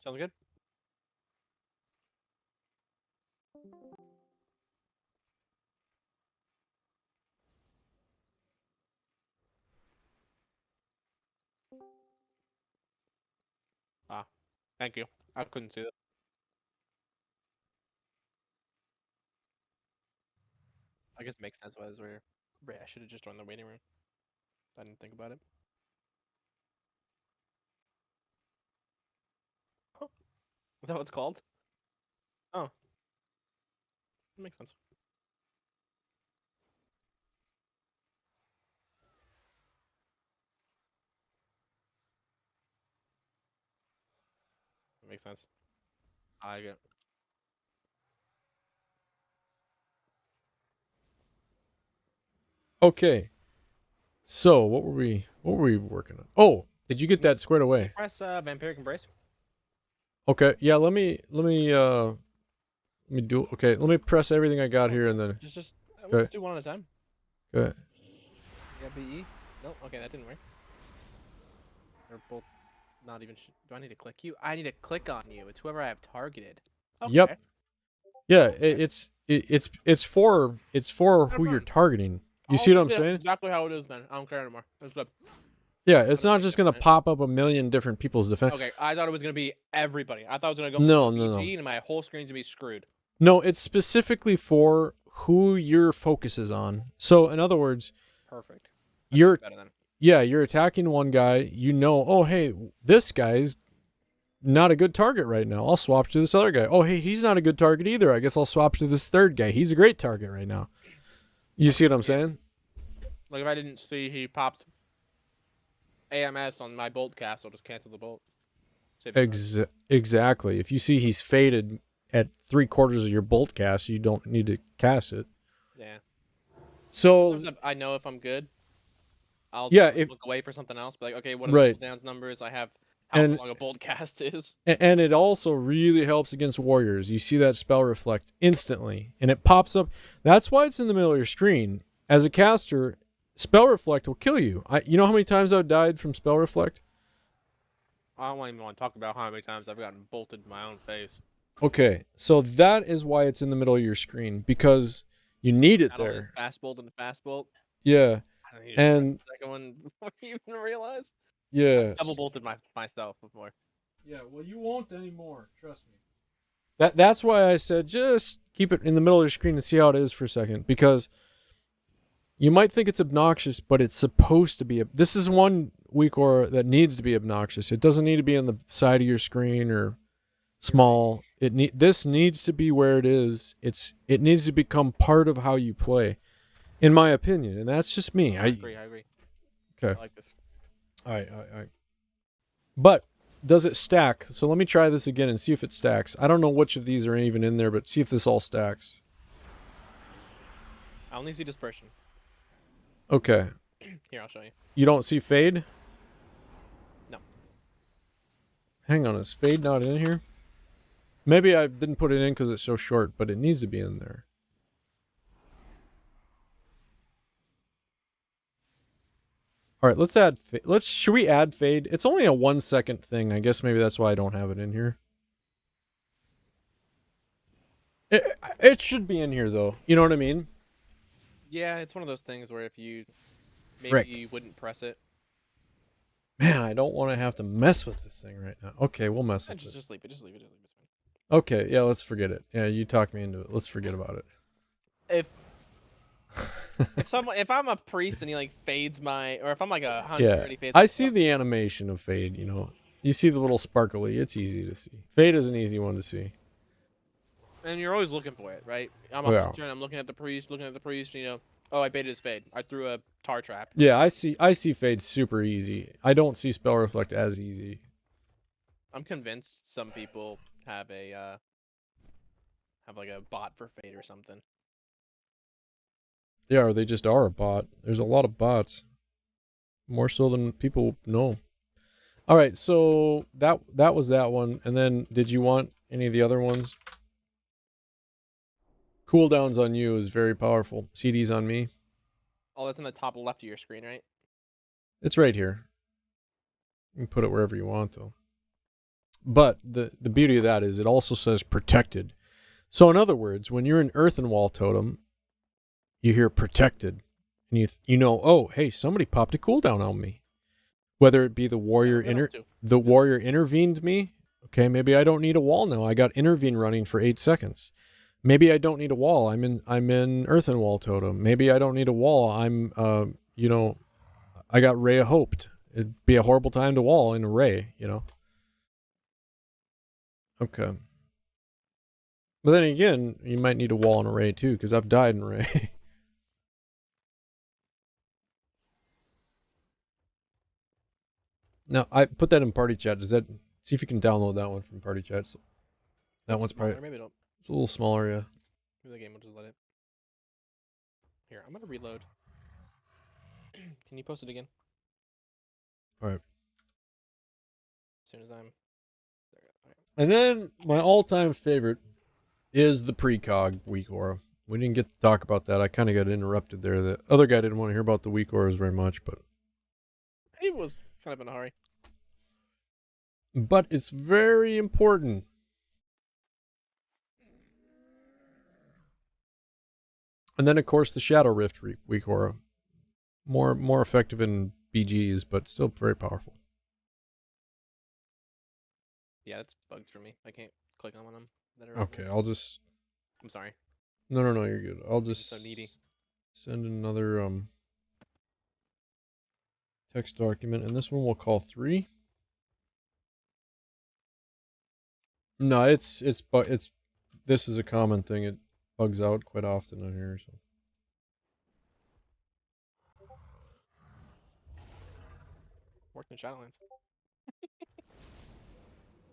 Sounds good. Ah, thank you. I couldn't see that. I guess it makes sense why this were. Right, I should have just joined the waiting room. I didn't think about it. Oh, is that what it's called? Oh, that makes sense. That makes sense. I get. Okay. So what were we working on? Oh, did you get that squared away? Press Vampiric Embrace. Okay. Yeah, let me do okay, let me press everything I got here and then Just Okay. let's do one at a time. okay. Yeah, BE. Nope. Okay, that didn't work. They're both not even. Do I need to click you? I need to click on you. It's whoever I have targeted. Okay. Yep. Yeah, it's for who you're problem. targeting. You Oh, see what I'm yeah, saying? Exactly how it is then. I don't care anymore. That's good. Yeah, it's not make just that, gonna right? pop up a million different people's defense. Okay, I thought it was gonna be everybody. I thought it was gonna go No, from no, no. PG and my whole screen's gonna be screwed. No, it's specifically for who your focus is on. So in other words, Perfect. you're Better than. you're attacking one guy, you know, oh hey, this guy's not a good target right now. I'll swap to this other guy. Oh hey, he's not a good target either. I guess I'll swap to this third guy. He's a great target right now. You see what I'm saying? Like if I didn't see he popped AMS on my bolt cast, I'll just cancel the bolt. Exactly. If you see he's faded at 3/4 of your bolt cast, you don't need to cast it. Yeah. So Sometimes I know if I'm good. I'll look away for something else. But like, okay, what are the cooldowns numbers? I have how long a bolt cast is. And it also really helps against warriors. You see that spell reflect instantly, and it pops up. That's why it's in the middle of your screen. As a caster, spell reflect will kill you. You know how many times I've died from spell reflect? I don't even want to talk about how many times I've gotten bolted in my own face. Okay, so that is why it's in the middle of your screen, because you need it there. Fast bolt and fast bolt. Yeah, and the second one before you even realize. Yeah, I've double bolted myself before. Yeah, well, you won't anymore. Trust me. That's why I said just keep it in the middle of your screen and see how it is for a second, because you might think it's obnoxious, but it's supposed to be. This is one weak aura that needs to be obnoxious. It doesn't need to be on the side of your screen or small. This needs to be where it is. It needs to become part of how you play, in my opinion, and that's just me. I agree. Okay. I like this. All right. But does it stack? So let me try this again and see if it stacks. I don't know which of these are even in there, but see if this all stacks. I only see dispersion. Okay. Here, I'll show you. You don't see fade? No. Hang on, is fade not in here? Maybe I didn't put it in because it's so short, but it needs to be in there. All right, let's add. Should we add fade? It's only a 1 second thing. I guess maybe that's why I don't have it in here. It should be in here though. You know what I mean? Yeah, it's one of those things where if you Frick. you wouldn't press it. Man, I don't want to have to mess with this thing right now. Okay, we'll mess with it. Just leave it. Just leave it. It's fine. Okay, yeah, let's forget it. Yeah, you talked me into it. Let's forget about it. If I'm a priest and he like fades my, or if I'm like 130 fades. I see the animation of fade. You know, you see the little sparkly. It's easy to see. Fade is an easy one to see. And you're always looking for it, right? I'm a hunter and I'm looking at the priest, you know. Oh, I baited his fade. I threw a tar trap. Yeah, I see fade super easy. I don't see spell reflect as easy. I'm convinced some people have like a bot for fade or something. Yeah, or they just are a bot. There's a lot of bots. More so than people know. All right, so that was that one. And then did you want any of the other ones? Cooldowns on you is very powerful. CDs on me. Oh, that's in the top left of your screen, right? It's right here. You can put it wherever you want, though. But the beauty of that is it also says protected. So in other words, when you're an Earthen Wall totem, you hear protected, and you know, oh, hey, somebody popped a cooldown on me. Whether it be the warrior intervened me. Okay, maybe I don't need a wall now. I got intervene running for 8 seconds. Maybe I don't need a wall. I'm in Earthen Wall totem. Maybe I don't need a wall. I got Ray of Hoped. It'd be a horrible time to wall in a Ray, Okay. But then again, you might need a wall in a Ray too, because I've died in Ray. Now, I put that in party chat. See if you can download that one from party chat. So that one's probably, maybe don't. It's a little smaller, yeah. Maybe the game will just let it. Here, I'm gonna reload. Can you post it again? All right. As soon as I'm... There we go. All right. And then my all-time favorite is the precog weak aura. We didn't get to talk about that. I kind of got interrupted there. The other guy didn't want to hear about the weak auras very much, but... He was kind of in a hurry. But it's very important. And then, of course, the Shadow Rift weak aura. More effective in BGs, but still very powerful. Yeah, it's bugged for me. I can't click on them. Okay, I'll just... I'm sorry. No, you're good. I'll just so needy. Send another text document, and this one we'll call 3. No, this is a common thing. It bugs out quite often on here, so. Worked in Shadowlands.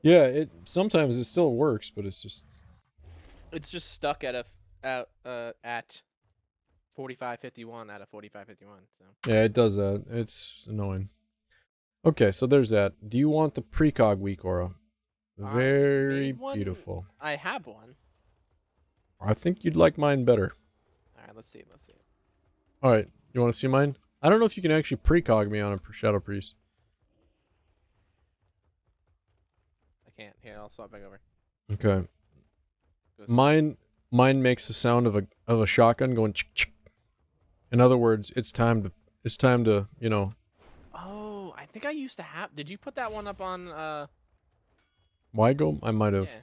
Yeah, sometimes it still works, but it's just stuck at 4551 out of 4551. So. Yeah, it does that. It's annoying. Okay, so there's that. Do you want the precog weak aura? Very beautiful. I have one. I think you'd like mine better. All right, let's see it. All right, you want to see mine? I don't know if you can actually precog me on a Shadow Priest. I can't. Here, I'll swap back over. Okay. Mine makes the sound of a shotgun going chick chick. In other words, it's time to Oh, I think I used to have. Did you put that one up on Wygo? I might have. Yeah.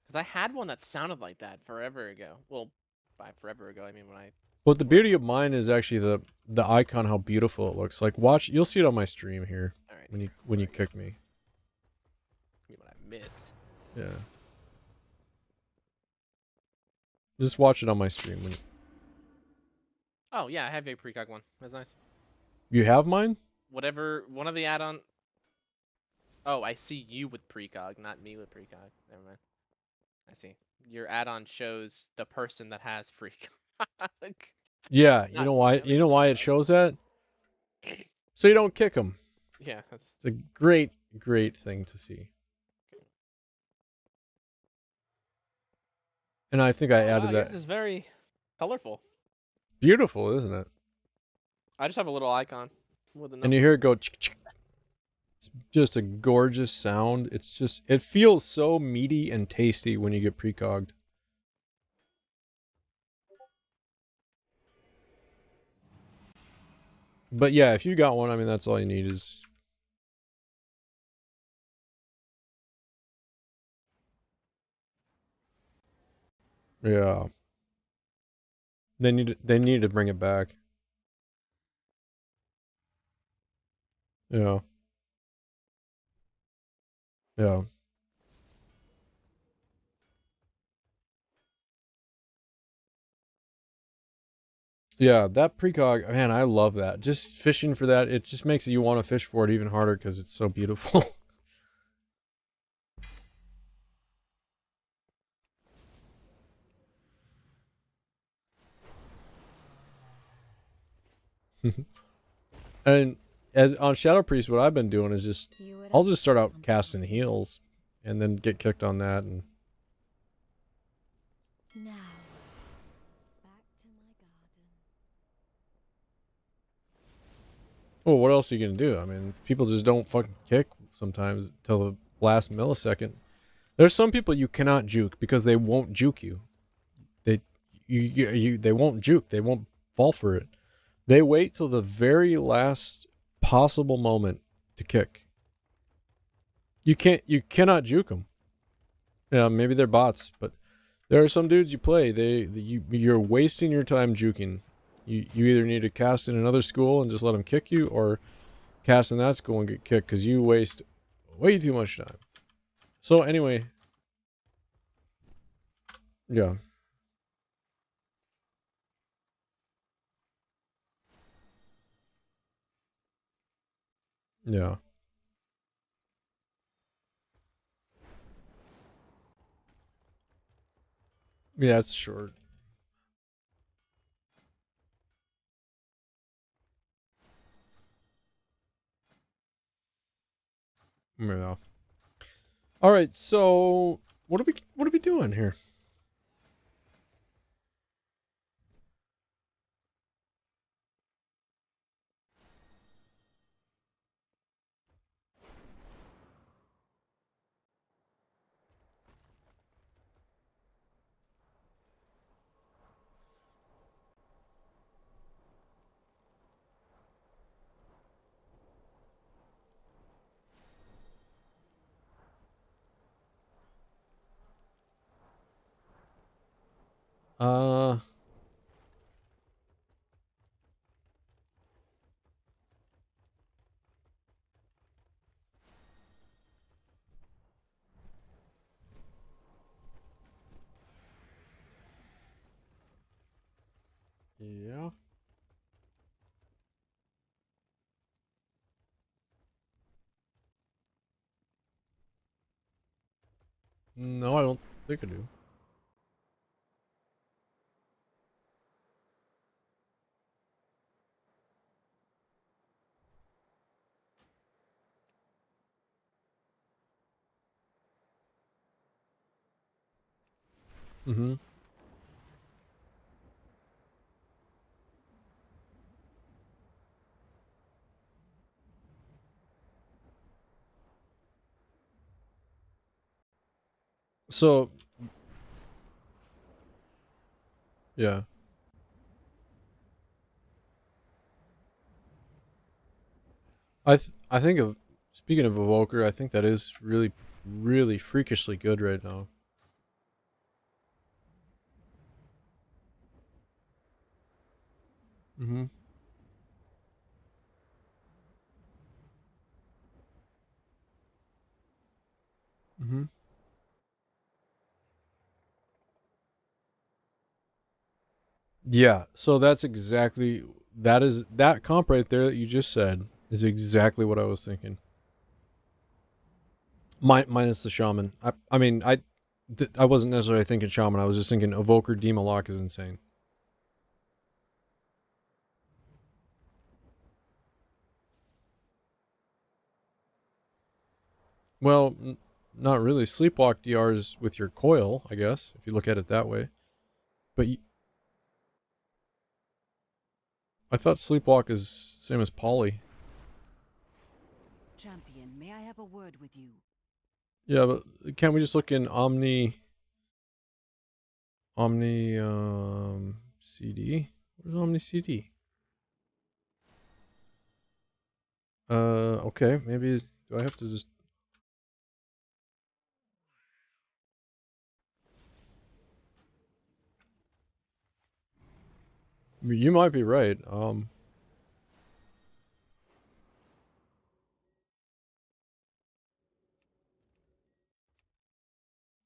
Because I had one that sounded like that forever ago. Well, by forever ago, I mean when I... But the beauty of mine is actually the icon, how beautiful it looks. Like, watch, you'll see it on my stream here. All right. When you kick me. What I miss. Yeah. Just watch it on my stream. Oh, yeah, I have a precog one. That's nice. You have mine? Whatever, one of the add-on... Oh, I see you with precog, not me with precog. Never mind. I see. Your add-on shows the person that has precog. Yeah, you know why? You know why it shows that? So you don't kick them. Yeah, that's... It's a great thing to see. And I think I added that. This is very colorful. Beautiful, isn't it? I just have a little icon. And you hear it go chick chick. It's just a gorgeous sound. It feels so meaty and tasty when you get precogged. But yeah, if you got one, I mean, that's all you need is... Yeah. They need to bring it back. Yeah. Yeah. Yeah, that precog, man, I love that. Just fishing for that, it just makes you want to fish for it even harder because it's so beautiful. And as on Shadow Priest, what I've been doing is I'll just start out casting heals and then get kicked on that. And now, back to my garden. well, what else are you gonna do? I mean, people just don't fucking kick sometimes until last millisecond. There's some people you cannot juke because they won't juke you. They won't juke. They won't fall for it. They wait till the very last possible moment to kick. You cannot juke them. Yeah, maybe they're bots, but there are some dudes you play. You're wasting your time juking. You either need to cast in another school and just let them kick you, or cast in that school and get kicked because you waste way too much time. So anyway, yeah. Yeah. Yeah, it's short. Yeah. All right, so what are we doing here? Uh yeah. No, I don't think I do. Mm-hmm. So yeah. I think of, speaking of Evoker, I think that is really, really freakishly good right now. Mm-hmm. Mm-hmm. Yeah, so that's exactly, that comp right there that you just said is exactly what I was thinking. Minus the Shaman. I mean, I wasn't necessarily thinking Shaman. I was just thinking Evoker Demonology is insane. Well, not really. Sleepwalk DR is with your coil, I guess, if you look at it that way. But I thought Sleepwalk is same as Poly. Champion, may I have a word with you? Yeah, but can't we just look in Omni CD? Where's Omni CD? Okay, maybe do I have to just, you might be right.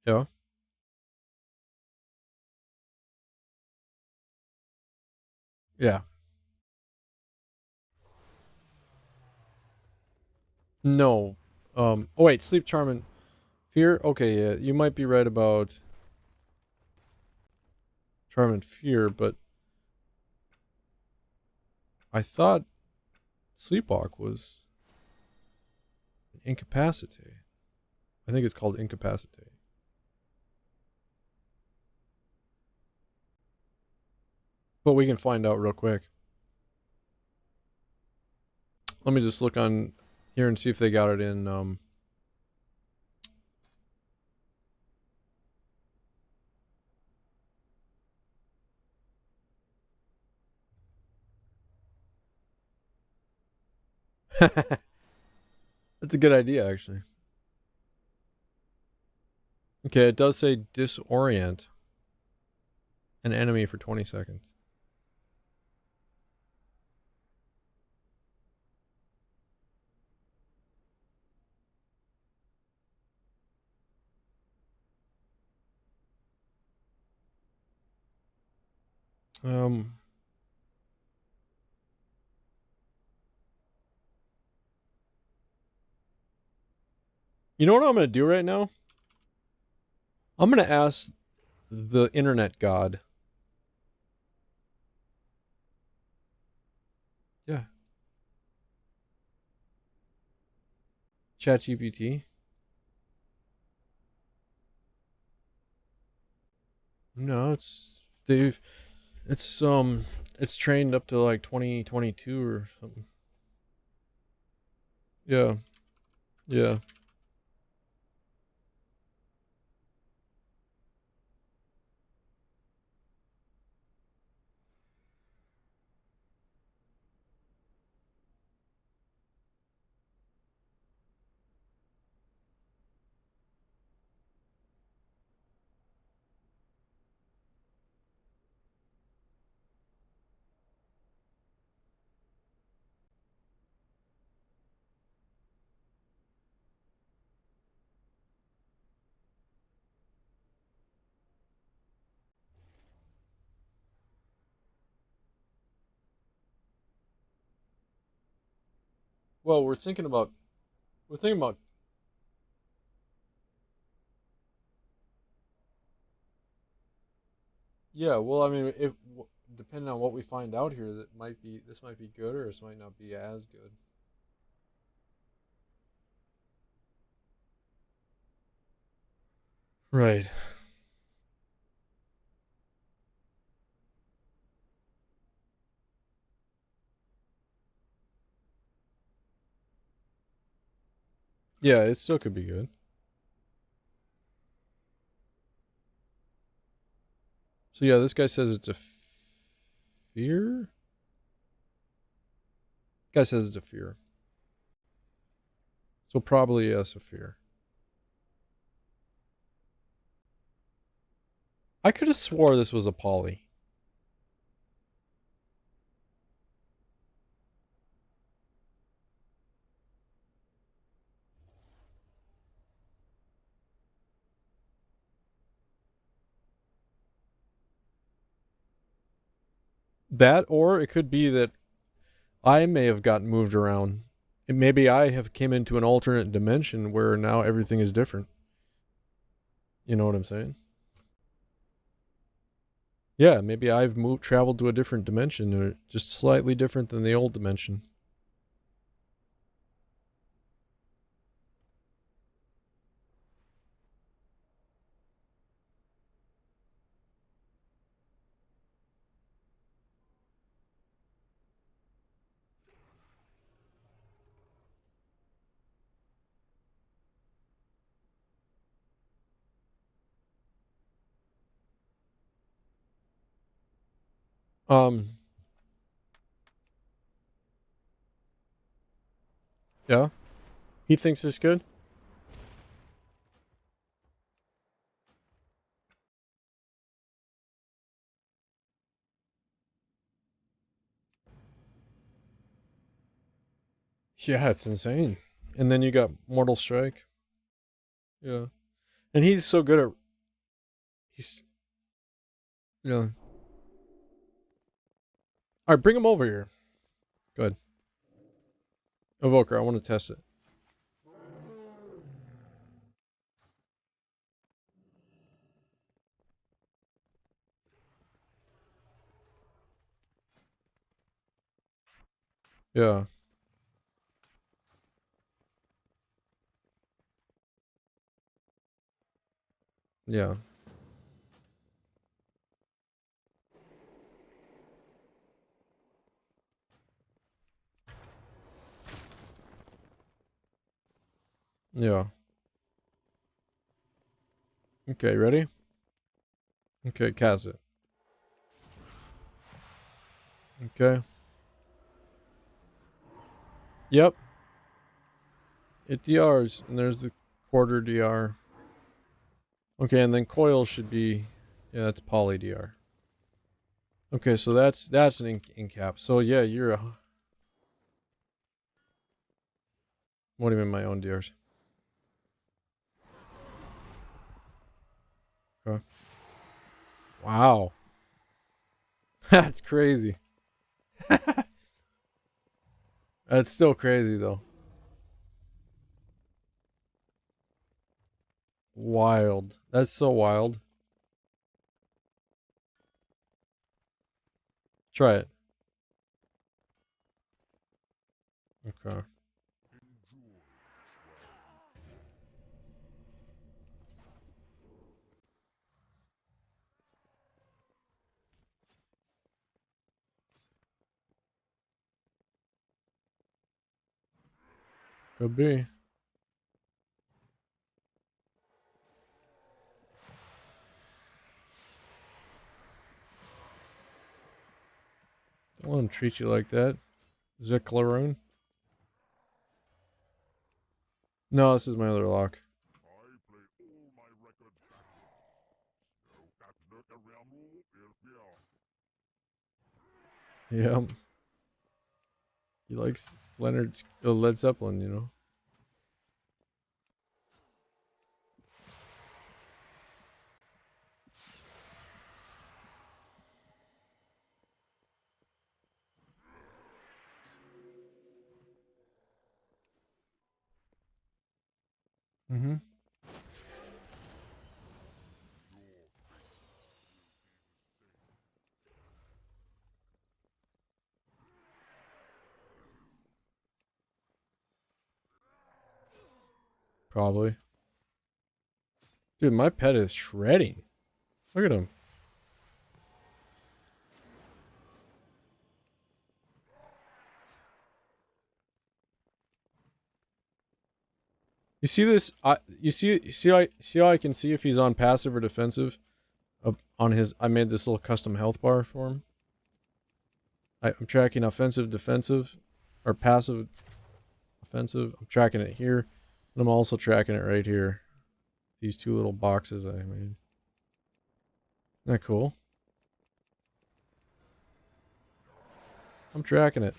Yeah. Yeah. No. Oh wait, Sleep Charm and Fear? Okay, yeah, you might be right about Charm and Fear, but I thought Sleepwalk was Incapacitate. I think it's called Incapacitate. But we can find out real quick. Let me just look on here and see if they got it in That's a good idea, actually. Okay, it does say disorient an enemy for 20 seconds. You know what I'm going to do right now? I'm going to ask the internet god. Yeah. ChatGPT. No, it's trained up to like 2022 or something. Yeah. Yeah. Well, we're thinking about yeah, well, I mean, if depending on what we find out here, this might be good or this might not be as good. Right. Yeah, it still could be good. So yeah, this guy says it's a fear? Guy says it's a fear. So probably yes, a fear. I could have swore this was a poly. That, or it could be that I may have gotten moved around. And maybe I have came into an alternate dimension where now everything is different. You know what I'm saying? Yeah, maybe I've traveled to a different dimension, or just slightly different than the old dimension. Yeah. He thinks it's good? Yeah, it's insane. And then you got Mortal Strike. Yeah. And he's so good at he's yeah. Alright, bring him over here. Go ahead. Evoker, I want to test it. Yeah. Yeah. Yeah. Okay, ready? Okay, cast it. Okay. Yep. It DRs, and there's the quarter DR. Okay, and then coil should be, yeah, that's poly DR. Okay, so that's an in cap. So yeah, you're a. What do you mean my own DRs? Okay. Wow. That's crazy. That's still crazy though. Wild. That's so wild. Try it. Okay. Could be. Don't let him treat you like that. Ziclaroon? No, this is my other lock. Yeah. He likes Leonard's Led Zeppelin, you know. Mm-hmm. Probably. Dude, my pet is shredding. Look at him. You see this? See how I can see if he's on passive or defensive? On his, I made this little custom health bar for him. I'm tracking offensive, defensive, or passive, offensive. I'm tracking it here, and I'm also tracking it right here. These two little boxes I made. Isn't that cool? I'm tracking it.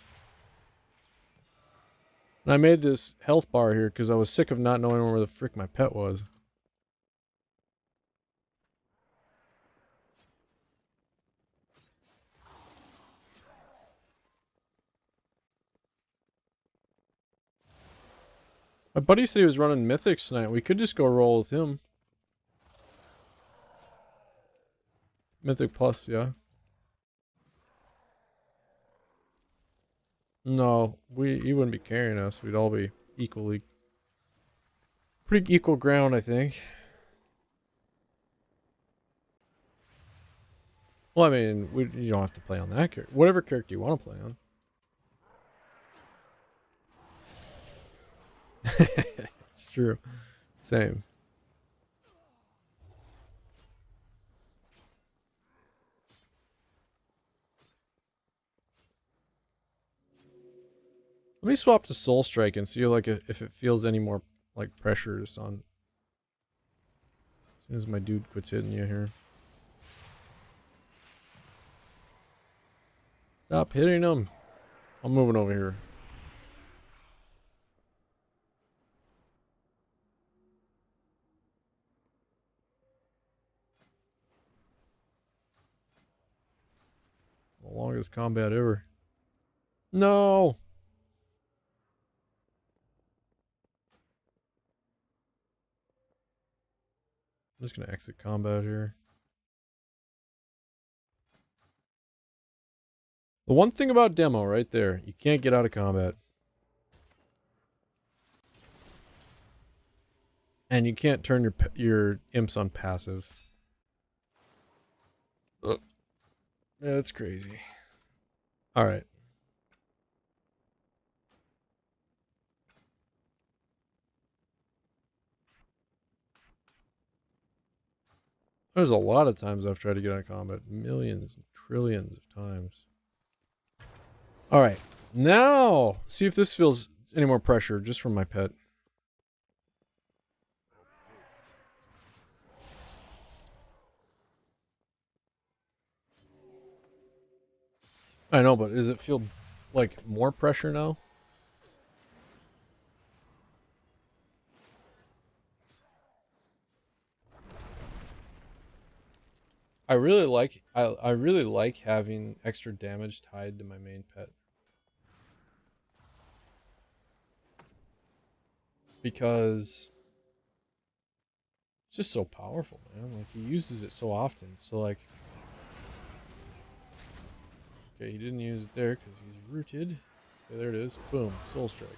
And I made this health bar here because I was sick of not knowing where the frick my pet was. My buddy said he was running Mythics tonight. We could just go roll with him. Mythic Plus, yeah. No, he wouldn't be carrying us. We'd all be equally, pretty equal ground, I think. Well, I mean, you don't have to play on that character. Whatever character you want to play on. It's true. Same. Let me swap to Soul Strike and see like if it feels any more like pressures on. As soon as my dude quits hitting you here. Stop hitting him. I'm moving over here. The longest combat ever. No. I'm just gonna exit combat here. The one thing about demo right there, you can't get out of combat. And you can't turn your imps on passive. Ugh. Yeah, that's crazy. Alright. There's a lot of times I've tried to get out of combat. Millions and trillions of times. Alright. Now, see if this feels any more pressure just from my pet. I know, but does it feel like more pressure now? I really like having extra damage tied to my main pet. Because it's just so powerful, man. Like, he uses it so often. So, like... Okay, he didn't use it there because he's rooted. Okay, there it is. Boom. Soul Strike.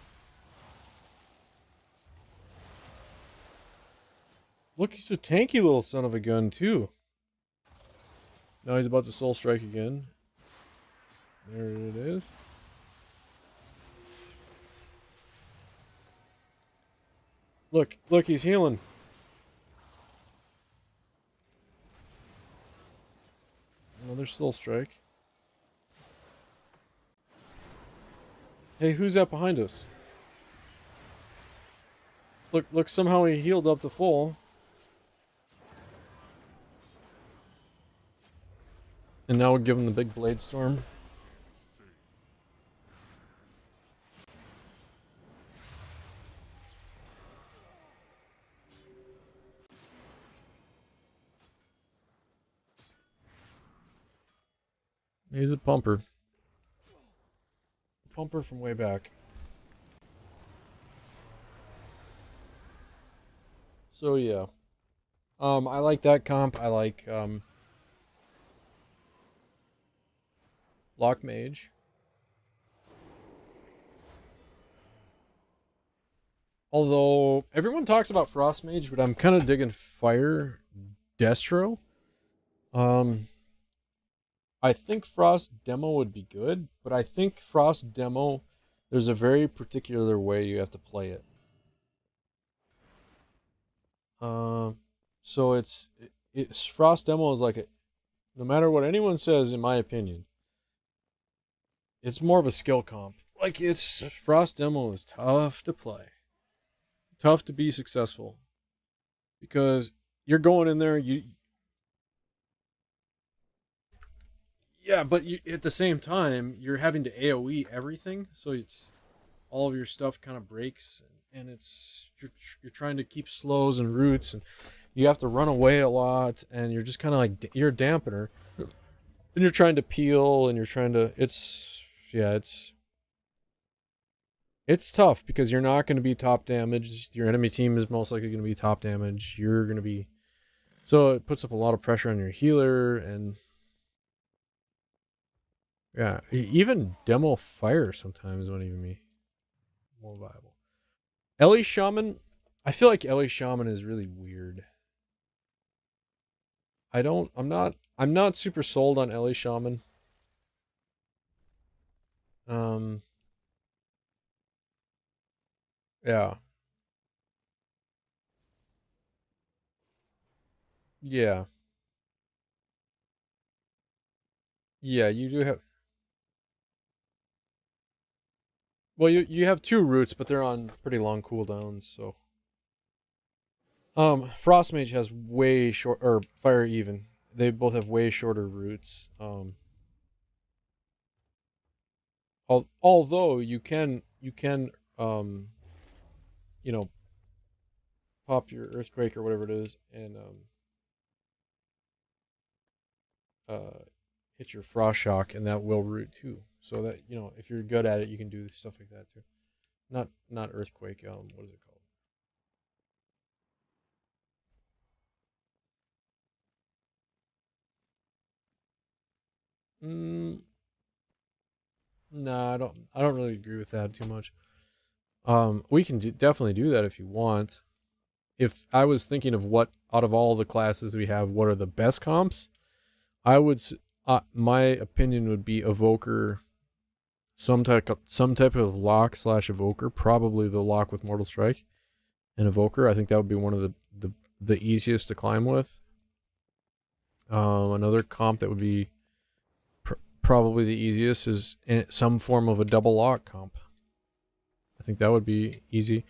Look, he's a tanky little son of a gun, too. Now he's about to Soul Strike again. There it is. Look, he's healing. Another Soul Strike. Hey, who's that behind us? Look, somehow he healed up to full. And now we'll give him the big Blade Storm. He's a pumper. Pumper from way back. So yeah. I like that comp. I like Lock Mage. Although everyone talks about Frost Mage, but I'm kind of digging Fire Destro. I think Frost Demo would be good, but I think Frost Demo, there's a very particular way you have to play it. So it's Frost Demo is like a, no matter what anyone says, in my opinion, it's more of a skill comp. Like, it's Frost Demo is tough to play, tough to be successful, because you're going in there, yeah, but at the same time, you're having to AoE everything, so it's all of your stuff kind of breaks, and it's you're trying to keep slows and roots, and you have to run away a lot, and you're just kind of like, you're a dampener, and you're trying to peel, and you're trying to, it's tough because you're not going to be top damage. Your enemy team is most likely going to be top damage. You're going to be, so it puts up a lot of pressure on your healer, and yeah, even Demo Fire sometimes won't even be more viable. Ellie Shaman, I feel like Ellie Shaman is really weird. I'm not super sold on Ellie Shaman. Yeah. Yeah. Yeah, you do have, well, you have two roots, but they're on pretty long cooldowns, so. Frost Mage has way short, or Fire Even. They both have way shorter roots. Although you can, you know, pop your Earthquake or whatever it is, and hit your Frost Shock, and that will root too. So that, you know, if you're good at it, you can do stuff like that too. Not Earthquake. What is it called? No, I don't really agree with that too much. We can definitely do that if you want. If I was thinking of what, out of all the classes we have, what are the best comps, I would, my opinion would be Evoker, some type of lock / Evoker, probably the lock with Mortal Strike, and Evoker. I think that would be one of the easiest to climb with. Another comp that would be probably the easiest is some form of a double lock comp. I think that would be easy.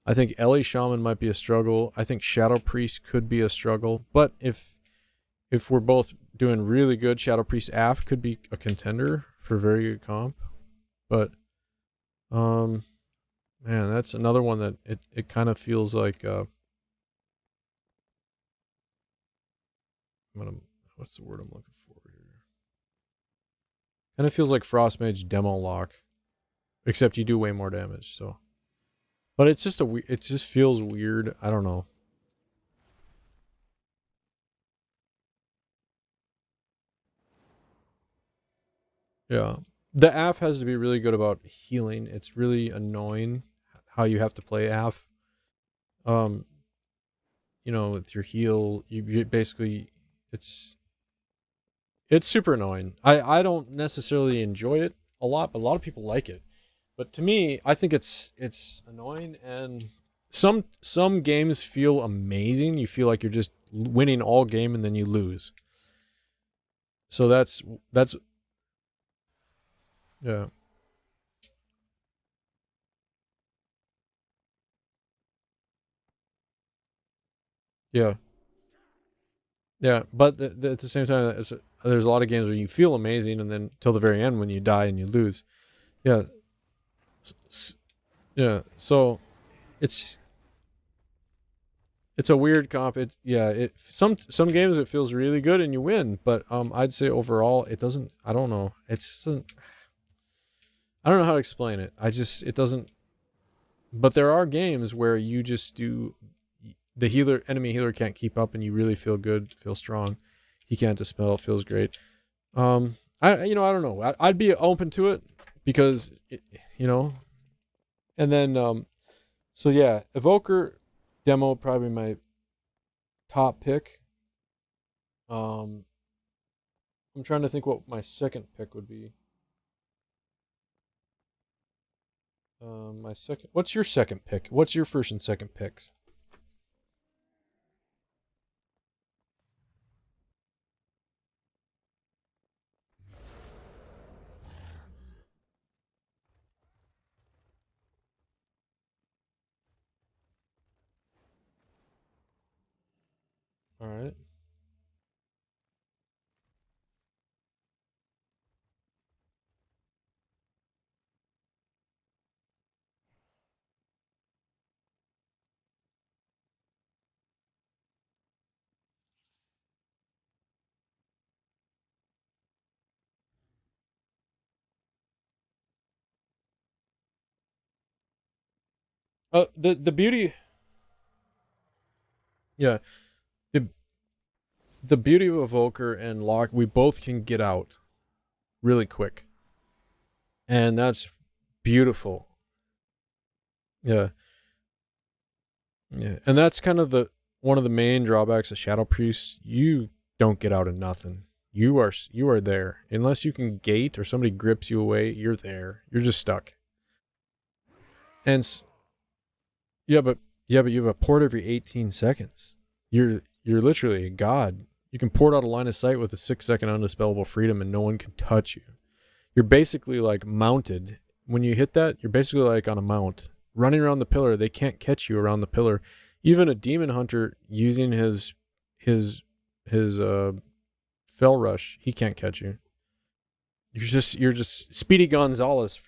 I think Ellie Shaman might be a struggle. I think Shadow Priest could be a struggle. But if we're both doing really good, Shadow Priest AF could be a contender for very good comp. But man, that's another one that it kind of feels like what's the word I'm looking for here? Kind of feels like Frost Mage Demo Lock, except you do way more damage. So, but it's just it just feels weird. I don't know. Yeah. The AF has to be really good about healing. It's really annoying how you have to play AF. You know, with your heal, you basically it's super annoying. I don't necessarily enjoy it a lot, but a lot of people like it. But to me, I think it's annoying, and some games feel amazing. You feel like you're just winning all game and then you lose. So that's yeah. Yeah. Yeah, but at the same time, there's a lot of games where you feel amazing, and then till the very end when you die and you lose. Yeah, yeah. So it's a weird comp. Some games it feels really good and you win, but I'd say overall it doesn't. I don't know. It's just I don't know how to explain it. It doesn't. But there are games where you just do the enemy healer can't keep up, and you really feel good, feel strong. He can't dispel, feels great. I don't know. I'd be open to it because and then so yeah, Evoker demo probably my top pick. I'm trying to think what my second pick would be. What's your second pick? What's your first and second picks? All right. The beauty. Yeah, the beauty of Evoker and Lock, we both can get out really quick, and that's beautiful. Yeah, yeah, and that's kind of one of the main drawbacks of Shadow Priest. You don't get out of nothing. You are there unless you can gate or somebody grips you away. You're there. You're just stuck. And yeah, but you have a port every 18 seconds. You're literally a god. You can port out a line of sight with a 6-second undispellable freedom, and no one can touch you. You're basically like mounted. When you hit that, you're basically like on a mount, running around the pillar. They can't catch you around the pillar. Even a demon hunter using his fell rush, he can't catch you. You're just Speedy Gonzalez.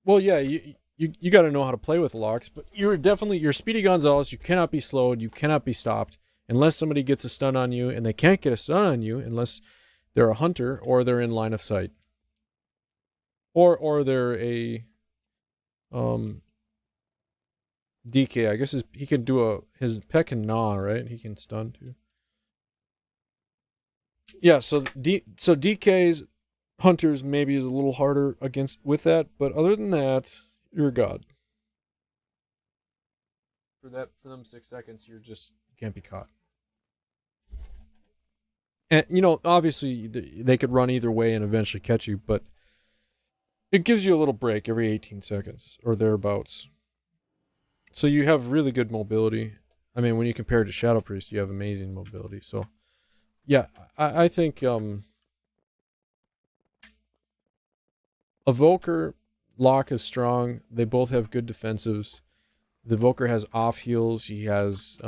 Well, yeah, you got to know how to play with locks, but you're Speedy Gonzalez. You cannot be slowed. You cannot be stopped unless somebody gets a stun on you, and they can't get a stun on you unless they're a hunter or they're in line of sight, or they're a DK. I guess he can do his pet can gnaw, right? He can stun too. Yeah, so DK's hunters maybe is a little harder with that, but other than that, you're a god. For them 6 seconds, you can't be caught. And obviously they could run either way and eventually catch you, but it gives you a little break every 18 seconds or thereabouts. So you have really good mobility. I mean, when you compare it to Shadow Priest, you have amazing mobility. So yeah, I think Evoker Lock is strong. They both have good defensives. The Evoker has off heals. He has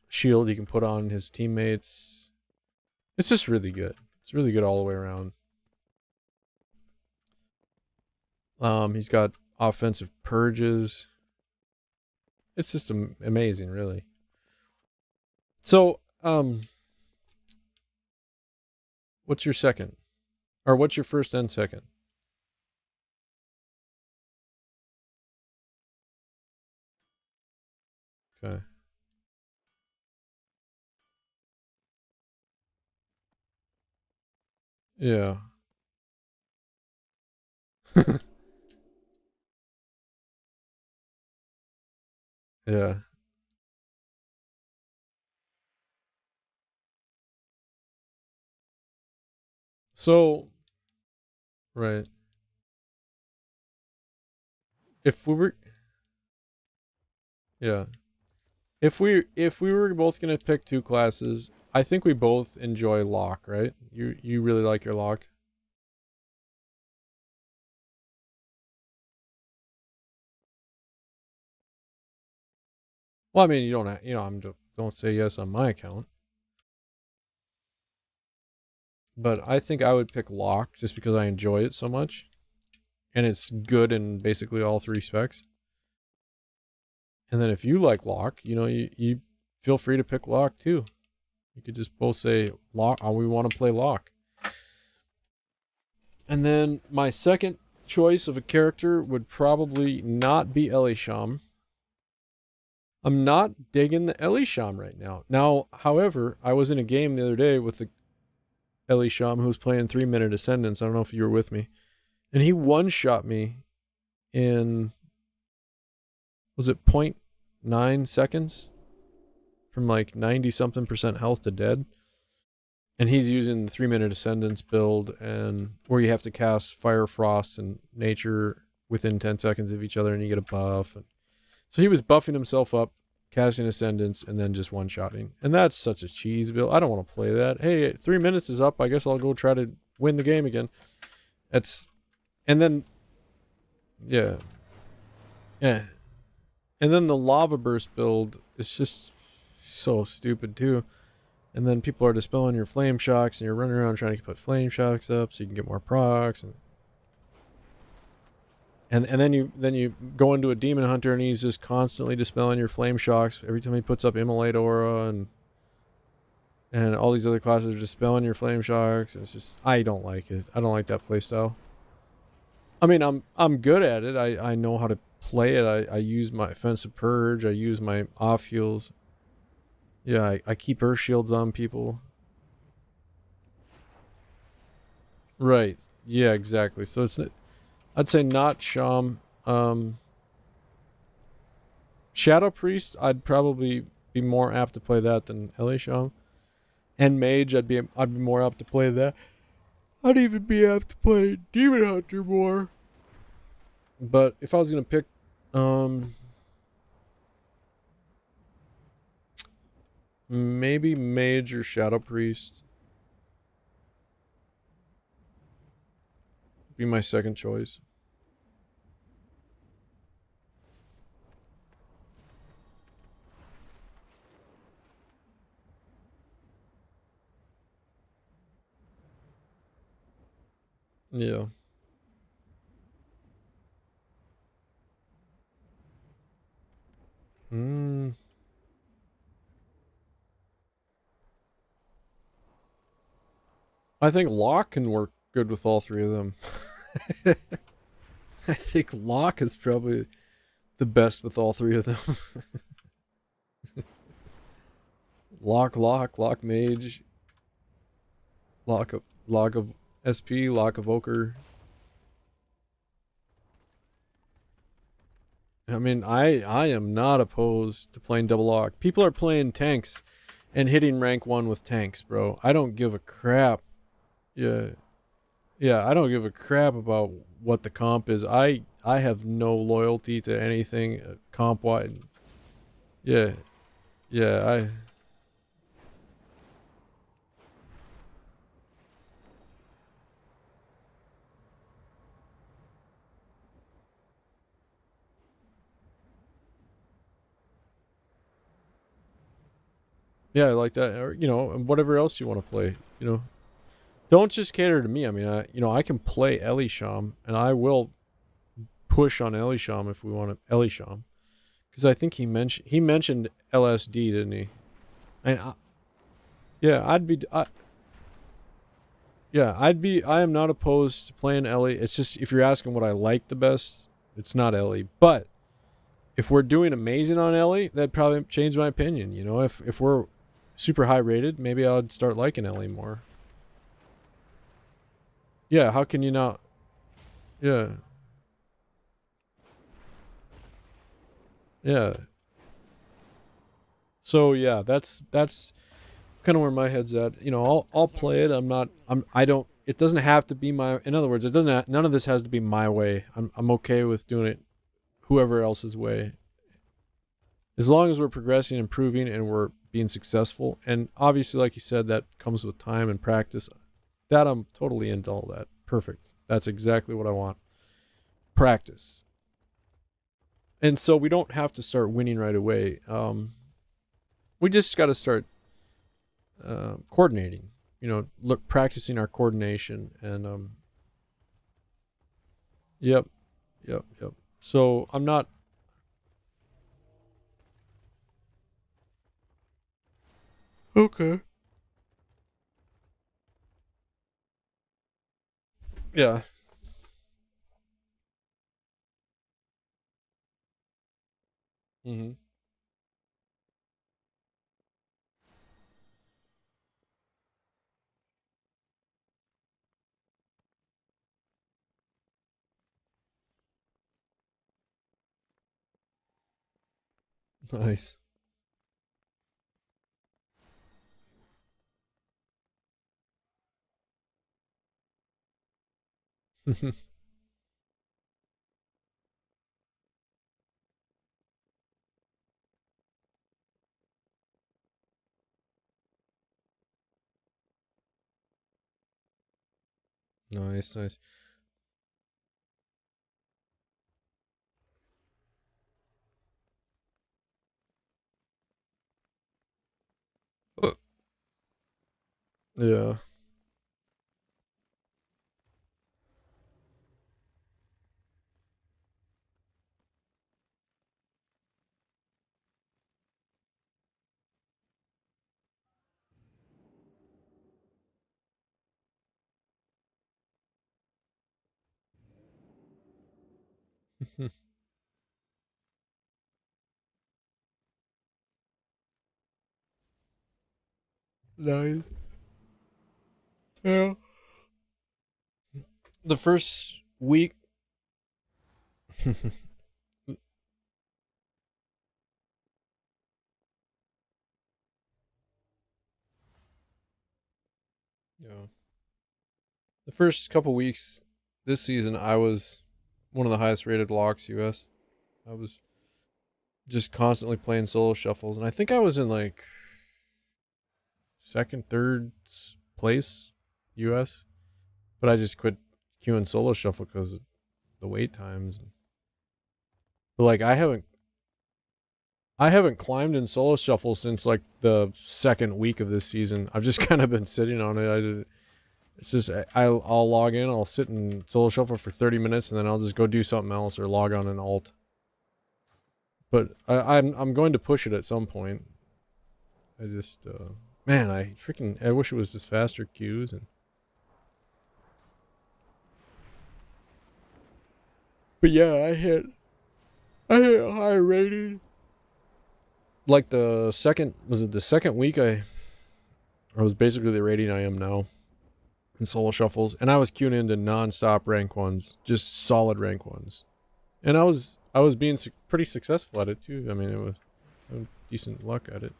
shield he can put on his teammates. It's just really good. It's really good all the way around. He's got offensive purges. It's just amazing, really. So, what's your second? Or what's your first and second? Okay. Yeah. Yeah. So, right. If we were, yeah. If we were both gonna pick two classes, I think we both enjoy Lock, right? You really like your Lock. Well, I mean, you don't, don't say yes on my account. But I think I would pick Lock just because I enjoy it so much. And it's good in basically all three specs. And then if you like Lock, you feel free to pick Lock too. You could just both say Lock, we want to play Lock. And then my second choice of a character would probably not be Elisham. I'm not digging the Elisham right now. Now, however, I was in a game the other day with the Elisham who was playing 3-minute Ascendance. I don't know if you were with me. And he one-shot me in, was it 0.9 seconds? From like 90-something% health to dead. And he's using the 3-minute Ascendance build, and where you have to cast Fire, Frost, and Nature within 10 seconds of each other, and you get a buff. And so he was buffing himself up, casting Ascendance, and then just one-shotting. And that's such a cheese build. I don't want to play that. Hey, 3 minutes is up. I guess I'll go try to win the game again. And then, yeah. Yeah. And then the Lava Burst build is just so stupid, too. And then people are dispelling your flame shocks, and you're running around trying to put flame shocks up so you can get more procs. And then you go into a demon hunter, and he's just constantly dispelling your flame shocks every time he puts up Immolate Aura, and all these other classes are dispelling your flame shocks. And it's just, I don't like it. I don't like that playstyle. I mean, I'm good at it. I know how to play it. I use my offensive purge. I use my off heals. Yeah, I keep Earth shields on people. Right. Yeah, exactly. So I'd say not Sham. Shadow Priest, I'd probably be more apt to play that than Elisham. And Mage, I'd be more apt to play that. I'd even be apt to play Demon Hunter more. But if I was gonna pick, maybe Mage or Shadow Priest be my second choice. Yeah. I think Lock can work good with all three of them. I think Lock is probably the best with all three of them. Lock Mage, Lock of SP, Lock Evoker. I mean, I am not opposed to playing double lock. People are playing tanks and hitting rank 1 with tanks, bro. I don't give a crap. Yeah. Yeah, I don't give a crap about what the comp is. I have no loyalty to anything comp-wide. Yeah. Yeah, Yeah, I like that. Or, and whatever else you want to play, Don't just cater to me. I mean, I can play Elisham, and I will push on Elisham if we want to Elisham, because I think he mentioned LSD, didn't he? And yeah, I am not opposed to playing Ellie. It's just, if you're asking what I like the best, it's not Ellie. But if we're doing amazing on Ellie, that'd probably change my opinion. You know, if we're super high rated, maybe I'd start liking Ellie more. Yeah, how can you not? Yeah. Yeah. So yeah, that's kind of where my head's at. You know, I'll play it. I don't, it doesn't have to be my, in other words, none of this has to be my way. I'm okay with doing it whoever else's way. As long as we're progressing, improving, and we're being successful. And obviously, like you said, that comes with time and practice. That I'm totally into all that. Perfect. That's exactly what I want. Practice. And so we don't have to start winning right away. We just got to start coordinating. You know, practicing our coordination. And yep. So I'm not. Okay. Yeah. Mm-hmm. Nice. Nice. Yeah. Nice. Yeah. The first week. Yeah. The first couple weeks this season, I was one of the highest rated locks US. I was just constantly playing solo shuffles, and I think I was in like second, third place US, but I just quit queuing solo shuffle because of the wait times. But like I haven't climbed in solo shuffle since like the second week of this season. I've just kind of been sitting on it. It's just I'll log in, I'll sit in solo shuffle for 30 minutes, and then I'll just go do something else or log on an alt. But I'm going to push it at some point. I just man, I wish it was just faster queues. And but yeah, I hit a high rating. Like the second week I was basically the rating I am now in solo shuffles, and I was queuing into non-stop rank ones, just solid rank ones, and I was being pretty successful at it too. I mean, it was decent luck at it.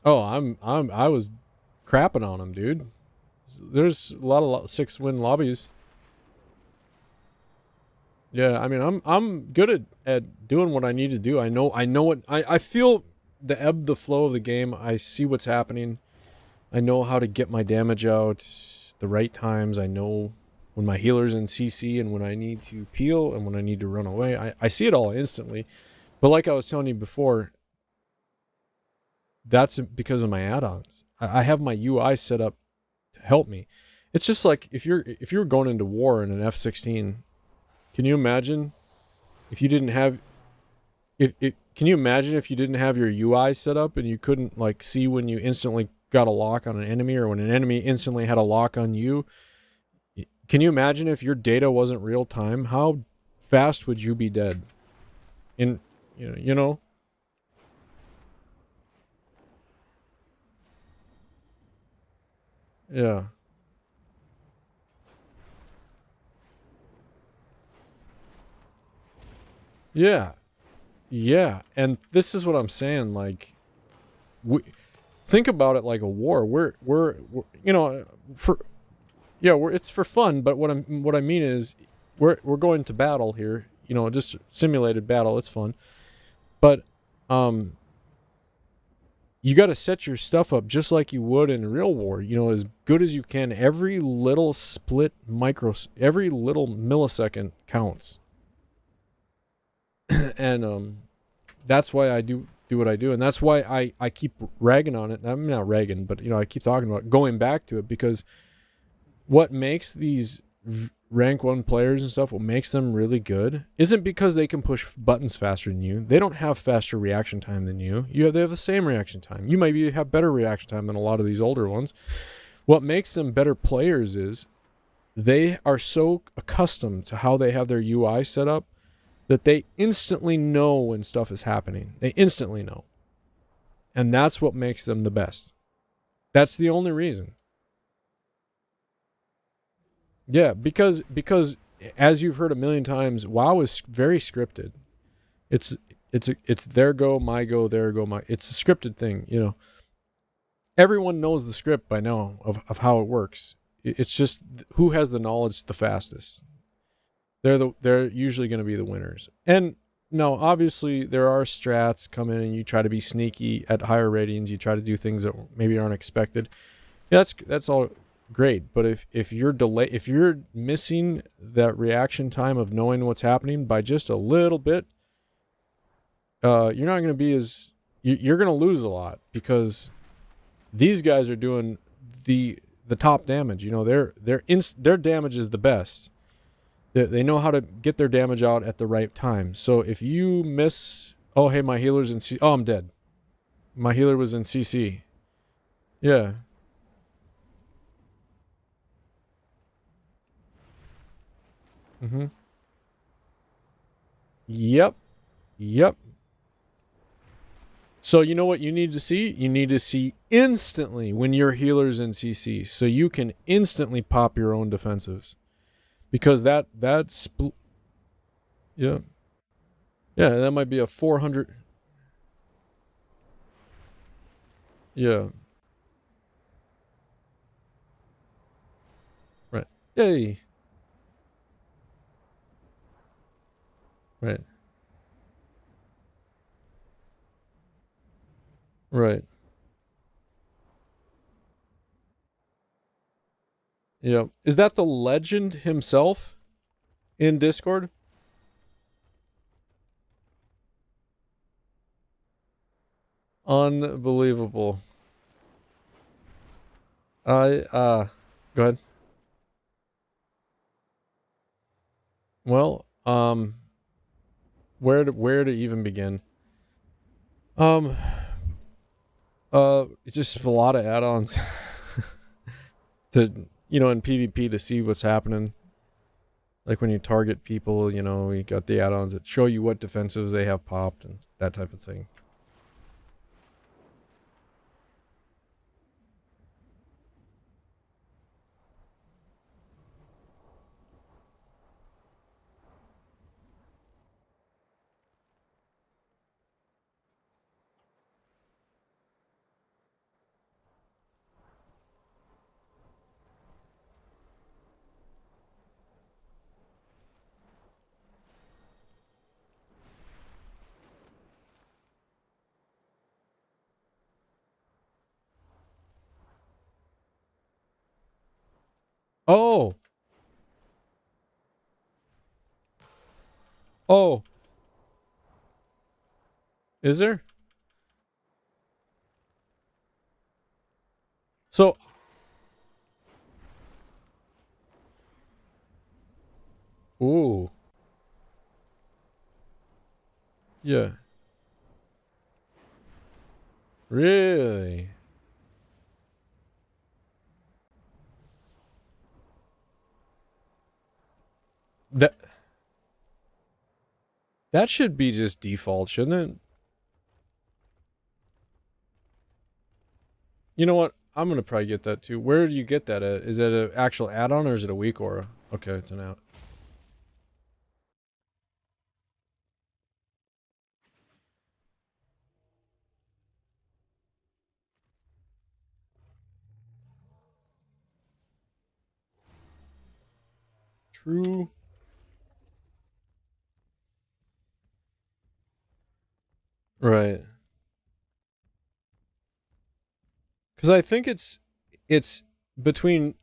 Oh, I was crapping on him, dude. There's a lot of 6-win lobbies. Yeah, I mean, I'm good at doing what I need to do. I know what I feel, the flow of the game. I see what's happening. I know how to get my damage out the right times. I know when my healer's in CC and when I need to peel and when I need to run away. I see it all instantly. But like I was telling you before, that's because of my add-ons. I have my UI set up to help me. It's just like if you're going into war in an F-16, can you imagine if you didn't have can you imagine if you didn't have your UI set up and you couldn't like see when you instantly got a lock on an enemy or when an enemy instantly had a lock on you? Can you imagine if your data wasn't real time? How fast would you be dead? You know? Yeah. Yeah. Yeah. And this is what I'm saying. Like, think about it like a war. We're you know, it's for fun. But what I mean is, we're going to battle here. You know, just simulated battle. It's fun. But you got to set your stuff up just like you would in real war, you know, as good as you can. Every little every little millisecond counts. And that's why I do what I do. And that's why I keep ragging on it. I'm not ragging, but, you know, I keep talking about going back to it, because what makes these rank 1 players and stuff, what makes them really good isn't because they can push buttons faster than you. They don't have faster reaction time than you. They have the same reaction time. You maybe have better reaction time than a lot of these older ones. What makes them better players is they are so accustomed to how they have their UI set up that they instantly know when stuff is happening. They instantly know. And that's what makes them the best. That's the only reason. Yeah, because as you've heard a million times, WoW is very scripted. It's their go, my go, their go, my. It's a scripted thing, you know. Everyone knows the script by now of how it works. It's just who has the knowledge the fastest. They're usually going to be the winners. And no, obviously there are strats come in and you try to be sneaky at higher ratings. You try to do things that maybe aren't expected. Yeah, that's all great. But if you're missing that reaction time of knowing what's happening by just a little bit, you're not going to be you're going to lose a lot, because these guys are doing the top damage. You know, their damage is the best. They know how to get their damage out at the right time. So if you miss, oh, hey, my healer's in CC. Oh, I'm dead. My healer was in CC. Yeah. Mm-hmm. Yep. So you know what you need to see? You need to see instantly when your healer's in CC, so you can instantly pop your own defensives. Because that's yeah, that might be a 400. Yeah. Right. Yay. Right. Right. Yeah. Is that the legend himself in Discord? Unbelievable. Go ahead. Well, where to even begin? It's just a lot of add-ons to, you know, in PvP to see what's happening. Like when you target people, you know, you got the add-ons that show you what defensives they have popped and that type of thing. Oh. Oh. Is there? So ooh. Yeah. Really? That should be just default, shouldn't it? You know what? I'm gonna probably get that too. Where do you get that at? Is that an actual add-on or is it a weak aura? Okay, it's an out. True. Right. Because I think it's between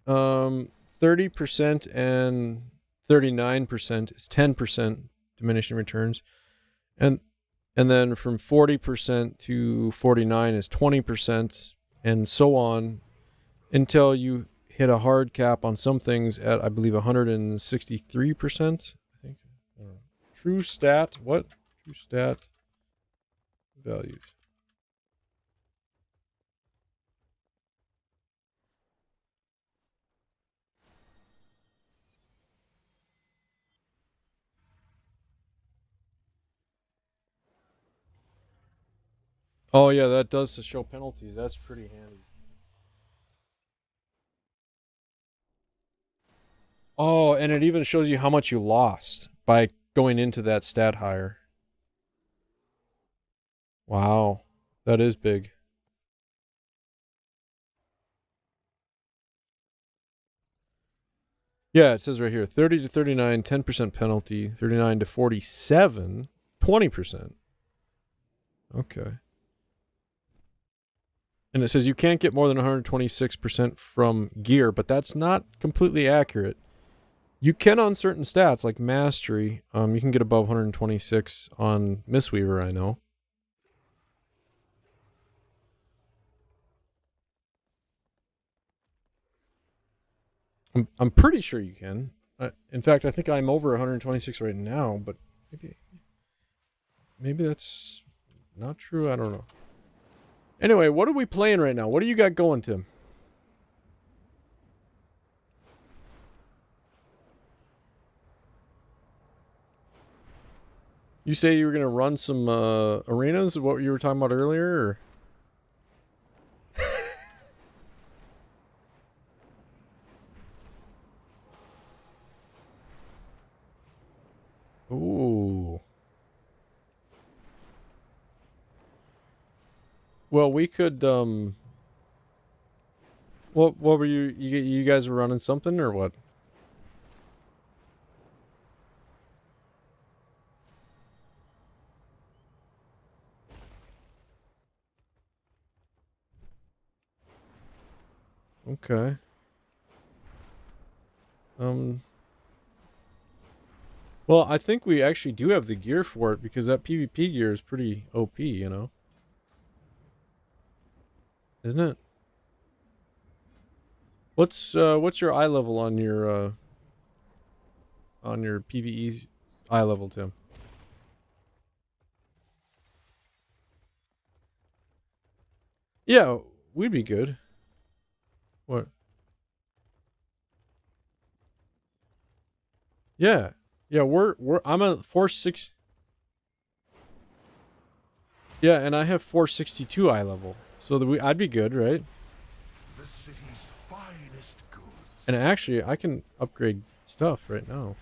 30% and 39% is 10% diminishing returns, and then from 40% to 49 is 20%, and so on until you hit a hard cap on some things at, I believe, 163%. I think. True stat. What? True stat values. Oh yeah, that does show penalties. That's pretty handy. Oh, and it even shows you how much you lost by going into that stat higher. Wow. That is big. Yeah, it says right here 30 to 39, 10% penalty, 39 to 47, 20%. Okay. And it says you can't get more than 126% from gear, but that's not completely accurate. You can on certain stats like mastery. You can get above 126 on Mistweaver, I know. I'm pretty sure you can. In fact, I think I'm over 126 right now, but maybe that's not true. I don't know. Anyway, what are we playing right now? What do you got going, Tim? You say you were gonna run some arenas? What you were talking about earlier? Or? Ooh. Well, we could. What were you guys were running something or what? Okay. Well, I think we actually do have the gear for it because that PvP gear is pretty OP, you know? Isn't it? What's your eye level on your PvE eye level, Tim? Yeah, we'd be good. What? Yeah. Yeah, I'm a 460. Yeah, and I have 462 eye level. So I'd be good, right? The city's finest goods. And actually, I can upgrade stuff right now.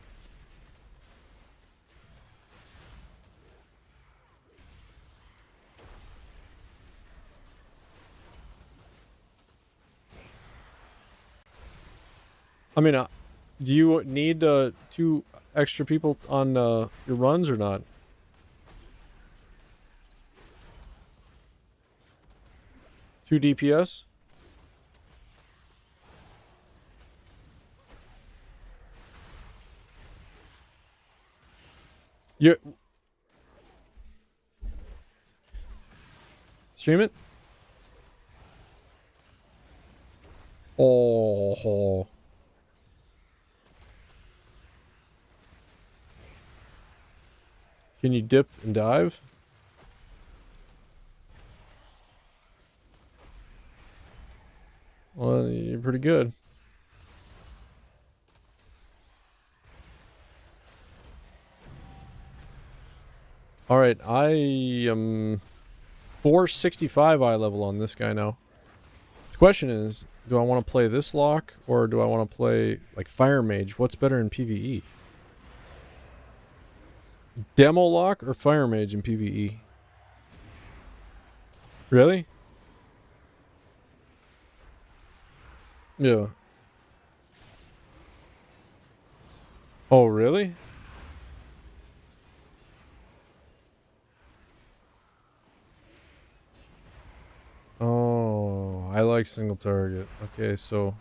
I mean, do you need 2 extra people on your runs or not? Two DPS? You stream it? Oh. Can you dip and dive? Well, you're pretty good. All right, I am 465 eye level on this guy now. The question is, do I want to play this lock or do I want to play like Fire Mage? What's better in PvE? Demo lock or Fire Mage in PvE? Really? Yeah. Oh, really? Oh, I like single target. Okay, so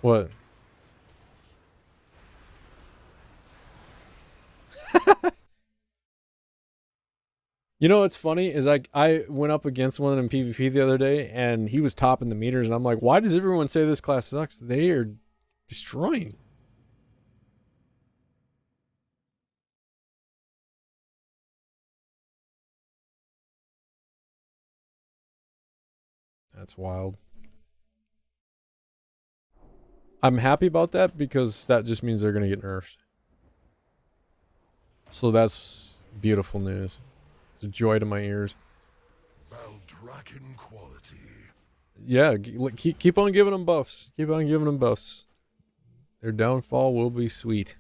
what? You know what's funny is I went up against one in PvP the other day and he was topping the meters and I'm like, why does everyone say this class sucks? They are destroying. That's wild. I'm happy about that because that just means they're going to get nerfed. So that's beautiful news. It's a joy to my ears. Baldraken quality. Yeah, keep on giving them buffs. Keep on giving them buffs. Their downfall will be sweet.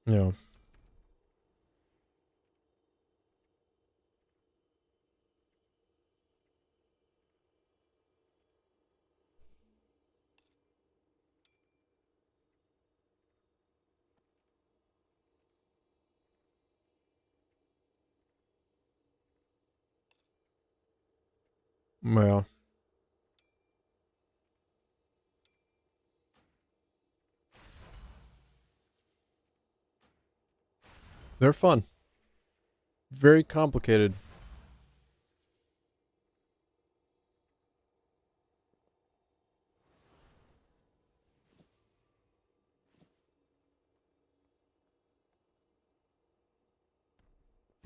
Yeah. Well. They're fun. Very complicated.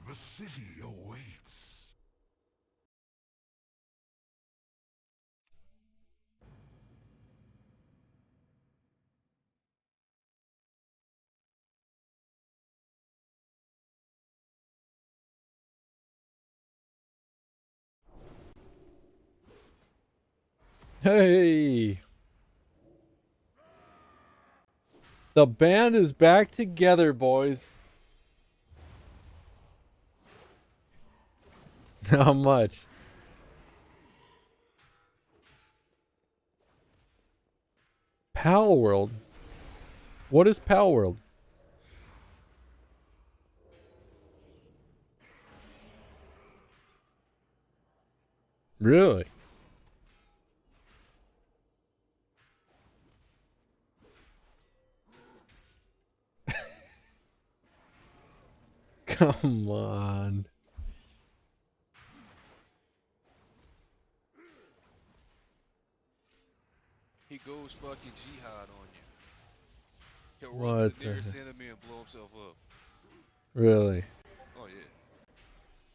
The city awaits. Hey. The band is back together, boys. How much? Pal World. What is Pal World? Really? Come on. He goes fucking jihad on you. He'll run What to the the nearest heck? enemy and blow himself up. Really? Oh yeah.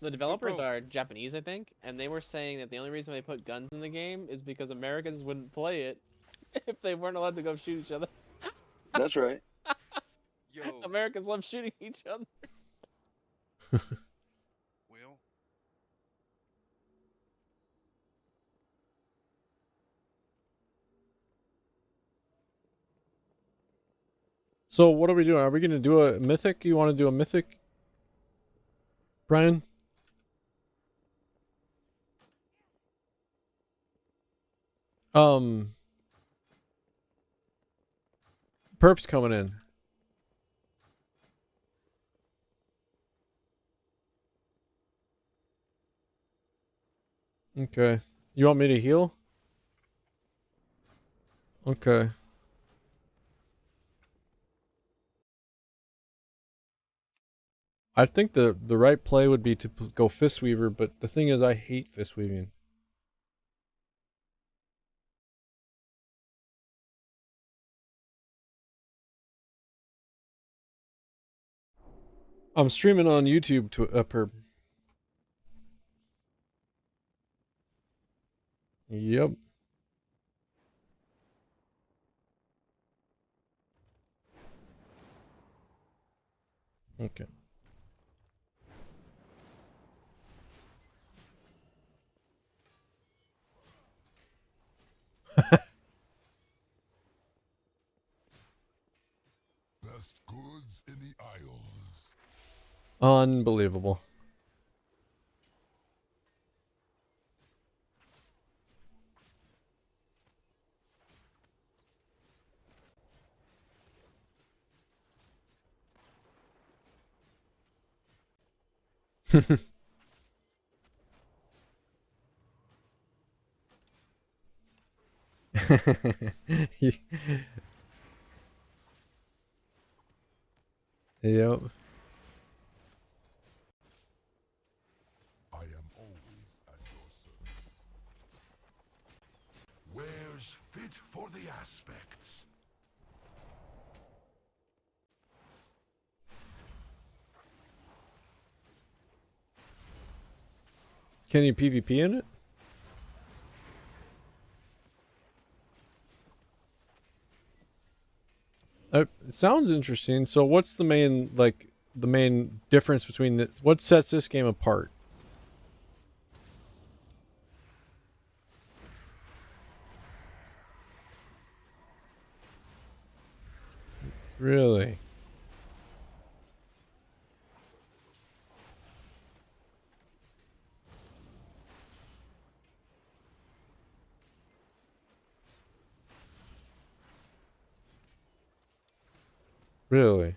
The developers bro- are Japanese, I think, and they were saying that the only reason they put guns in the game is because Americans wouldn't play it if they weren't allowed to go shoot each other. That's right. Yo, Americans love shooting each other. well, So what are we doing? Are we going to do a mythic? You want to do a mythic, Brian? Perp's coming in. Okay. You want me to heal? Okay. I think the right play would be to go Fistweaver, but the thing is, I hate Fistweaving. I'm streaming on YouTube to her. Yep. Okay. Best goods in the Isles. Unbelievable. Yep. I am always at your service. Wares fit for the aspects. Can you PvP in it? It sounds interesting. So what's the main, like, the main difference between the, what sets this game apart? Really? Really?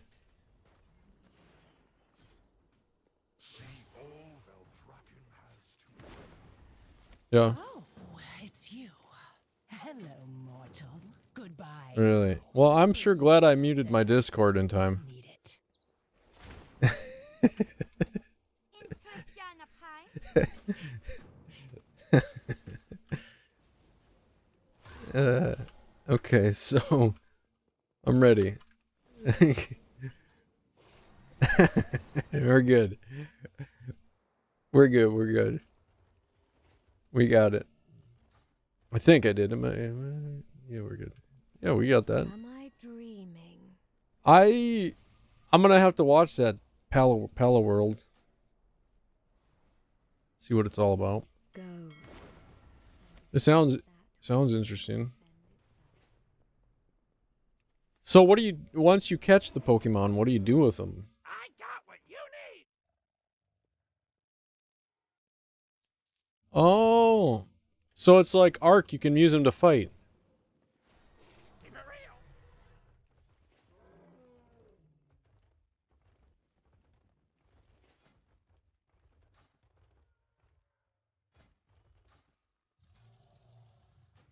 Yeah. Oh, it's you. Hello, mortal. Goodbye. Really? Well, I'm sure glad I muted my Discord in time. Okay, so I'm ready. We're good. We're good. We're good. We got it. I think I did. Yeah, we're good. Yeah, we got that. Am I dreaming? I'm gonna have to watch that Pala World. See what it's all about. Go. It sounds interesting. So what do you, once you catch the Pokemon, what do you do with them? I got what you need. Oh, so it's like Arc, you can use them to fight. Keep it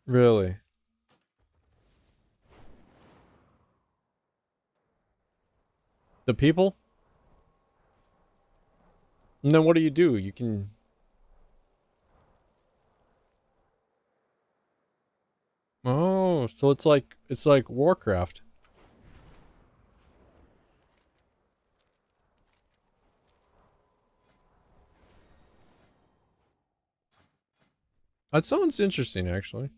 real. Really? The people? And then what do? You can... Oh, so it's like Warcraft. That sounds interesting, actually.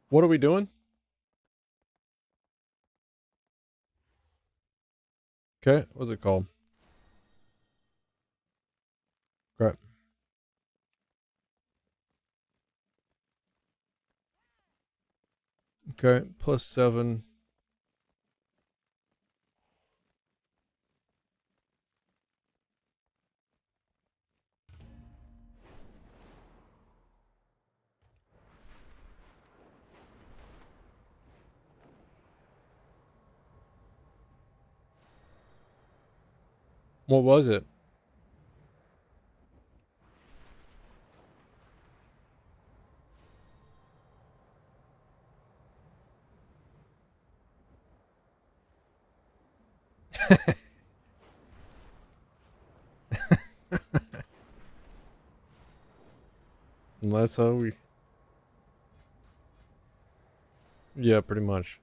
What are we doing? Okay, what's it called? Crap. Okay, +7. What was it? And that's how we... Yeah, pretty much.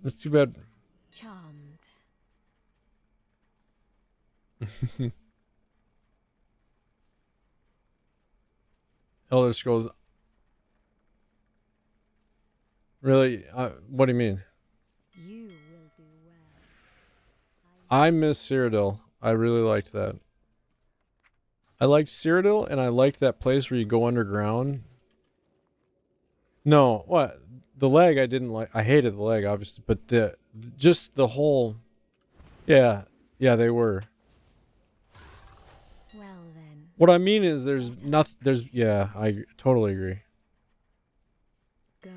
It's too bad. Charmed. Elder Scrolls. Really? What do you mean? You will do well. I miss Cyrodiil. I really liked that. I liked Cyrodiil, and I liked that place where you go underground. No, what? The leg I didn't like. I hated the leg, obviously, but just the whole... Yeah, they were. Well then. What I mean is there's nothing... Yeah, I totally agree. Go.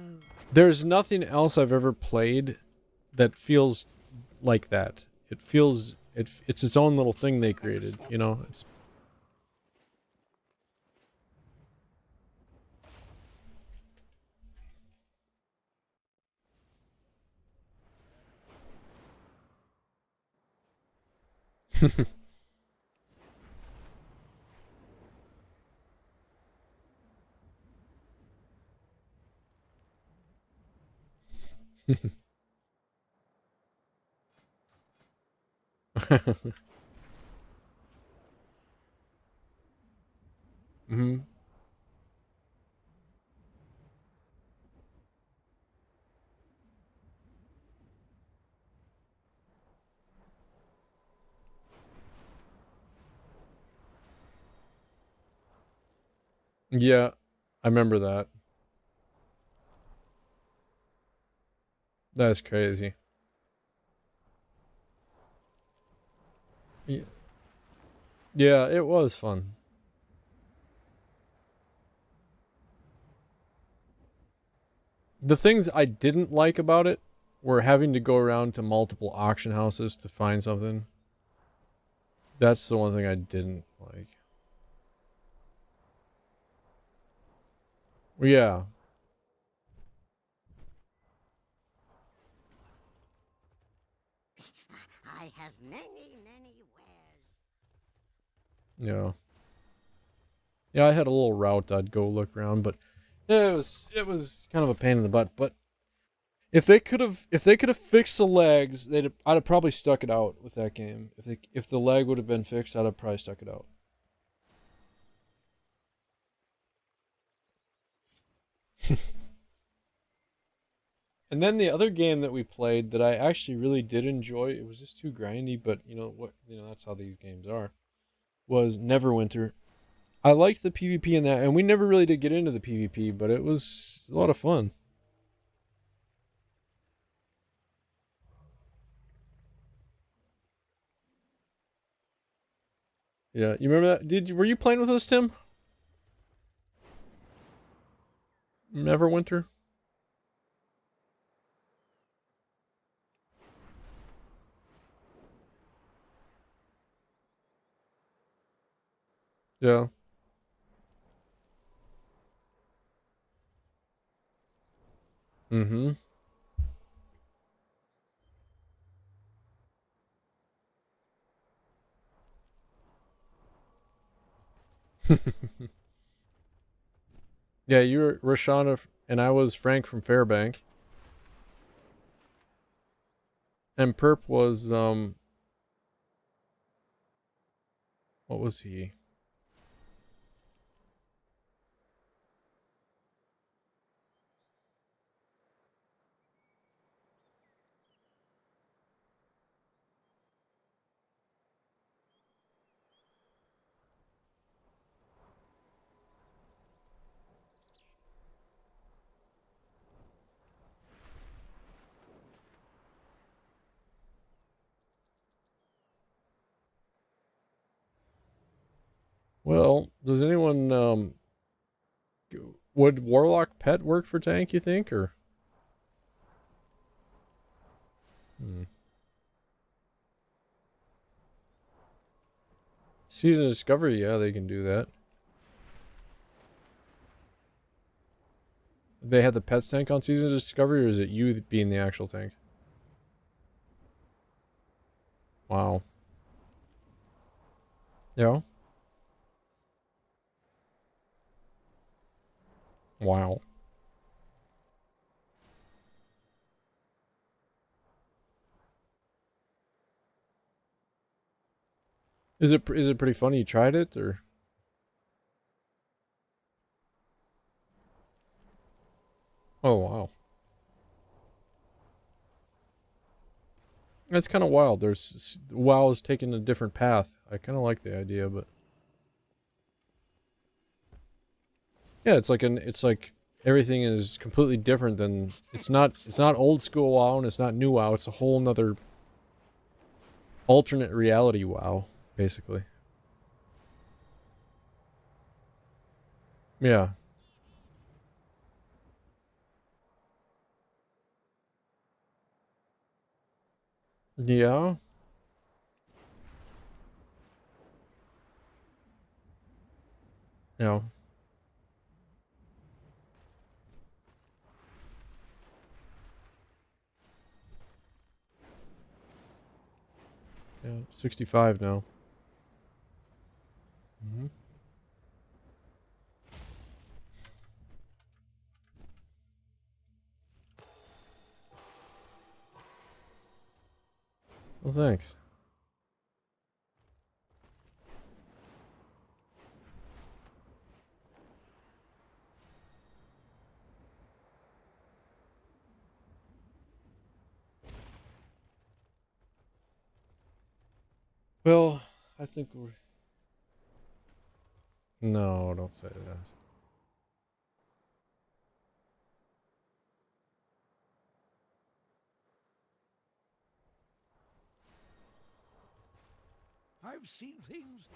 There's nothing else I've ever played that feels like that. It feels... It's its own little thing they created, you know? It's... Mm-hmm. Yeah, I remember that. That's crazy. Yeah, yeah, it was fun. The things I didn't like about it were having to go around to multiple auction houses to find something. That's the one thing I didn't like. Yeah. I have many wares. Yeah. Yeah, I had a little route I'd go look around, but yeah, it was kind of a pain in the butt. But if they could have fixed the legs, I'd have probably stuck it out with that game. If the leg would have been fixed, I'd have probably stuck it out. And then the other game that we played that I actually really did enjoy, it was just too grindy, but that's how these games are, was Neverwinter. I liked the PvP in that, and we never really did get into the PvP, but it was a lot of fun. Yeah, you remember that? Were you playing with us, Tim? Neverwinter? Yeah. Mm-hmm. Yeah, you were Rashana, and I was Frank from Fairbank. And Perp was, what was he? Well, does anyone, would Warlock Pet work for tank, you think, or? Season of Discovery, yeah, they can do that. they had the pets tank on Season of Discovery, or is it you being the actual tank? Wow. Yeah. Wow. Is it pretty funny? You tried it, or? Oh wow. That's kind of wild. WoW is taking a different path. I kind of like the idea, but yeah, it's like everything is completely different than it's not old school WoW and it's not new WoW. It's a whole nother alternate reality WoW, basically. Yeah. Yeah. Yeah. Yeah. 65 now. Mm-hmm. Well, thanks. Well, I think we're... No, don't say that. I've seen things.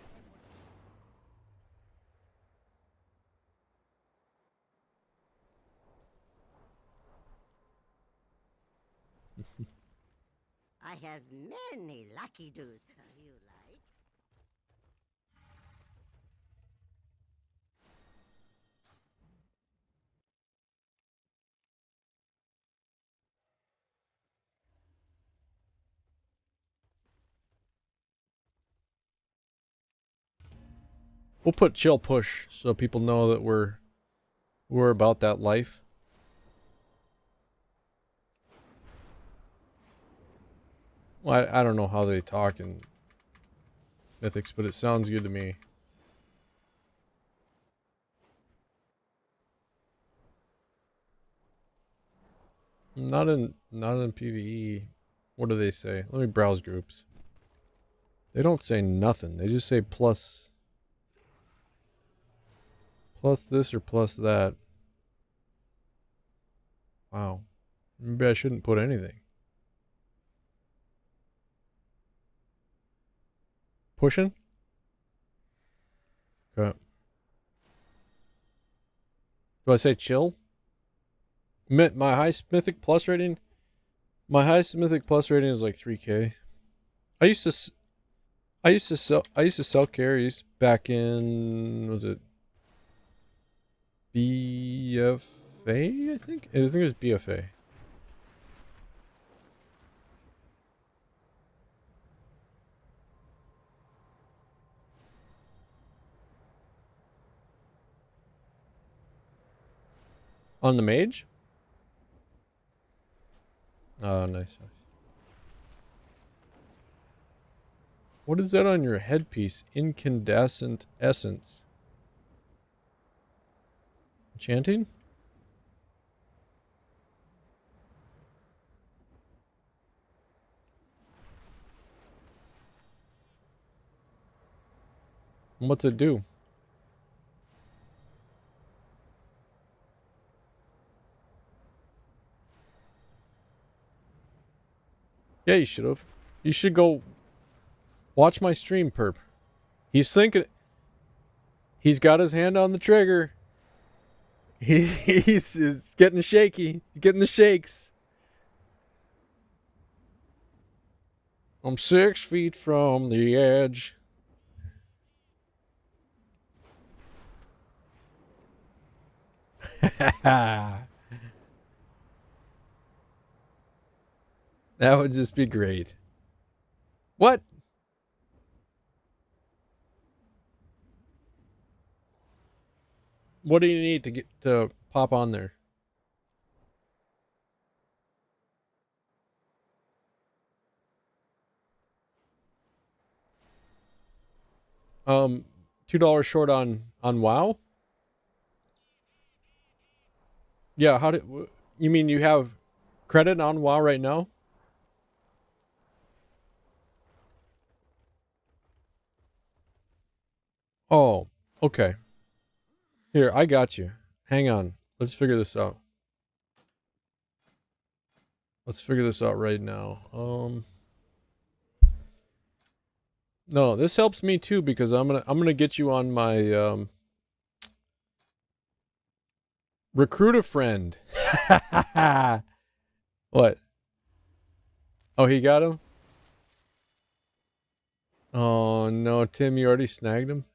I have many lucky doos. You like? We'll put chill push so people know that we're about that life. Well, I don't know how they talk in Mythics, but it sounds good to me. Not in PvE. What do they say? Let me browse groups. They don't say nothing. They just say plus this or plus that. Wow. Maybe I shouldn't put anything. Pushing? Okay. Do I say chill? My highest mythic plus rating? My highest mythic plus rating is like 3K. I used to sell carries back in, was it BFA? I think it was BFA. On the Mage? Oh, nice. What is that on your headpiece? Incandescent essence. Enchanting? What's it do? Yeah, you should have. You should go watch my stream, perp. He's thinking. He's got his hand on the trigger. He's getting shaky. He's getting the shakes. I'm 6 feet from the edge. That would just be great. What? What do you need to get to pop on there? $2 short on WoW? Yeah, how did you mean you have credit on WoW right now? Oh, okay. Here, I got you. Hang on. Let's figure this out. Let's figure this out right now. No, this helps me too because I'm gonna get you on my recruit a friend. What? Oh, he got him? Oh no, Tim, you already snagged him?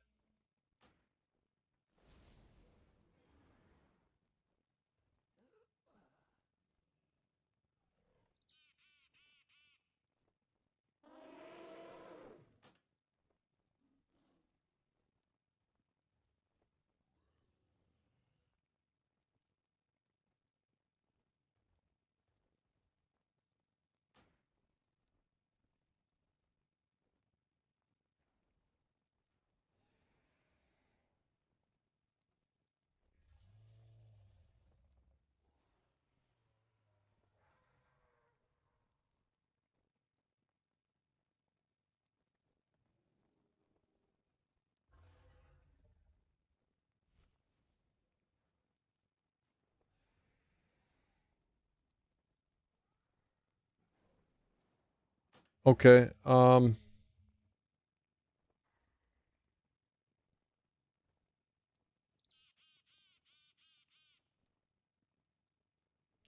Okay.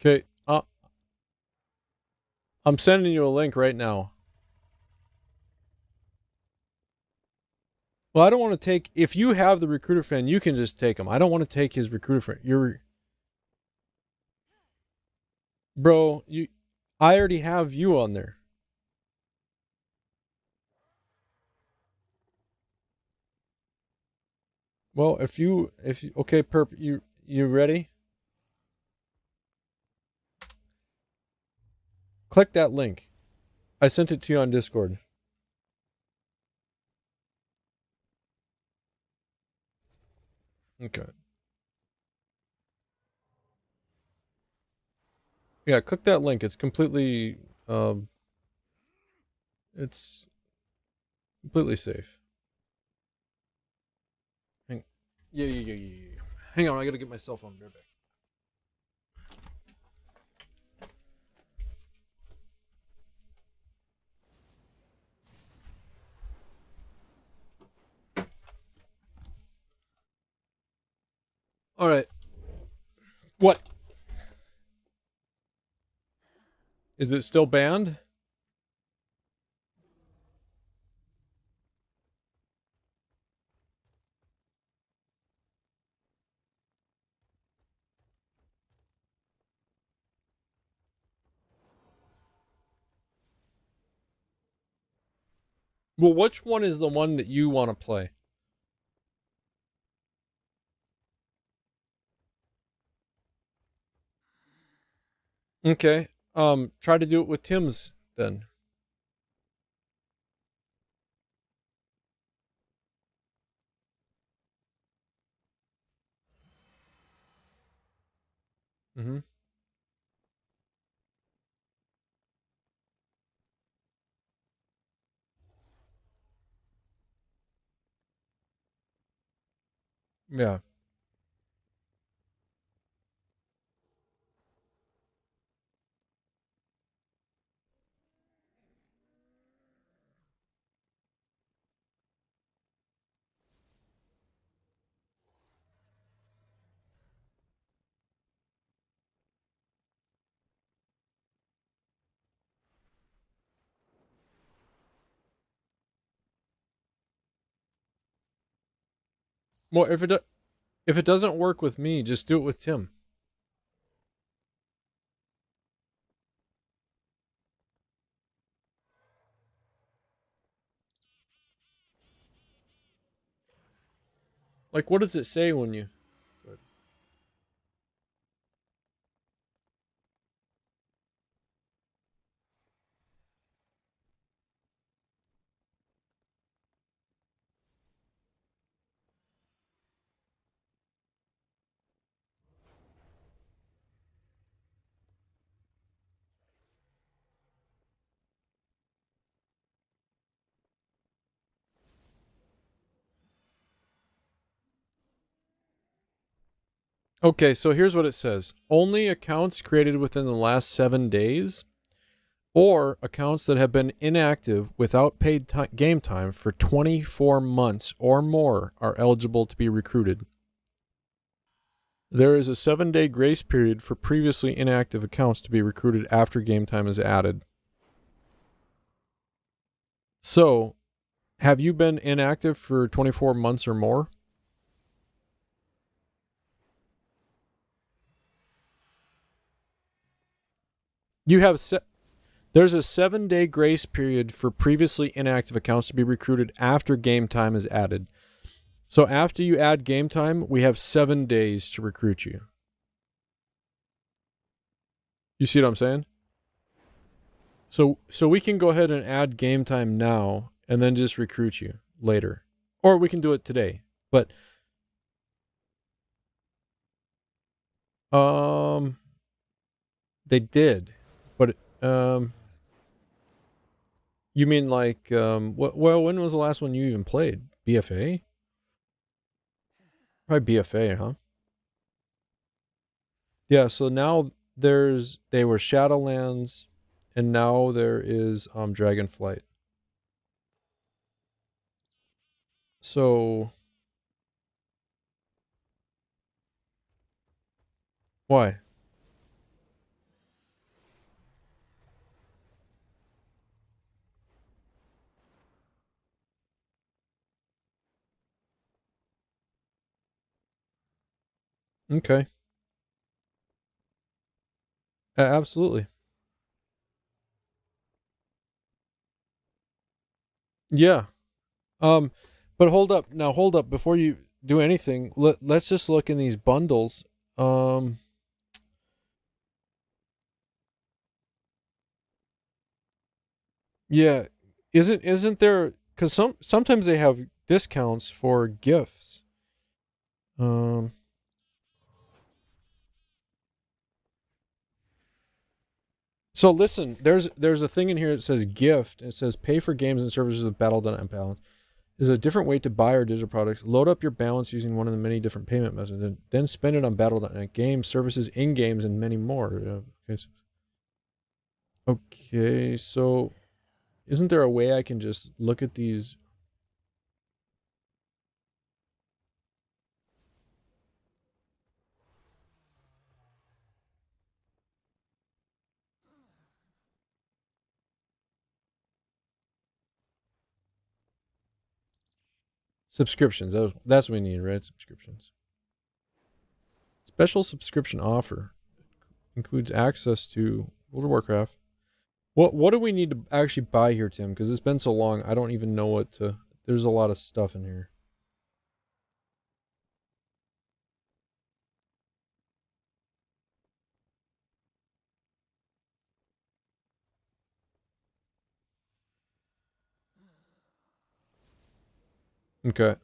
Okay. I'm sending you a link right now. Well, I don't want to take. If you have the recruiter friend, you can just take him. I don't want to take his recruiter friend. Bro. I already have you on there. Well, if you, okay, Perp, you ready? Click that link. I sent it to you on Discord. Okay. Yeah, click that link. It's completely, it's completely safe. Yeah. Hang on, I gotta get my cell phone. Be right back. All right. What? Is it still banned? Well, which one is the one that you want to play? Okay. Try to do it with Tim's then. Mm-hmm. Yeah. Well, if it doesn't work with me, just do it with Tim. Like, what does it say when you... Okay, so here's what it says. Only accounts created within the last 7 days or accounts that have been inactive without paid game time for 24 months or more are eligible to be recruited. There is a 7-day grace period for previously inactive accounts to be recruited after game time is added. So, have you been inactive for 24 months or more? You have there's a 7-day grace period for previously inactive accounts to be recruited after game time is added. So after you add game time, we have 7 days to recruit you. You see what I'm saying? So we can go ahead and add game time now and then just recruit you later. Or we can do it today. But they did. But you mean like well, when was the last one you even played? BFA? Probably BFA, huh? Yeah, so now they were Shadowlands and now there is Dragonflight. So why? Okay. Absolutely. Yeah. But hold up. Now hold up before you do anything. Let's just look in these bundles. Yeah. Isn't there, cuz sometimes they have discounts for gifts. So listen, there's a thing in here that says gift. It says pay for games and services with Battle.net balance. Is a different way to buy our digital products. Load up your balance using one of the many different payment methods, and then spend it on Battle.net games, services, in-games, and many more. Okay, so isn't there a way I can just look at these? Subscriptions. That's what we need, right? Subscriptions. Special subscription offer includes access to World of Warcraft. What do we need to actually buy here, Tim? Because it's been so long, I don't even know what to... There's a lot of stuff in here. Okay.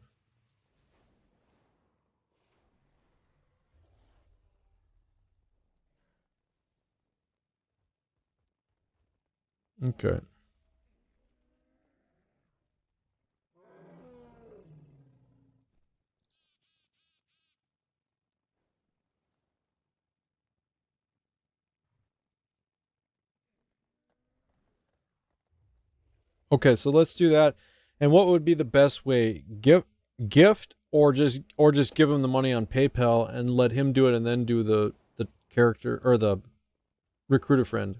Okay. Okay, so let's do that. And what would be the best way? Gift or just give him the money on PayPal and let him do it and then do the character or the recruiter friend?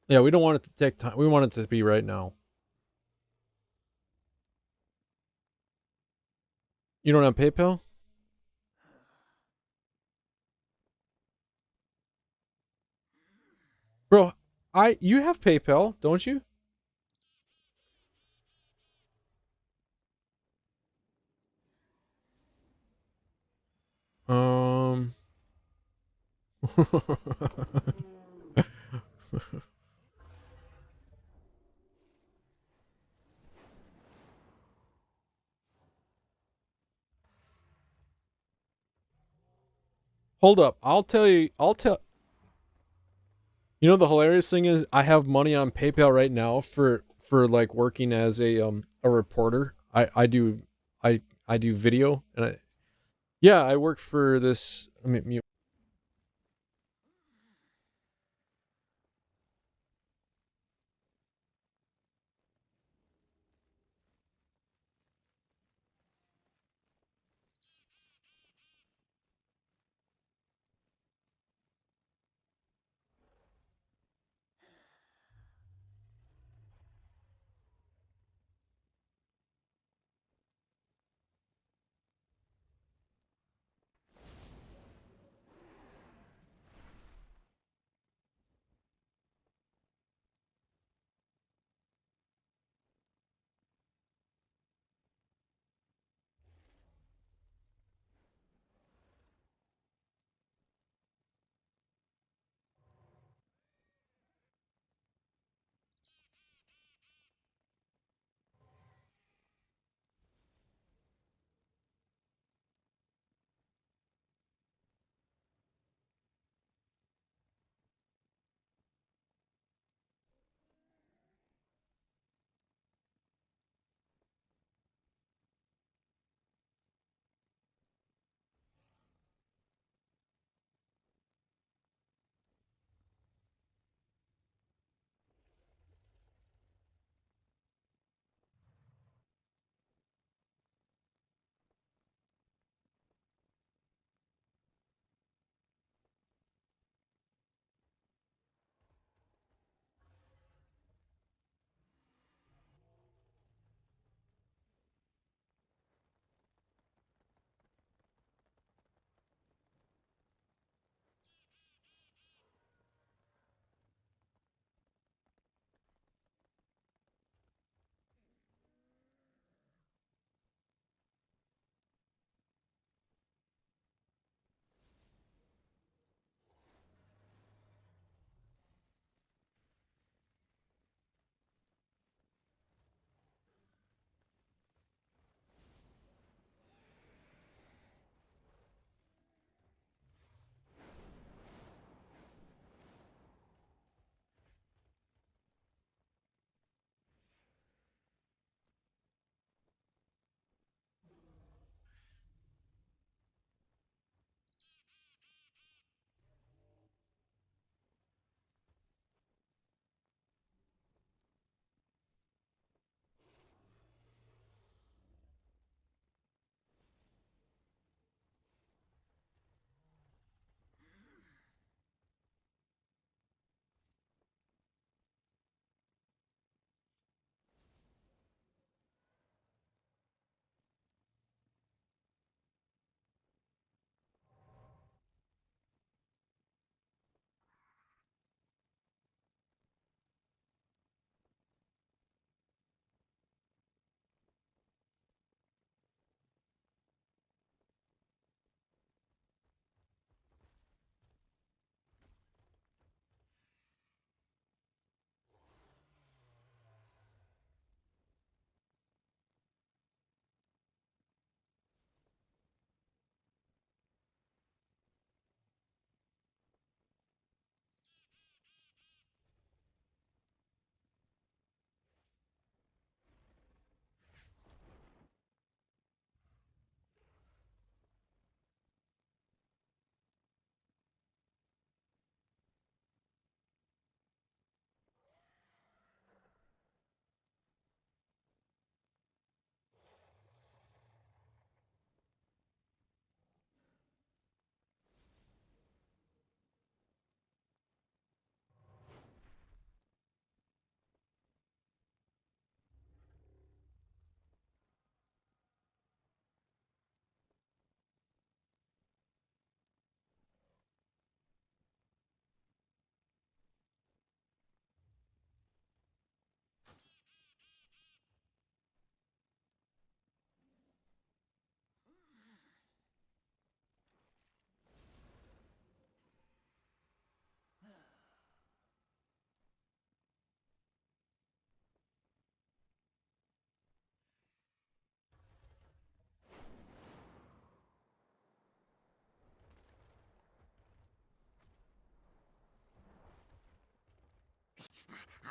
Yeah, we don't want it to take time. We want it to be right now. You don't have PayPal? Bro, you have PayPal, don't you? Um. Hold up. I'll tell you. I'll tell. You know the hilarious thing is I have money on PayPal right now for like working as a reporter. I do video and yeah, I work for this. I mean,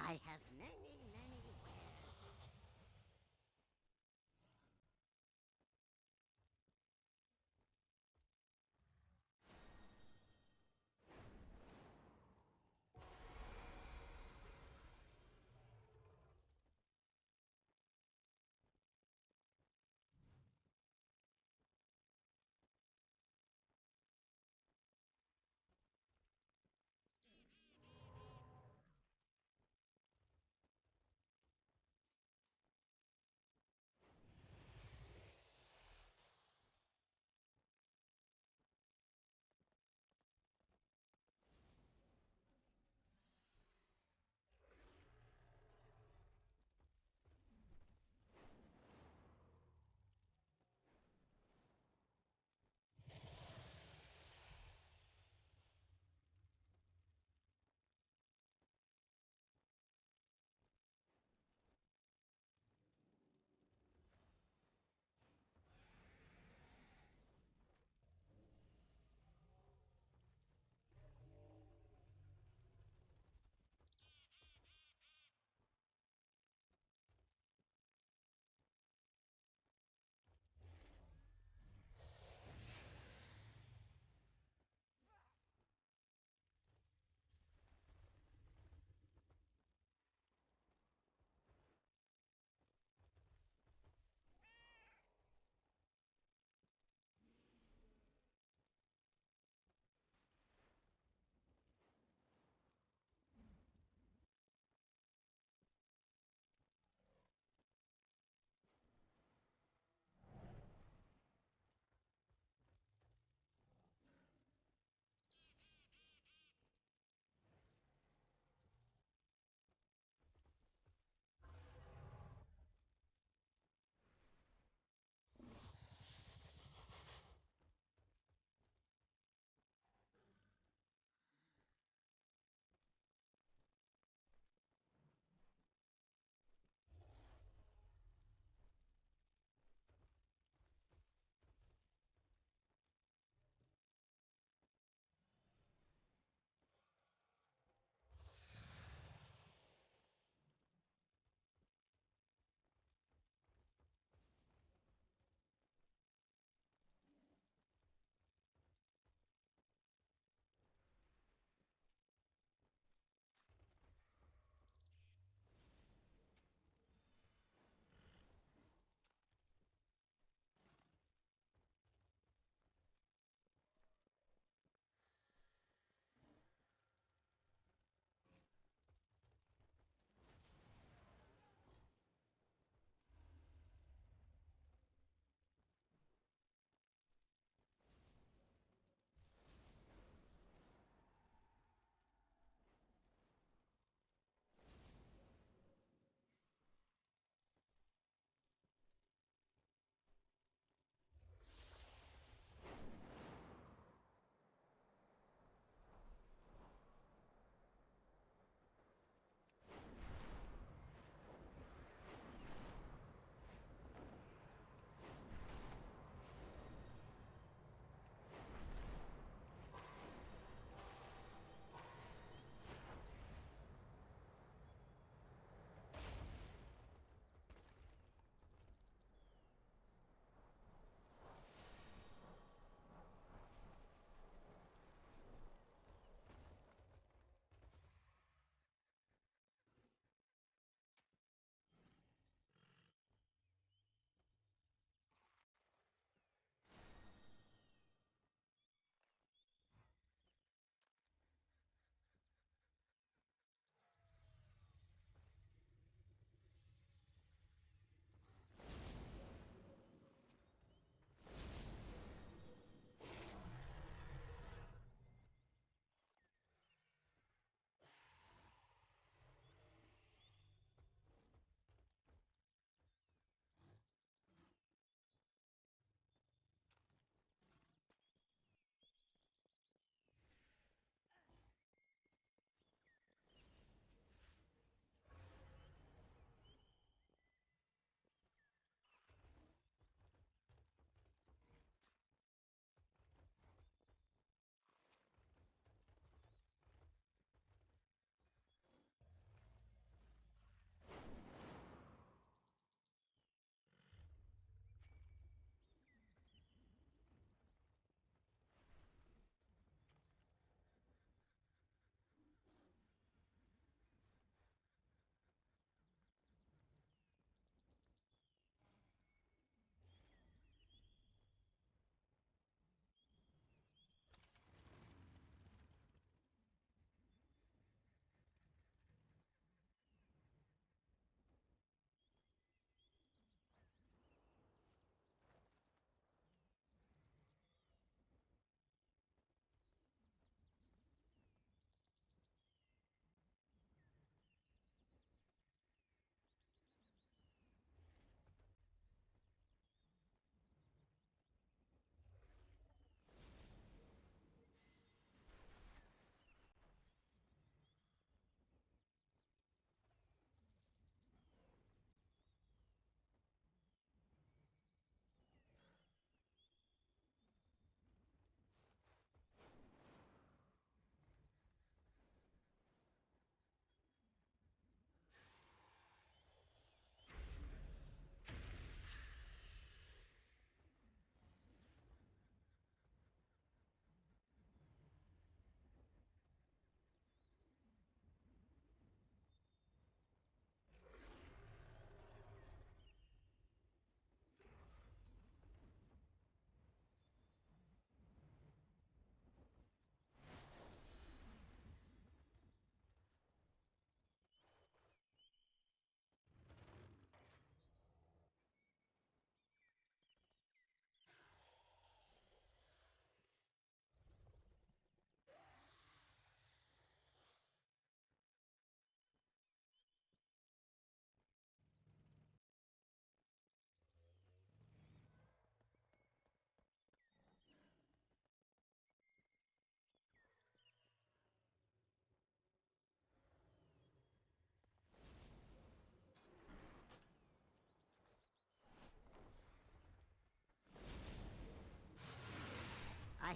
I have many, many wares.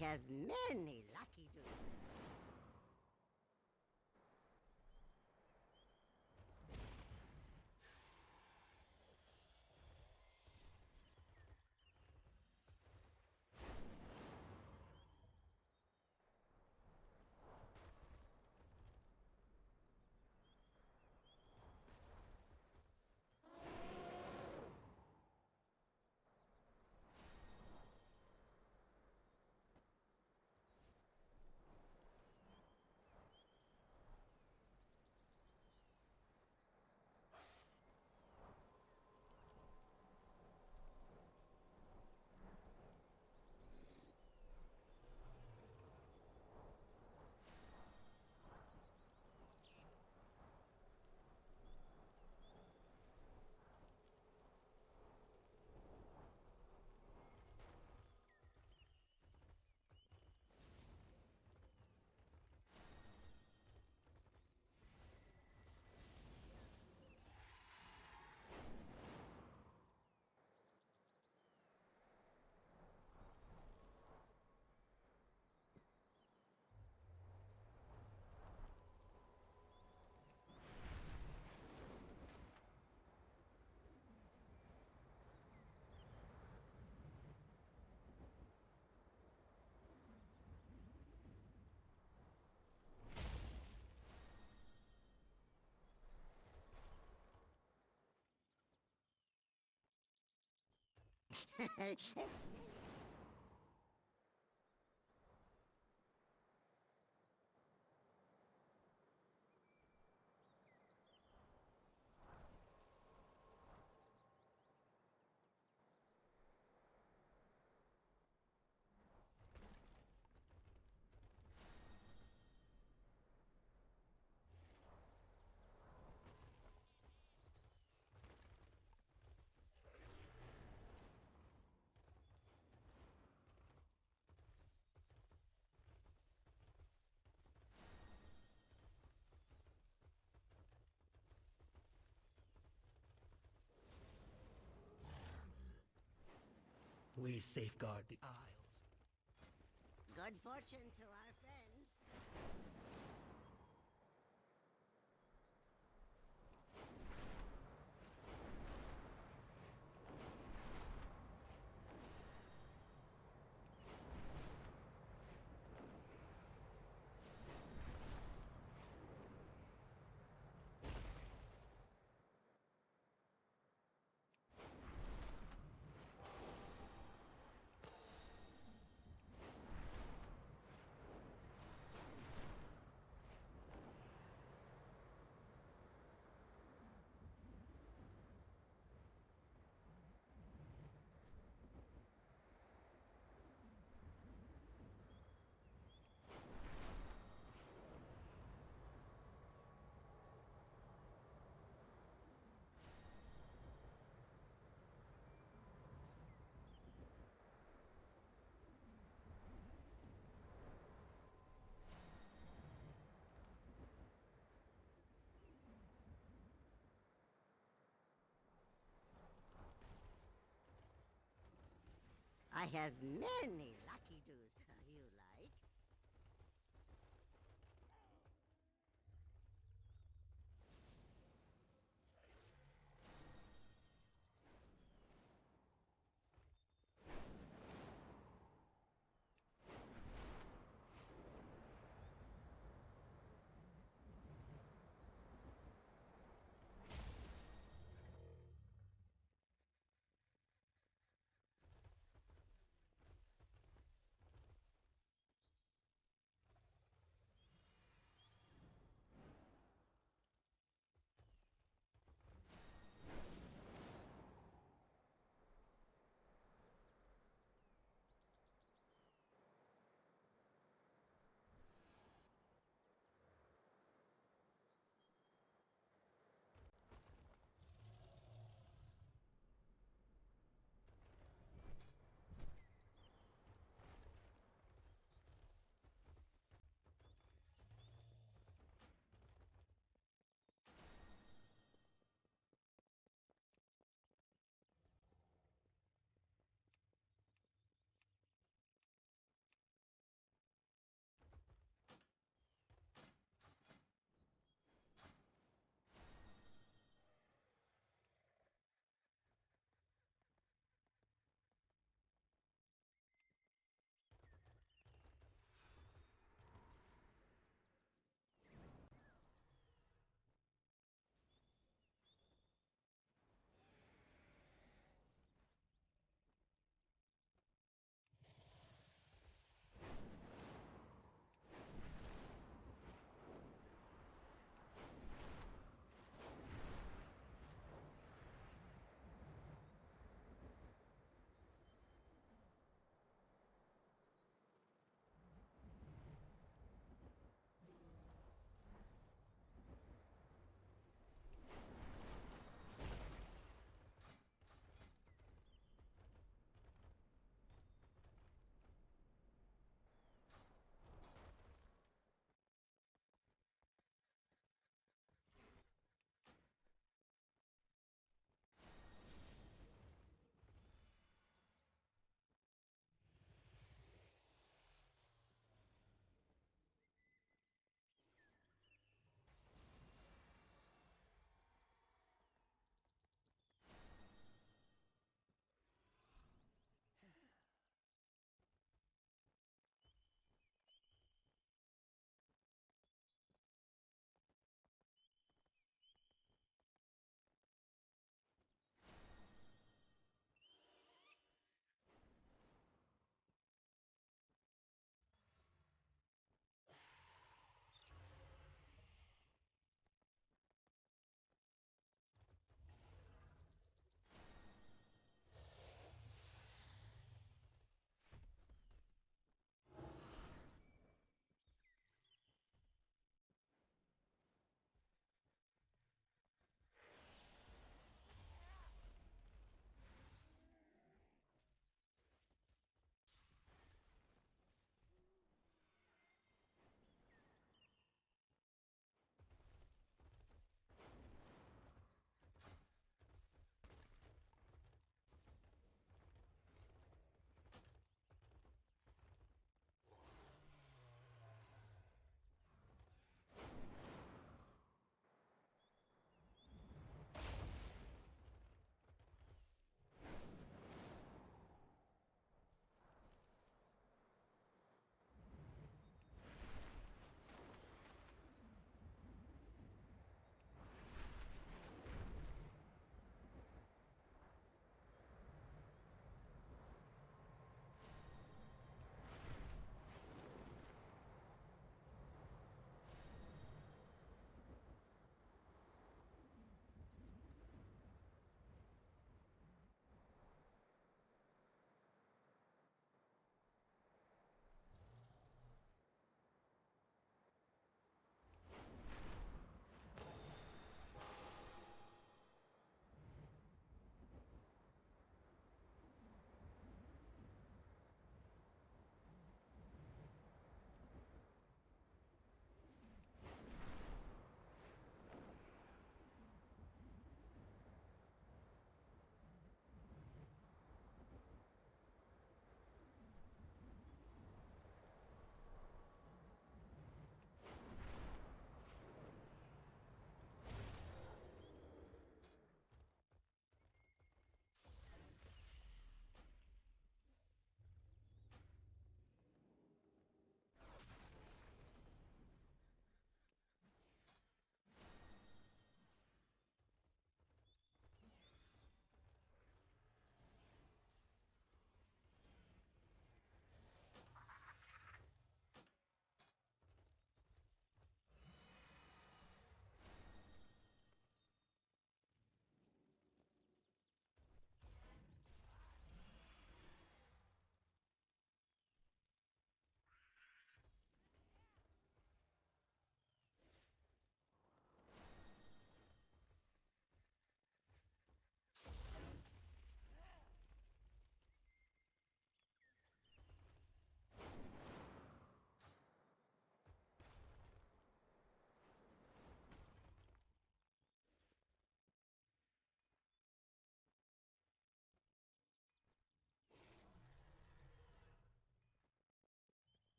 have many lucky doos. We safeguard the Isles. Good fortune to our friends. I have many lucky doos. You like?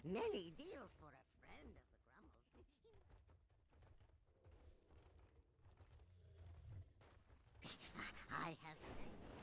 Many deals for a friend of the Grummles. I have many wares.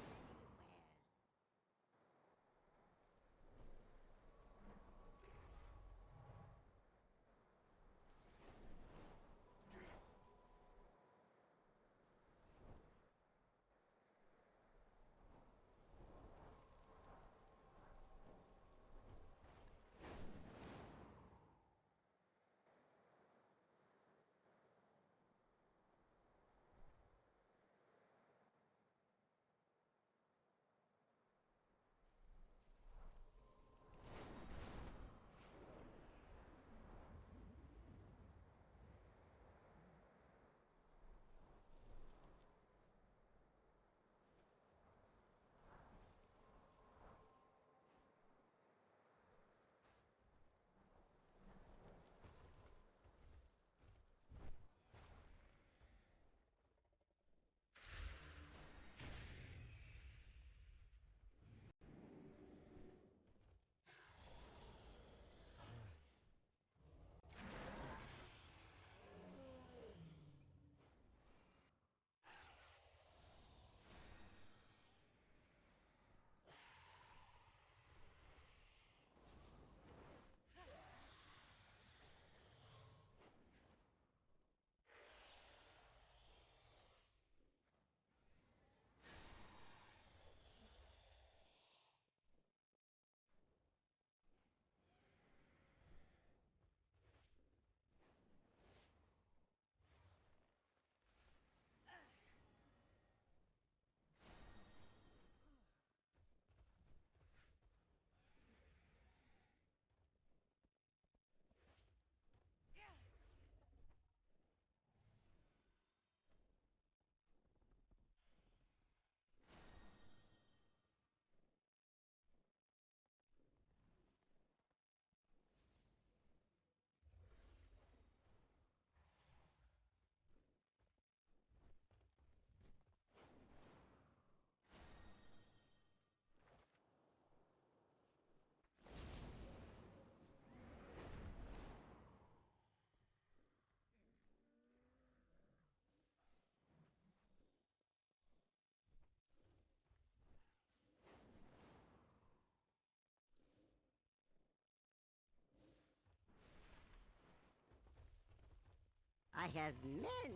I have many.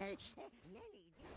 Many do.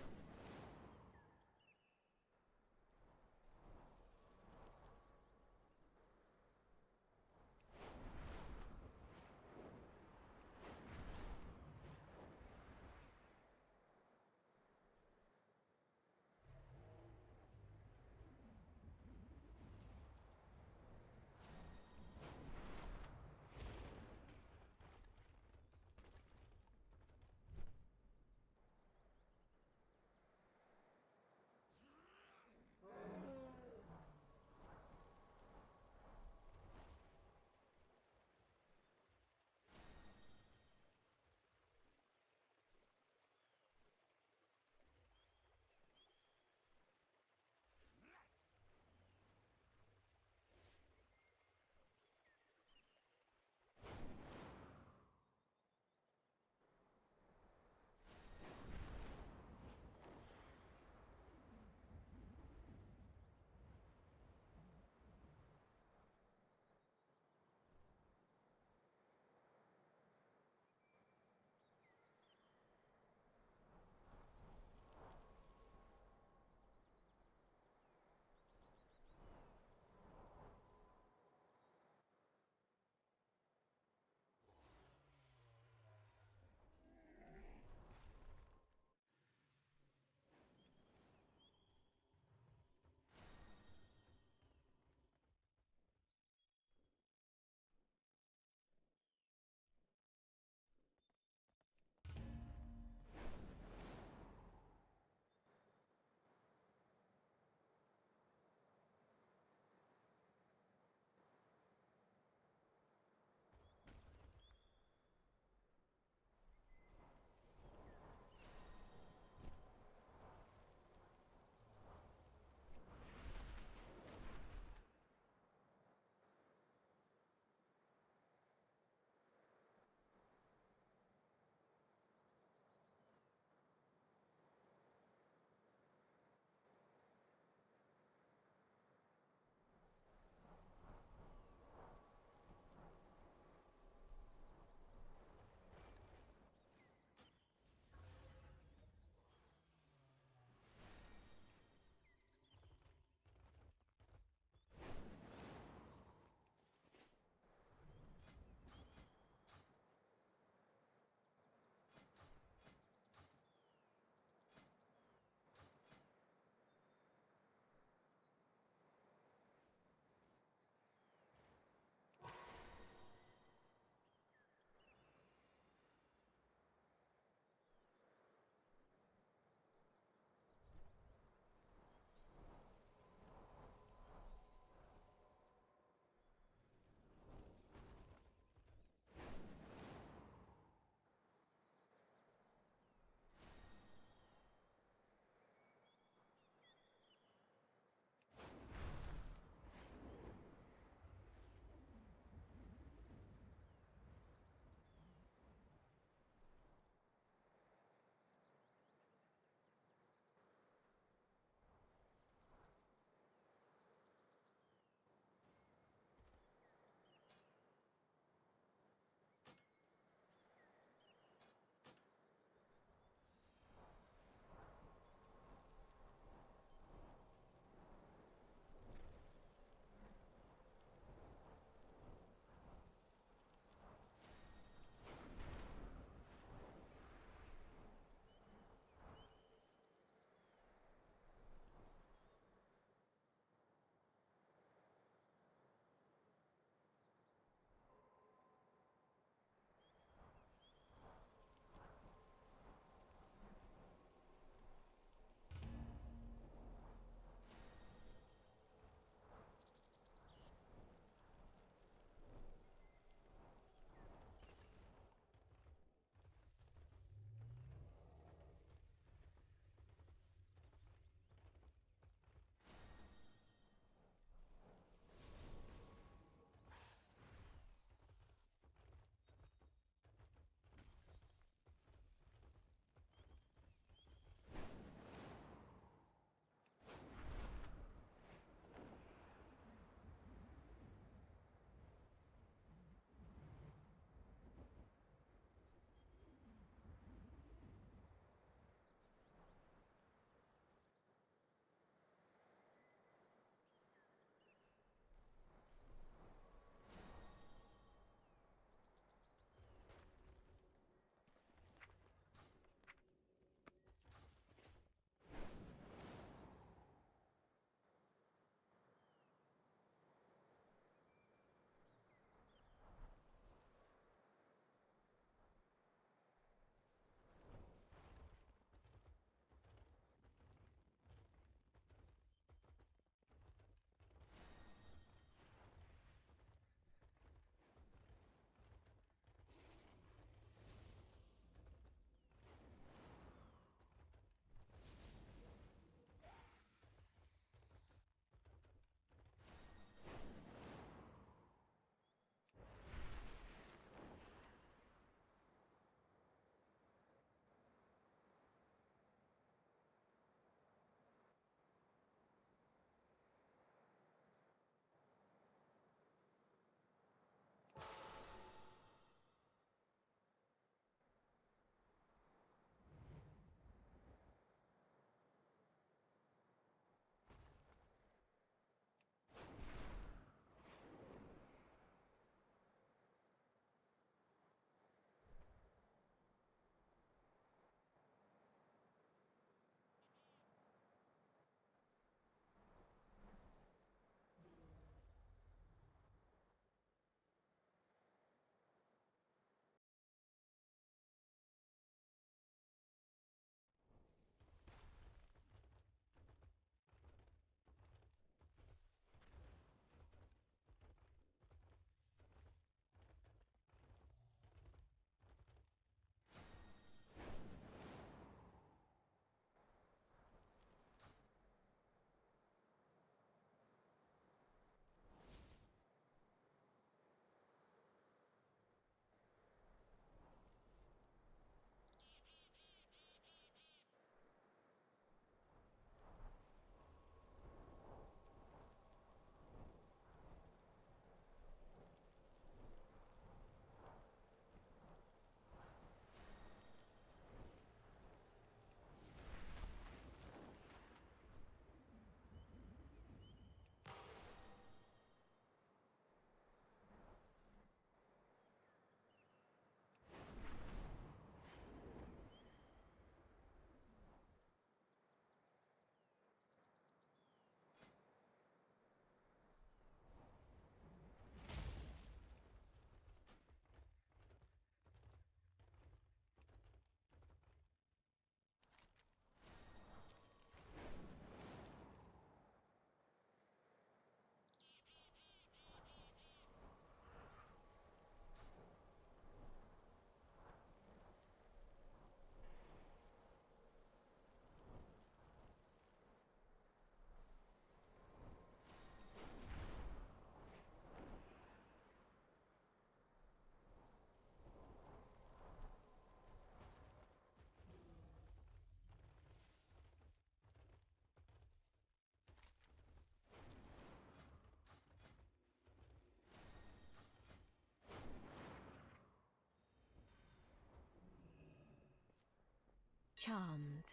Charmed.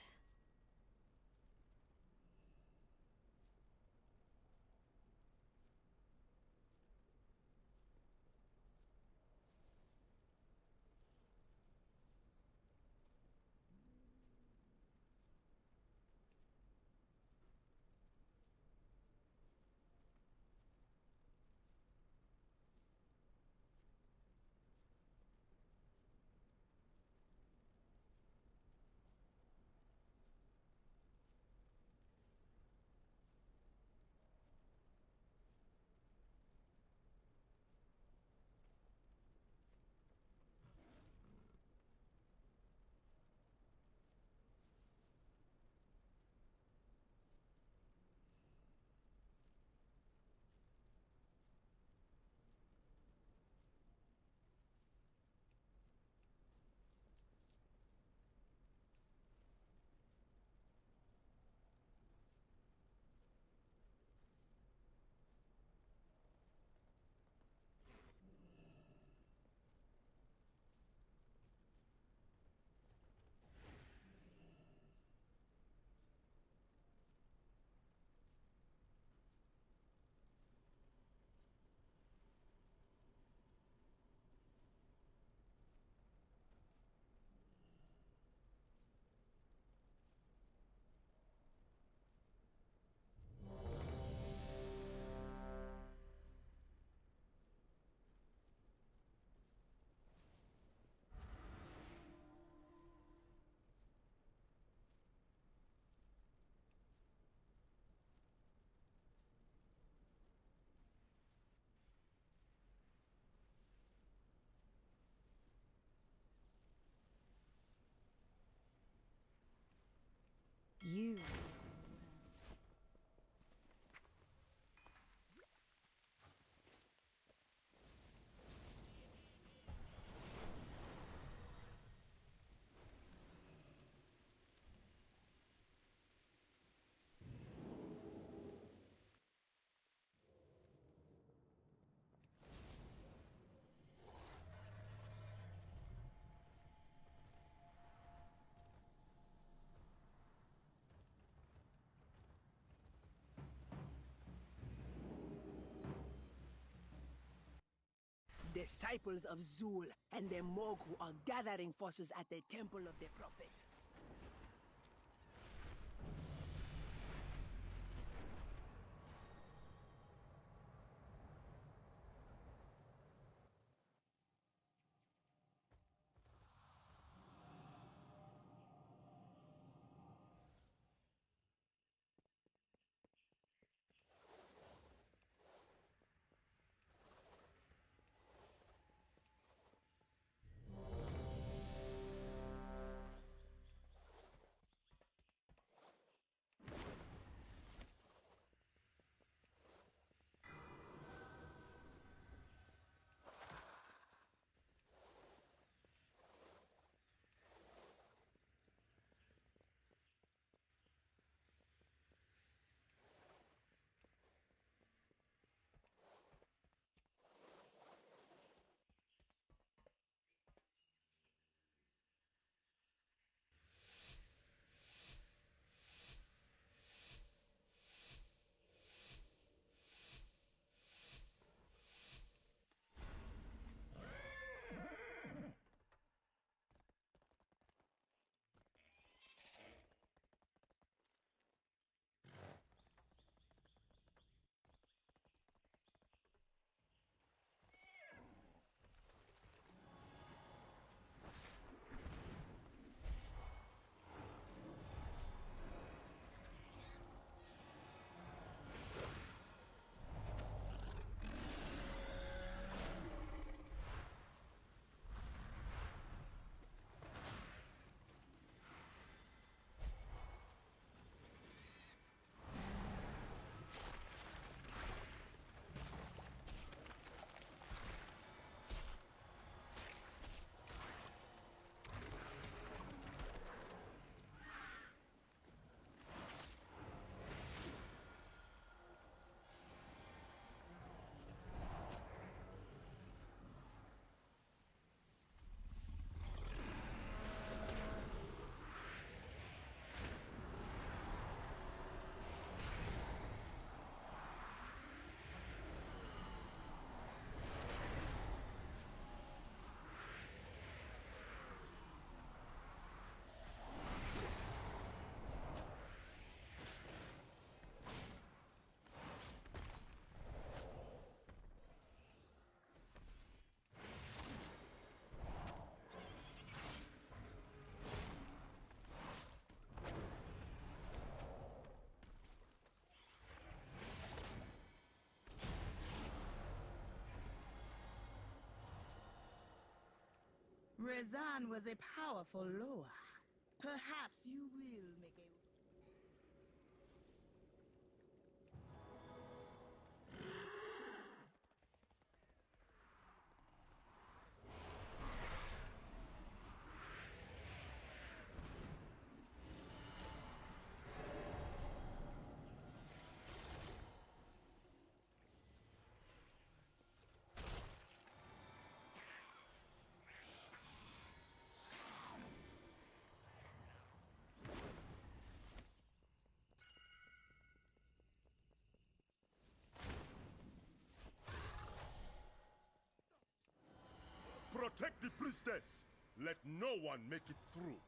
You. Disciples of Zul and their Mogu are gathering forces at the temple of the prophet. Rezan was a powerful Loa. Perhaps you will make a... Protect the priestess! Let no one make it through!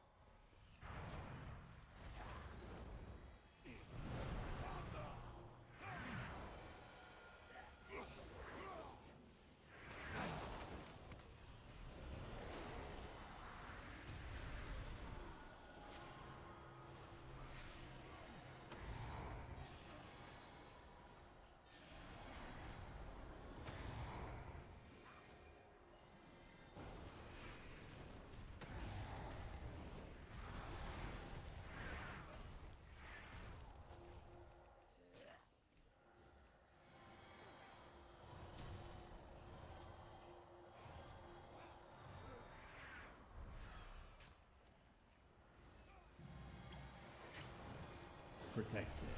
Protected.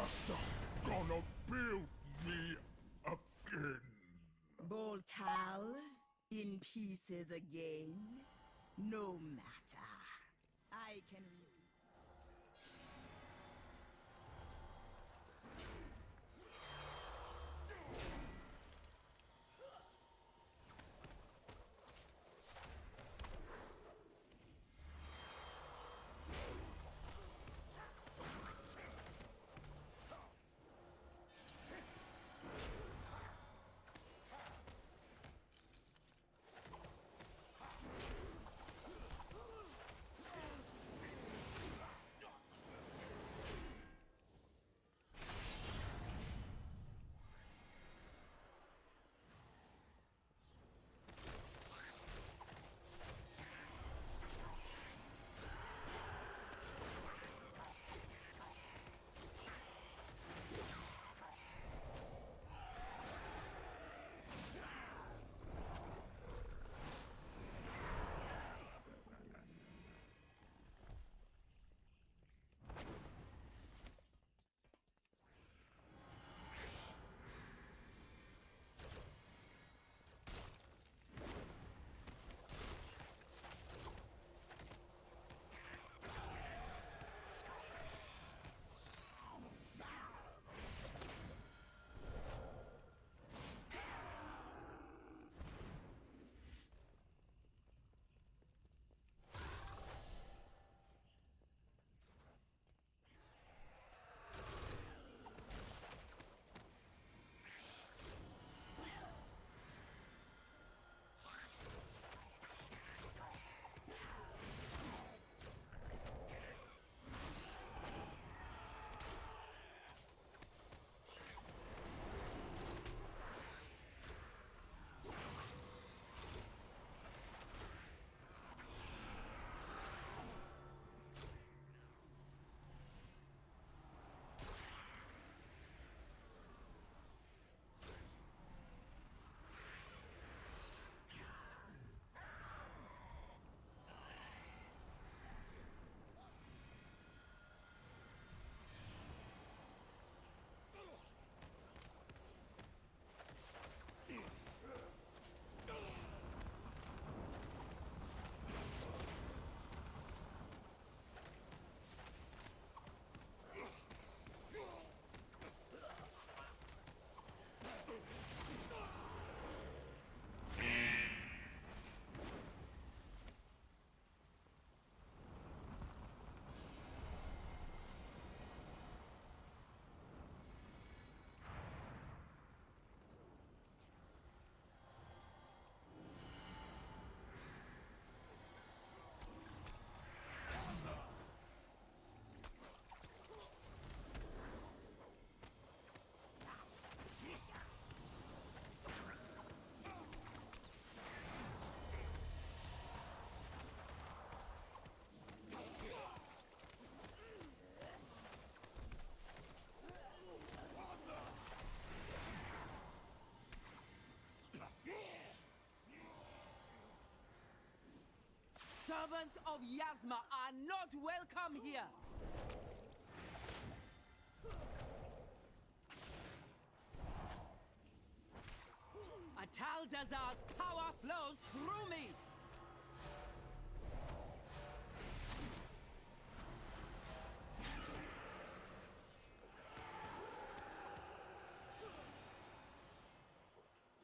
master gonna build me again. Boltal, in pieces again? No matter. I can read. Servants of Yasma are not welcome here! Ataldazar's power flows through me!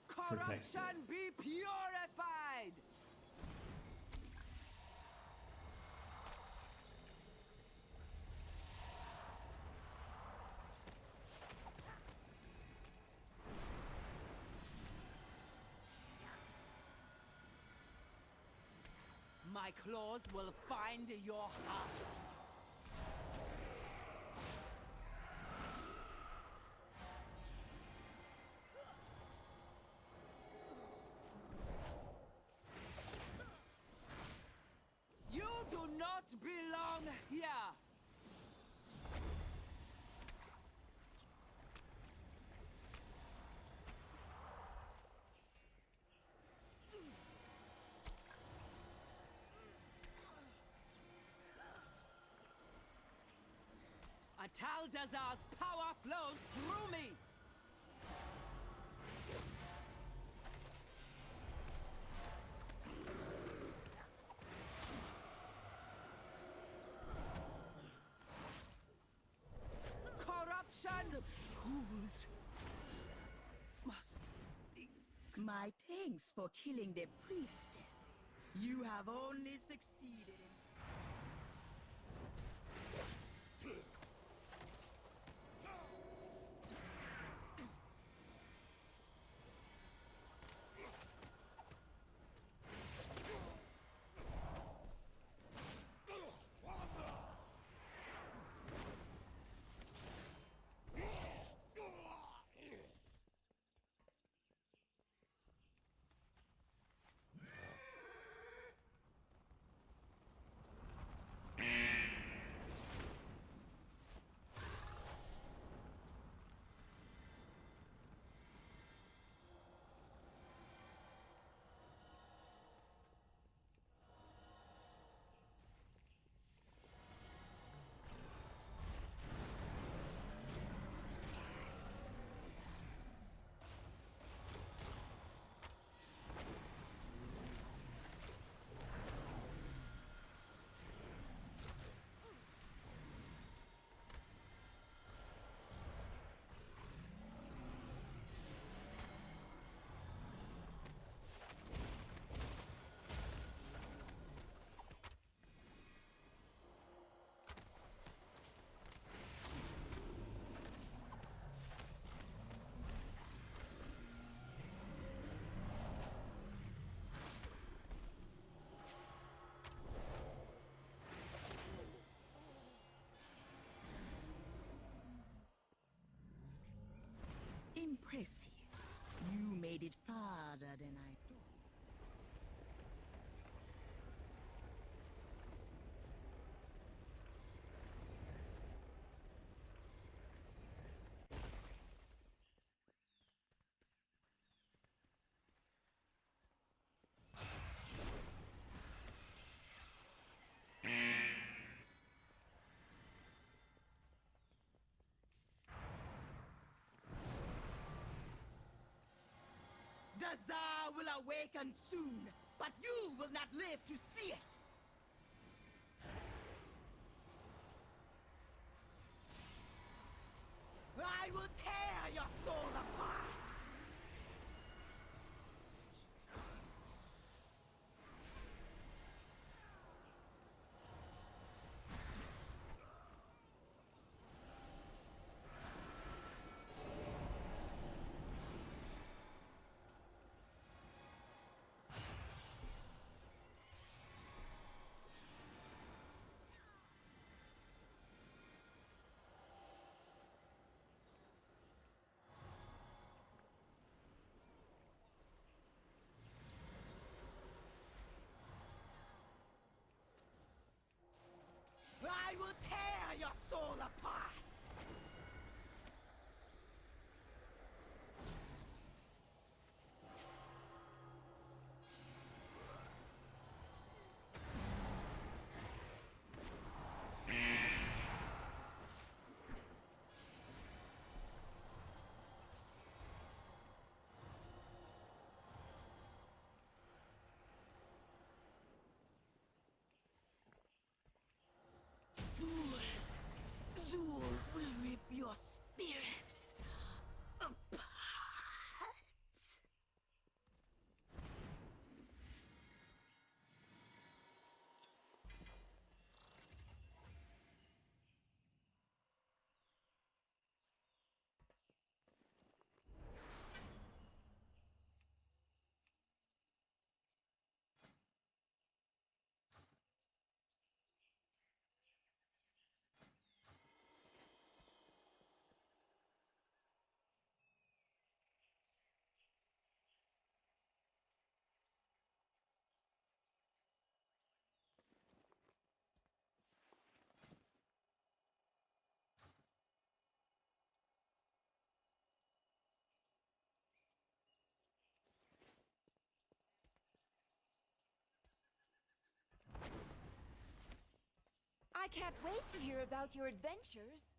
Corruption be purified! My claws will find your heart. You do not belong here. Ataldazar's power flows through me! Corruption! Fools must think. My thanks for killing the priestess. You have only succeeded in... Impressive. You made it farther than I thought. Dazar will awaken soon, but you will not live to see it! I will tear your soul apart! I will tear your soul apart! Fools! Zool will rip your spirits apart! I can't wait to hear about your adventures.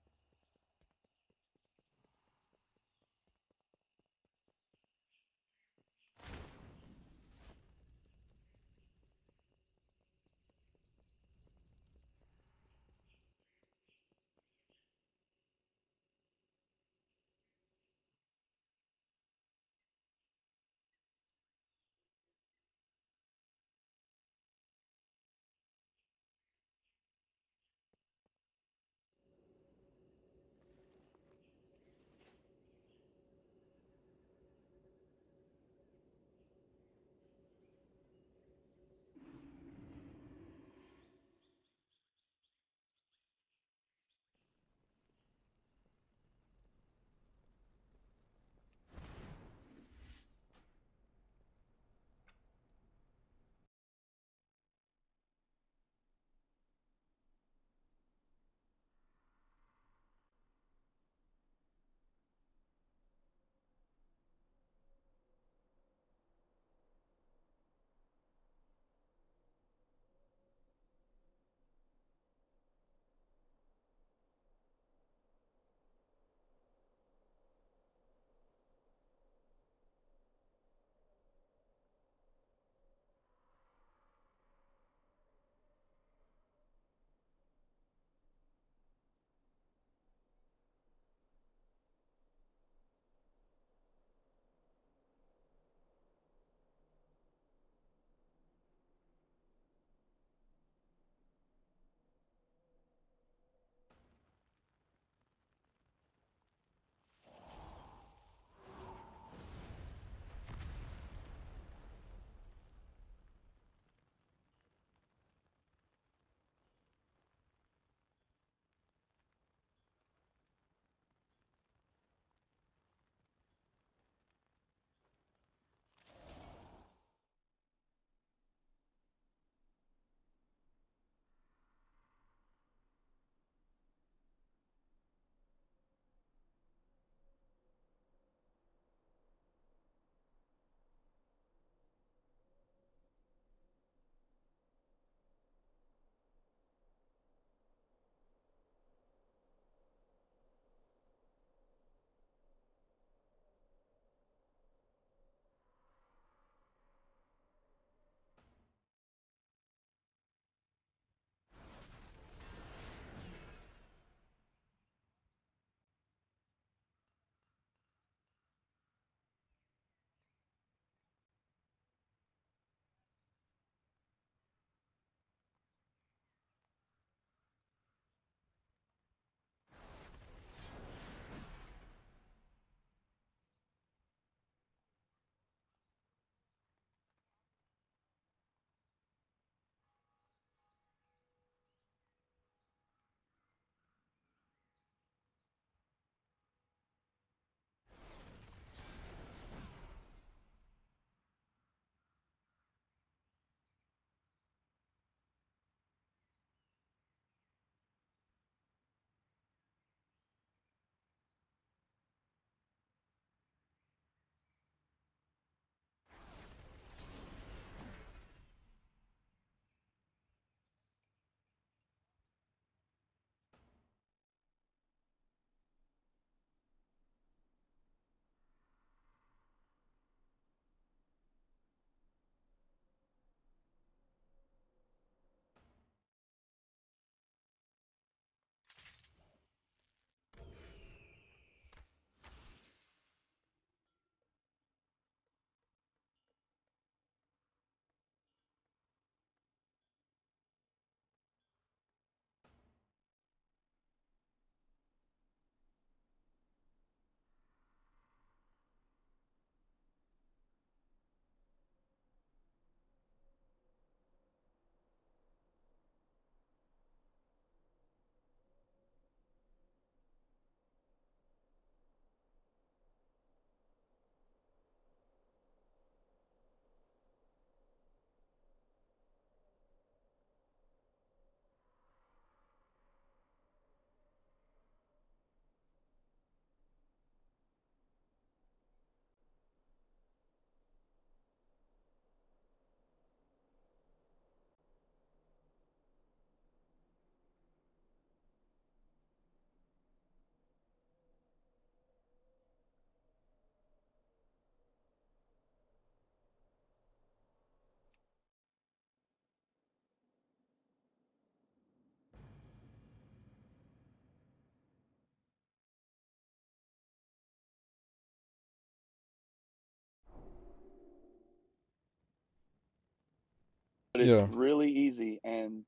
But it's Yeah. really easy, and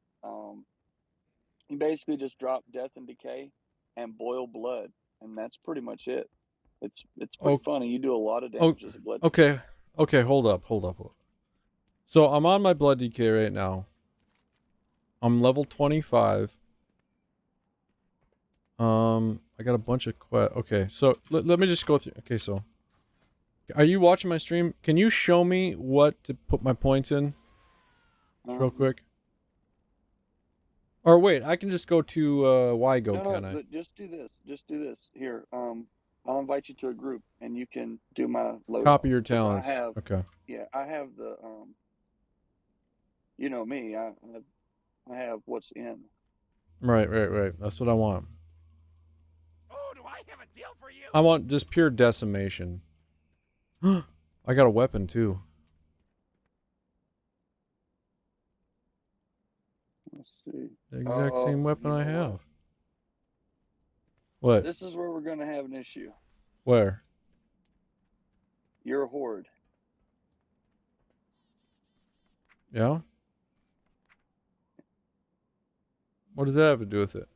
you basically just drop Death and Decay and boil blood, and that's pretty much it. It's pretty Oh, funny. You do a lot of oh, damage as a blood. okay. Okay, hold up. So I'm on my blood decay right now. I'm level 25. I got a bunch of okay, so let me just go through. Okay, so are you watching my stream? Can you show me what to put my points in? Real quick. Or wait, I can just go to YGO, No, can I? just do this. Just do this. Here, I'll invite you to a group, and you can do my loadout. Copy your 'Cause I talents. have, Okay. yeah, I have the you know me. I have what's in. Right. That's what I want. Oh, do I have a deal for you? I want just pure decimation. I got a weapon too. Let's see. The exact same weapon you I know have. what? What? This is where we're gonna have an issue. Where? You're a horde. Yeah? What does that have to do with it?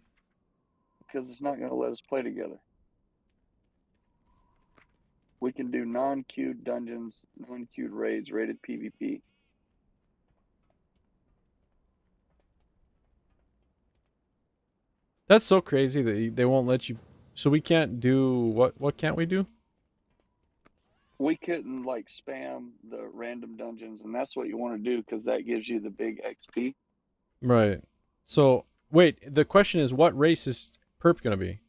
Because it's not going to let us play together. We can do non-queued dungeons, non-queued raids, rated PvP. That's so crazy that they won't let you. So we can't do what? What can't we do? We couldn't like spam the random dungeons, and that's what you want to do because that gives you the big XP. Right. So wait, the question is, what race is Perp gonna be?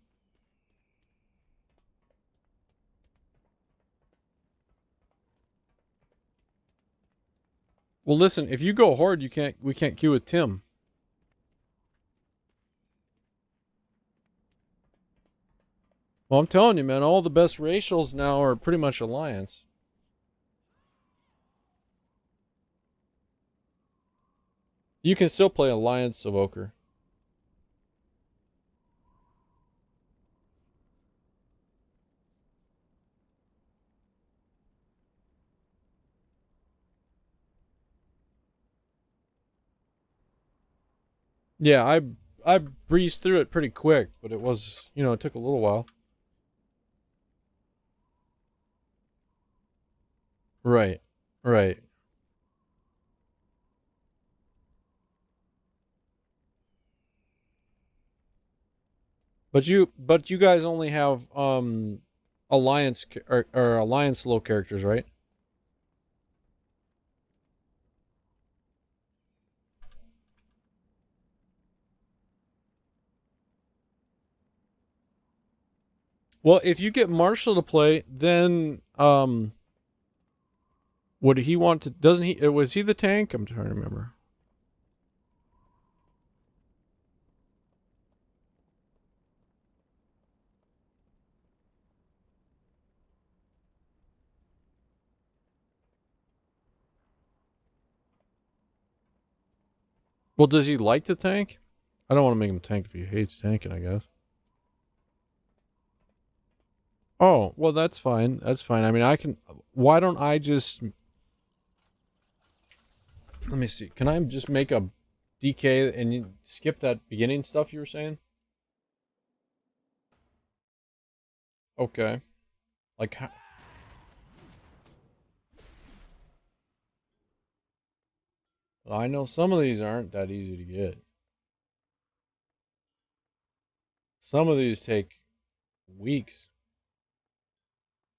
Well, listen, if you go horde, we can't queue with Tim. Well, I'm telling you, man, all the best racials now are pretty much Alliance. You can still play Alliance Evoker. Yeah, I breezed through it pretty quick, but it was, it took a little while. Right. But you guys only have Alliance or Alliance low characters, right? Well, if you get Marshall to play, then would he want to? Doesn't he? Was he the tank? I'm trying to remember. Well, does he like the tank? I don't want to make him tank if he hates tanking, I guess. Oh, well, that's fine. That's fine. I mean, I can. Why don't I just? Let me see. Can I just make a DK and you skip that beginning stuff you were saying? Okay. Like how? I know some of these aren't that easy to get. Some of these take weeks.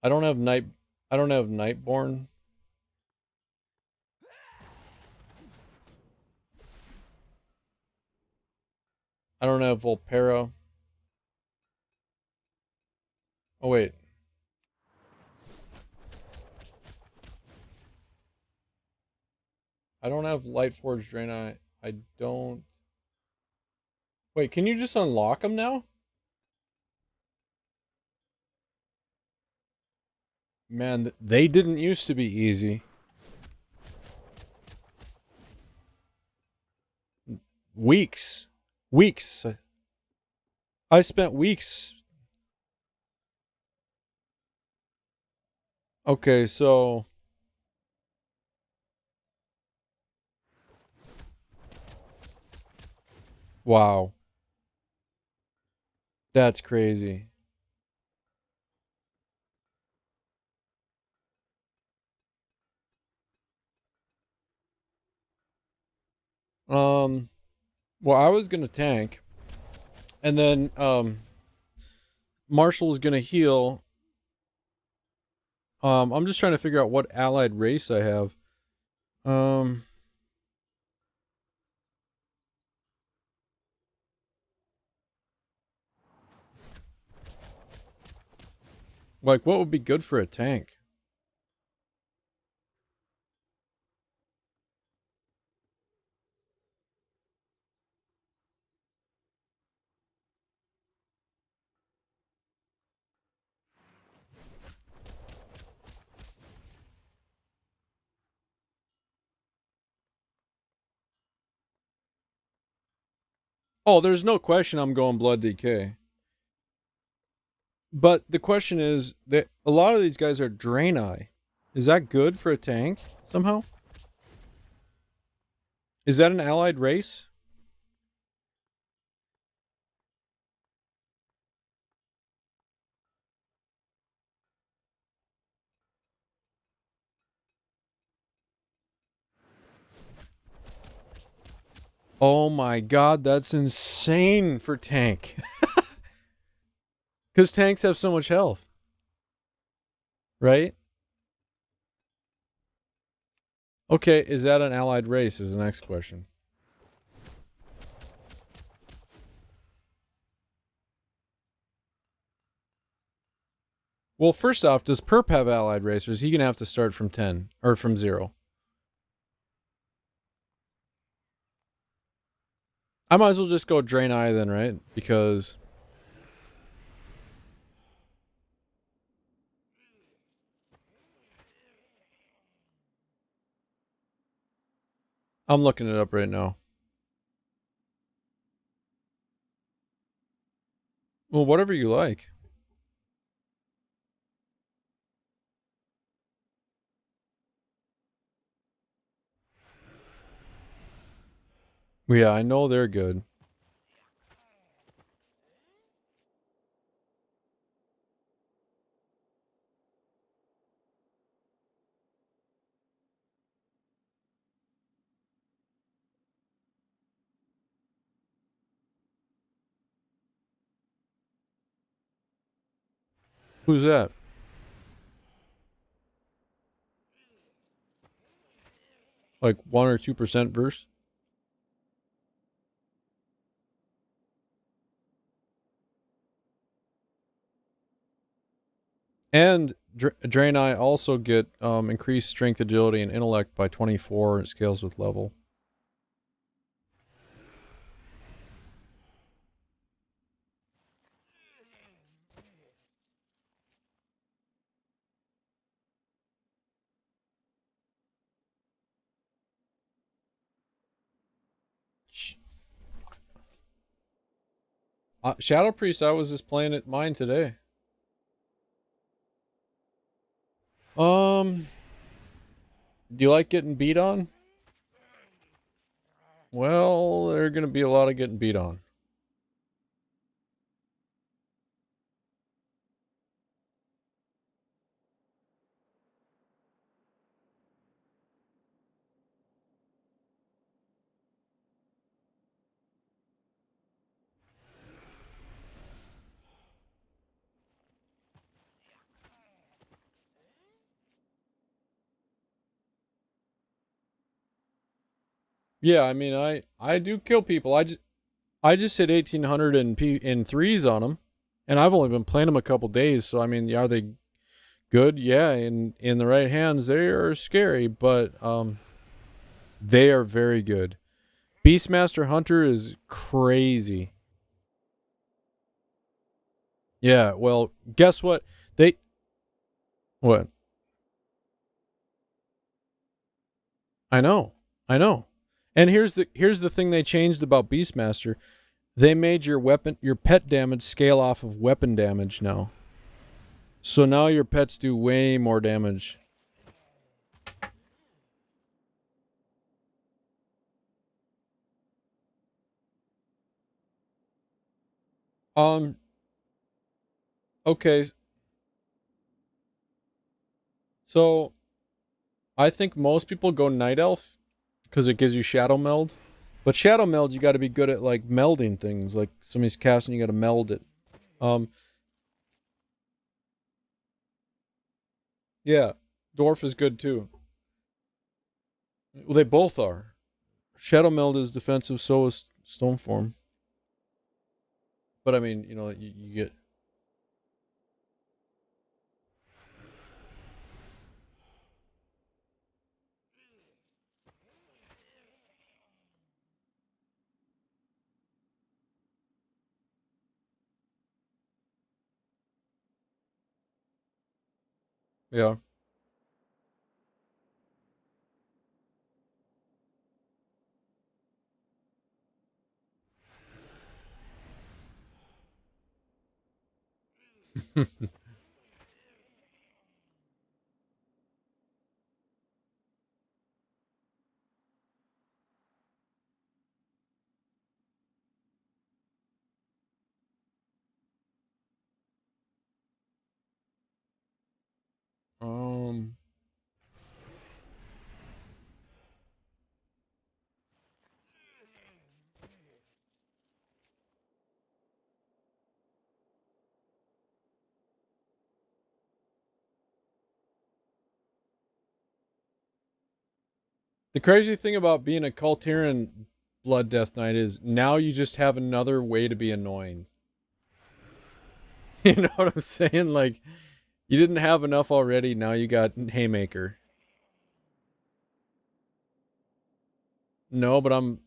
I don't have Nightborn. I don't have Volpera. Oh wait. I don't have Lightforged Draenei. I don't. Wait, can you just unlock them now? Man, they didn't used to be easy. Weeks. I spent weeks. Okay, so Wow. That's crazy. Well, I was gonna tank, and then Marshall was gonna heal. I'm just trying to figure out what allied race I have. Like, what would be good for a tank? Oh, there's no question I'm going Blood DK. But the question is that a lot of these guys are Draenei. Is that good for a tank somehow? Is that an allied race? Oh my god, that's insane for tank. Because tanks have so much health. Right? Okay, is that an allied race is the next question. Well, first off, does Perp have allied race, or is he going to have to start from 10? Or from 0? I might as well just go Draenei then, right? Because... I'm looking it up right now. Well, whatever you like. Yeah, I know they're good. Who's that? Like 1 or 2% verse? And Draenei also get increased strength, agility, and intellect by 24. It scales with level. Shadow Priest, I was just playing at mine today. Do you like getting beat on? Well, there's gonna be a lot of getting beat on. Yeah, I mean, I do kill people. I just hit 1800 in threes on them, and I've only been playing them a couple days. So I mean, are they good? Yeah, in the right hands, they are scary, but they are very good. Beastmaster Hunter is crazy. Yeah, well, guess what? What? I know. I know. And here's the thing they changed about Beastmaster. They made your pet damage scale off of weapon damage now. So now your pets do way more damage. Okay. So I think most people go Night Elf because it gives you Shadow Meld. But Shadow Meld, you got to be good at like melding things. Like somebody's casting, you got to meld it. Yeah, Dwarf is good too. Well, they both are. Shadow Meld is defensive, so is Stoneform. But I mean, you know, you get. Yeah. um. The crazy thing about being a Kultiran Blood Death Knight is now you just have another way to be annoying. You know what I'm saying? Like, you didn't have enough already. Now you got Haymaker. No, but I'm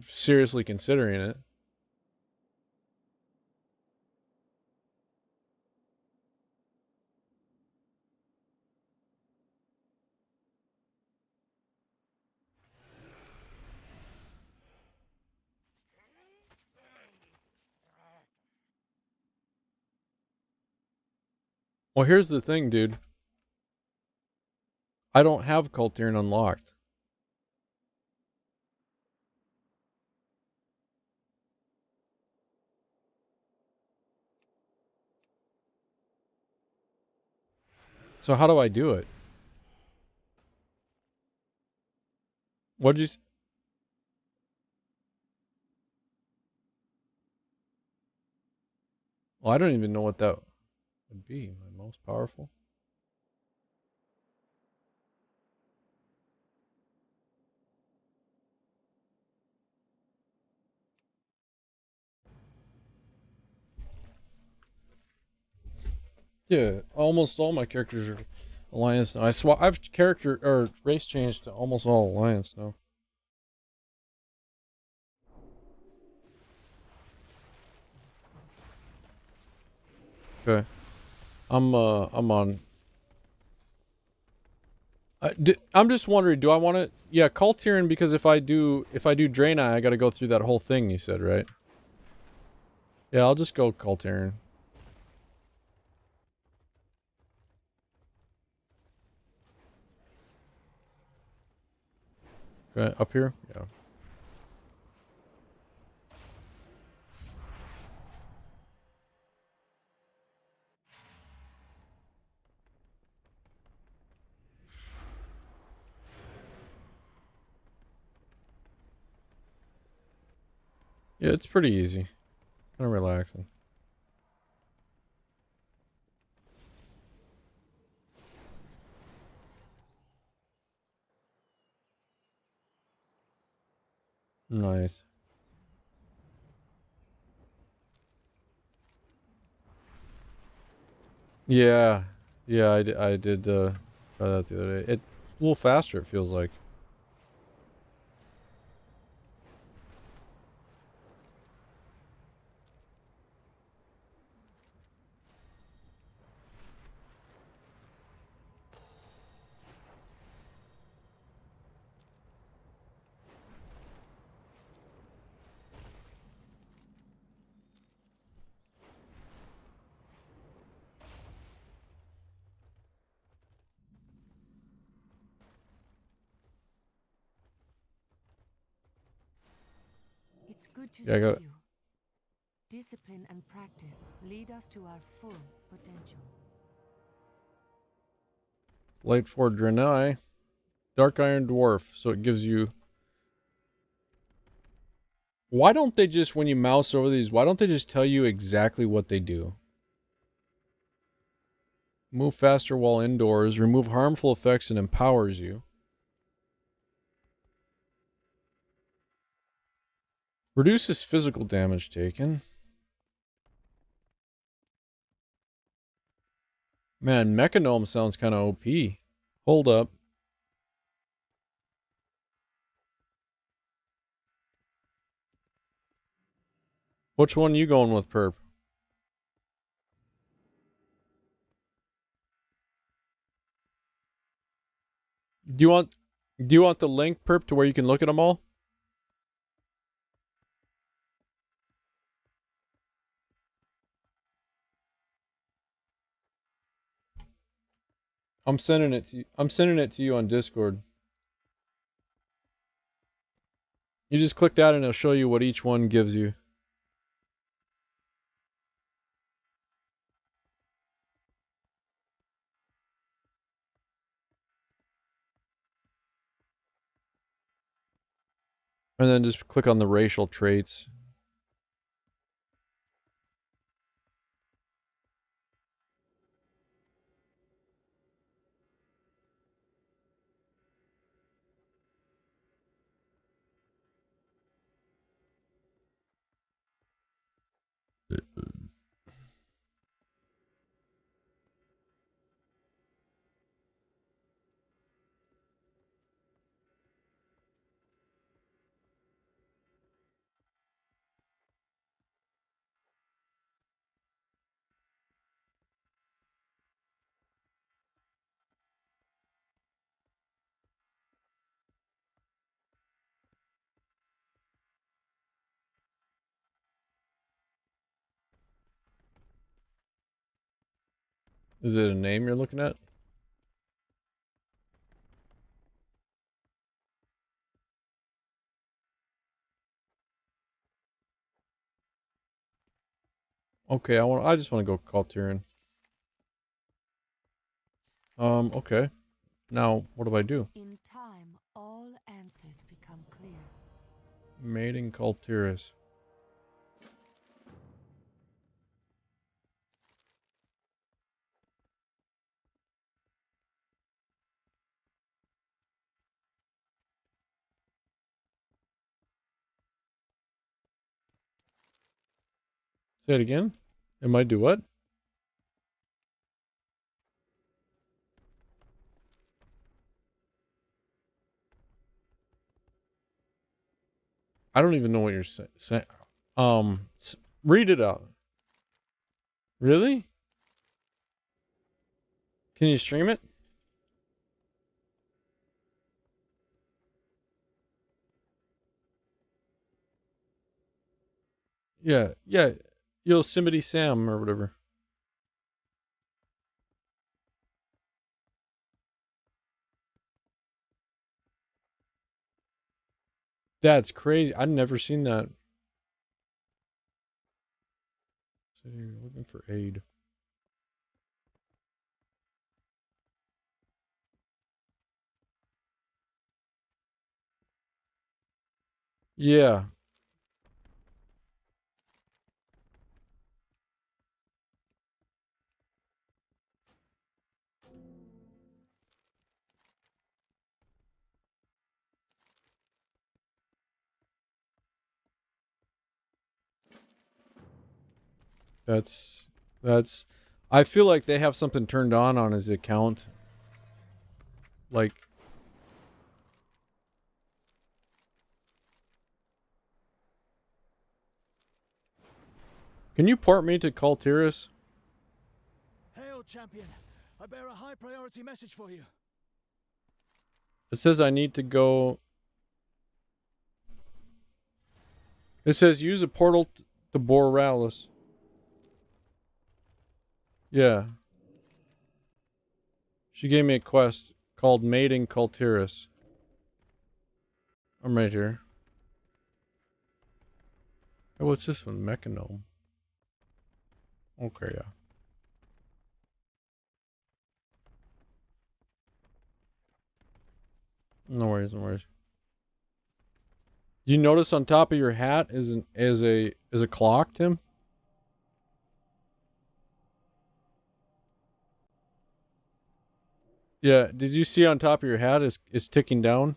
seriously considering it. Well, here's the thing, dude. I don't have Kultiran unlocked. So how do I do it? What'd you? Well, I don't even know what that would be. My most powerful. Yeah, almost all my characters are Alliance now. I've character or race changed to almost all Alliance now. Okay. I'm on. I'm just wondering, do I want to? Yeah, Kultiran, because if I do Draenei, I got to go through that whole thing you said, right? Yeah, I'll just go Kultiran. Okay, up here? Yeah. Yeah, it's pretty easy. Kind of relaxing. Nice. Yeah. Yeah, I did try that the other day. It's a little faster, it feels like. It's good to Yeah, I see got you. Discipline and practice lead us to our full potential. Light for Draenei. Dark Iron Dwarf. So it gives you... Why don't they just, when you mouse over these, why don't they just tell you exactly what they do? Move faster while indoors. Remove harmful effects and empowers you. Reduces physical damage taken. Man, Mechanome sounds kind of OP. Hold up. Which one you going with, Perp? Do you want the link, Perp, to where you can look at them all? I'm sending it to you. I'm sending it to you on Discord. You just click that and it'll show you what each one gives you. And then just click on the racial traits. Is it a name you're looking at? Okay, I just want to go call Tyrion. Okay. Now, what do I do? In time, all answers become clear. Mating Cultiris. Say it again? It might do what? I don't even know what you're saying. Read it out. Really? Can you stream it? Yeah, yeah. Yosemite Sam or whatever. That's crazy. I've never seen that. So you're looking for aid. Yeah. That's I feel like they have something turned on his account. Like Can you port me to Cultiris? Hail, champion. I bear a high priority message for you. It says I need to go. It says use a portal to Borealis. Yeah. She gave me a quest called Mating Cultiris. I'm right here. Oh, what's this one? Mechanome. Okay, yeah. No worries, no worries. You notice on top of your hat is a clock, Tim? Yeah, did you see on top of your hat is ticking down?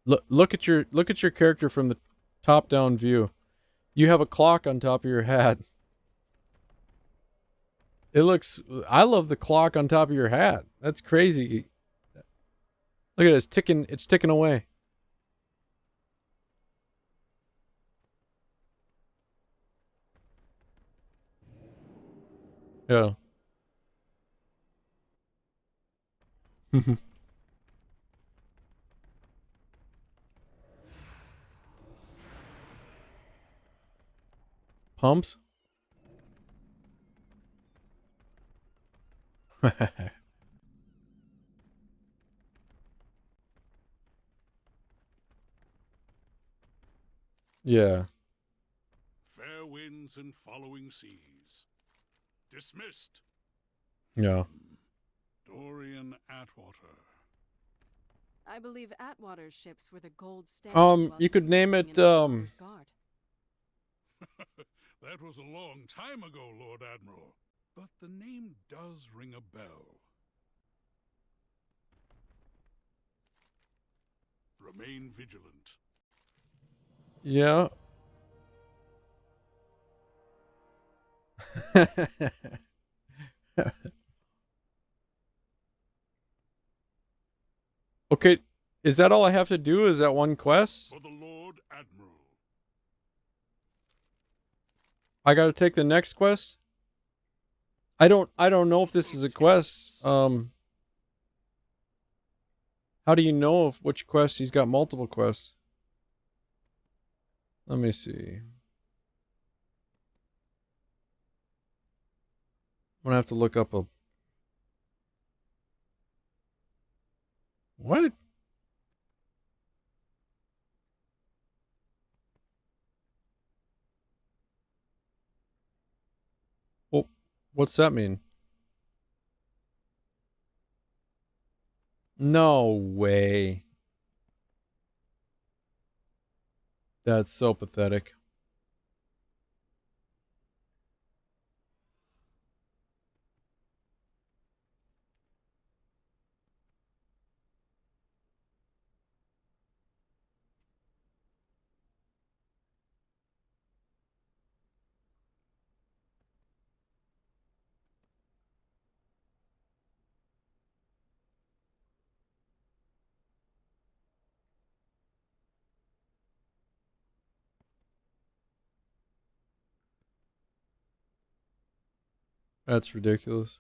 Look at your character from the top down view. You have a clock on top of your hat. It looks I love the clock on top of your hat. That's crazy. Look at it, it's ticking away. Yeah. Pumps? Yeah. Fair winds and following seas. Dismissed. Yeah. Dorian Atwater. I believe Atwater's ships were the gold standard. You could name it That was a long time ago, Lord Admiral. But the name does ring a bell. Remain vigilant. Yeah. Okay, is that all I have to do? Is that one quest? For the Lord Admiral. I gotta take the next quest? I don't know if this is a quest. How do you know if which quest? He's got multiple quests. Let me see. I'm gonna have to look up a... What? Well, what's that mean? No way. That's so pathetic. That's ridiculous.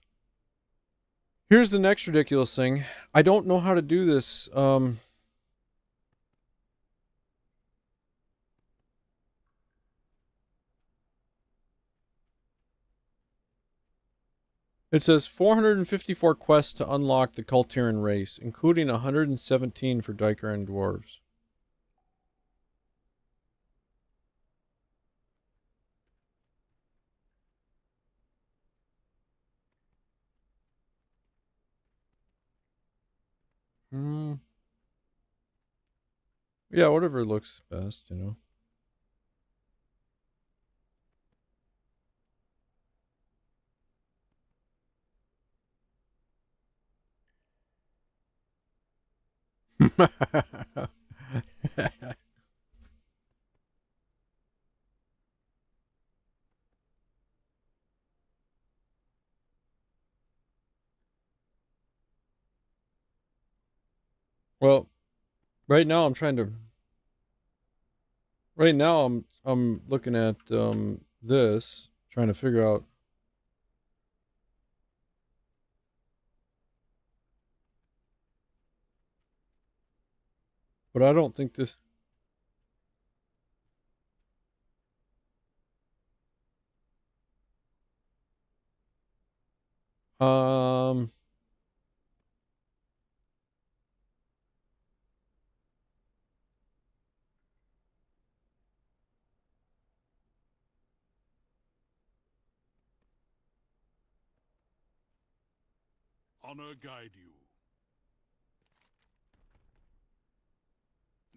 Here's the next ridiculous thing. I don't know how to do this. It says 454 quests to unlock the Kultiran race, including 117 for Daikaran dwarves. Hmm. Yeah, whatever looks best, you know. Well, right now I'm trying to... Right now I'm looking at this, trying to figure out... But I don't think this... Um... Honor guide you.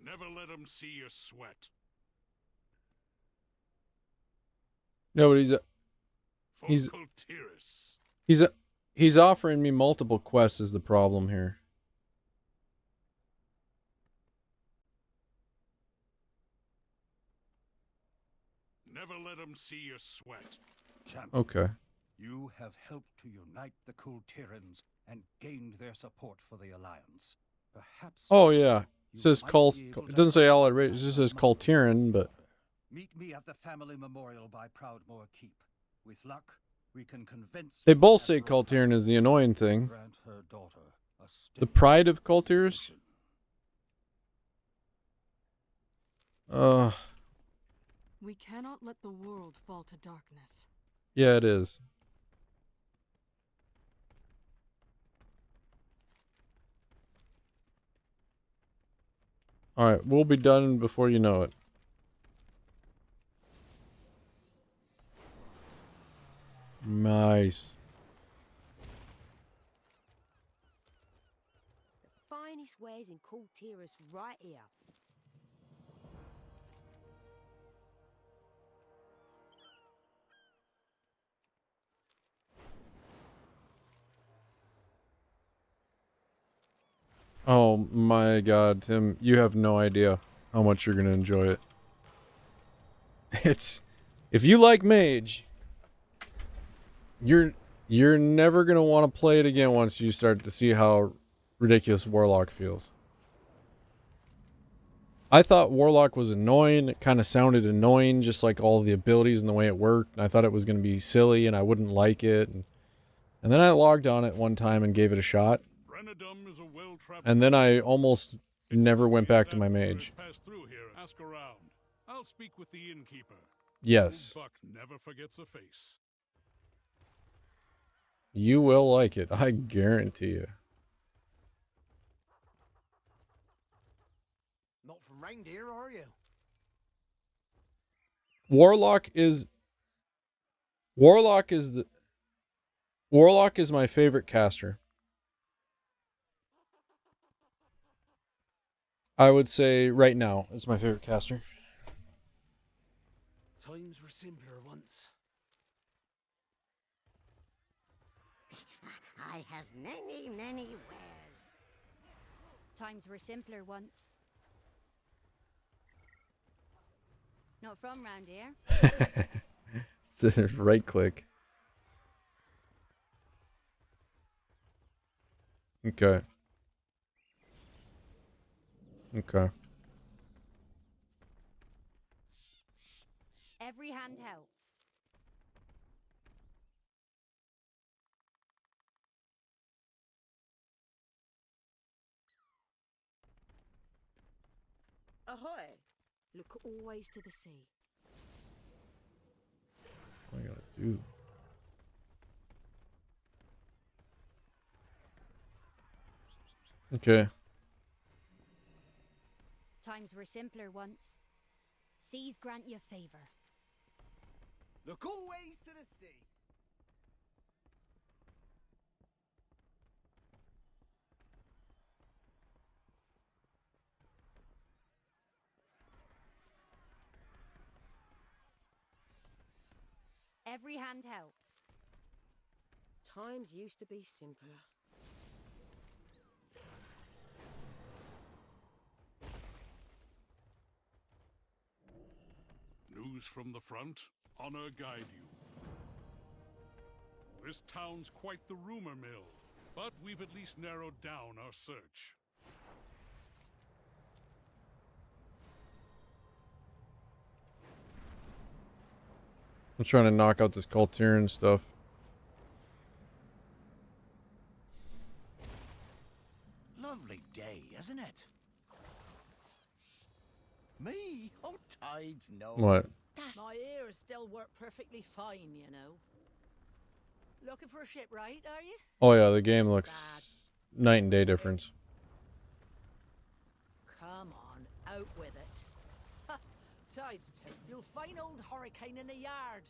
Never let them see you sweat. No, but he's offering me multiple quests is the problem here. Never let them see you sweat. Champion, Okay. you have helped to unite the Kultirans and gained their support for the Alliance. Perhaps. Oh yeah. It says it doesn't say Allied Race, it just says Kultiran, but Meet me at the family memorial by Proudmoore Keep. With luck, we can convince. they both say Kultiran is the annoying thing. Grant her daughter a The pride of Kultirs? We cannot let the world fall to darkness. Yeah, it is. Alright, we'll be done before you know it. Nice. The finest wares in Kultiras right here. Oh my god, Tim, you have no idea how much you're gonna enjoy it. If you like Mage, you're never gonna want to play it again once you start to see how ridiculous Warlock feels. I thought Warlock was annoying. It kind of sounded annoying, just like all the abilities and the way it worked. And I thought it was going to be silly and I wouldn't like it. And then I logged on it one time and gave it a shot. And then I almost never went back to my Mage. Pass through here. Ask around. I'll speak with the innkeeper. Yes. Buck never forgets a face. You will like it. I guarantee you. Not from round here, are you? Warlock is my favorite caster. I would say right now it's my favorite caster. Times were simpler once. I have many, many wares. Times were simpler once. Not from round here. Right click. Okay. Okay. Every hand helps. Ahoy! Look always to the sea. What I gotta do? Okay. Times were simpler once. Seas grant you favor. Look always to the sea. Every hand helps. Times used to be simpler. News from the front. Honor guide you. This town's quite the rumor mill, but we've at least narrowed down our search. I'm trying to knock out this Kultiran stuff. Lovely day, isn't it? Me? Oh, tides, no. What? My ears still work perfectly fine, you know. Looking for a ship, right, are you? Oh yeah, the game looks night and day difference. Come on, out with it. Ha! Tides, you'll find old Hurricane in the yard.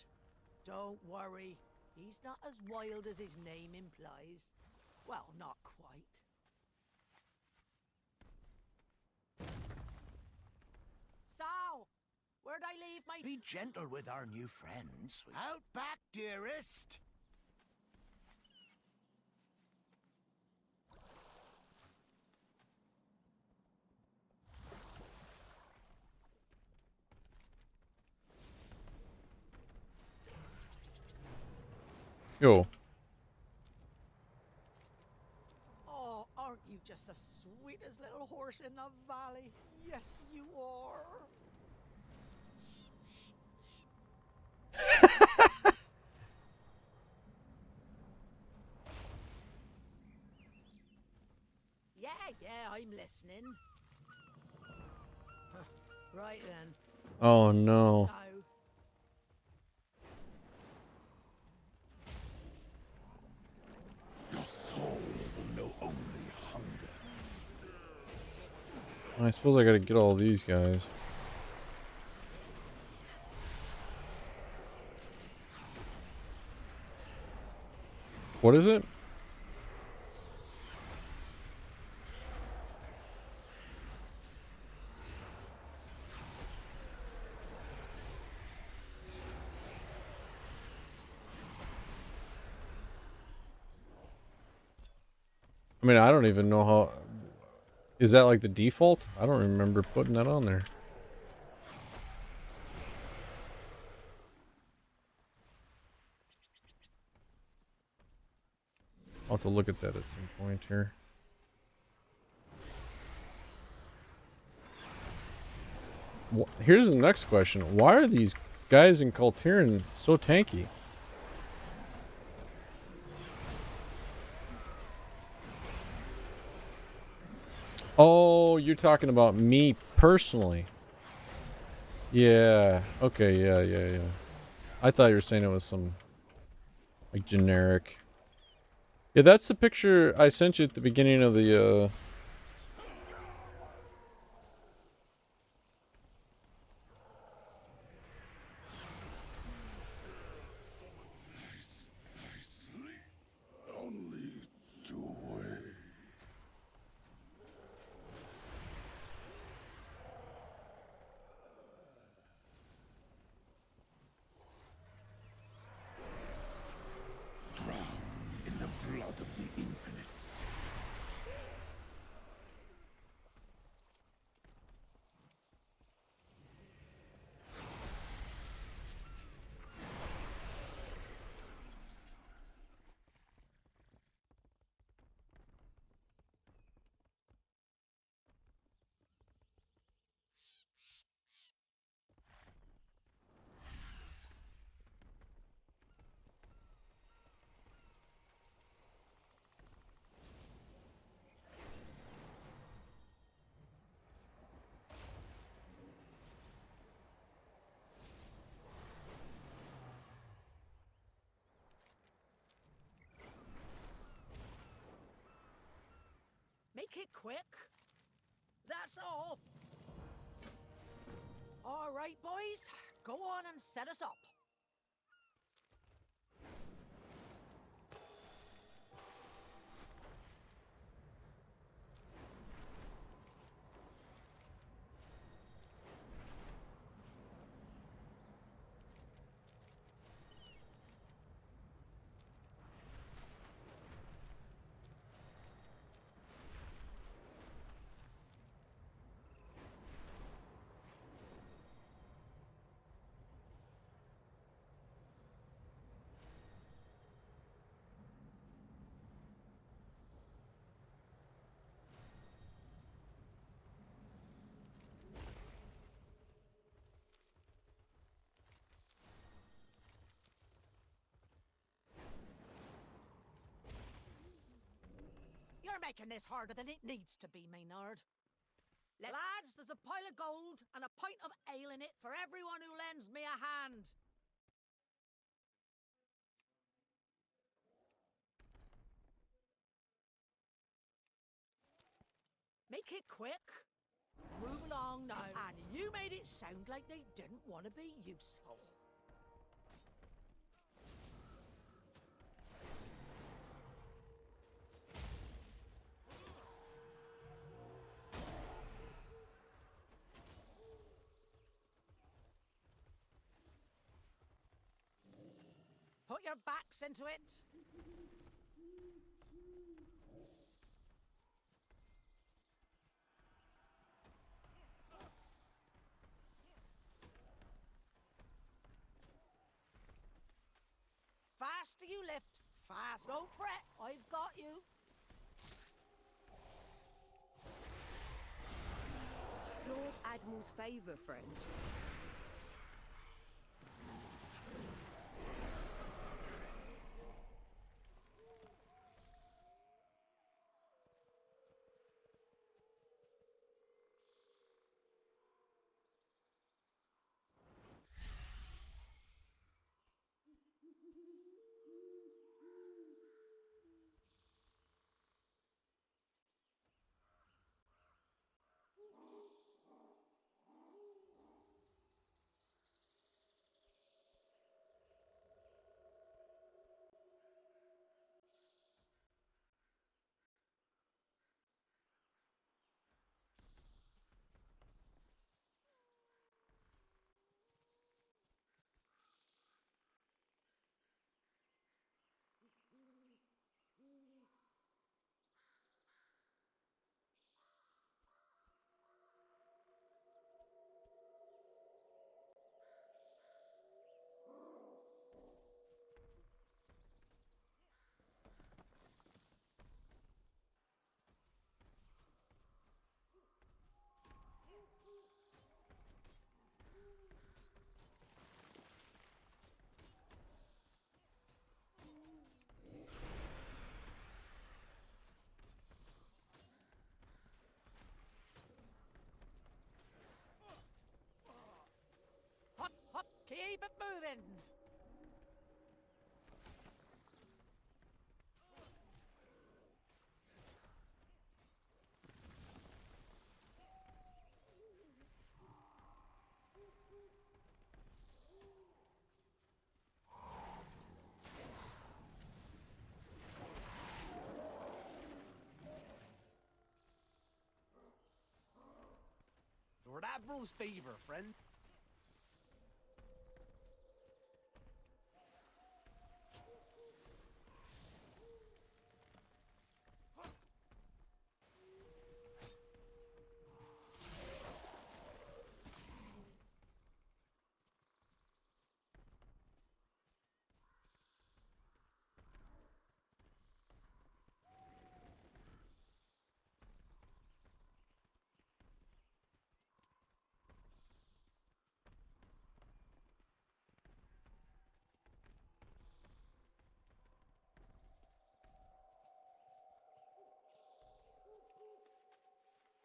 Don't worry, he's not as wild as his name implies. Well, not quite. So, where'd I leave my... Be gentle with our new friends. Out back, dearest. Yo. Oh, aren't you just the sweetest little horse in the valley? Yes, you are. Yeah, I'm listening. Right then. Oh no. Your soul will know only hunger. I suppose I gotta get all these guys. What is it? I mean, I don't even know how... Is that like the default? I don't remember putting that on there. I'll have to look at that at some point here. Here's the next question. Why are these guys in Kultiran so tanky? Oh, you're talking about me personally. Yeah. Okay, yeah. I thought you were saying it was some like generic. Yeah, that's the picture I sent you at the beginning of the Only to wait. Drown in the blood of the infinite. Make it quick. That's all. All right, boys. Go on and set us up. You're making this harder than it needs to be, Maynard. Lads, there's a pile of gold and a pint of ale in it for everyone who lends me a hand. Make it quick. Move along now. And you made it sound like they didn't want to be useful. your backs into it. Faster you lift. Fast. Don't fret. I've got you. Lord Admiral's favour, friend. Hop, hop, keep it moving. Lord Admiral's favor, friend.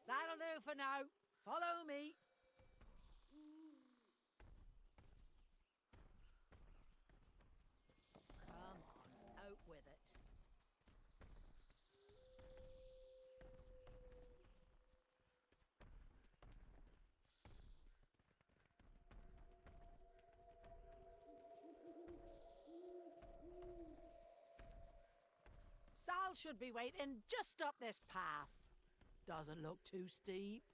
That'll do for now. Follow me. Come on, out with it. Sal should be waiting just up this path. Doesn't look too steep.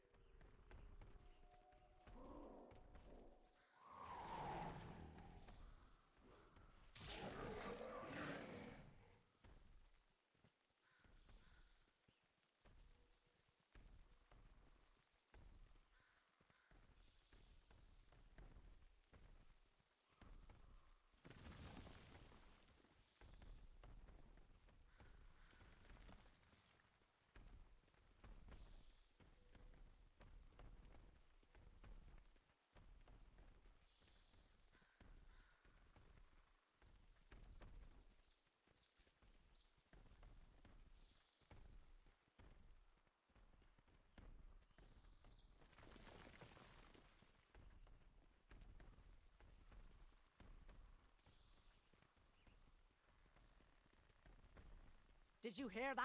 Did you hear that?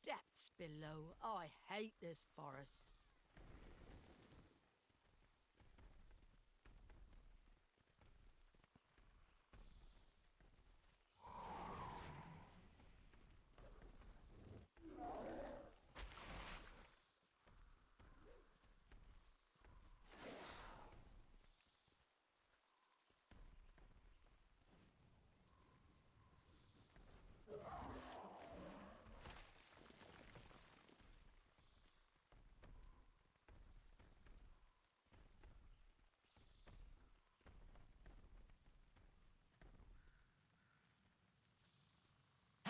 Depths below. I hate this forest.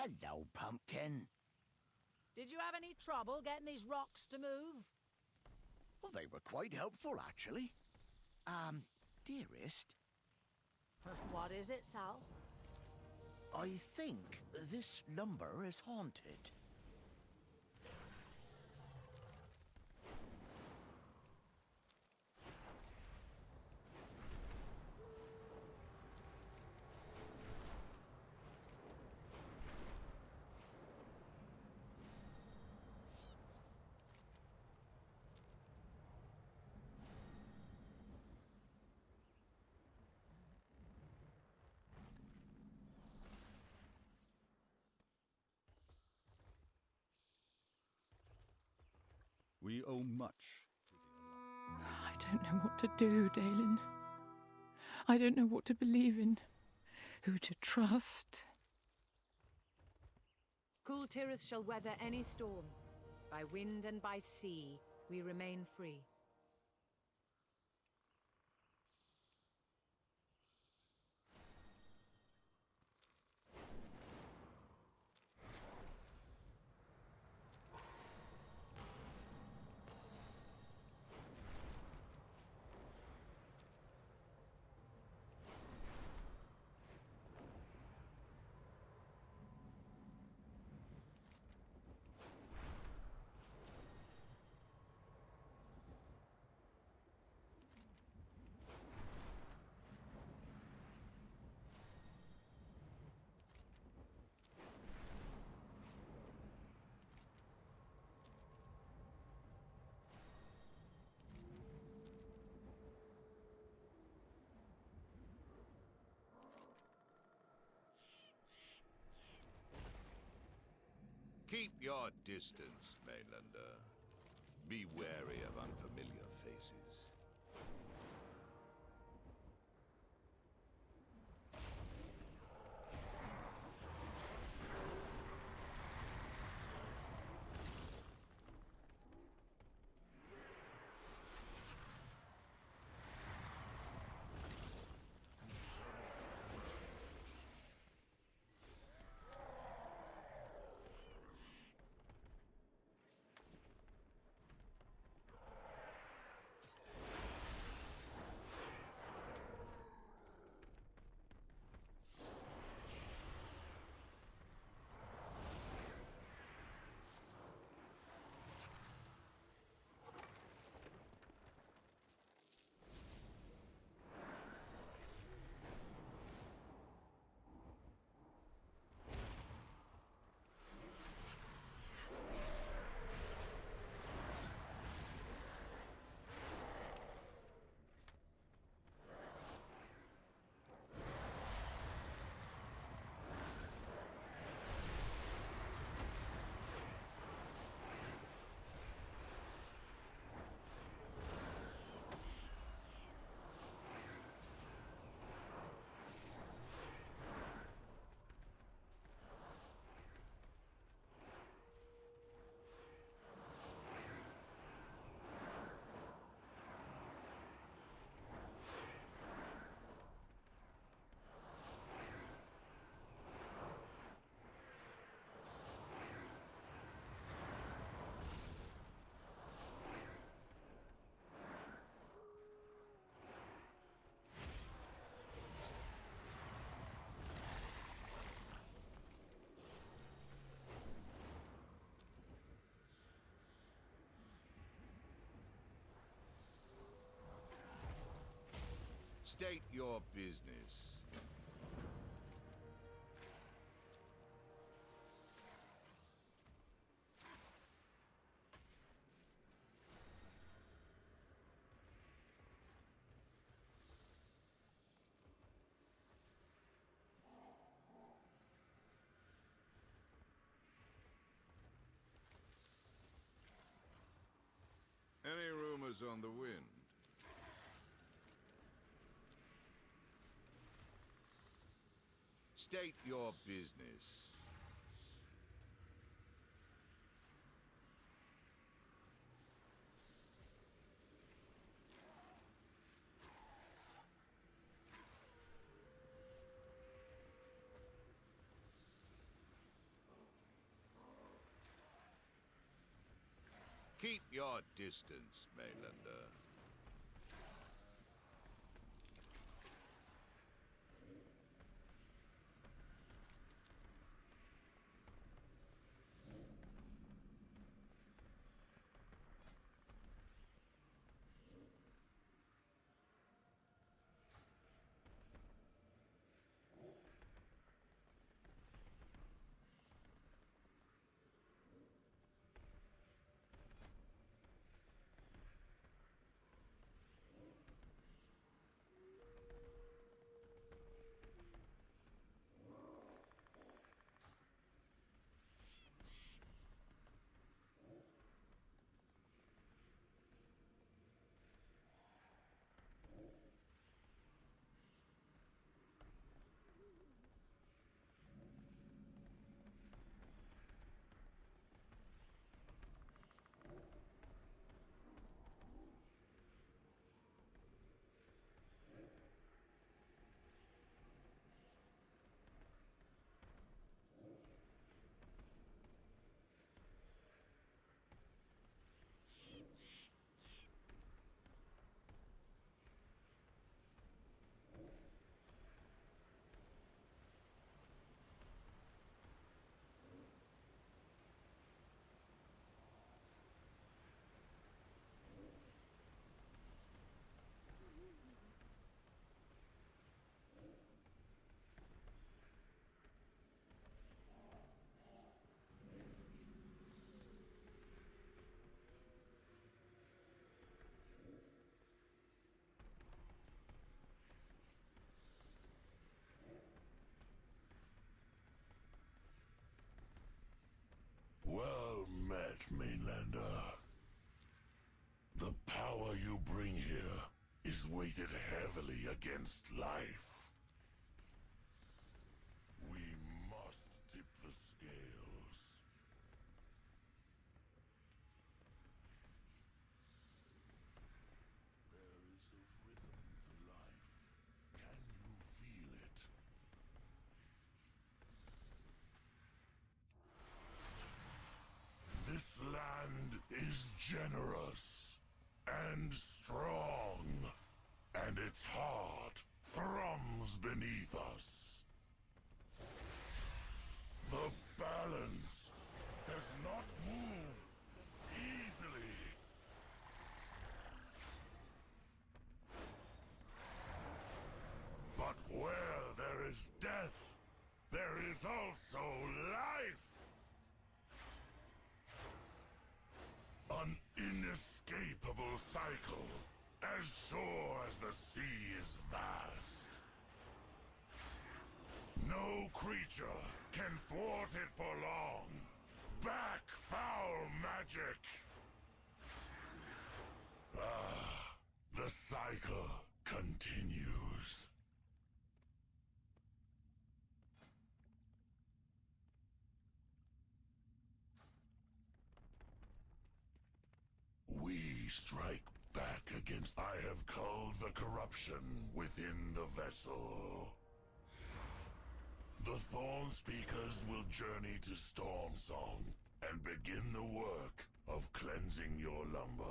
Hello, Pumpkin. Did you have any trouble getting these rocks to move? Well, they were quite helpful, actually. Dearest, What is it, Sal? I think this lumber is haunted. We owe much. I don't know what to do, Dalen. I don't know what to believe in, who to trust. Cool Tirith shall weather any storm. By wind and by sea, we remain free. Keep your distance, Mainlander. Be wary of unfamiliar faces. State your business. Any rumors on the wind? State your business. Keep your distance, Mainlander. Well met, Mainlander. The power you bring here is weighted heavily against life. We must tip the scales. There is a rhythm to life. Can you feel it? This land is generous and strong, and its heart thrums beneath us. The balance does not move easily. But where there is death, there is also life. An inescapable cycle, as sure as the sea is vast. No creature can thwart it for long. Back, foul magic! Ah, the cycle continues. We strike back against... I have culled the corruption within the vessel. The Thorn Speakers will journey to Stormsong and begin the work of cleansing your lumber.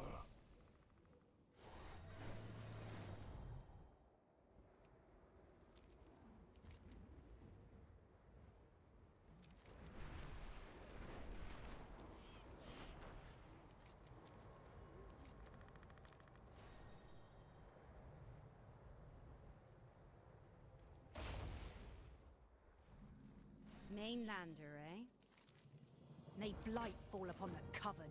Mainlander, eh? May blight fall upon the coven.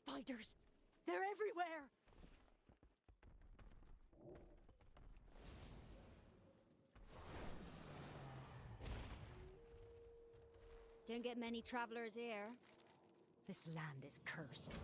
spiders! They're everywhere! Don't get many travelers here. This land is cursed.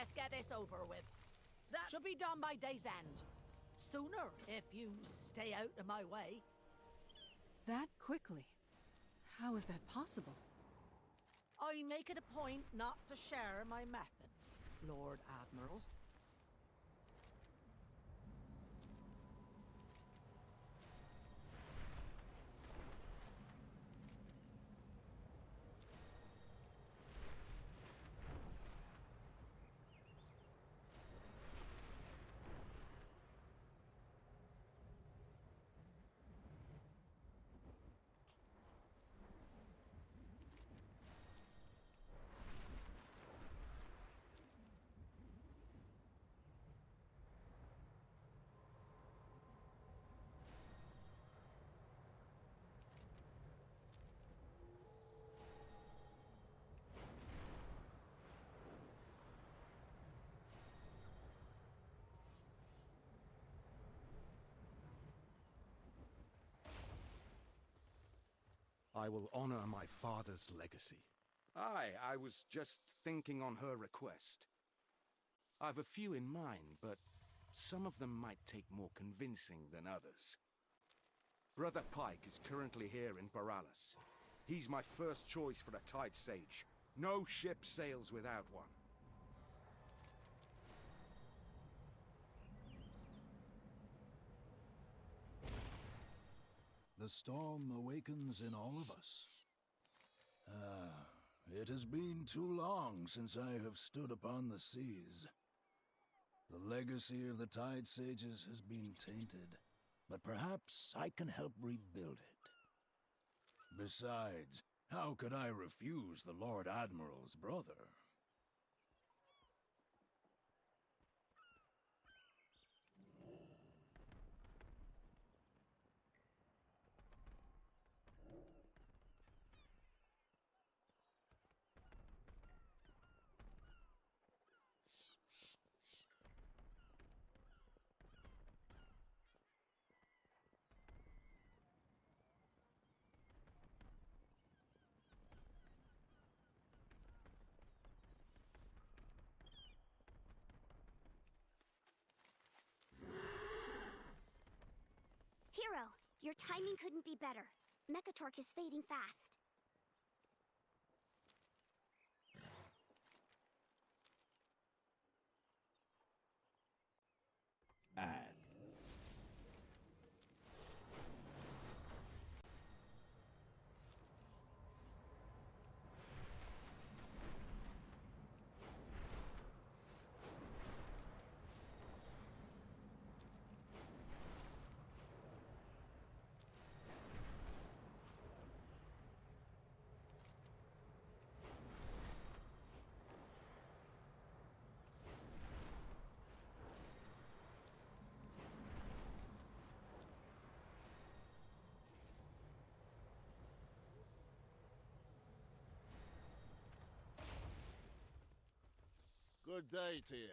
let's get this over with. That should be done by day's end. Sooner, if you stay out of my way. That quickly? How is that possible? I make it a point not to share my methods, Lord Admiral. I will honor my father's legacy. Aye, I was just thinking on her request. I've a few in mind, but some of them might take more convincing than others. Brother Pike is currently here in Boralis. He's my first choice for a Tide Sage. No ship sails without one. The storm awakens in all of us. Ah, it has been too long since I have stood upon the seas. The legacy of the Tide Sages has been tainted, but perhaps I can help rebuild it. Besides, how could I refuse the Lord Admiral's brother? Hero, your timing couldn't be better. Mechatork is fading fast. Add. Good day to you.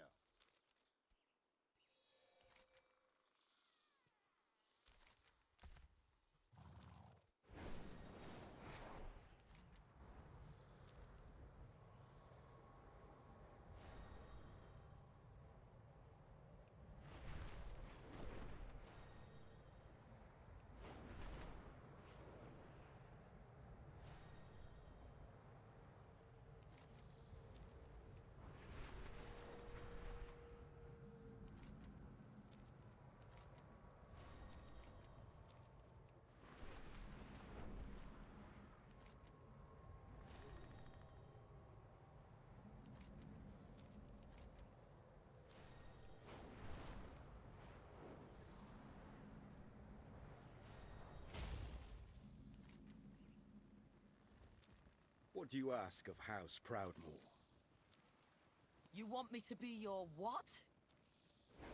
What do you ask of House Proudmoore? You want me to be your what?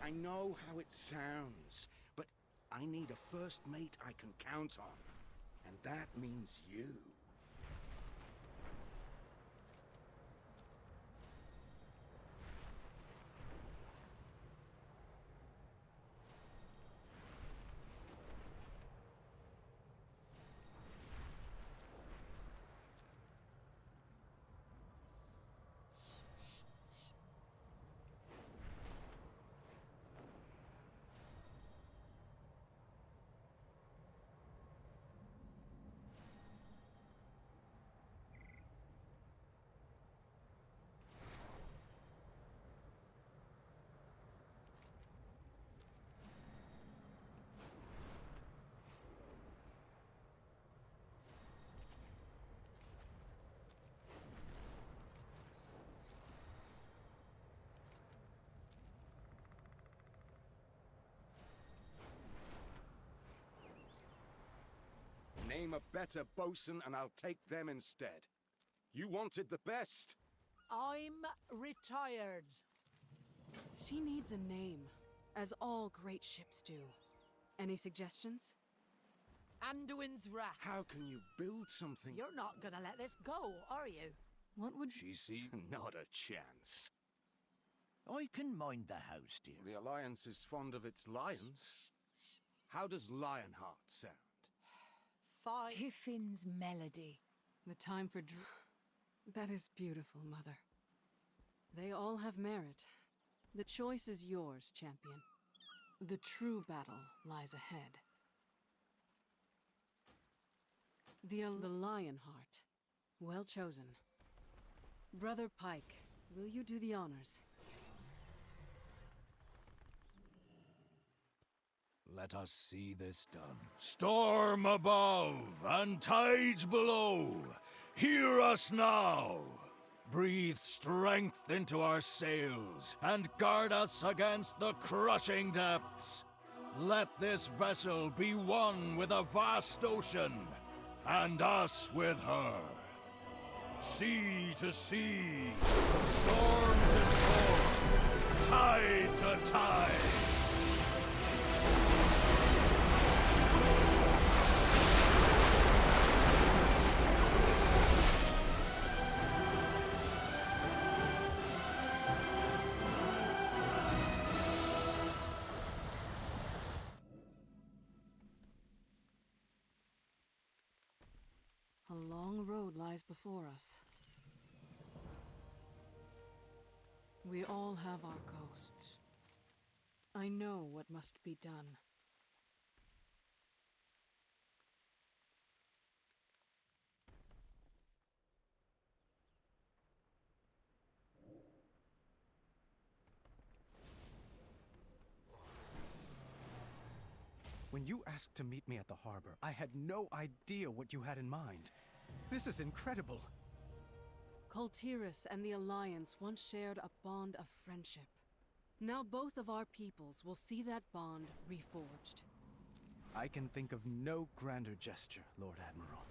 I know how it sounds, but I need a first mate I can count on. And that means you. I'm a better bosun and I'll take them instead. You wanted the best. I'm retired. She needs a name, as all great ships do. Any suggestions? Anduin's Wrath. How can you build something? You're not gonna let this go, are you? What would She see? Not a chance. I can mind the house, dear. The Alliance is fond of its lions. How does Lionheart sound? Fine. Tiffin's melody. The time for That is beautiful, Mother. They all have merit. The choice is yours, champion. The true battle lies ahead. The Lionheart. Well chosen. Brother Pike, will you do the honors? Let us see this done. Storm above and tides below, hear us now. Breathe strength into our sails and guard us against the crushing depths. Let this vessel be one with a vast ocean, and us with her. Sea to sea, storm to storm, tide to tide. A long road lies before us. We all have our ghosts. I know what must be done. When you asked to meet me at the harbor, I had no idea what you had in mind. This is incredible. Kultiris and the Alliance once shared a bond of friendship. Now both of our peoples will see that bond reforged. I can think of no grander gesture, Lord Admiral.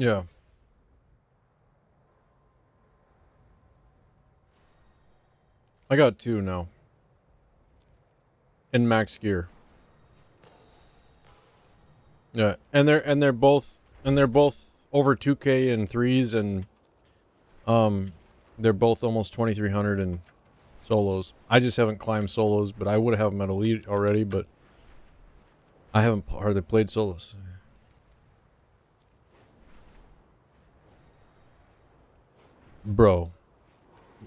Yeah. I got 2 now. In max gear. Yeah, and they're both over 2K in 3s, and they're both almost 2300 in solos. I just haven't climbed solos, but I would have them at elite already, but I haven't hardly played solos. Bro,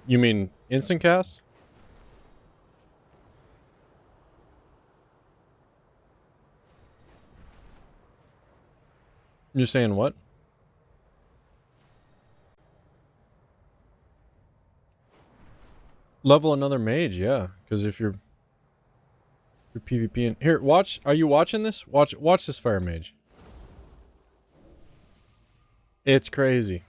you mean instant cast? You're saying what? Level another mage, yeah. Because if you're PvP here, watch. Are you watching this? Watch this fire mage. It's crazy.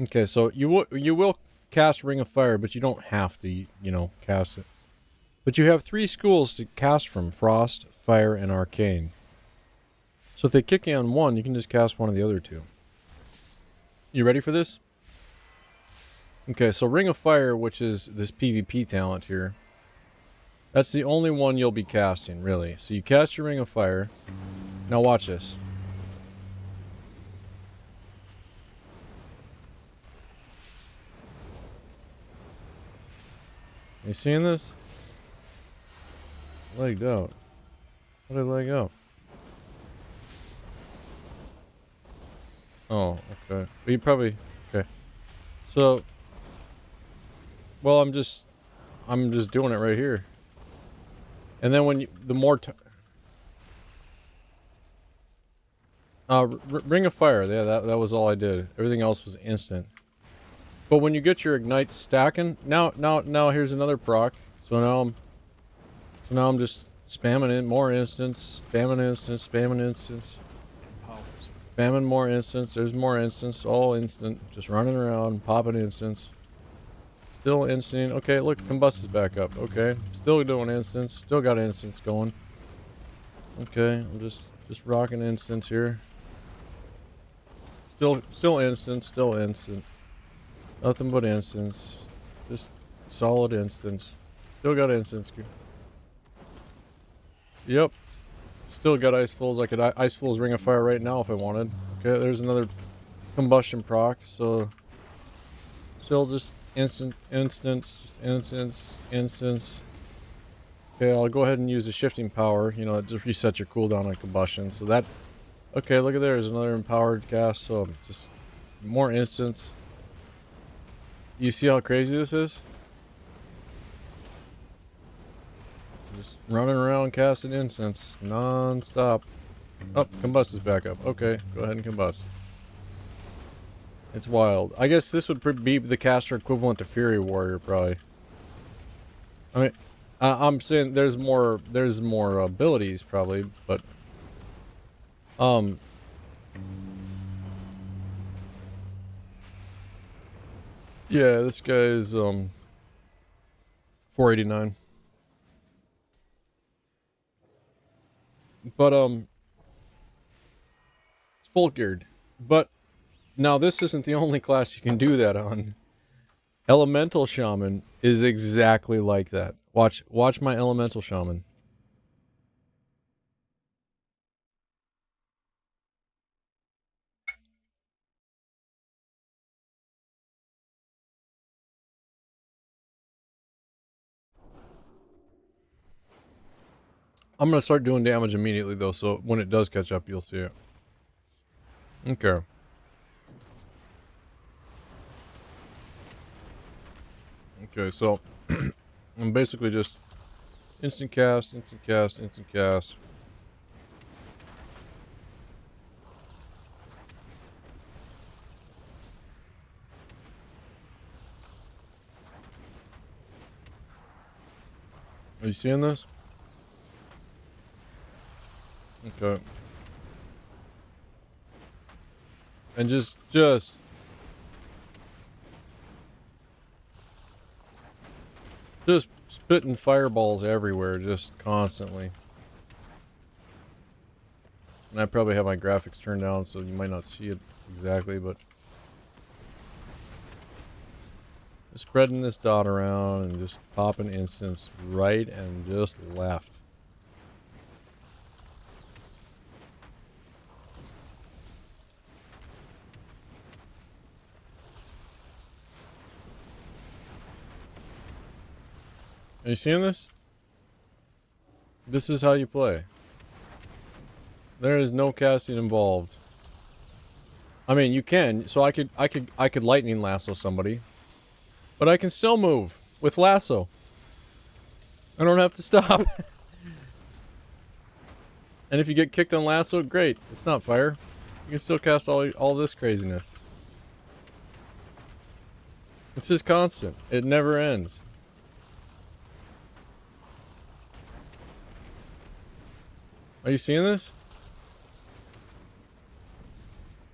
Okay, so you will cast Ring of Fire, but you don't have to, you know, cast it. But you have 3 schools to cast from: Frost, Fire, and Arcane. So if they kick you on one, you can just cast one of the other 2. You ready for this? Okay, so Ring of Fire, which is this PvP talent here, that's the only one you'll be casting, really. So you cast your Ring of Fire. Now watch this. You seeing this? Legged out. How did I leg out? Oh, okay. But you probably... Okay. So... Well, I'm just doing it right here. And then when you... The more... Ring of Fire. Yeah, that was all I did. Everything else was instant. But when you get your Ignite stacking... Now here's another proc. So now I'm just spamming in more instants. Spamming instants. Spamming instants. Spamming more instants. There's more instants. All instant. Just running around. Popping instants. Still instant. Okay, look, Combust is back up. Okay, still doing instants. Still got instants going. Okay, I'm just rocking instants here. Still instants. Still instant. Nothing but instants. Just solid instants. Still got instants. Yep. Still got Ice Fulls. I could Ice Fulls Ring of Fire right now if I wanted. Okay, there's another combustion proc. So still just instants. Okay, I'll go ahead and use the shifting power. You know, it just resets your cooldown on combustion. So that... Okay, look at there's another empowered cast. So just more instants. You see how crazy this is? Just running around casting instants non-stop. Oh, Combust is back up. Okay, go ahead and combust. It's wild. I guess this would be the caster equivalent to Fury Warrior, probably. I mean, I'm saying there's more abilities, probably, but yeah, this guy is 489. But it's full geared. But now this isn't the only class you can do that on. Elemental Shaman is exactly like that. Watch my Elemental Shaman. I'm going to start doing damage immediately, though, so when it does catch up, you'll see it. Okay. Okay, so I'm basically just instant cast, instant cast, instant cast. Are you seeing this? Okay. And just spitting fireballs everywhere, just constantly. And I probably have my graphics turned down, so you might not see it exactly, but just spreading this dot around and just popping instants right and just left. Are you seeing this? This is how you play. There is no casting involved. I mean, you can. So I could lightning lasso somebody, but I can still move with lasso. I don't have to stop. And if you get kicked on lasso, great. It's not fire. You can still cast all this craziness. It's just constant. It never ends. Are you seeing this?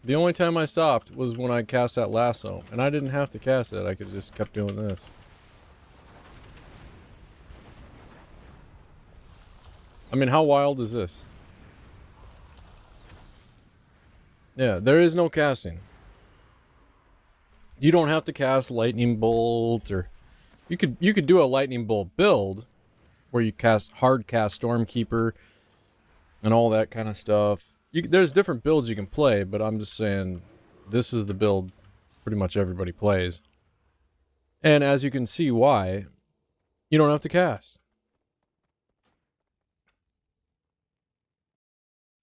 The only time I stopped was when I cast that lasso, and I didn't have to cast it. I could just kept doing this. I mean, how wild is this? Yeah, there is no casting. You don't have to cast lightning bolt, or you could do a lightning bolt build where you hard cast Stormkeeper and all that kind of stuff. There's different builds you can play, but I'm just saying this is the build pretty much everybody plays. And as you can see why, you don't have to cast.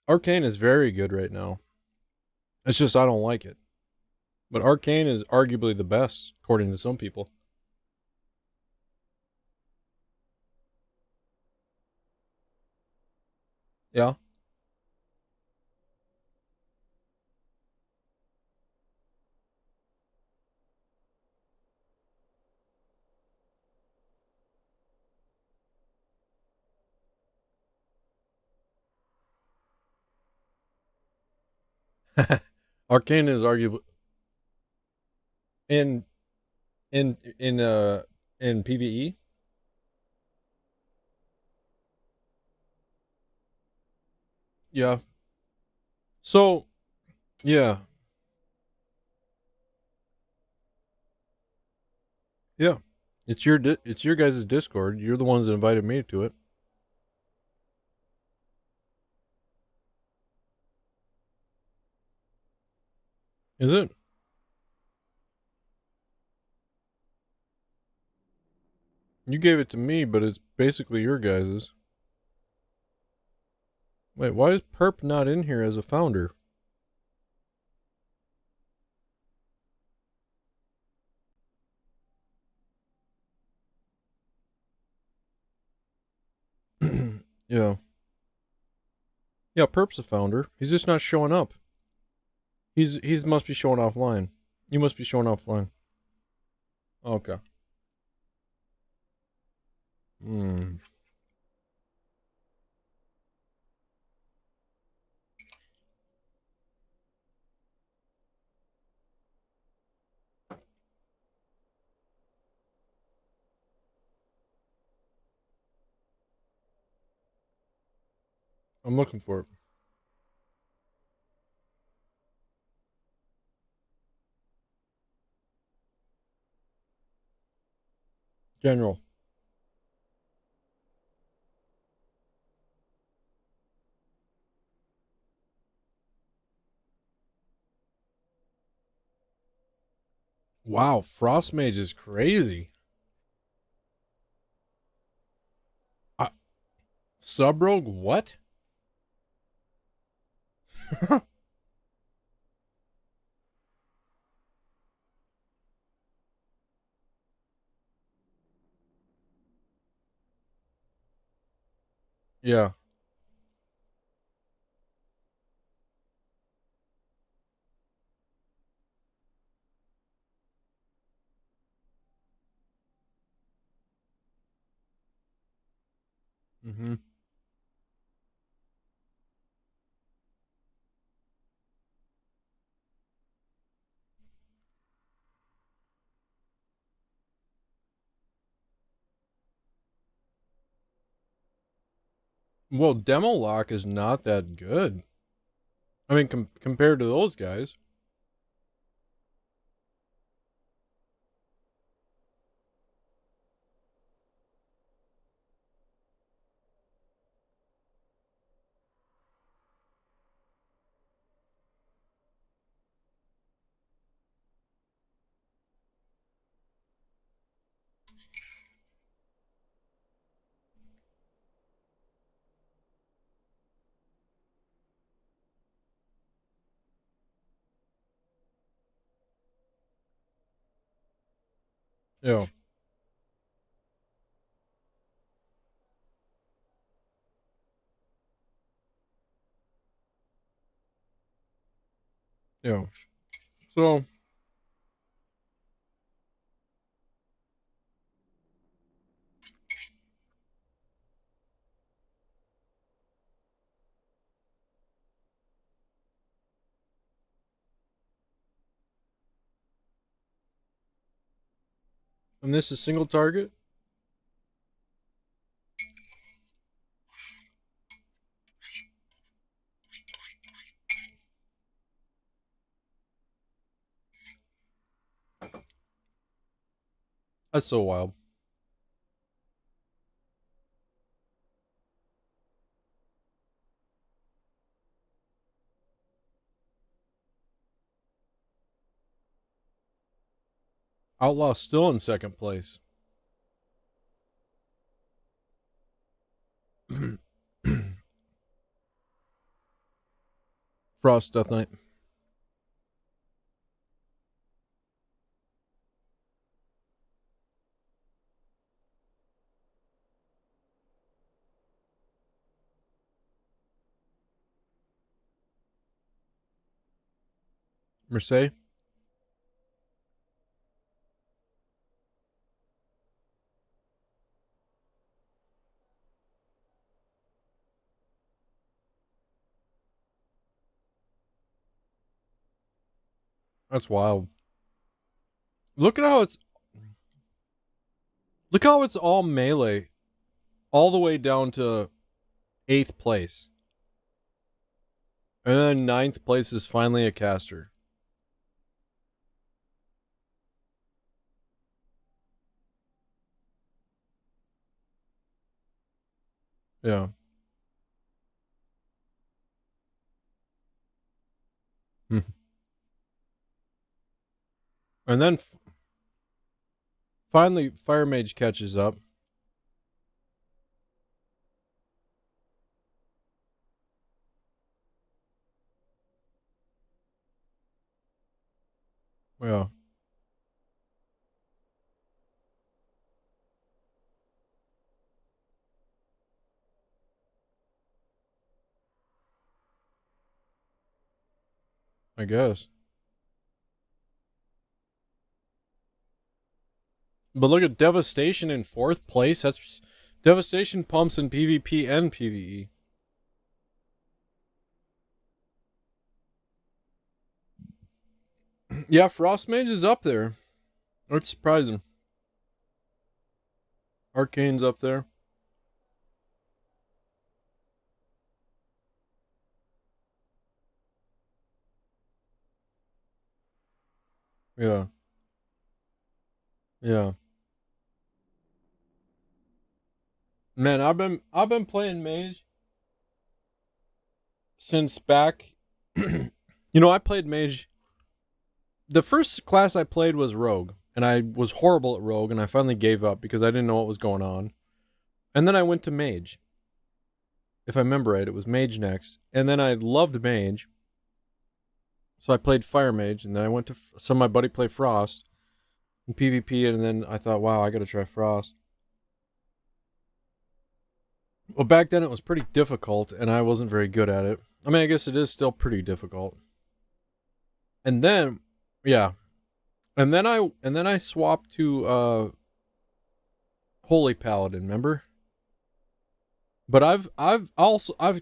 Arcane is very good right now. It's just I don't like it. But Arcane is arguably the best, according to some people. Yeah. Arcane is arguably in PvE. Yeah. So, yeah. Yeah. It's your guys' Discord. You're the ones that invited me to it. Is it? You gave it to me, but it's basically your guys's. Wait, why is Perp not in here as a founder? Yeah. Yeah, Perp's a founder. He's just not showing up. He's must be showing offline. You must be showing offline. Okay. Hmm. I'm looking for it. General. Wow, Frost Mage is crazy. Sub-rogue what? Yeah. Mm-hmm. Well, Demo Lock is not that good. I mean, compared to those guys. Yeah. Yeah. So and this is single target? That's so wild. Outlaw still in second place. Frost Death Knight. Mercedes. That's wild. Look how it's all melee, all the way down to 8th place, and then 9th place is finally a caster. Yeah. And then finally Fire Mage catches up. Yeah. I guess. But look at Devastation in 4th place. That's Devastation pumps in PvP and PvE. Yeah, Frost Mage is up there. That's surprising. Arcane's up there. Yeah. Yeah. Man, I've been playing Mage since back I played Mage. The first class I played was Rogue, and I was horrible at Rogue, and I finally gave up because I didn't know what was going on. And then I went to Mage. If I remember right, it was Mage next. And then I loved Mage. So I played Fire Mage, and then I went to some of my buddy play Frost in PvP, and then I thought, wow, I gotta try Frost. Well, back then it was pretty difficult, and I wasn't very good at it. I mean, I guess it is still pretty difficult. And then, yeah. And then I swapped to Holy Paladin, remember? But I've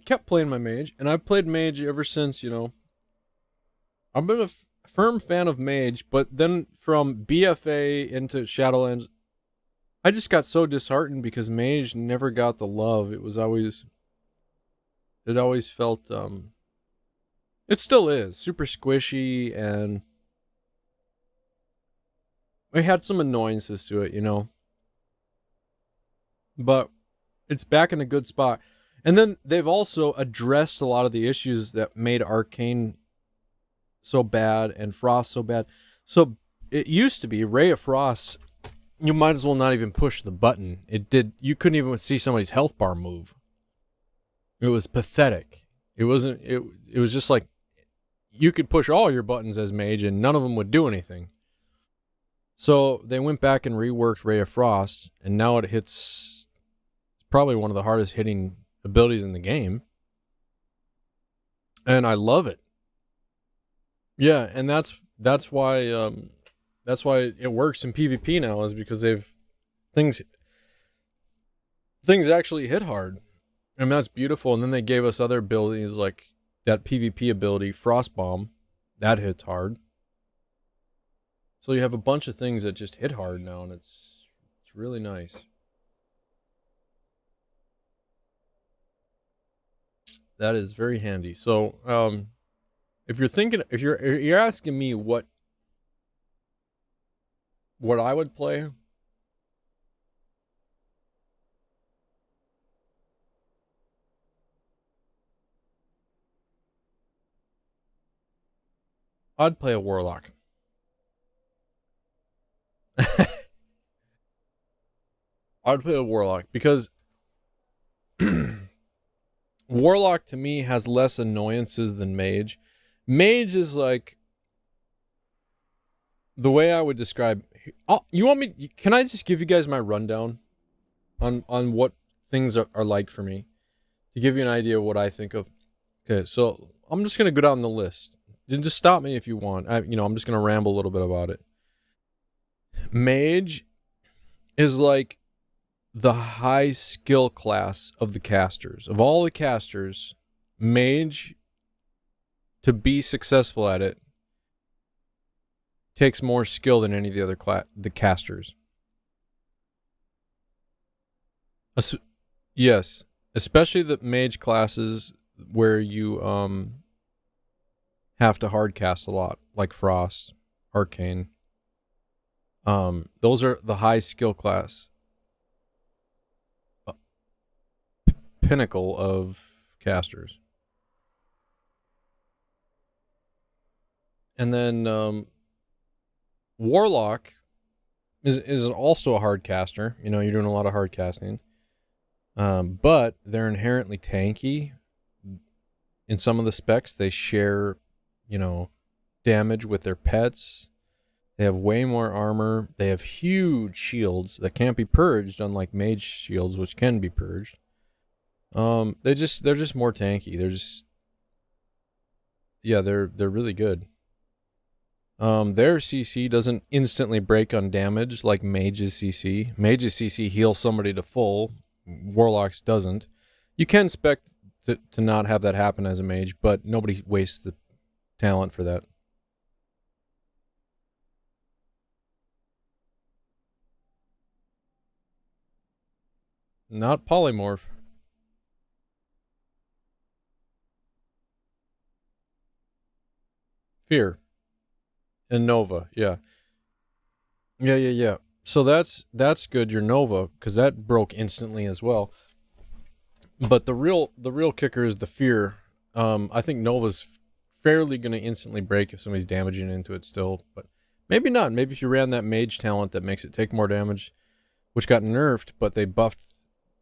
kept playing my Mage, and I've played Mage ever since, I've been a firm fan of Mage, but then from BFA into Shadowlands, I just got so disheartened because Mage never got the love. It always felt, It still is super squishy, and it had some annoyances to it, you know. But it's back in a good spot. And then they've also addressed a lot of the issues that made Arcane so bad and Frost so bad. So it used to be Ray of Frost, you might as well not even push the button. You couldn't even see somebody's health bar move. It was pathetic. It was just like you could push all your buttons as Mage and none of them would do anything. So they went back and reworked Ray of Frost, and now it hits probably one of the hardest hitting abilities in the game. And I love it. Yeah, and that's why it works in PvP now, is because things actually hit hard. And that's beautiful. And then they gave us other abilities like that PvP ability, Frost Bomb, that hits hard. So you have a bunch of things that just hit hard now, and it's really nice. That is very handy. So, if you're asking me what I would play, I'd play a Warlock. I'd play a Warlock because Warlock to me has less annoyances than Mage. Mage is like, the way I would describe. You want me? Can I just give you guys my rundown on what things are like for me, to give you an idea of what I think of? Okay, so I'm just gonna go down the list. You just stop me if you want. I'm just gonna ramble a little bit about it. Mage is like the high skill class of the casters. Of all the casters, Mage, to be successful at it, takes more skill than any of the other the casters. Yes, especially the Mage classes where you have to hard cast a lot, like Frost, Arcane. Those are the high skill class. Pinnacle of casters. And then Warlock is also a hard caster. You know, you're doing a lot of hard casting. But they're inherently tanky. In some of the specs, they share, damage with their pets. They have way more armor. They have huge shields that can't be purged, unlike Mage shields, which can be purged. They're just more tanky. They're really good. Their CC doesn't instantly break on damage like Mage's CC. Mage's CC heals somebody to full. Warlock's doesn't. You can spec to not have that happen as a Mage, but nobody wastes the talent for that. Not polymorph. Fear. And Nova, yeah. Yeah. So that's good, your Nova, because that broke instantly as well. But the real kicker is the Fear. I think Nova's fairly going to instantly break if somebody's damaging into it still, but maybe not. Maybe if you ran that Mage talent that makes it take more damage, which got nerfed, but they buffed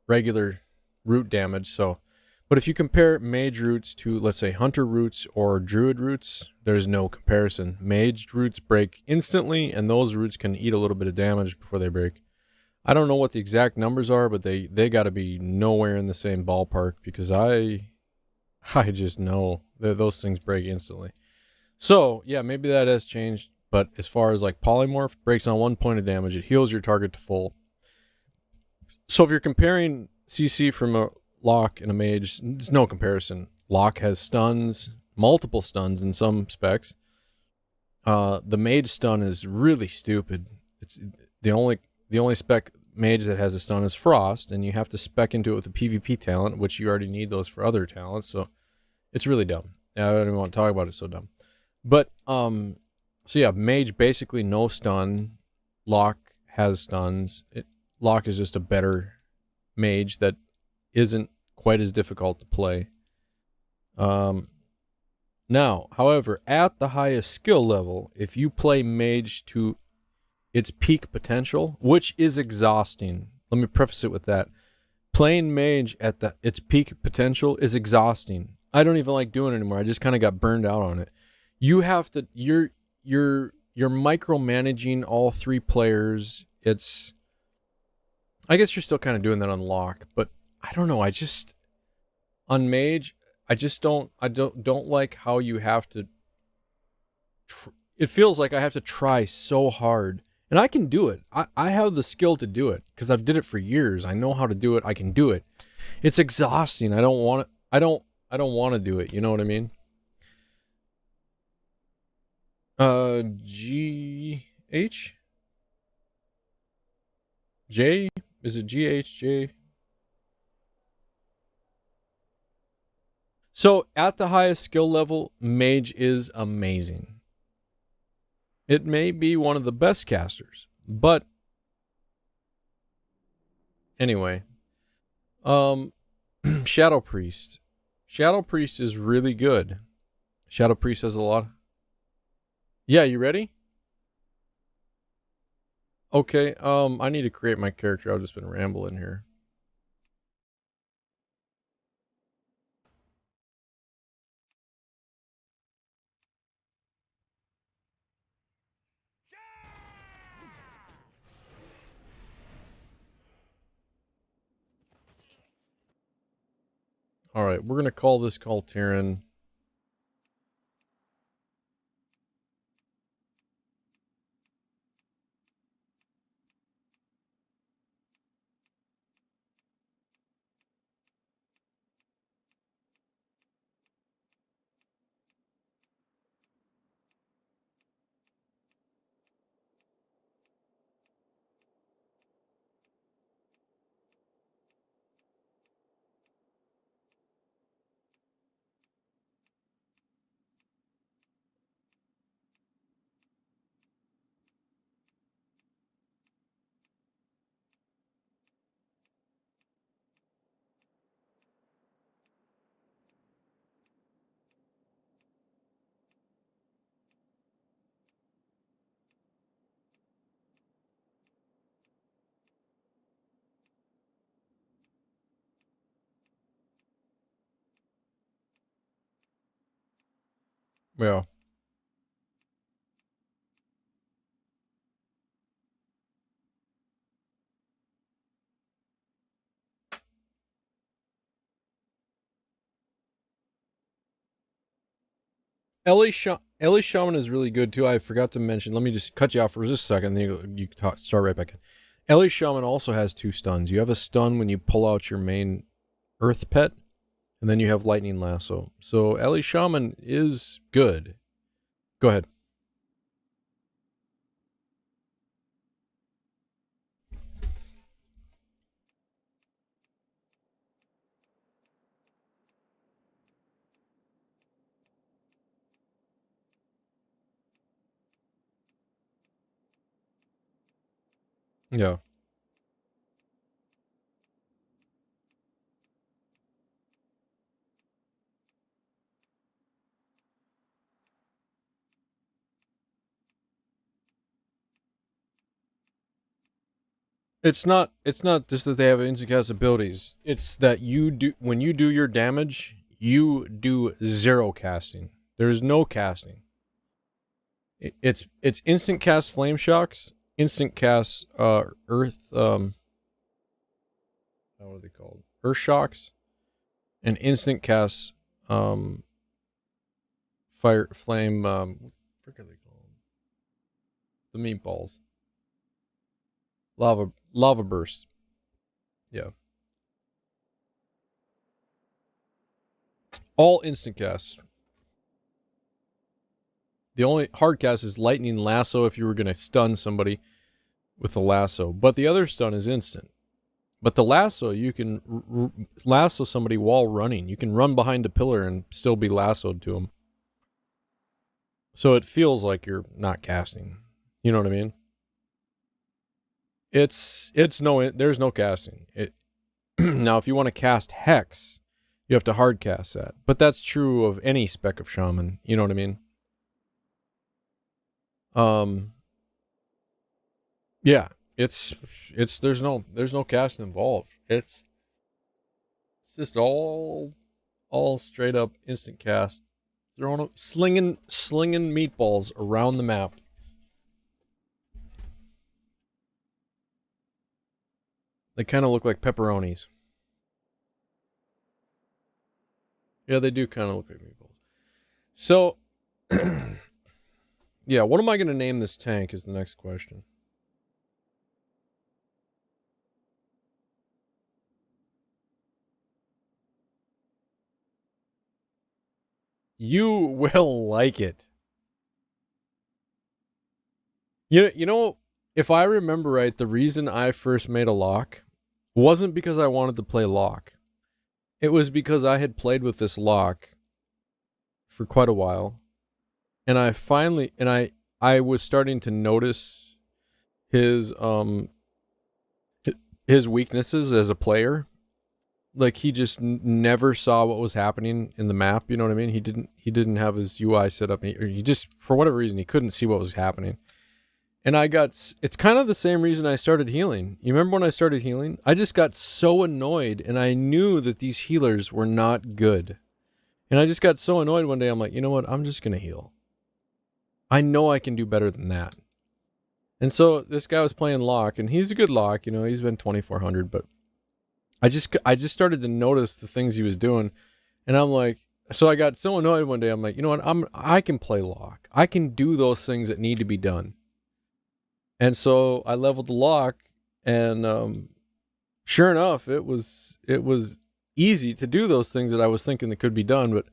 regular root damage. But if you compare Mage roots to, let's say, Hunter roots or Druid roots, there's no comparison. Mage roots break instantly, and those roots can eat a little bit of damage before they break. I don't know what the exact numbers are, but they got to be nowhere in the same ballpark, because I just know that those things break instantly. So, yeah, maybe that has changed, but as far as like Polymorph, breaks on 1 point of damage, it heals your target to full. So if you're comparing CC from a Lock and a Mage, there's no comparison. Lock has stuns, multiple stuns in some specs. The Mage stun is really stupid. It's the only spec Mage that has a stun is Frost, and you have to spec into it with a PvP talent, which you already need those for other talents, so it's really dumb. Yeah, I don't even want to talk about it. So dumb. But so yeah, Mage basically no stun. Lock has stuns. Lock is just a better Mage that isn't quite as difficult to play. Now, however, at the highest skill level, if you play Mage to its peak potential, which is exhausting. Let me preface it with that. Playing Mage at its peak potential is exhausting. I don't even like doing it anymore. I just kind of got burned out on it. You have to you're micromanaging all three players. I guess you're still kind of doing that on Lock, but I don't know. On Mage, I don't like how you have to it feels like I have to try so hard. And I can do it. I have the skill to do it because I've did it for years. I know how to do it. I can do it. It's exhausting. I don't want to do it. You know what I mean? GH? J? Is it GHJ? So at the highest skill level, Mage is amazing. It may be one of the best casters, but anyway, Shadow Priest. Shadow Priest is really good. Shadow Priest has a lot. Yeah, you ready? Okay, I need to create my character. I've just been rambling here. All right, we're going to call this Kalteran. Yeah. Ellie Shaman is really good too. I forgot to mention. Let me just cut you off for just a second. Then you start right back in. Ellie Shaman also has 2 stuns. You have a stun when you pull out your main Earth pet, and then you have Lightning Lasso. So Ellie Shaman is good. Go ahead. Yeah. It's not just that they have instant cast abilities. It's that when you do your damage, you do 0 casting. There's no casting. It's instant cast flame shocks, instant cast earth how are they called? Earth shocks, and instant cast fire flame what are they called? The meatballs. Lava burst. Yeah. All instant casts. The only hard cast is Lightning Lasso if you were going to stun somebody with a lasso. But the other stun is instant. But the lasso, you can lasso somebody while running. You can run behind a pillar and still be lassoed to them. So it feels like you're not casting. You know what I mean? There's no casting. Now, if you want to cast Hex, you have to hard cast that. But that's true of any spec of Shaman. You know what I mean? Yeah, there's no casting involved. It's just all straight up instant cast. Slinging meatballs around the map. They kind of look like pepperonis. Yeah, they do kind of look like meatballs. So, yeah, what am I going to name this tank is the next question. You will like it. You know, if I remember right, the reason I first made a lock wasn't because I wanted to play lock. It was because I had played with this lock for quite a while, and I was starting to notice his weaknesses as a player. Like he just never saw what was happening in the map. You know what I mean? He didn't have his UI set up. He just, for whatever reason, he couldn't see what was happening. And it's kind of the same reason I started healing. You remember when I started healing? I just got so annoyed, and I knew that these healers were not good. And I just got so annoyed one day, I'm like, you know what? I'm just going to heal. I know I can do better than that. And so this guy was playing lock, and he's a good lock. You know, he's been 2,400, but I just started to notice the things he was doing. And I'm like, so I got so annoyed one day, I'm like, you know what? I can play lock. I can do those things that need to be done. And so I leveled the lock, and sure enough, it was easy to do those things that I was thinking that could be done. But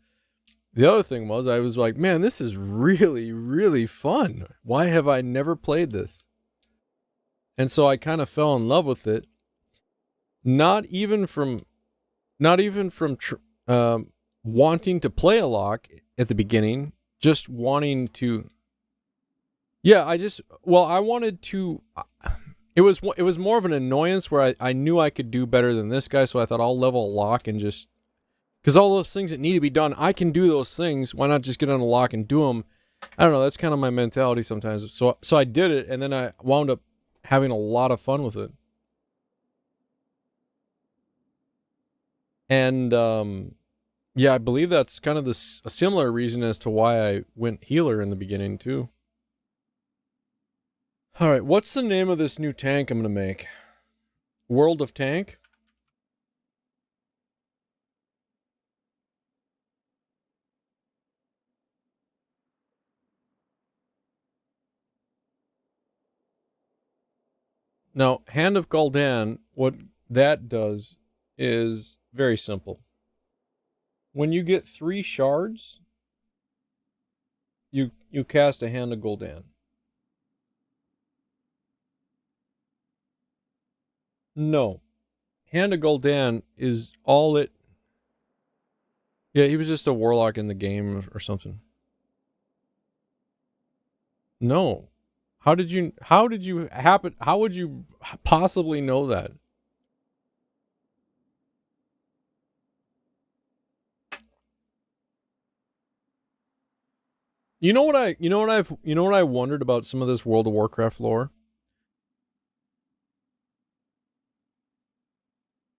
the other thing was, I was like, man, this is really, really fun. Why have I never played this? And so I kind of fell in love with it. Not even from wanting to play a lock at the beginning, just wanting to. Yeah, I wanted to. It was more of an annoyance where I knew I could do better than this guy, so I thought I'll level a lock and just, because all those things that need to be done, I can do those things. Why not just get on a lock and do them? I don't know. That's kind of my mentality sometimes. So I did it, and then I wound up having a lot of fun with it. And yeah, I believe that's kind of a similar reason as to why I went healer in the beginning too. All right, what's the name of this new tank I'm going to make? World of Tank? Now, Hand of Gul'dan, what that does is very simple. When you get 3 shards, you cast a Hand of Gul'dan. No. Hand of Gul'dan is all it... Yeah, he was just a warlock in the game or something. No. How would you possibly know that? You know what I wondered about some of this World of Warcraft lore?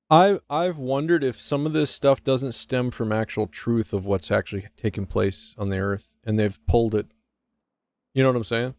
I've wondered if some of this stuff doesn't stem from actual truth of what's actually taking place on the earth, and they've pulled it. You know what I'm saying?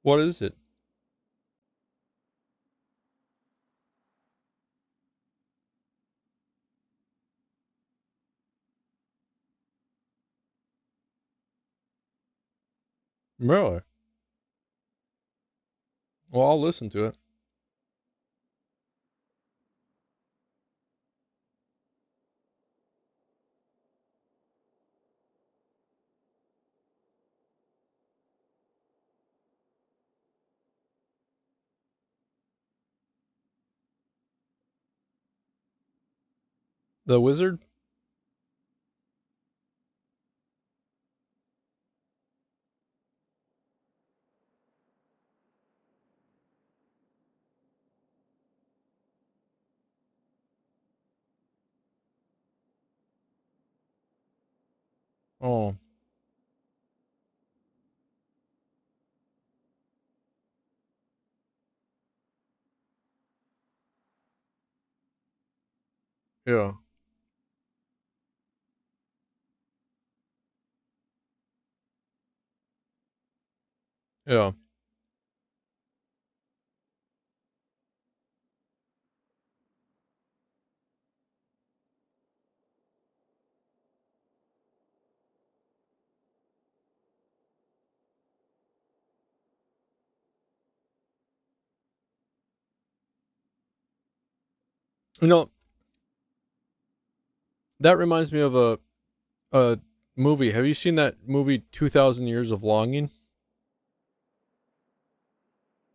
What is it? Really? Well, I'll listen to it. The Wizard? Oh. Yeah. Yeah. You know, that reminds me of a movie. Have you seen that movie 2000 Years of Longing?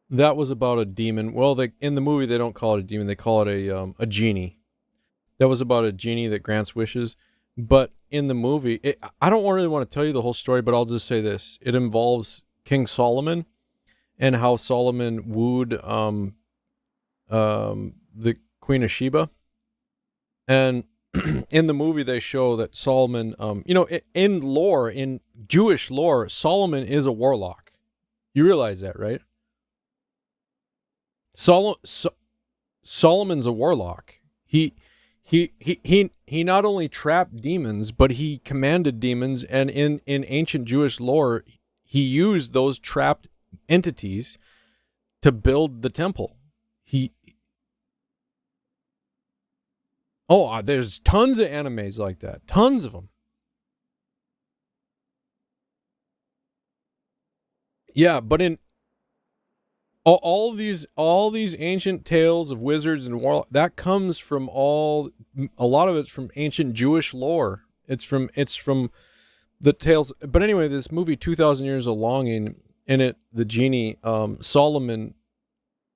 That was about a demon. Well, they in the movie they don't call it a demon. They call it a genie. That was about a genie that grants wishes. But in the movie, I don't really want to tell you the whole story, but I'll just say this: it involves King Solomon and how Solomon wooed the Queen of Sheba. And in the movie, they show that Solomon, in lore, in Jewish lore, Solomon is a warlock. You realize that, right? Solomon's a warlock. He not only trapped demons, but he commanded demons, and in ancient Jewish lore, he used those trapped entities to build the temple. There's tons of animes like that. Tons of them. Yeah, but in all these ancient tales of wizards and warlocks, that comes from a lot of it's from ancient Jewish lore. It's from the tales. But anyway, this movie 2000 Years of Longing, in it the genie Solomon,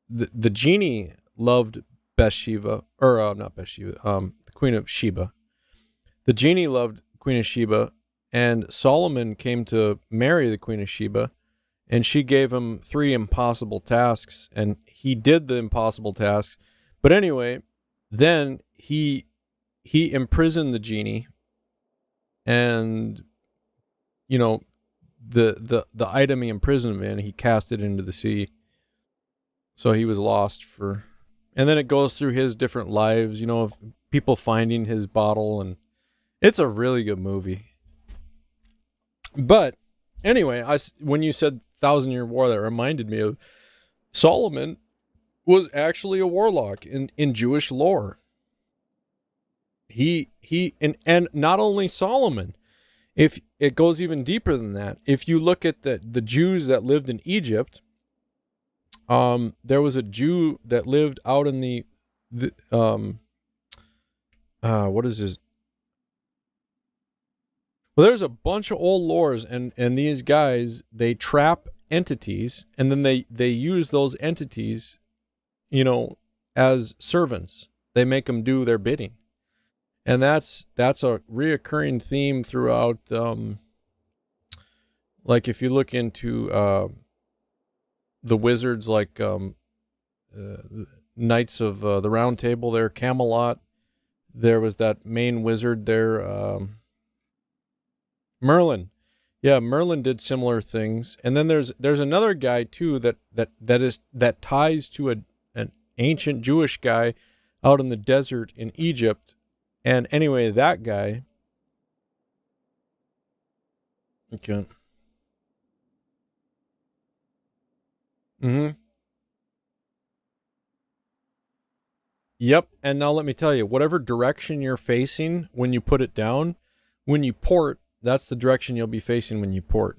the genie loved Bathsheba, or not Bathsheba, the Queen of Sheba. The genie loved Queen of Sheba, and Solomon came to marry the Queen of Sheba, and she gave him 3 impossible tasks, and he did the impossible tasks. But anyway, then he imprisoned the genie, and the item he imprisoned him in, he cast it into the sea. So he was lost for, and then it goes through his different lives, of people finding his bottle, and it's a really good movie. But anyway, when you said 1,000-Year War, that reminded me of Solomon was actually a warlock in Jewish lore. And not only Solomon, if it goes even deeper than that, if you look at the Jews that lived in Egypt, there was a Jew that lived out in what is this? Well, there's a bunch of old lores, and these guys, they trap entities, and then they use those entities, as servants. They make them do their bidding. And that's a reoccurring theme throughout, like if you look into the wizards, like Knights of the Round Table there, Camelot, there was that main wizard there, Merlin. Yeah, Merlin did similar things. And then there's another guy too that ties to an ancient Jewish guy out in the desert in Egypt. And anyway, that guy. Okay. Mm-hmm. Yep. And now let me tell you, whatever direction you're facing when you put it down, when you port, that's the direction you'll be facing when you port.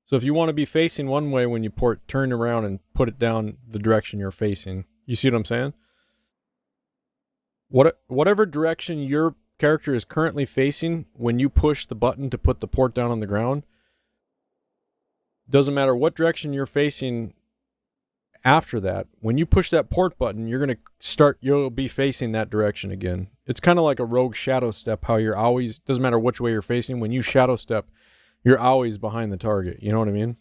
So if you want to be facing one way when you port, turn around and put it down the direction you're facing. You see what I'm saying? Whatever direction your character is currently facing, when you push the button to put the port down on the ground, doesn't matter what direction you're facing after that. When you push that port button, you'll be facing that direction again. It's kind of like a rogue shadow step, how you're always, doesn't matter which way you're facing, when you shadow step, you're always behind the target. You know what I mean?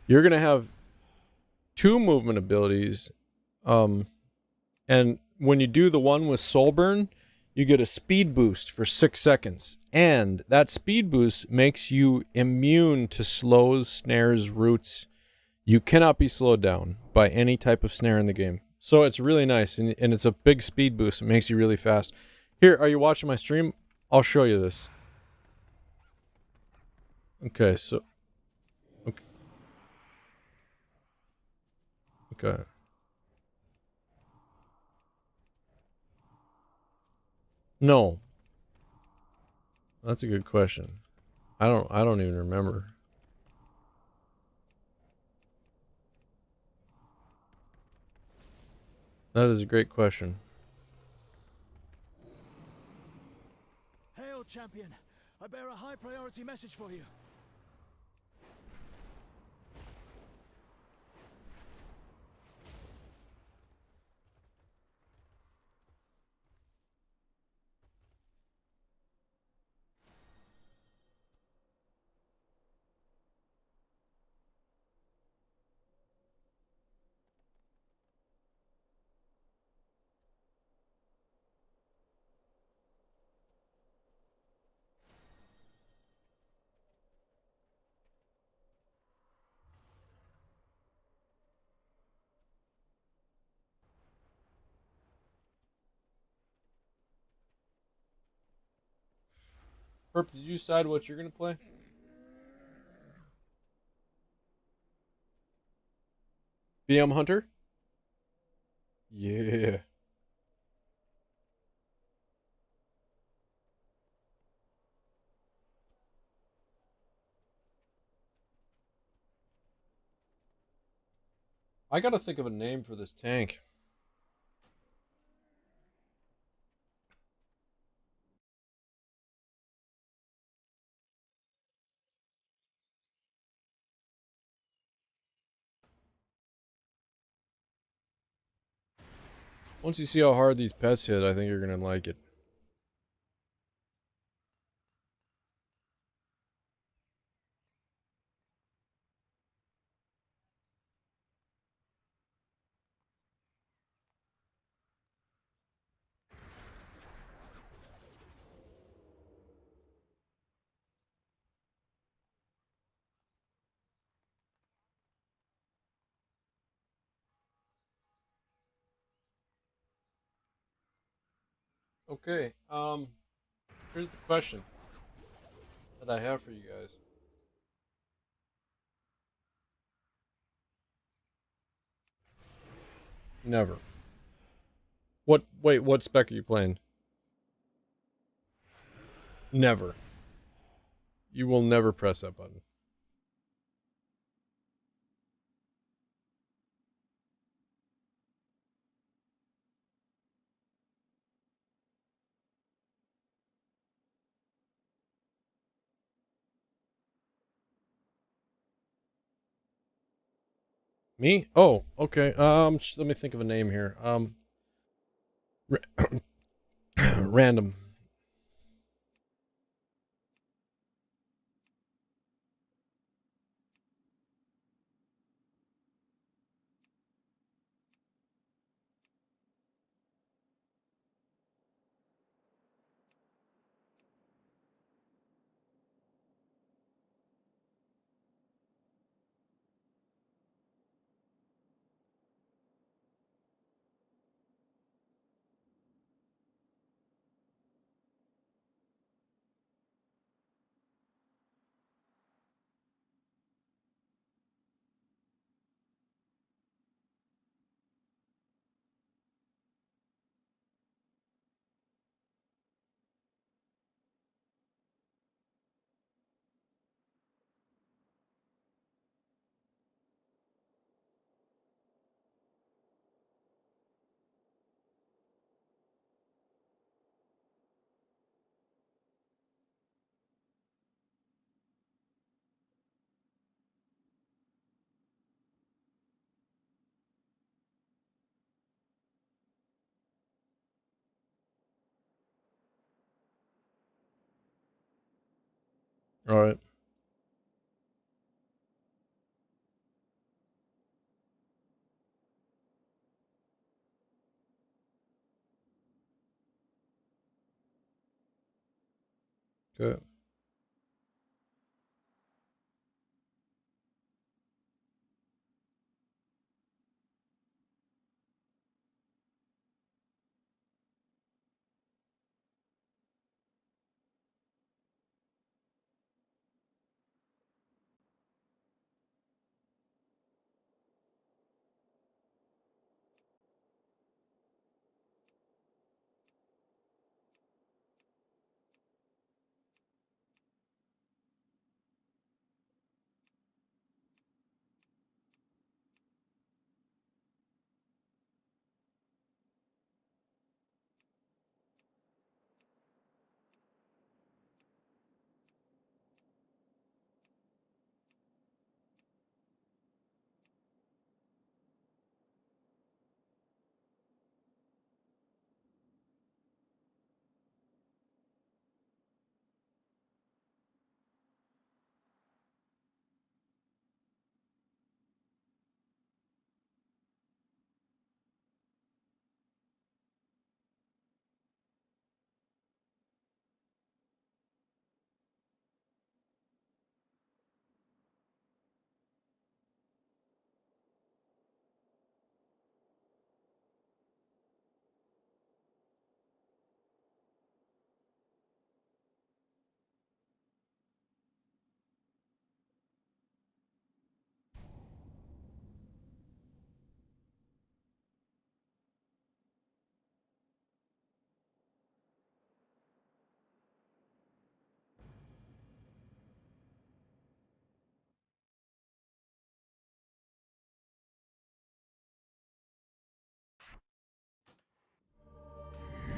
You're going to have 2 movement abilities. And when you do the one with Soul Burn, you get a speed boost for 6 seconds. And that speed boost makes you immune to slows, snares, roots. You cannot be slowed down by any type of snare in the game. So it's really nice, and it's a big speed boost. It makes you really fast. Here, are you watching my stream? I'll show you this. Okay, so... Okay. No. That's a good question. I don't even remember. That is a great question. Hail, champion! I bear a high priority message for you. Herp, did you decide what you're going to play? BM Hunter? Yeah. I got to think of a name for this tank. Once you see how hard these pets hit, I think you're going to like it. Okay, here's the question that I have for you guys. Never. What spec are you playing? Never. You will never press that button. Me? Oh, okay. Let me think of a name here. Random. All right. Good.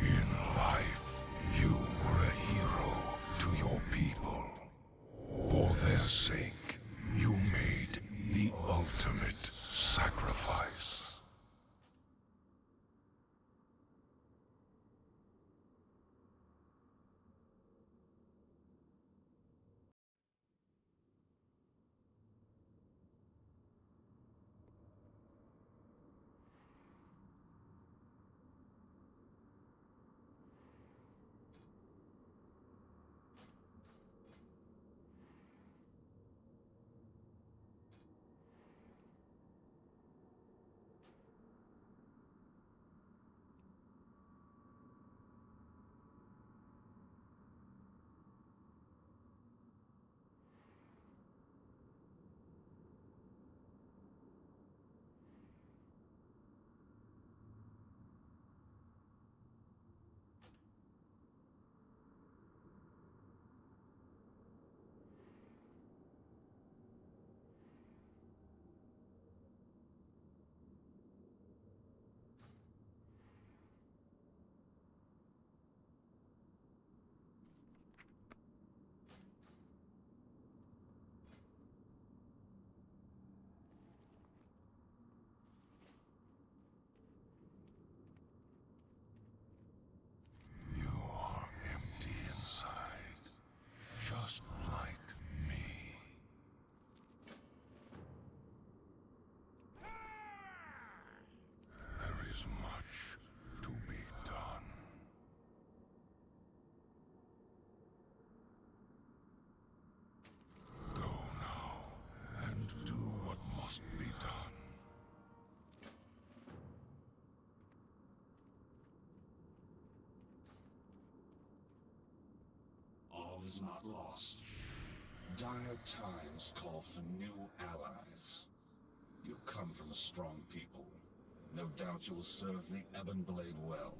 In life, you were a hero to your people. For their sake, you made the ultimate sacrifice. You are empty inside, just like me. There is much to be done. Go now and do what must be done. All is not lost. Dire times call for new allies. You come from a strong people. No doubt you will serve the Ebon Blade well.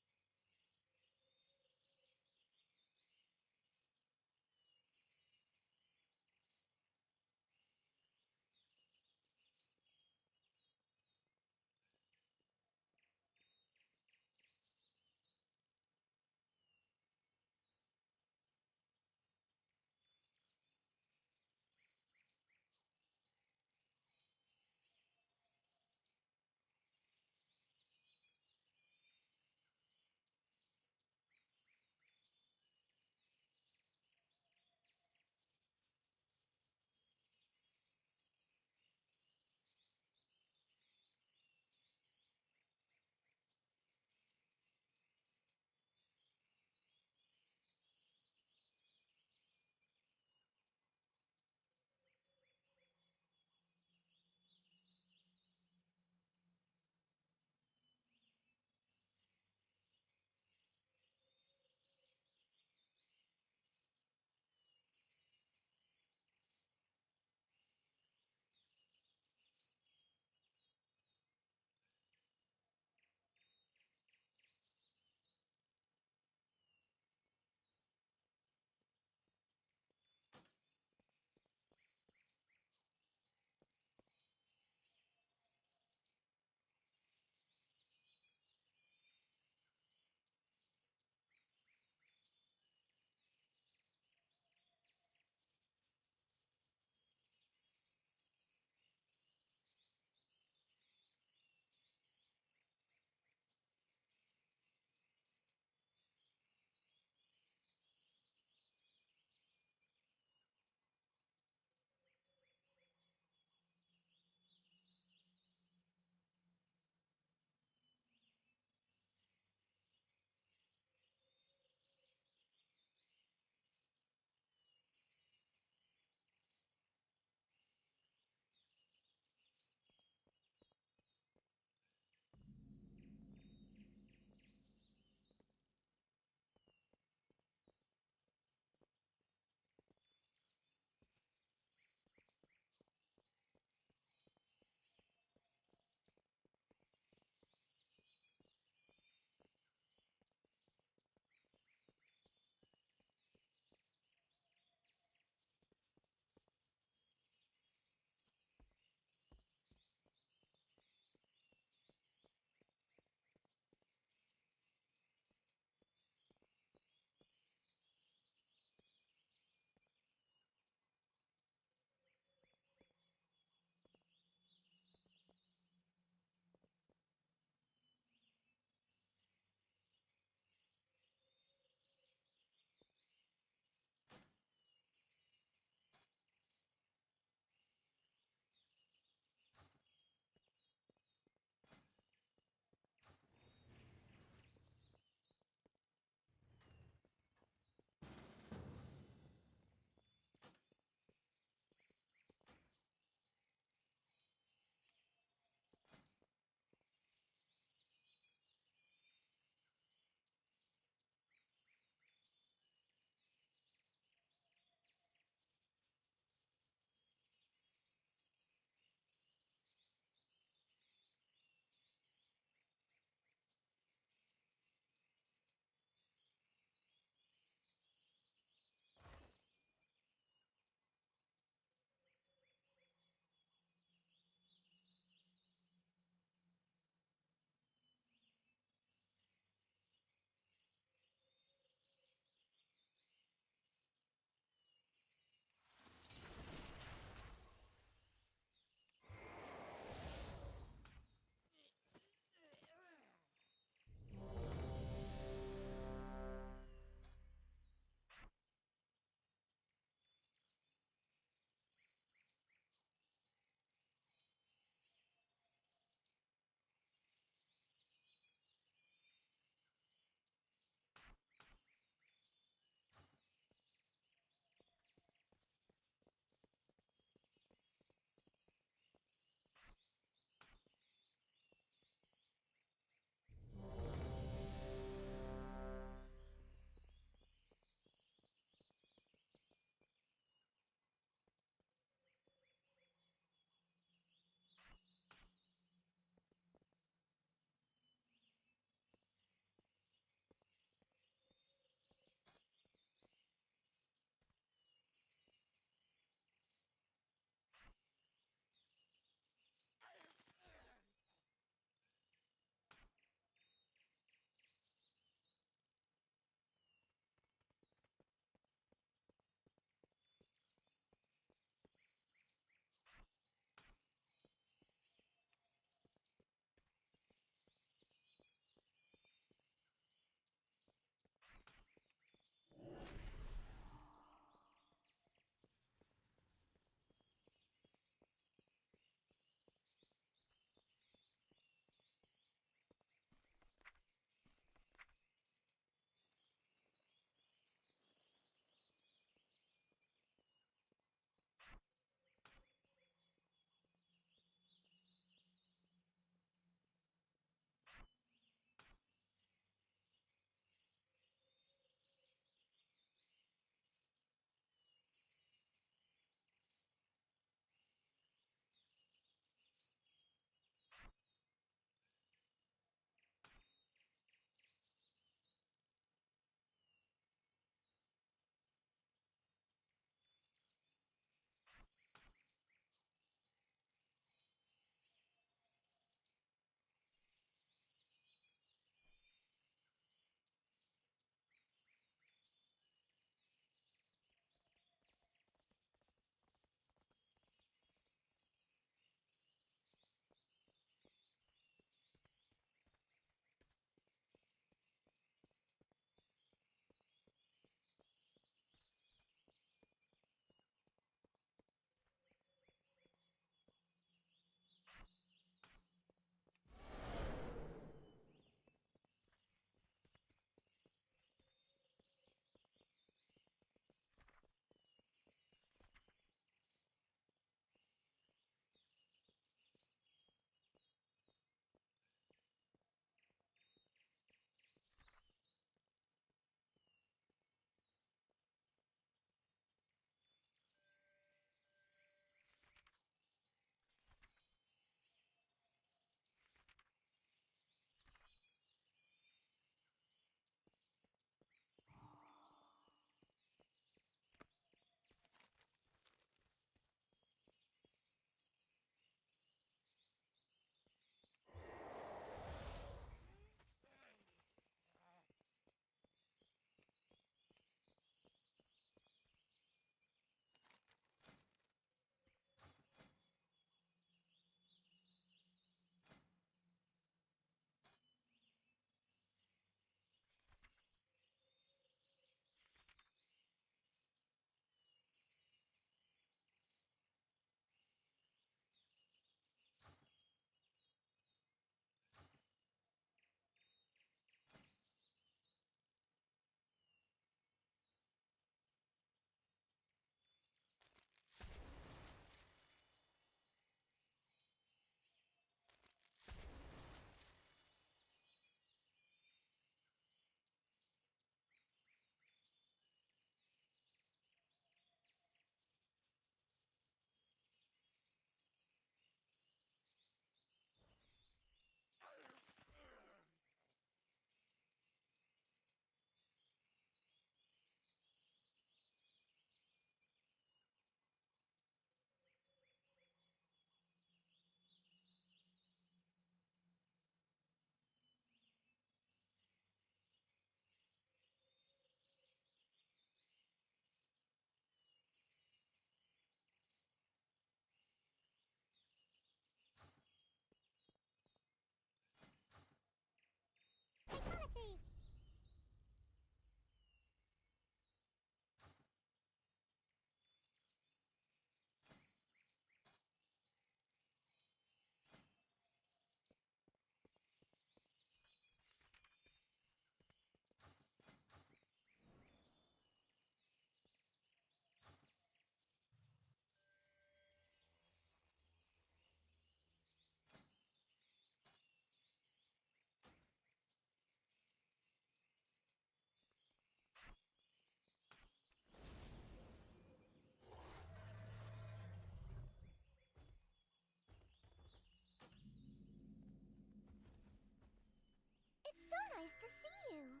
It's so nice to see you.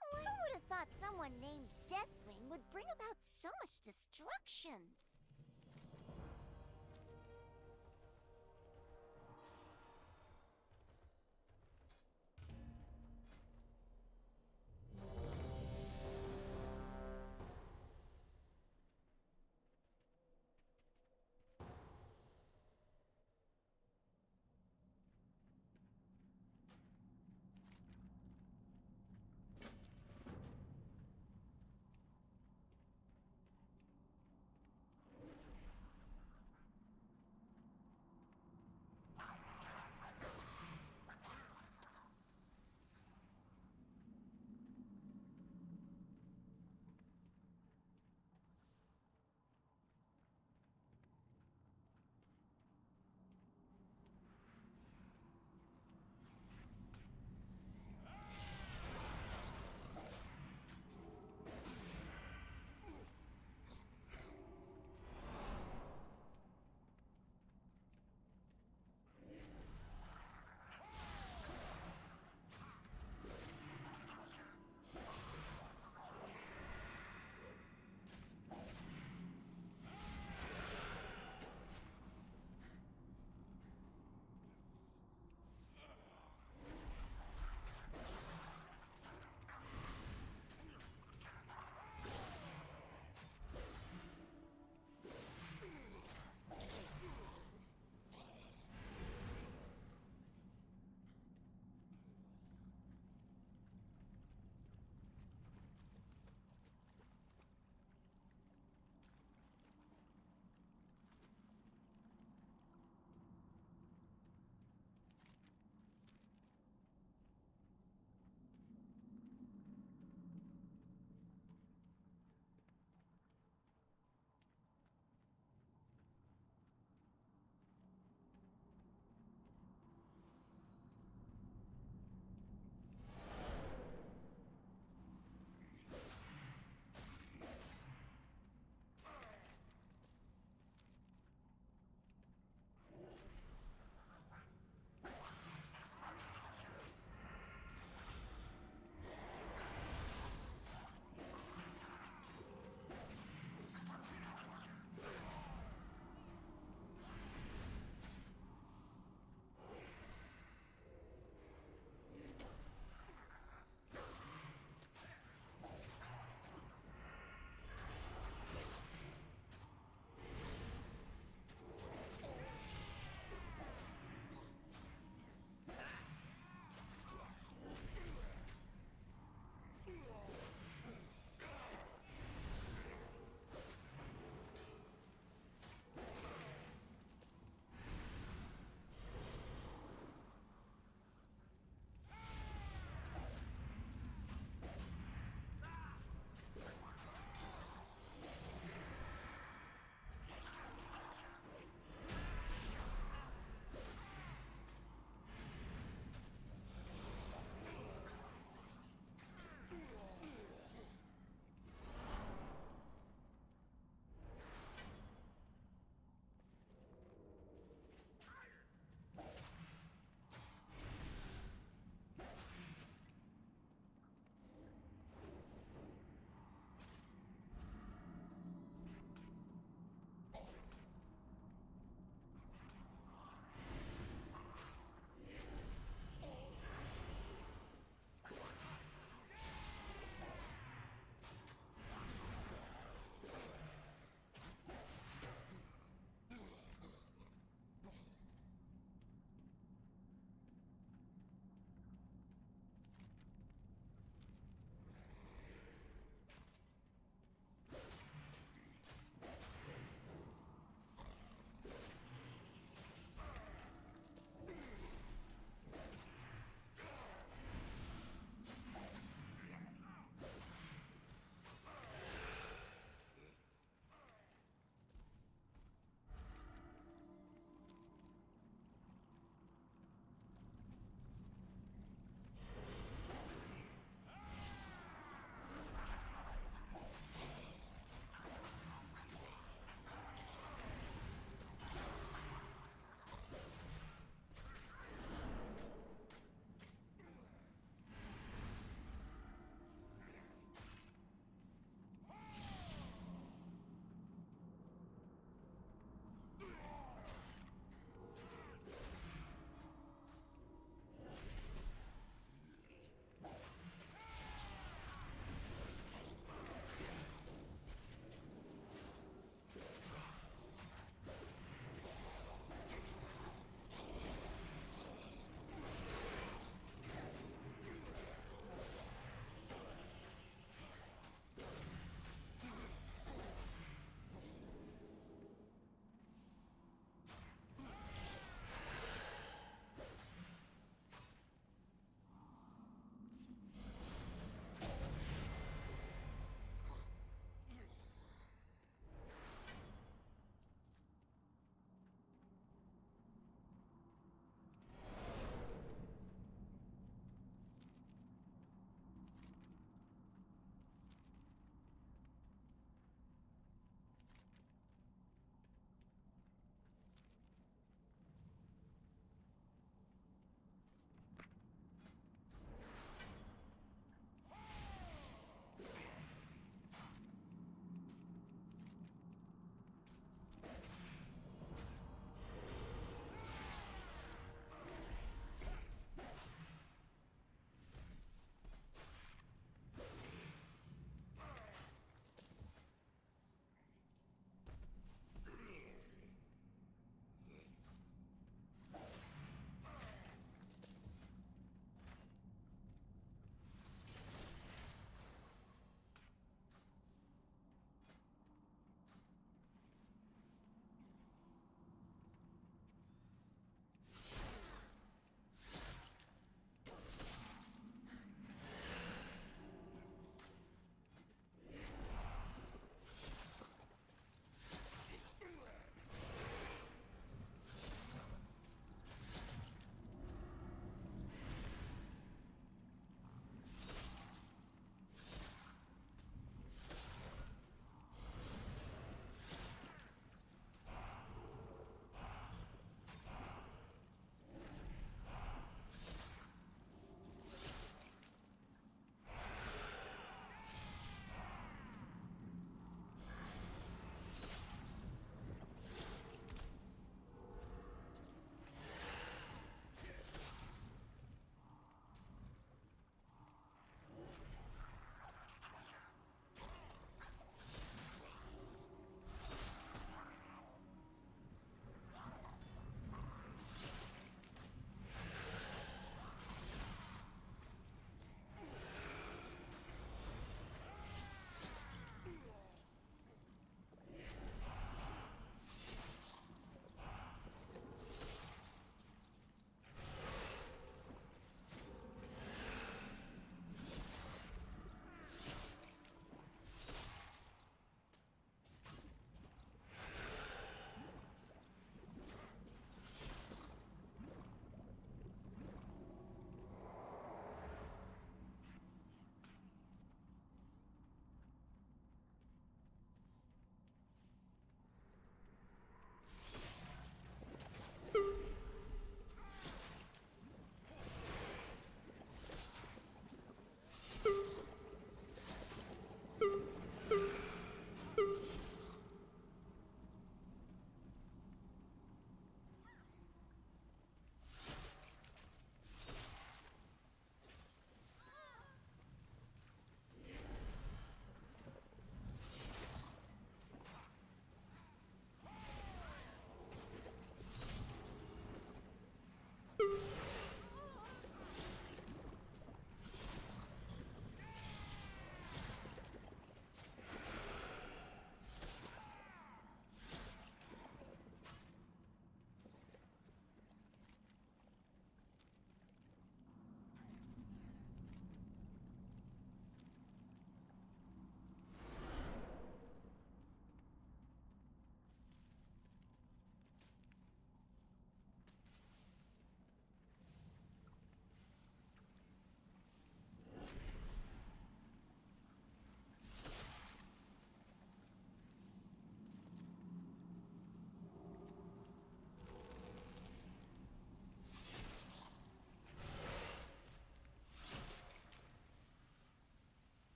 Who would have thought someone named Deathwing would bring about so much destruction?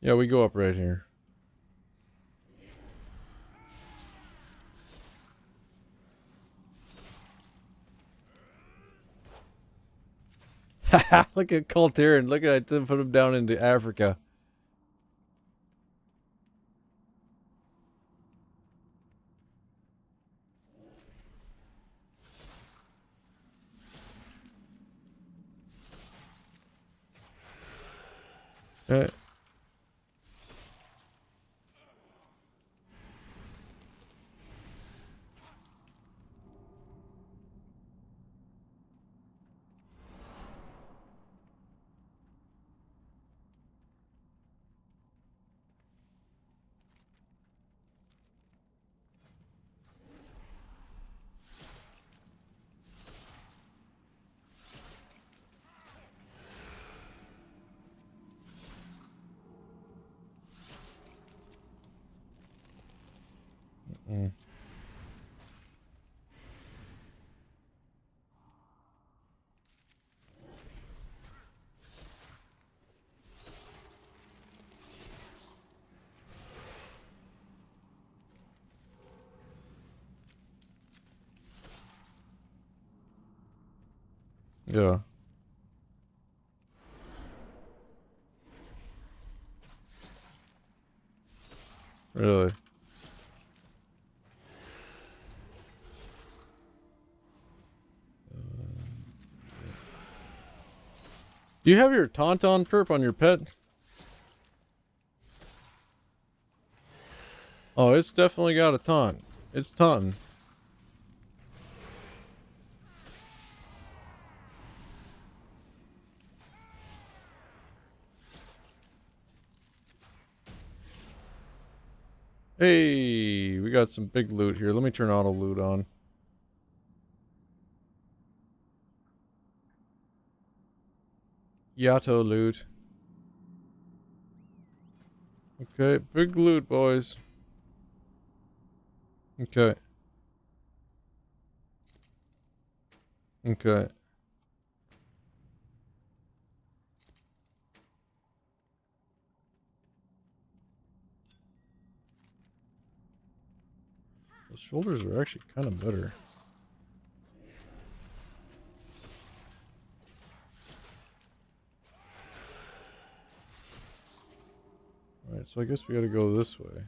Yeah, we go up right here. Haha, look at Kultiran. Look at I put him down into Africa. Okay. Mm. Yeah. Really? Do you have your Tauntaun perp on your pet? Oh, it's definitely got a taunt. It's taunting. Hey, we got some big loot here. Let me turn auto loot on. Yato loot. Okay, big loot, boys. Okay. Okay. The shoulders are actually kind of better. Alright, so I guess we gotta go this way.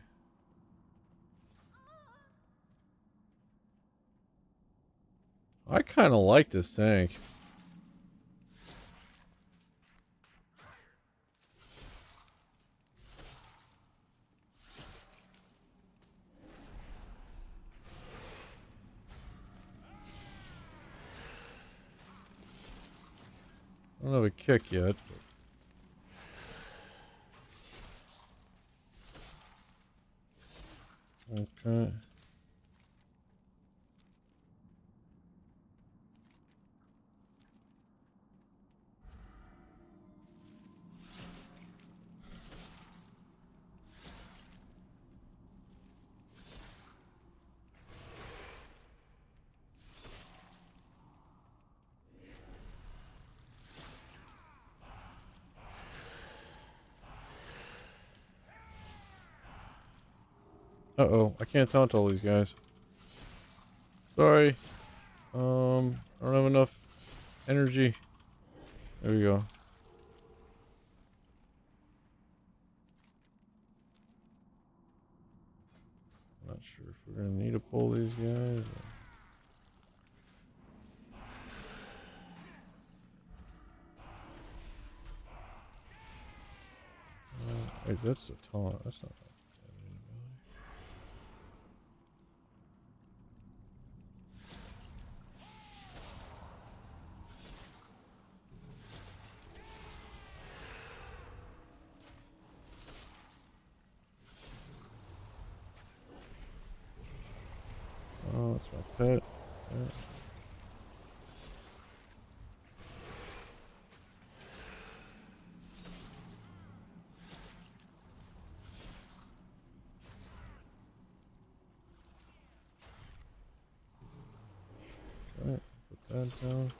I kind of like this tank. I don't have a kick yet. But... Okay. Uh-oh, I can't taunt all these guys. Sorry. I don't have enough energy. There we go. Not sure if we're gonna need to pull these guys. Wait, that's a taunt. That's not. Oh, that's my pet. Yeah. Okay, put that down.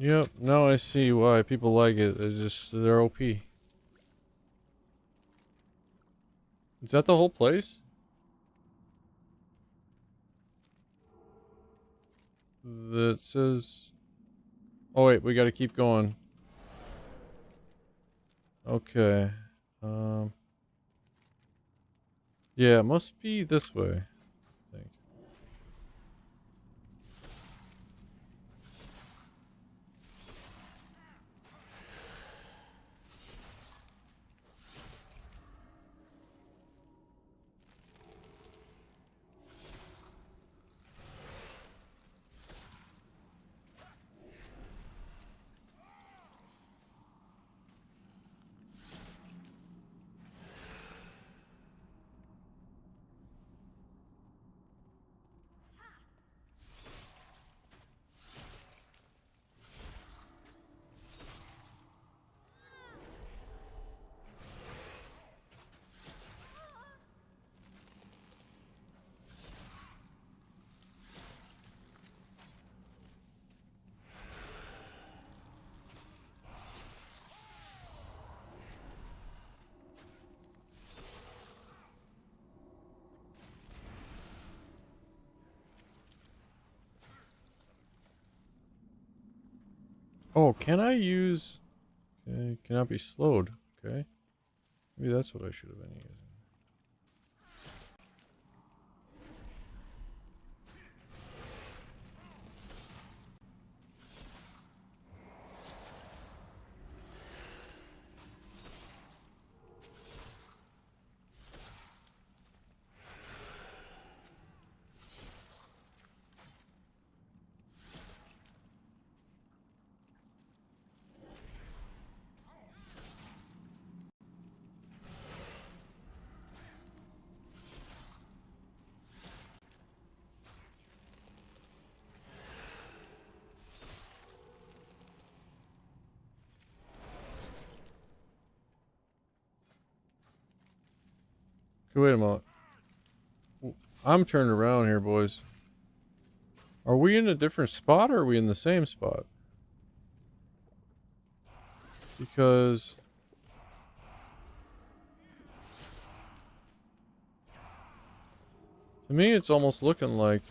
Yep, now I see why people like it. They're OP. Is that the whole place? That says... Oh wait, we gotta keep going. Okay. Yeah, it must be this way, I think. Oh, can I use... Okay, cannot be slowed. Okay. Maybe that's what I should have been using. Okay, wait a moment. I'm turned around here, boys. Are we in a different spot or are we in the same spot? Because... to me, it's almost looking like,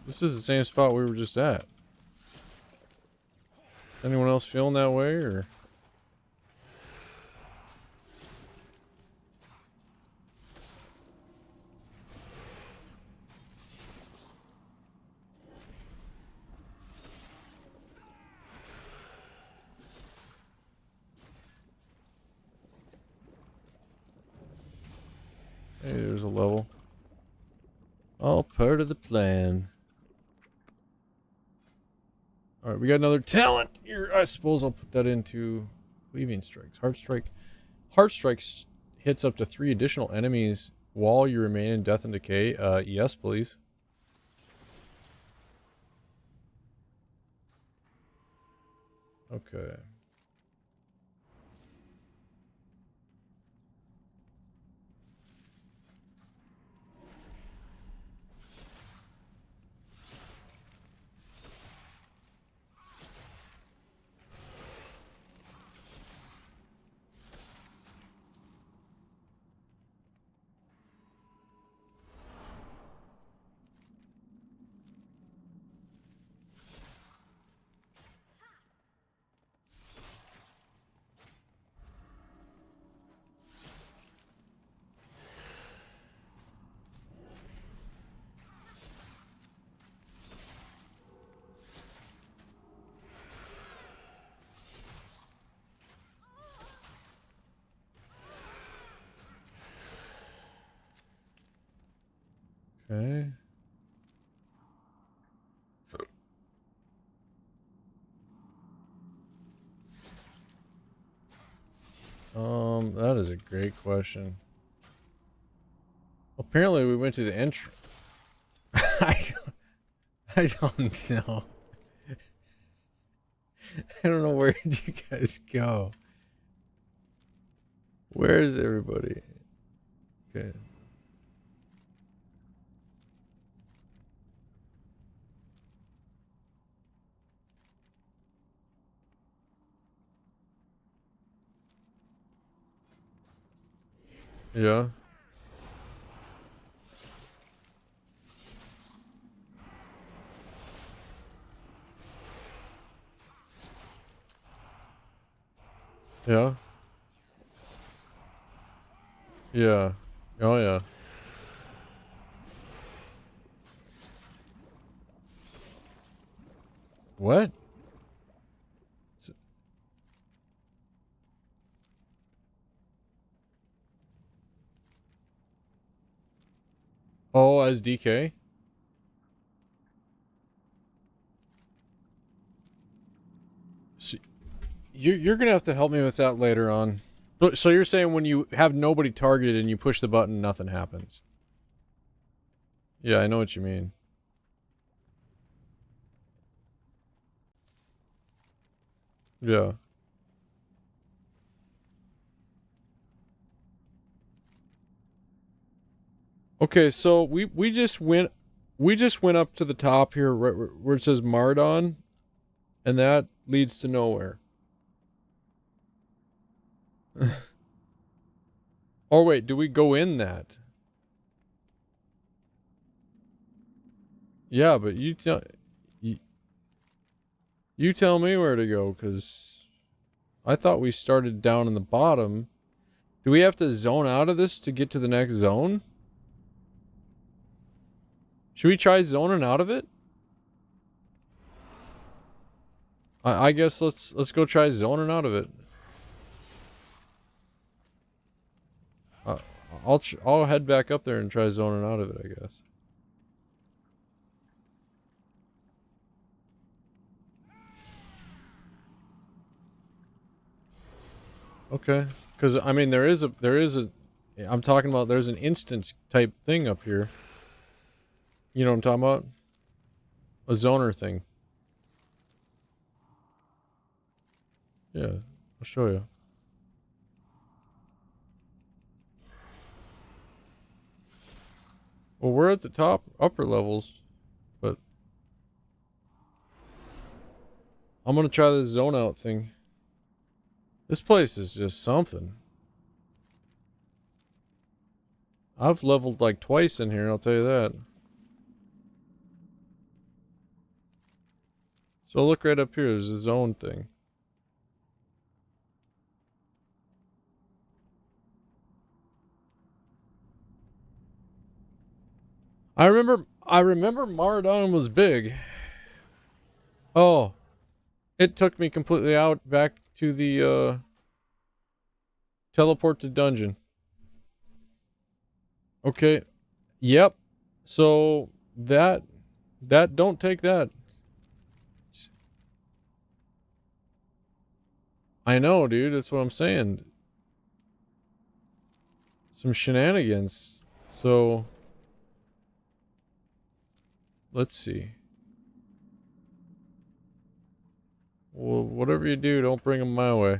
this is the same spot we were just at. Anyone else feeling that way, or? Hey, there's a level. All part of the plan. Alright, we got another talent here. I suppose I'll put that into cleaving strikes. Heart strike. Heart strikes hits up to 3 additional enemies while you remain in death and decay. Yes, please. Okay. Okay. That is a great question. Apparently we went to the entrance. I don't know. I don't know, where did you guys go? Where is everybody? Okay. Yeah. Yeah. Yeah. Oh yeah. What? Oh, as DK? So you're gonna have to help me with that later on. So you're saying when you have nobody targeted and you push the button, nothing happens? Yeah, I know what you mean. Yeah. Okay, so we just went up to the top here right where it says Mardon, and that leads to nowhere. Oh wait, do we go in that? Yeah, but you tell me where to go, because I thought we started down in the bottom. Do we have to zone out of this to get to the next zone? Should we try zoning out of it? I guess let's go try zoning out of it. I'll head back up there and try zoning out of it, I guess. Okay, because I mean there is a I'm talking about there's an instance type thing up here. You know what I'm talking about? A zoner thing. Yeah, I'll show you. Well, we're at the top upper levels, but I'm gonna try this zone out thing. This place is just something. I've leveled like twice in here, I'll tell you that. So look right up here, there's a zone thing. I remember Maradon was big. Oh. It took me completely out back to the teleport to dungeon. Okay. Yep. So that don't take that. I know, dude. That's what I'm saying. Some shenanigans. So let's see. Well, whatever you do, don't bring them my way.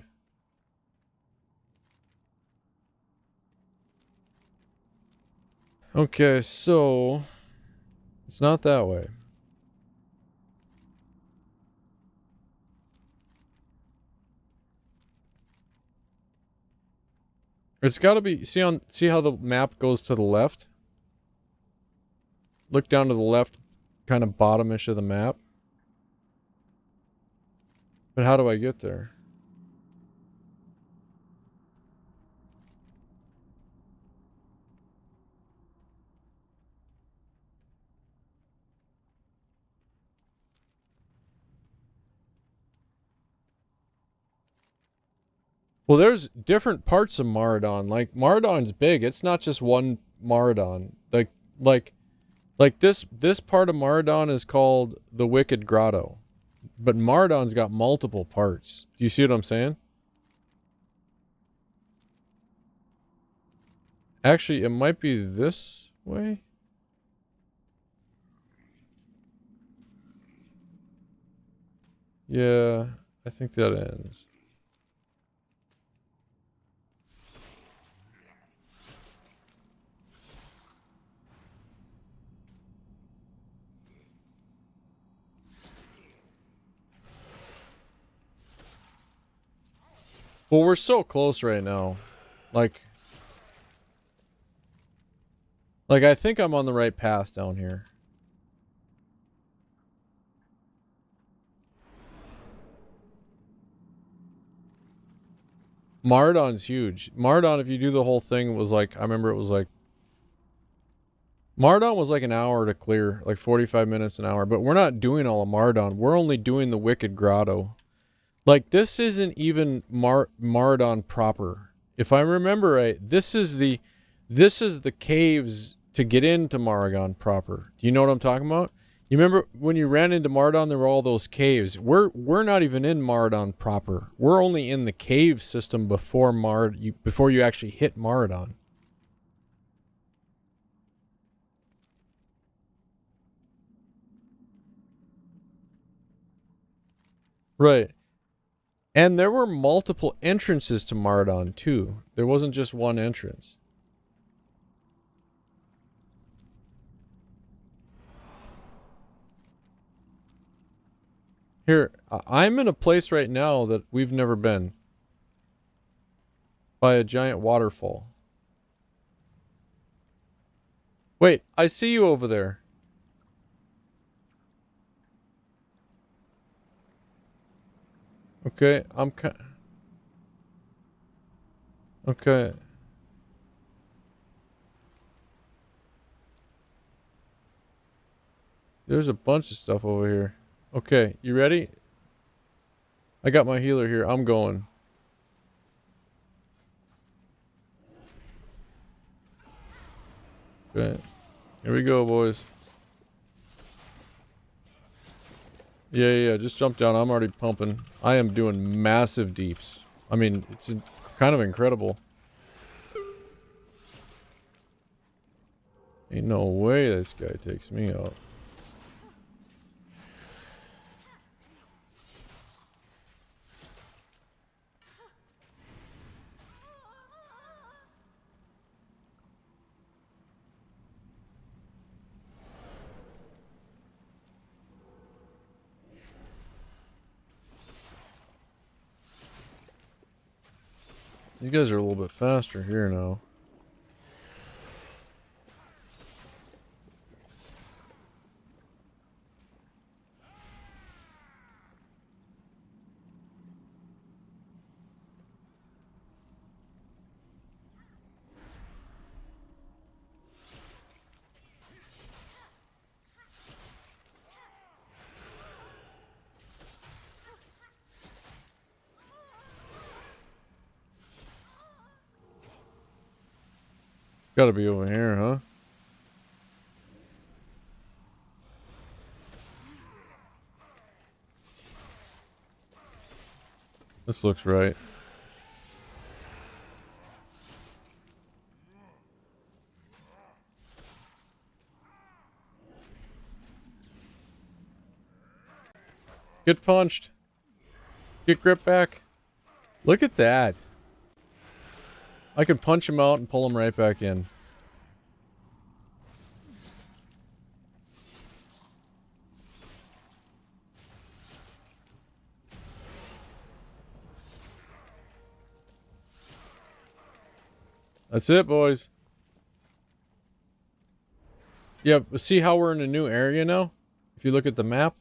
Okay, so it's not that way. It's got to be see how the map goes to the left? Look down to the left, kind of bottomish of the map. But how do I get there? Well, there's different parts of Maradon. Like Maradon's big. It's not just one Maradon. Like this part of Maradon is called the Wicked Grotto. But Maradon's got multiple parts. Do you see what I'm saying? Actually, it might be this way. Yeah, I think that ends. Well, we're so close right now. Like, Like, I think I'm on the right path down here. Mardon's huge. Mardon, if you do the whole thing, was like, I remember it was like, Mardon was like an hour to clear, like 45 minutes an hour, but we're not doing all of Mardon. We're only doing the Wicked Grotto. Like, this isn't even Mardon proper. If I remember right, this is the caves to get into Maragon proper. Do you know what I'm talking about? You remember when you ran into Mardon, there were all those caves. We're not even in Mardon proper. We're only in the cave system before you actually hit Mardon. Right. And there were multiple entrances to Mardon too. There wasn't just one entrance. Here, I'm in a place right now that we've never been. By a giant waterfall. Wait, I see you over there. Okay, okay. There's a bunch of stuff over here. Okay, you ready? I got my healer here. I'm going. Okay. Here we go, boys. Yeah. Just jump down. I'm already pumping. I am doing massive deeps. I mean, it's kind of incredible. Ain't no way this guy takes me out. You guys are a little bit faster here now. Gotta be over here, huh? This looks right. Get punched. Get grip back. Look at that. I can punch him out and pull him right back in. That's it, boys. Yeah, see how we're in a new area now? If you look at the map.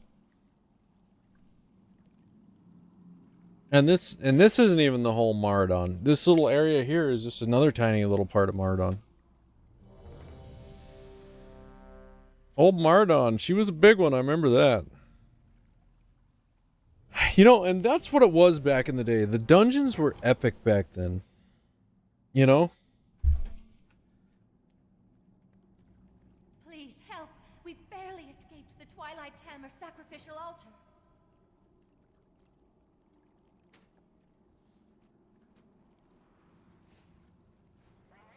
And this isn't even the whole Mardon. This little area here is just another tiny little part of Mardon. Old Mardon, she was a big one, I remember that. You know, and that's what it was back in the day. The dungeons were epic back then. You know? Please help. We barely escaped the Twilight's Hammer sacrificial altar.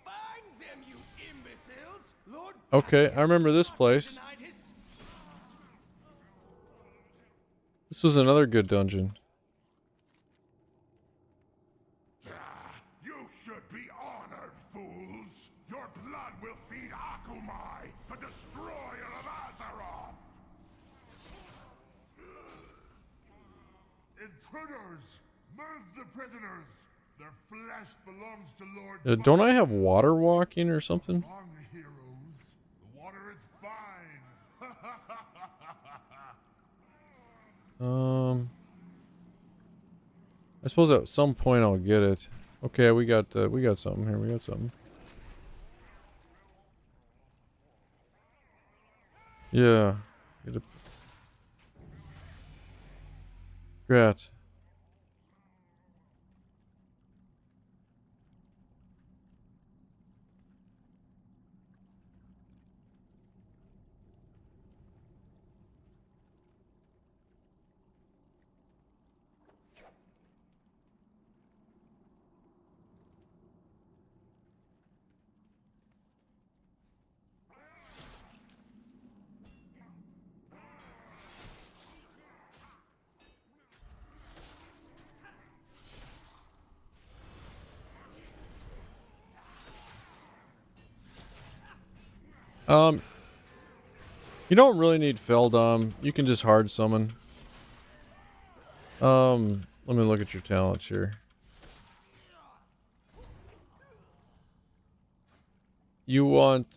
Find them, you imbeciles! Lord Okay, I remember this place. This was another good dungeon. You should be honored, fools! Your blood will feed Akumai, the destroyer of Azeroth! Intruders! Murder the prisoners! Their flesh belongs to Lord... Don't I have water walking or something? Wrong, heroes. it's fine. I suppose at some point I'll get it. Okay, we got something here. We got something. Yeah. Get a... Grat. You don't really need Feldom. You can just hard summon. Let me look at your talents here. You want,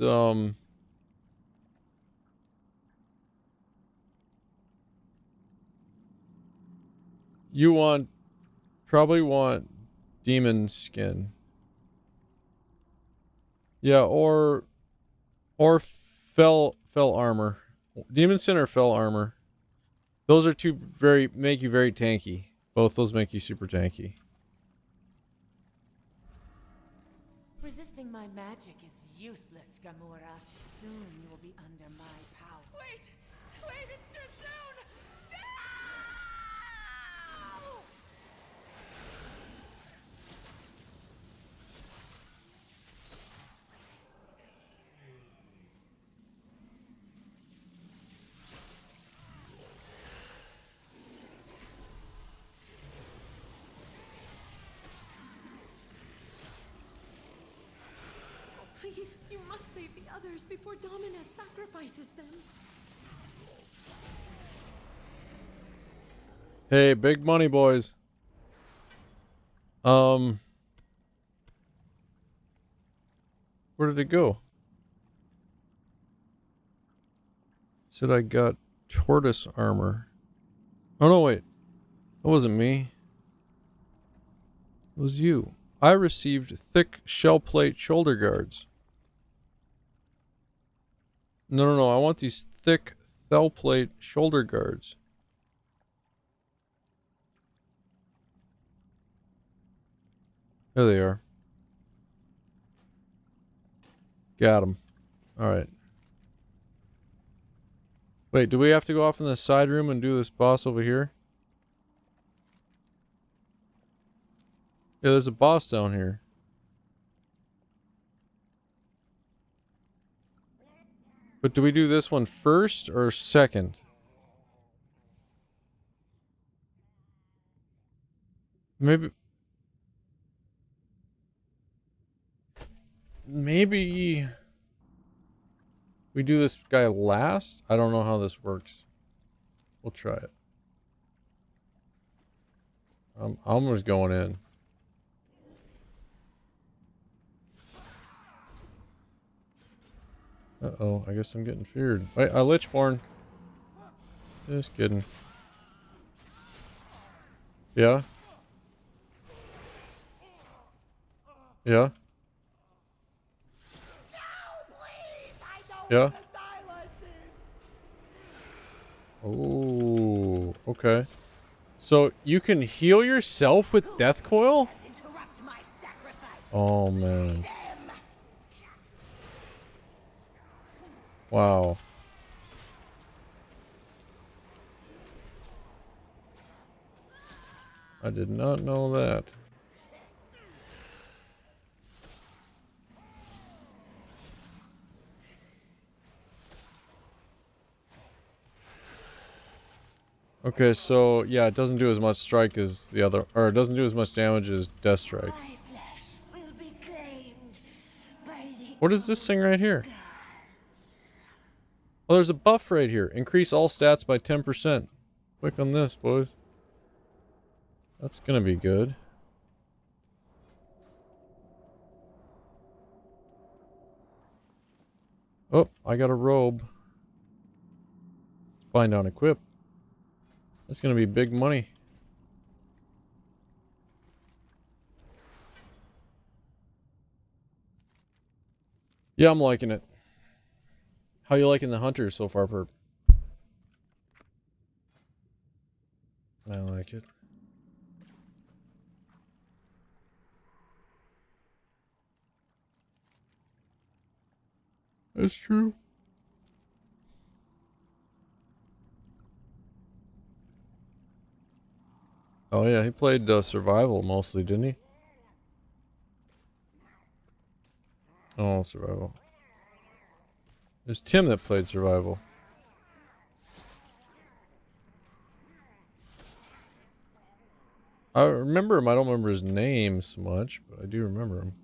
probably want Demon Skin. Yeah, or Fell Armor. Demon Skin or Fell Armor. Those are two make you very tanky. Both those make you super tanky. Resisting my magic is useless, Gamora. Soon you will be under my power. Wait! Wait, it's too soon! No! Please, you must save the others before Dominus sacrifices them. Hey, big money, boys. Where did it go? Said I got tortoise armor. Oh no, wait. That wasn't me. It was you. I received thick shell plate shoulder guards. No. I want these thick fell plate shoulder guards. There they are. Got them. Alright. Wait, do we have to go off in the side room and do this boss over here? Yeah, there's a boss down here. But do we do this one first or second? Maybe we do this guy last? I don't know how this works. We'll try it. I'm just going in. Uh-oh, I guess I'm getting feared. Wait, a Lichborn. Just kidding. Yeah? Yeah? Yeah? Oh, okay. So you can heal yourself with Death Coil? Oh, man. Wow. I did not know that. Okay, so yeah, it doesn't do as much strike as the other, or it doesn't do as much damage as Death Strike. What is this thing right here? Oh, there's a buff right here. Increase all stats by 10%. Click on this, boys. That's gonna be good. Oh, I got a robe. Bind on equip. That's gonna be big money. Yeah, I'm liking it. How you liking the hunter so far, Perp? I like it. That's true. Oh yeah, he played survival mostly, didn't he? Oh, survival. There's Tim that played survival. I remember him. I don't remember his name so much, but I do remember him.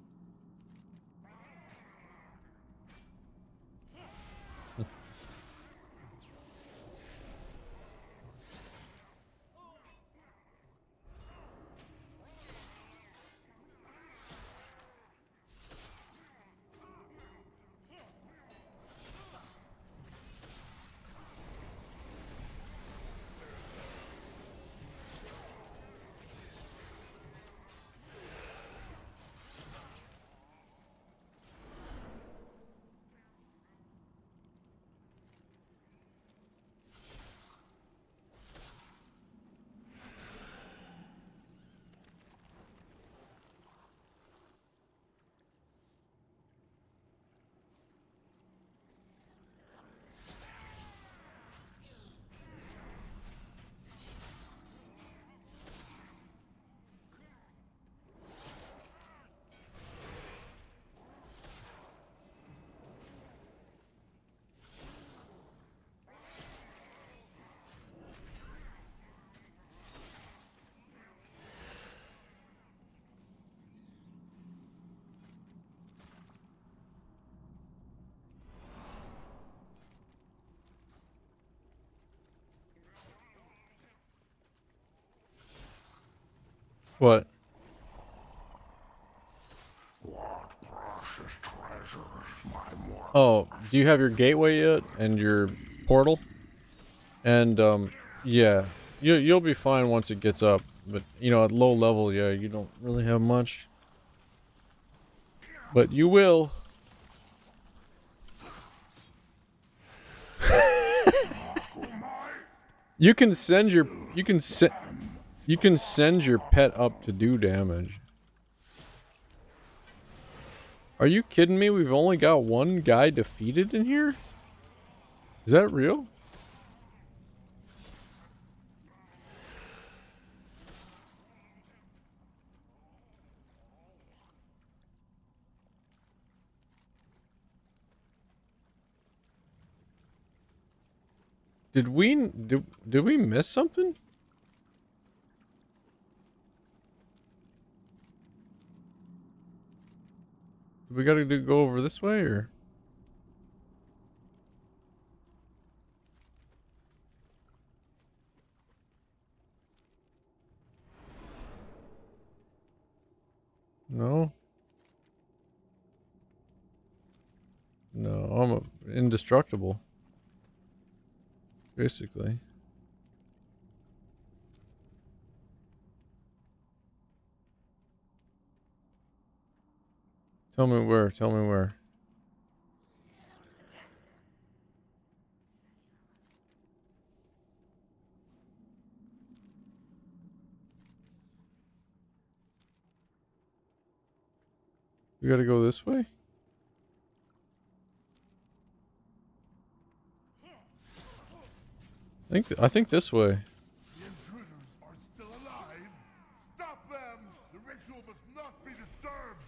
What? Oh, do you have your gateway yet and your portal? And yeah, you'll be fine once it gets up. But you know, at low level, yeah, you don't really have much. But you will. You can send your send your pet up to do damage. Are you kidding me? We've only got one guy defeated in here? Is that real? Did we miss something? We gotta go over this way, or? No. No, I'm indestructible. Basically. Tell me where, tell me where. We gotta go this way? I think this way. The intruders are still alive. Stop them! The ritual must not be disturbed.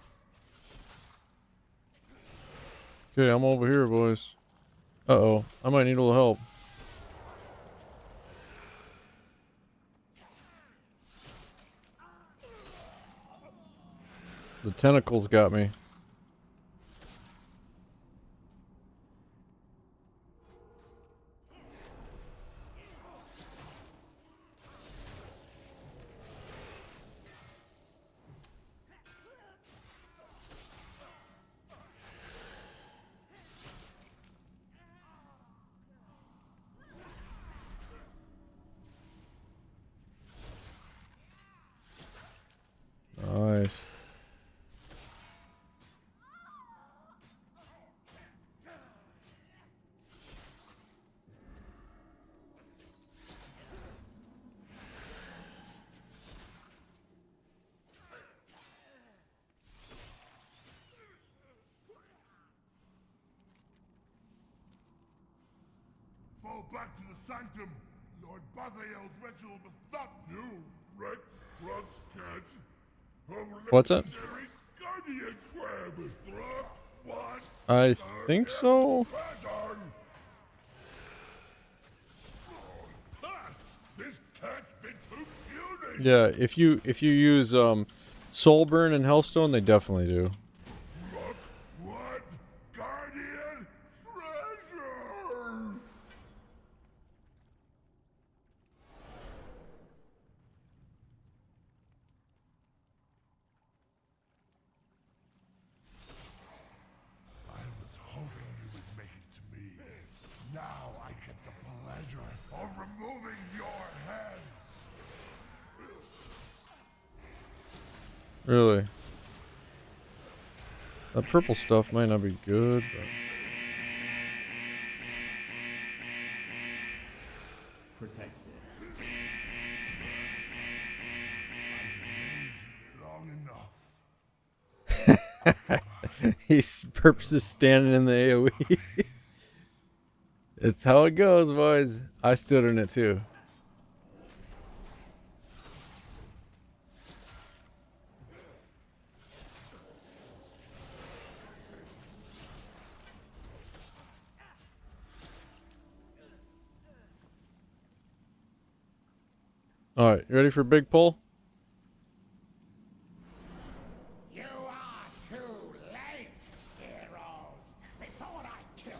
Okay, I'm over here, boys. Uh-oh, I might need a little help. The tentacles got me. Fall back to the sanctum. Lord Bathael's ritual must not you, wreck, frogs, cats. What's that? Guardian crab. What? I think so. This cat's been too puny. Yeah, if you use Soulburn and Hellstone, they definitely do. What? Guardian treasure. I was hoping you would make it to me. Now I get the pleasure of removing your heads. Really. That purple stuff might not be good, but... Protected. Long enough. He's purposes standing in the AoE. It's how it goes, boys. I stood in it too. All right, you ready for big pull? You are too late, heroes. Before I kill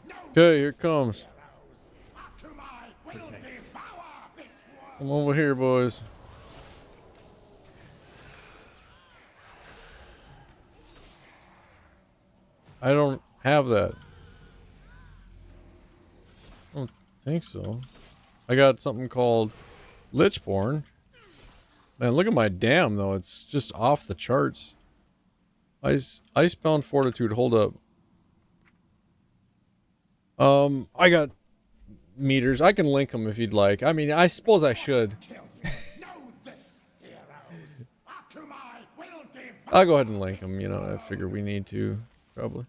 you, no Okay, here it comes. Akamai will devour this world. Come over here, boys. I don't have that. I don't think so. I got something called Lichborn. Man, look at my dam, though. It's just off the charts. Icebound Fortitude, hold up. I got meters. I can link them if you'd like. I mean, I suppose I should. I'll go ahead and link them. You know, I figure we need to, probably.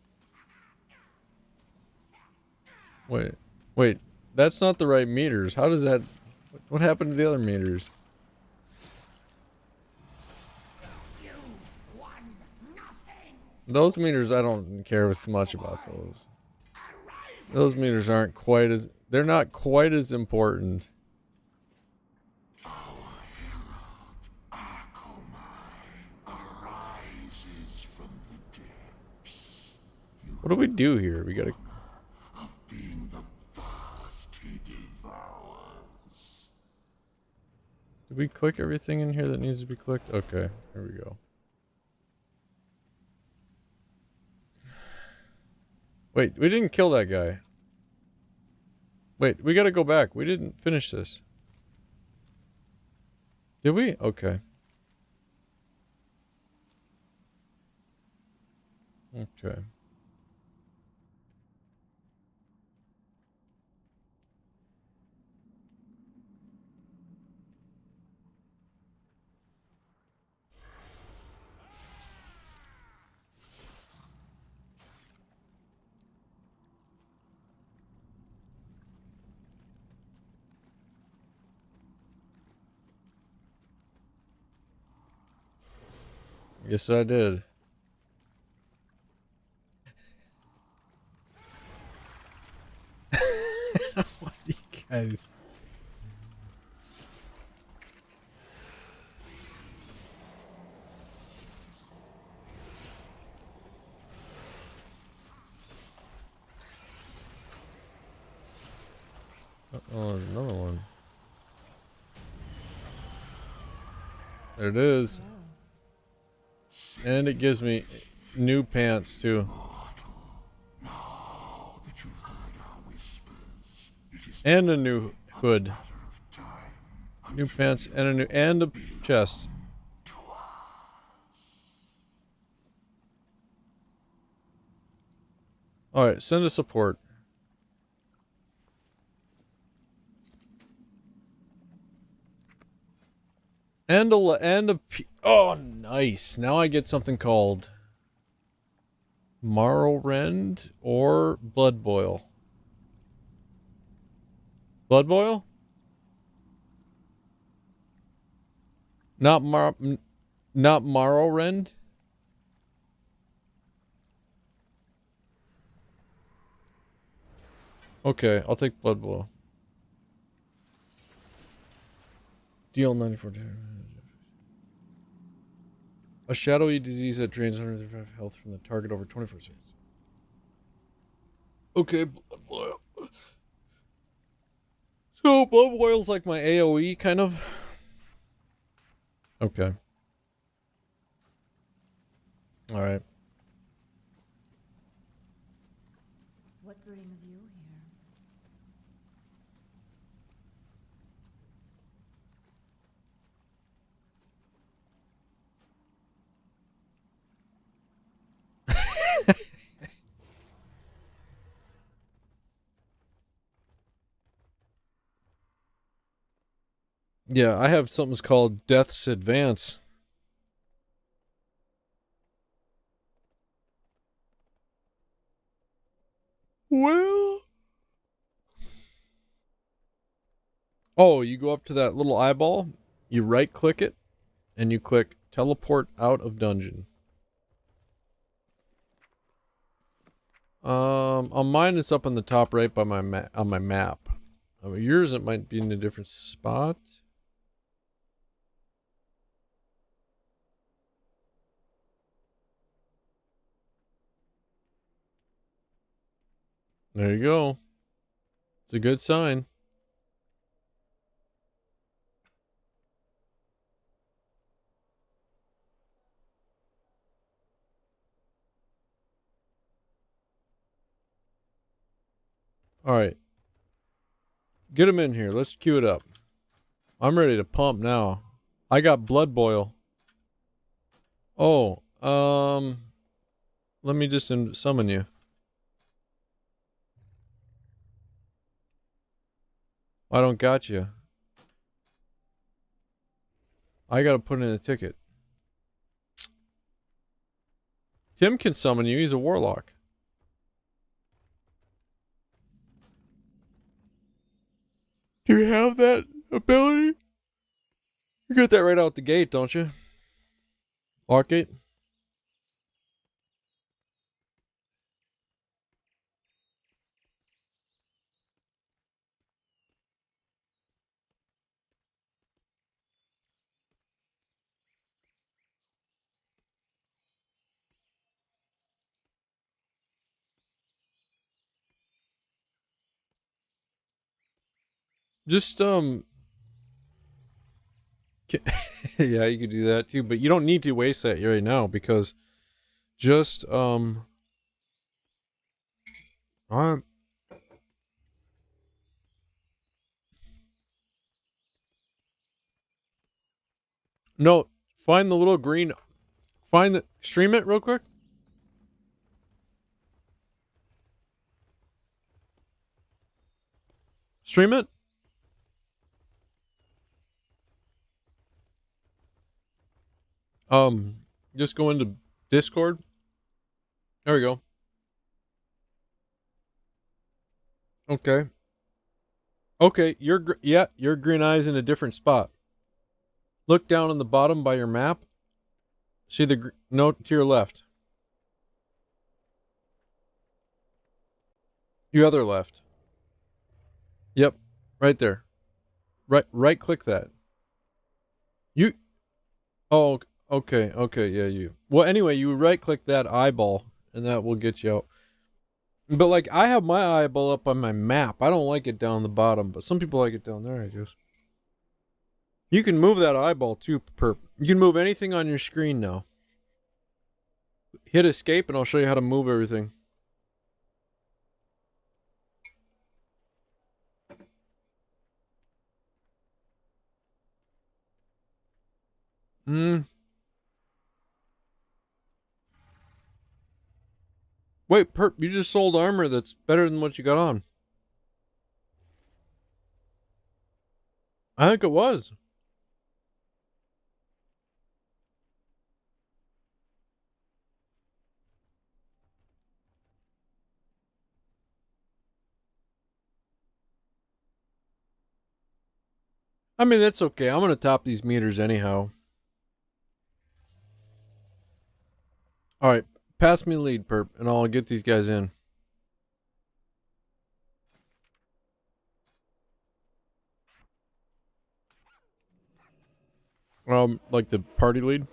Wait. That's not the right meters. How does that... What happened to the other meters? Those meters, I don't care as much about those. Those meters aren't quite as... They're not quite as important. What do we do here? We gotta... Did we click everything in here that needs to be clicked? Okay, here we go. Wait, we didn't kill that guy. Wait, we gotta go back. We didn't finish this. Did we? Okay. Okay. Yes, I did. What are you guys? Oh, there's another one. There it is. And it gives me new pants too. And a new hood. New pants and a chest. Alright, send a support. Oh, nice. Now I get something called Marrow Rend or Blood Boil. Blood boil? Not not Morrowind? Okay, I'll take blood boil. Deal 94 damage. A shadowy disease that drains 135 health from the target over 24 seconds. Okay, blood boil. So blood boil's like my AoE kind of. Okay. All right. What brings you here? Yeah, I have something called Death's Advance. Well. Oh, you go up to that little eyeball, you right click it, and you click teleport out of dungeon. On mine it's up on the top right by my on my map. Yours it might be in a different spot. There you go. It's a good sign. All right. Get him in here. Let's queue it up. I'm ready to pump now. I got blood boil. Oh, let me just summon you. I don't got you. I gotta put in a ticket. Tim can summon you. He's a warlock. Do you have that ability? You get that right out the gate, don't you? Lock gate? Just, yeah, you could do that too, but you don't need to waste that right now because just, alright. No, find the little green, stream it real quick. Stream it. Just go into Discord. There we go. Okay. Okay, your green eye's in a different spot. Look down on the bottom by your map. See the note to your left. Your other left. Yep, right there. Right click that. You Oh, okay, yeah, you. Well, anyway, you right click that eyeball and that will get you out. But like I have my eyeball up on my map. I don't like it down the bottom, but some people like it down there, I guess. You can move that eyeball too, you can move anything on your screen now. Hit escape and I'll show you how to move everything. Wait, you just sold armor that's better than what you got on. I think it was. I mean, that's okay. I'm going to top these meters anyhow. Alright, pass me lead, Perp, and I'll get these guys in. Like the party lead?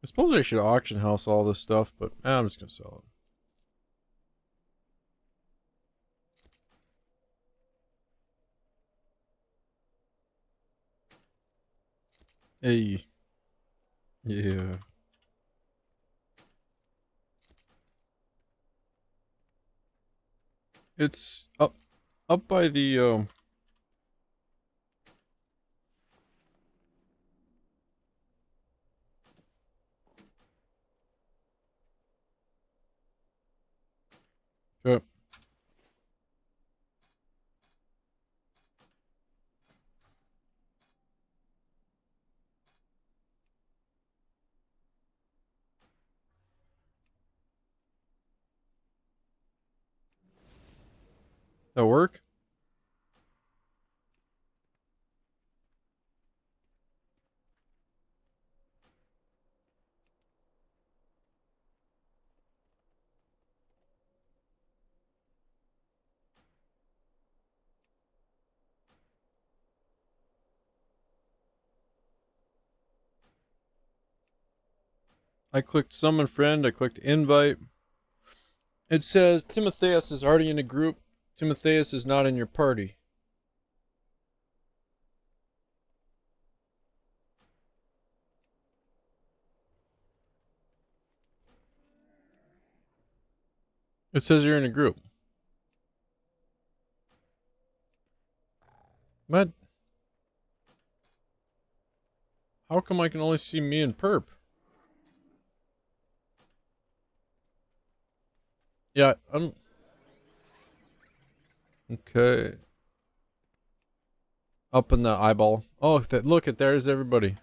I suppose I should auction house all this stuff, but I'm just going to sell it. Hey. Yeah. It's up by the, Okay. That work? I clicked summon friend, I clicked invite. It says Timotheus is already in a group. Timotheus is not in your party. It says you're in a group. What? How come I can only see me and Perp? Yeah, I'm... Okay. Up in the eyeball. Oh, look, there's everybody.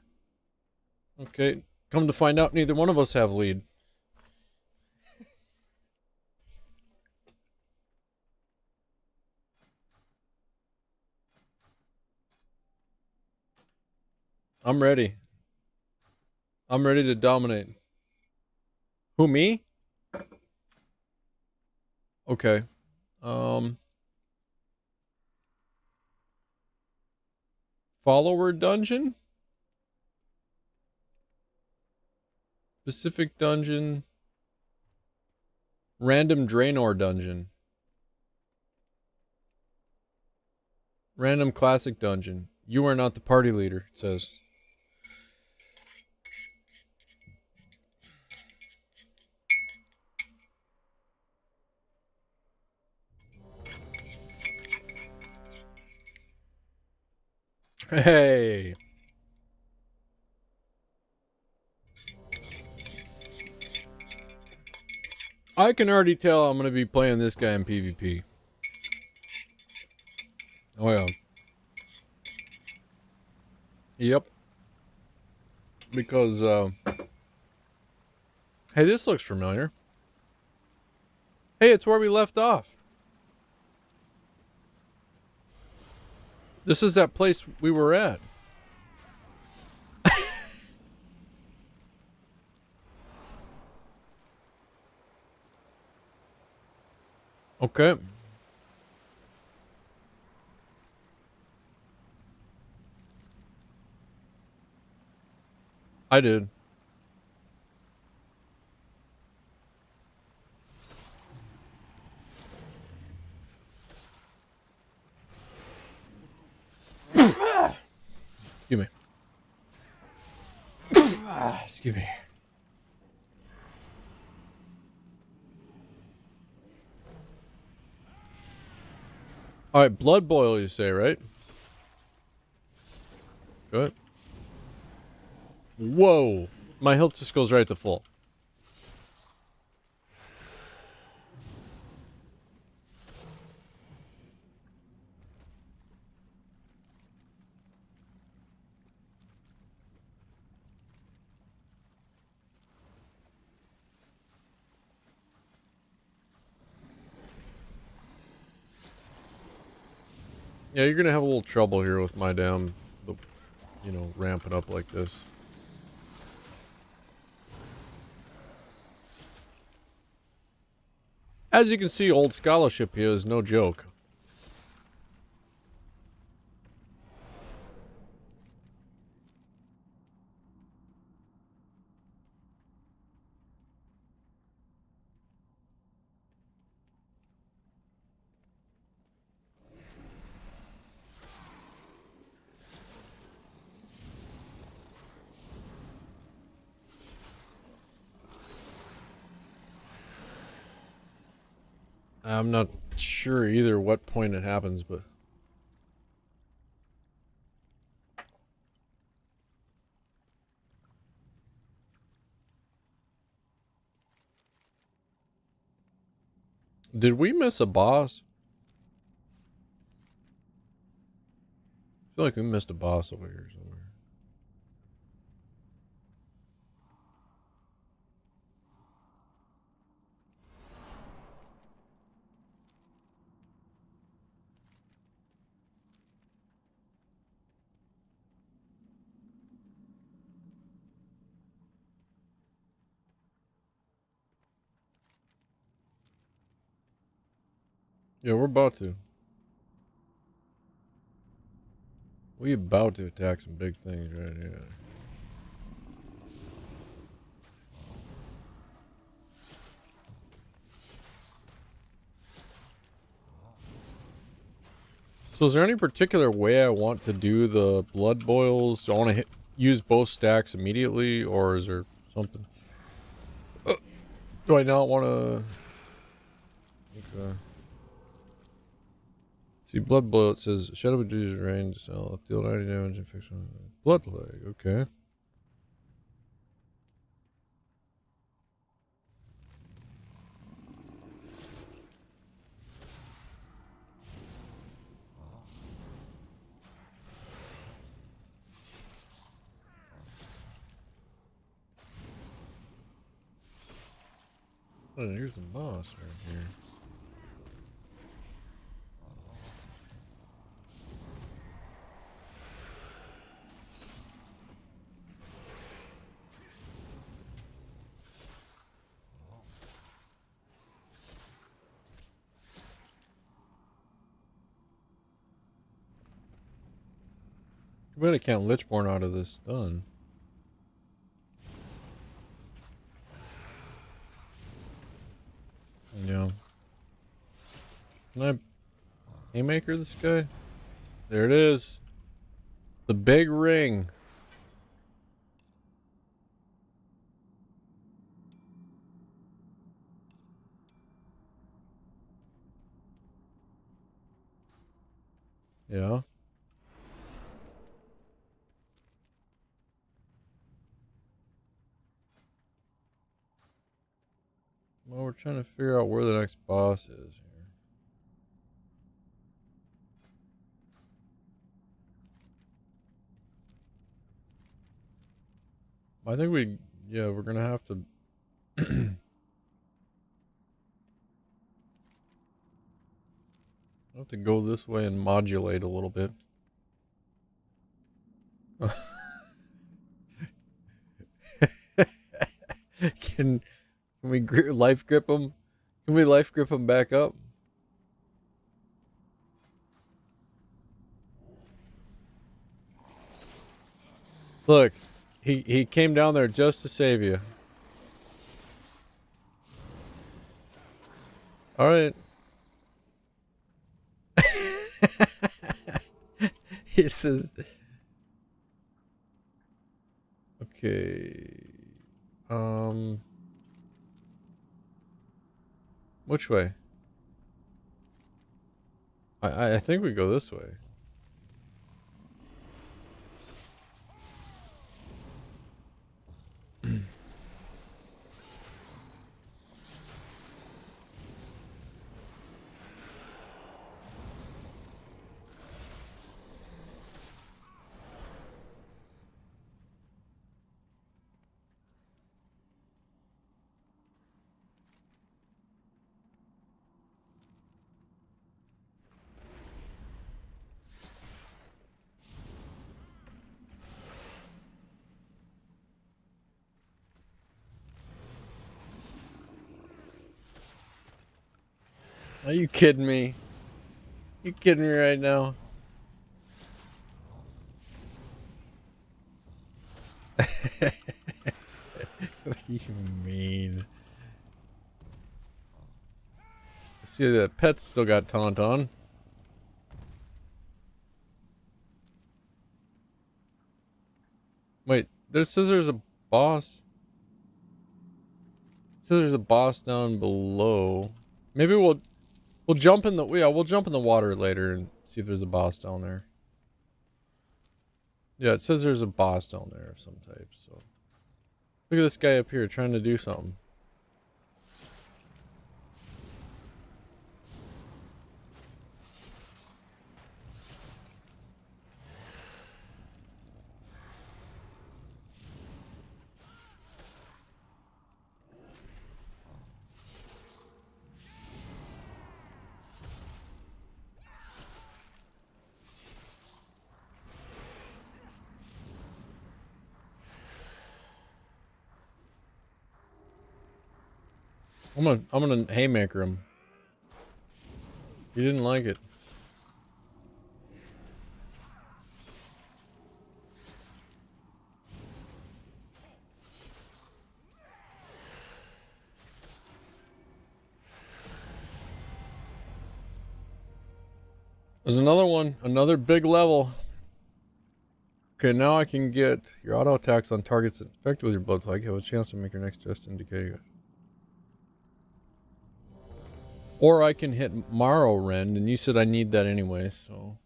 Okay. Come to find out, neither one of us have lead. I'm ready. I'm ready to dominate. Who, me? Okay. Follower dungeon? Specific dungeon. Random Draenor dungeon. Random classic dungeon. You are not the party leader, it says. Hey. I can already tell I'm going to be playing this guy in PvP. Oh, yeah. Yep. Because, hey, this looks familiar. Hey, it's where we left off. This is that place we were at. Okay. I did. Excuse me. Excuse me. Alright, blood boil, you say, right? Good. Whoa. My health just goes right to full. Yeah, you're gonna have a little trouble here with my damn, you know, ramping up like this. As you can see, old scholarship here is no joke. I'm not sure either what point it happens, but... Did we miss a boss? I feel like we missed a boss over here somewhere. Yeah, we're about to. We about to attack some big things right here. So is there any particular way I want to do the blood boils? Do I want to use both stacks immediately, or is there something? Do I not want to... Okay. See, blood boil, it says, Shadow reduces range, so deal 90 damage and fix one. Blood plague, okay. Oh, here's the boss right here. I bet I can't Lichborn out of this stun. Yeah. Can I haymaker this guy? There it is. The big ring. Yeah. Well, we're trying to figure out where the next boss is here. I think we're gonna have to have to go this way and modulate a little bit. Can we life grip him? Can we life grip him back up? Look, he came down there just to save you. All right. He says, okay. Which way? I think we go this way. Are you kidding me? You kidding me right now? What do you mean? See, the pet's still got taunt on. Wait, says there's a boss. So there's a boss down below. Maybe we'll jump in the we'll jump in the water later and see if there's a boss down there. Yeah, it says there's a boss down there of some type. So look at this guy up here trying to do something. I'm gonna haymaker him. He didn't like it. There's another one, another big level. Okay, now I can get your auto attacks on targets infected with your blood plague have a chance to make your next test indicator. Or I can hit Morrowrend, and you said I need that anyway, so.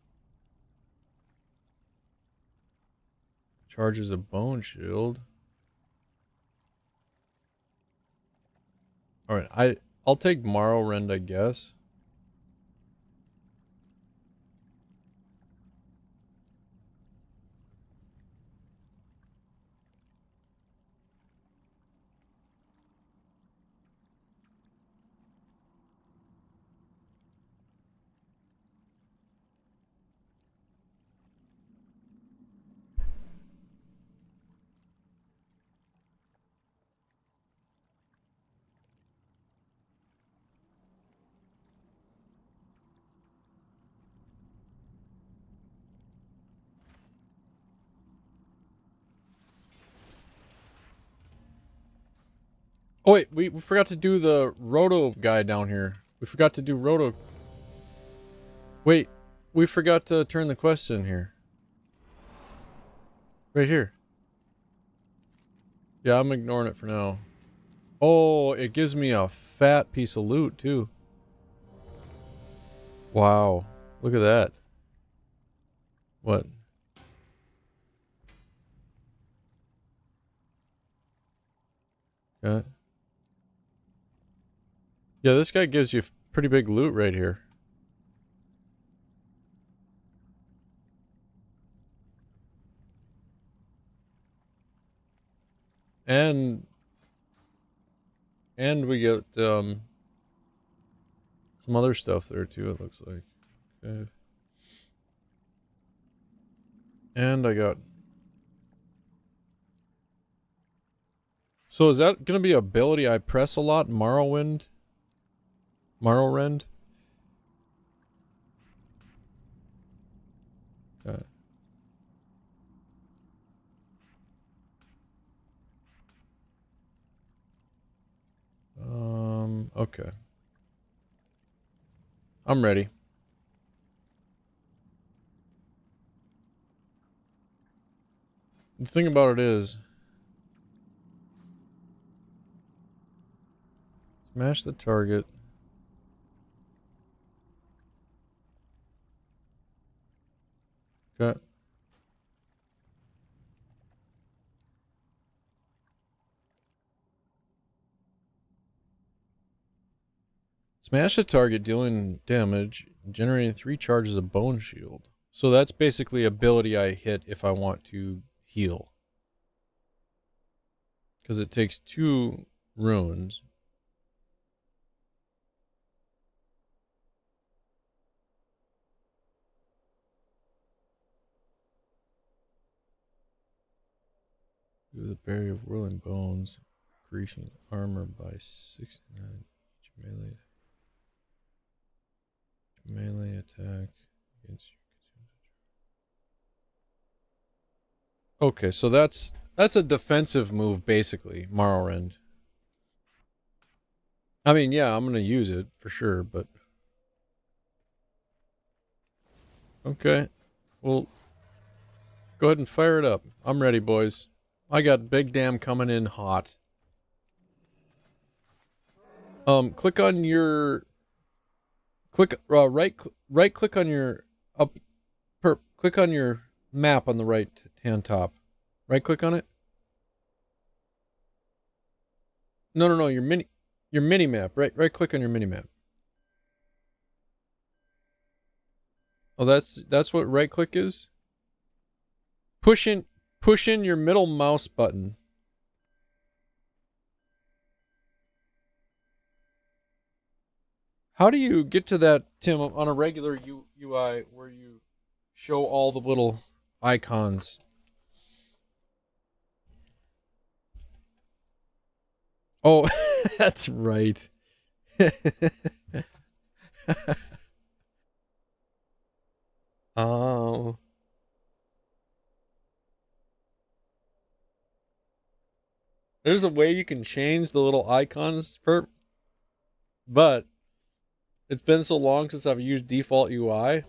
Charges a bone shield. Alright, I'll take Morrowrend, I guess. Oh wait, we forgot to do the Roto guy down here. We forgot to do Roto. Wait, we forgot to turn the quest in here. Right here. Yeah, I'm ignoring it for now. Oh, it gives me a fat piece of loot too. Wow, look at that. What? Yeah. Yeah, this guy gives you pretty big loot right here. And we get some other stuff there too, it looks like. Okay. And I got. So is that gonna be ability I press a lot? Morrowrend? Okay. Okay. I'm ready. The thing about it is, smash the target. Okay. Smash the target, dealing damage, generating 3 charges of bone shield. So that's basically ability I hit if I want to heal. Because it takes 2 runes. Do the barrier of whirling bones, increasing armor by 69 each melee. Okay, so that's a defensive move, basically, Morrowind. I mean, yeah, I'm gonna use it for sure, but okay. Well, go ahead and fire it up. I'm ready, boys. I got Big Dam coming in hot. Click on your right click on your click on your map on the right hand top. Right click on it. No, your mini map. Right click on your mini map. Oh, that's what right click is? Push in your middle mouse button. How do you get to that, Tim, on a regular UI where you show all the little icons? Oh, that's right. Oh. There's a way you can change the little icons but it's been so long since I've used default UI.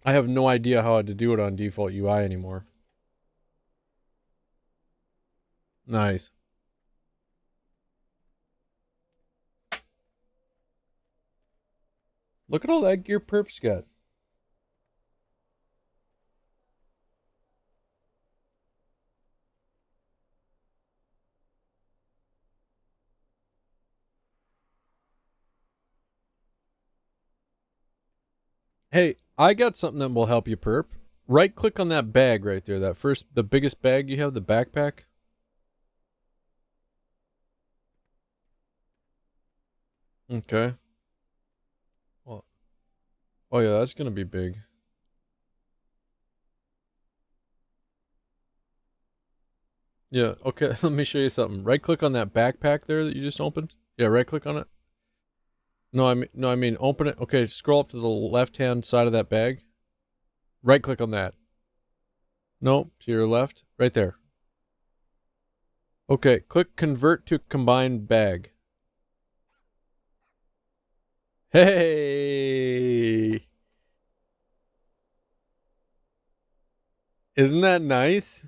I have no idea how to do it on default UI anymore. Nice. Look at all that gear Perp's got. Hey, I got something that will help you, Perp. Right click on that bag right there. The biggest bag you have, the backpack. Okay. Well, oh yeah, that's gonna be big. Yeah, okay, let me show you something. Right click on that backpack there that you just opened. Yeah, right click on it. No, I mean open it. Okay, scroll up to the left-hand side of that bag. Right click on that. No, to your left. Right there. Okay, click convert to combined bag. Hey! Isn't that nice?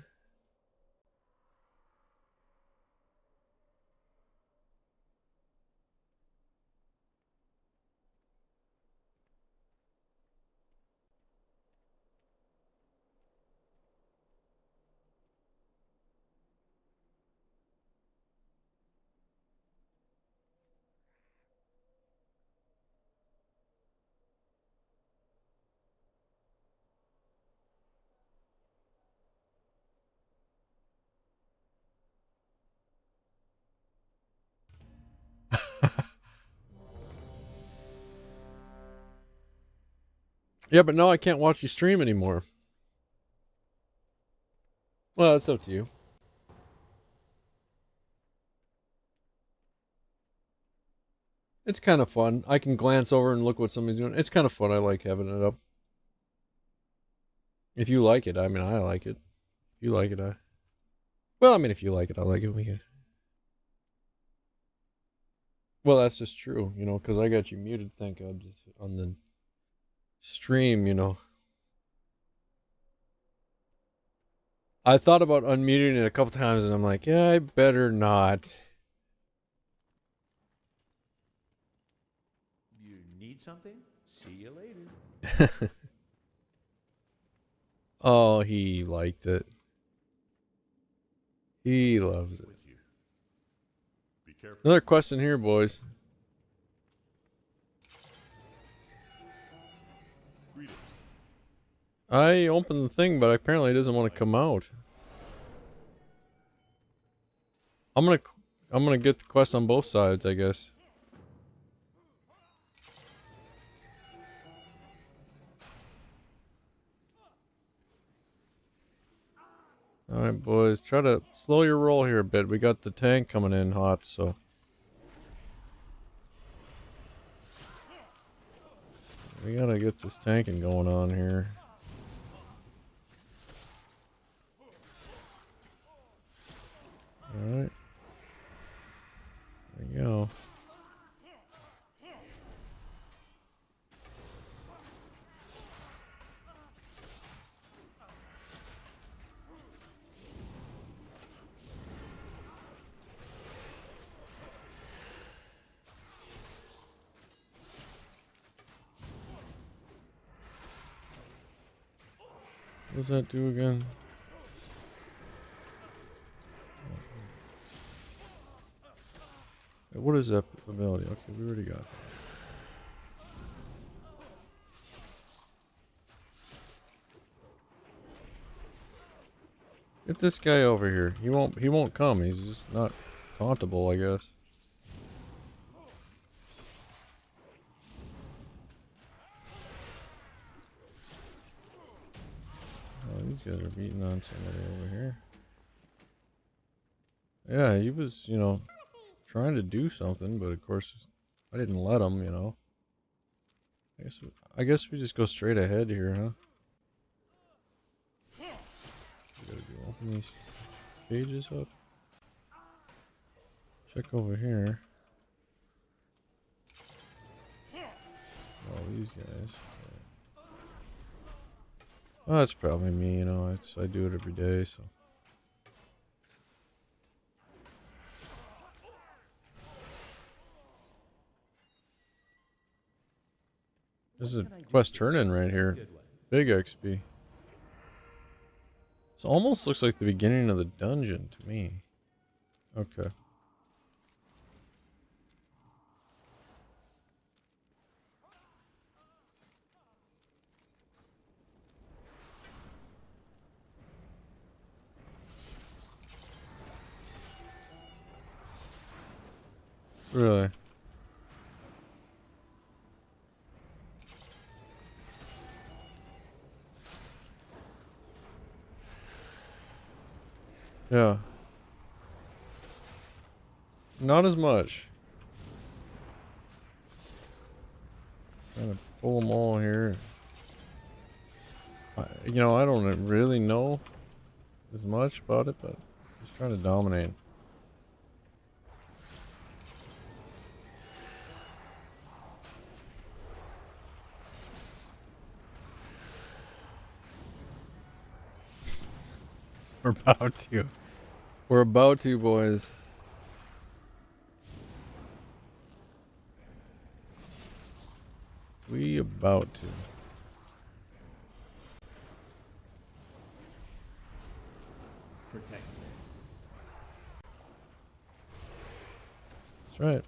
Yeah, but now I can't watch you stream anymore. Well, it's up to you. It's kind of fun. I can glance over and look what somebody's doing. It's kind of fun. I like having it up. If you like it, I mean, I like it. If you like it, well, I mean, if you like it, I like it. Well, that's just true, you know, because I got you muted, thank God, on the stream, you know. I thought about unmuting it a couple times, and I'm like, yeah, I better not. You need something? See you later. Oh, he liked it. He loves it. Be careful. Another question here, boys. I opened the thing, but apparently it doesn't want to come out. I'm gonna get the quest on both sides, I guess. Alright, boys, try to slow your roll here a bit. We got the tank coming in hot, so. We gotta get this tanking going on here. Alright. There you go. What does that do again? What is that ability? Okay, we already got that. Get this guy over here. He won't come. He's just not tauntable, I guess. Oh, these guys are beating on somebody over here. Yeah, he was, you know, trying to do something, but of course I didn't let him, you know. I guess we just go straight ahead here, huh? We gotta do open these cages up. Check over here. Oh, these guys. Oh, that's probably me, you know. I do it every day, so. There's a quest turn-in right here. Big XP. This almost looks like the beginning of the dungeon to me. Okay. Really? Yeah. Not as much. Trying to pull them all here. You know, I don't really know as much about it, but just trying to dominate. We're about to. We're about to, boys. We about to. Protect. That's right.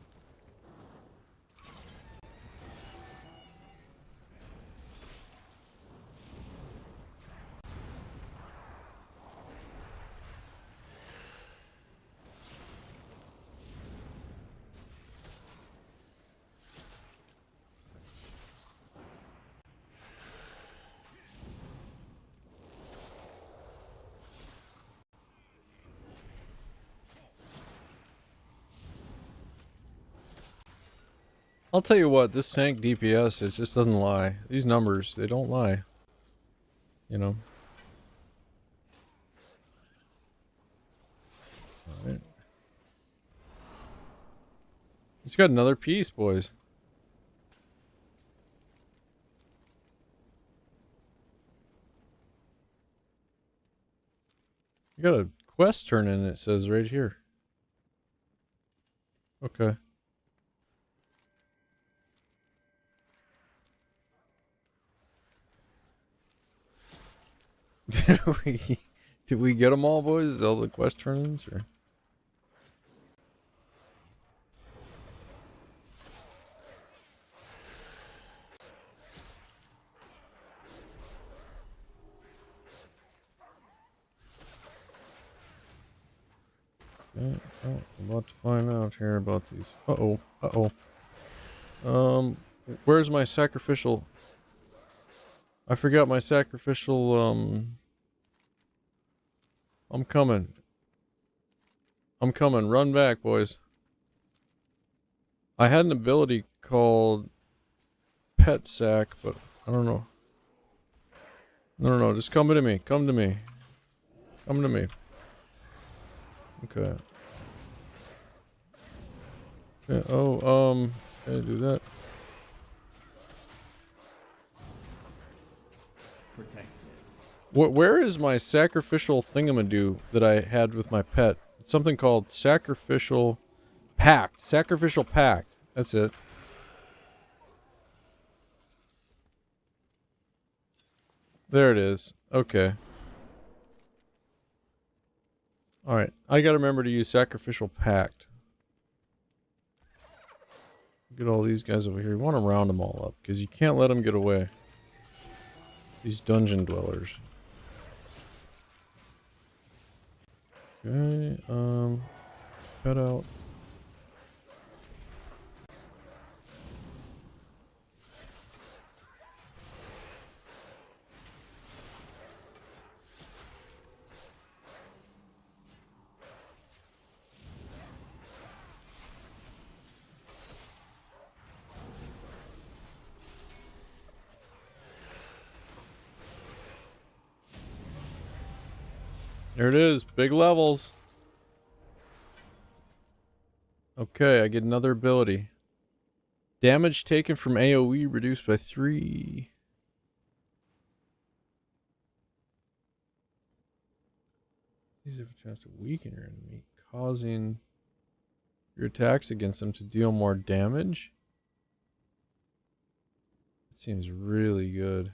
I'll tell you what, this tank DPS, it just doesn't lie. These numbers, they don't lie. You know. Alright. He's got another piece, boys. You got a quest turn in, it says right here. Okay. Did we get them all, boys? All the quest turn-ins, or? Yeah, oh, I'm about to find out here about these. Uh-oh, uh-oh. Where's my sacrificial? I forgot my sacrificial, I'm coming. Run back, boys. I had an ability called pet sack, but I don't know. No, just come to me. Come to me. Come to me. Okay. Okay, oh, can I do that? Protected. Where is my sacrificial thingamadoo that I had with my pet? It's something called sacrificial pact. Sacrificial pact. That's it. There it is. Okay. Alright. I gotta remember to use sacrificial pact. Get all these guys over here. You want to round them all up, because you can't let them get away. These dungeon dwellers. Okay, cut out. There it is. Big levels. Okay, I get another ability. Damage taken from AoE reduced by 3. These have a chance to weaken your enemy, causing your attacks against them to deal more damage. It seems really good.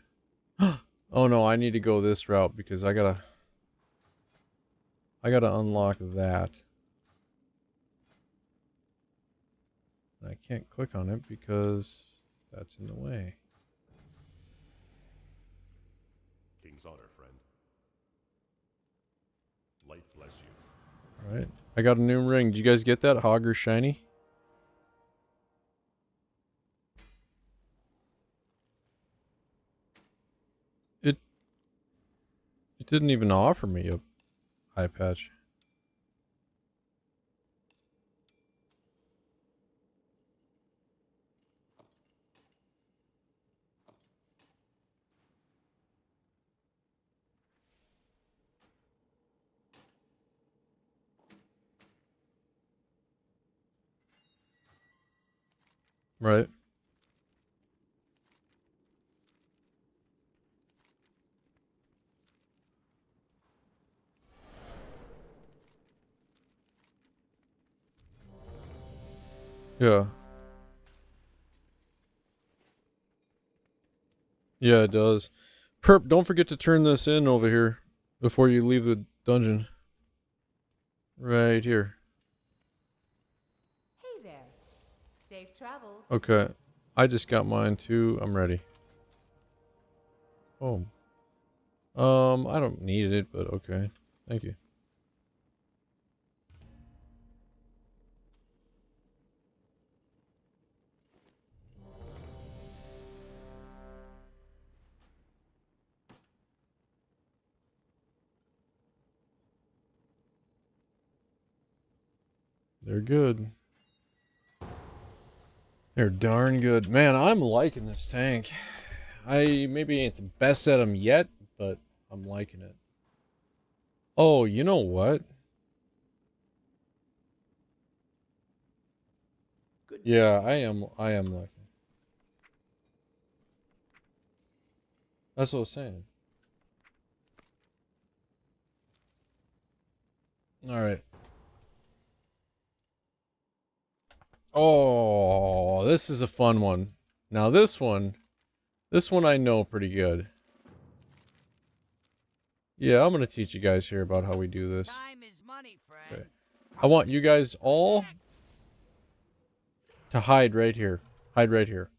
Oh no, I need to go this route because I gotta unlock that. And I can't click on it because that's in the way. King's honor, friend. Life bless you. Alright. I got a new ring. Did you guys get that? Hogger Shiny? It didn't even offer me a eye patch. Right. Yeah. Yeah, it does. Perp, don't forget to turn this in over here before you leave the dungeon. Right here. Hey there. Safe travels. Okay. I just got mine too. I'm ready. Oh. I don't need it, but okay. Thank you. They're good. They're darn good. Man, I'm liking this tank. I maybe ain't the best at them yet, but I'm liking it. Oh, you know what? Good. Yeah, I am liking it. That's what I was saying. Alright. Oh, this is a fun one. Now this one I know pretty good. Yeah, I'm gonna teach you guys here about how we do this. Time is money, friend. Okay. I want you guys all to hide right here. Hide right here.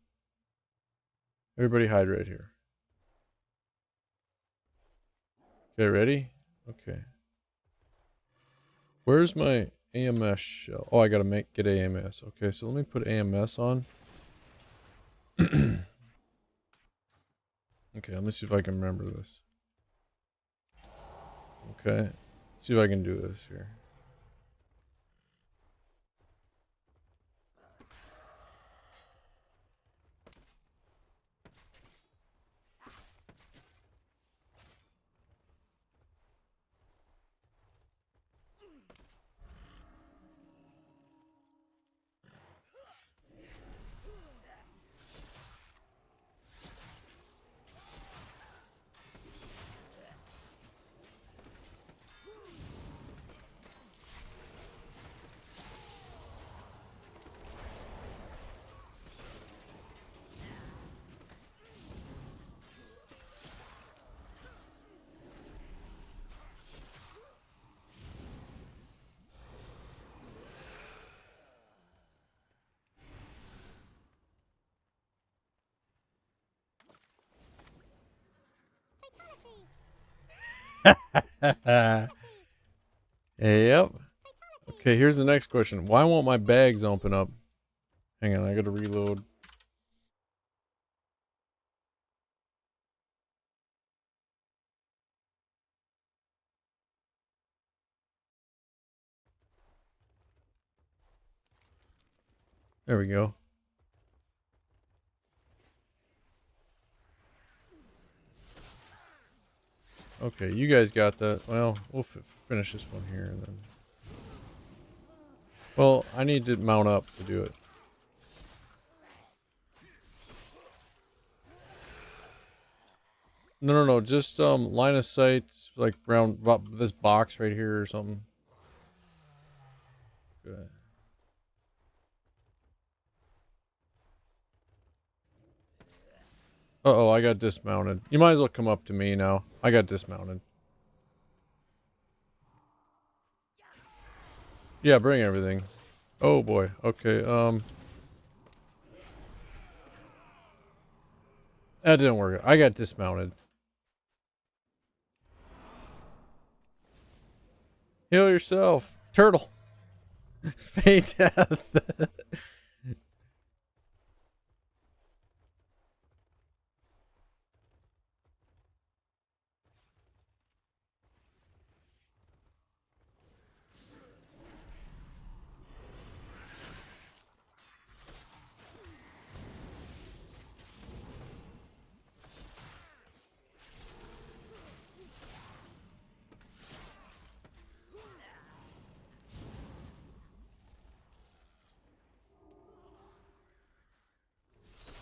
Everybody hide right here. Okay, ready? Okay. Where's my AMS shell? Oh, I gotta get AMS. Okay, so let me put AMS on. Okay, let me see if I can remember this. Okay. See if I can do this here. Yep. Okay, here's the next question. Why won't my bags open up? Hang on, I gotta reload. There we go. Okay, you guys got that. Well, we'll finish this one here and then. Well, I need to mount up to do it. No. Just line of sight, like around about this box right here or something. Good. Uh-oh, I got dismounted. You might as well come up to me now. I got dismounted. Yeah, bring everything. Oh boy. Okay, that didn't work. I got dismounted. Heal yourself. Turtle. Fade death.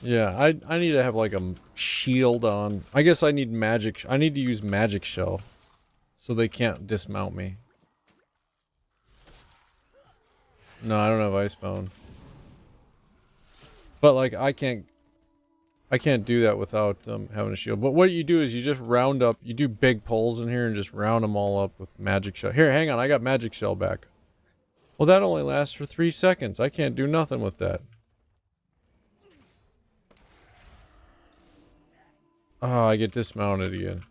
Yeah, I need to have like a shield on. I guess I need magic. I need to use magic shell so they can't dismount me. No, I don't have icebound. But like I can't do that without having a shield. But what you do is you just round up. You do big pulls in here and just round them all up with magic shell. Here, hang on. I got magic shell back. Well, that only lasts for 3 seconds. I can't do nothing with that. Oh, I get dismounted again.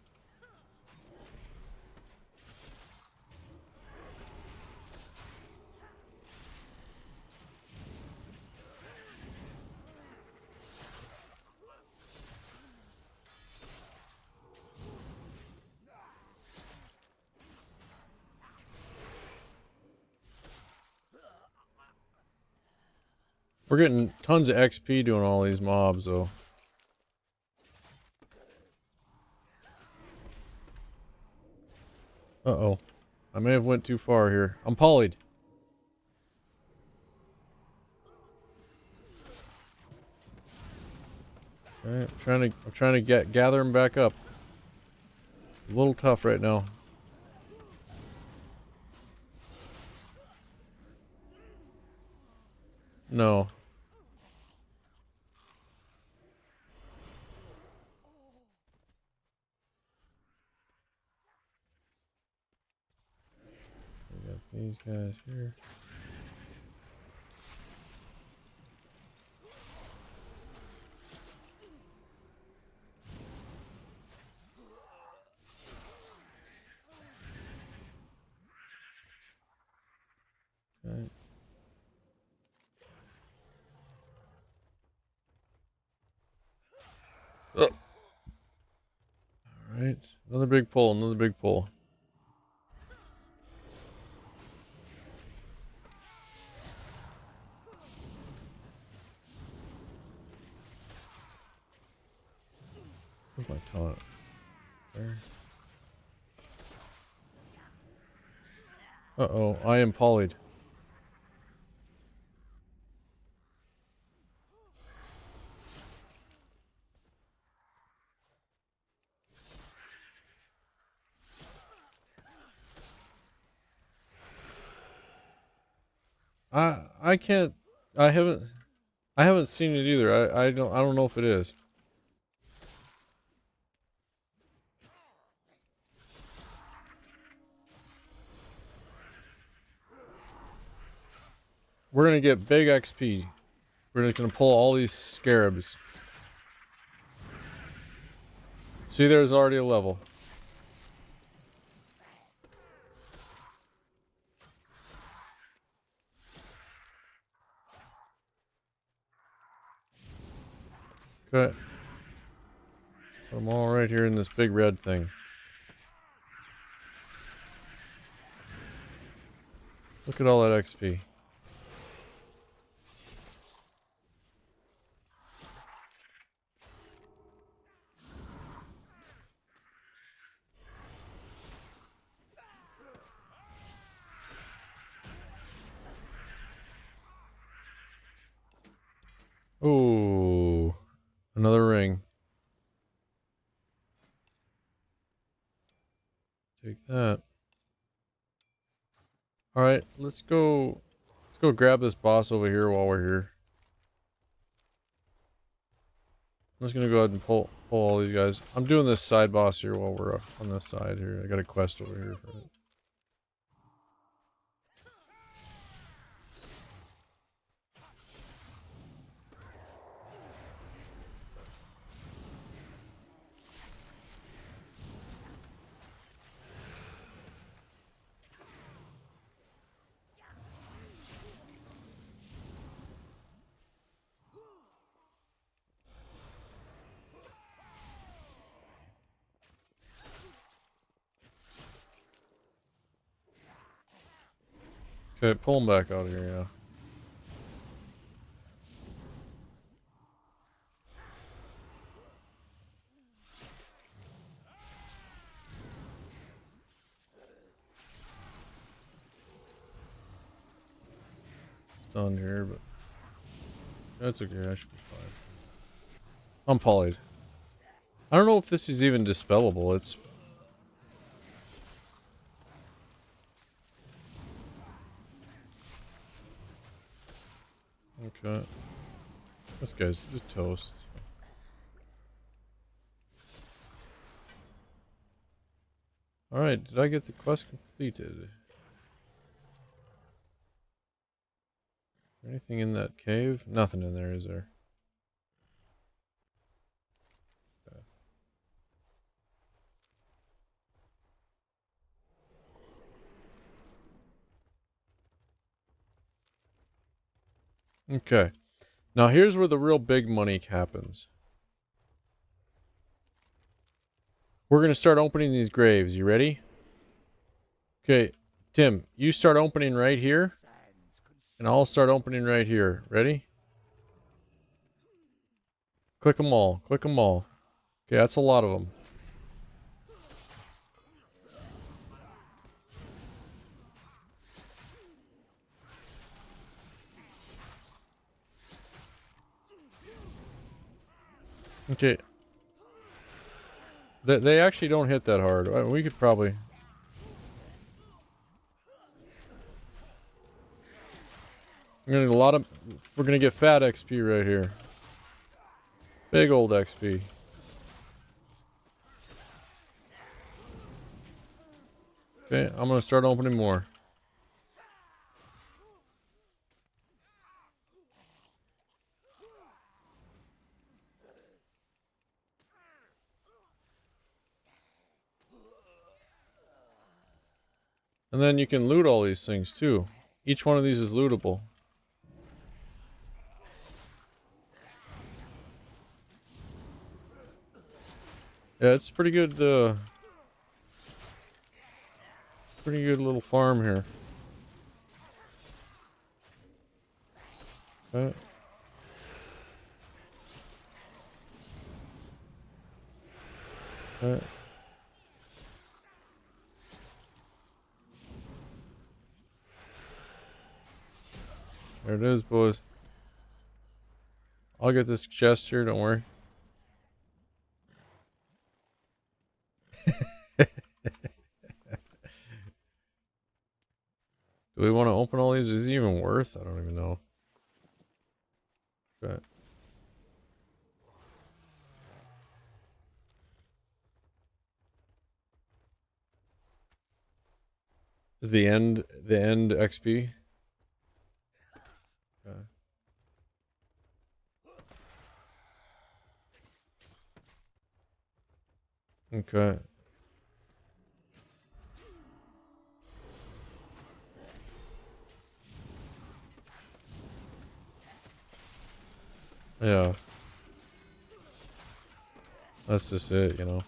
We're getting tons of XP doing all these mobs, though. Uh-oh. I may have went too far here. I'm polyed. Okay, I'm trying to gather him back up. A little tough right now. No. We got these guys here. Okay. Oh. Alright. Another big pull, another big pull. Where's my taunt? There. Uh-oh, I am polyed. I can't. I haven't seen it either. I don't know if it is. We're gonna get big XP. We're just gonna pull all these scarabs. See, there's already a level. Okay. Put them all right here in this big red thing. Look at all that XP. Ooh, another ring. Take that. All right, let's go. Let's go grab this boss over here while we're here. I'm just gonna go ahead and pull all these guys. I'm doing this side boss here while we're up on this side here. I got a quest over here for it. Okay, pull him back out of here, yeah. Stunned here, but that's okay. I should be fine. I'm polyed. I don't know if this is even dispellable. It's okay. This guy's just toast. Alright, did I get the quest completed? Anything in that cave? Nothing in there, is there? Okay. Now here's where the real big money happens. We're going to start opening these graves. You ready? Okay, Tim, you start opening right here. And I'll start opening right here. Ready? Click them all. Click them all. Okay, that's a lot of them. Okay. They actually don't hit that hard. We could probably... We're gonna get a lot of... We're gonna get fat XP right here. Big old XP. Okay, I'm gonna start opening more. And then you can loot all these things too. Each one of these is lootable. Yeah, it's pretty good little farm here. Okay. Okay. There it is, boys. I'll get this chest here, don't worry. Do we want to open all these? Is it even worth? I don't even know. Okay. Is the end XP? Okay. Okay. Yeah. That's just it, you know.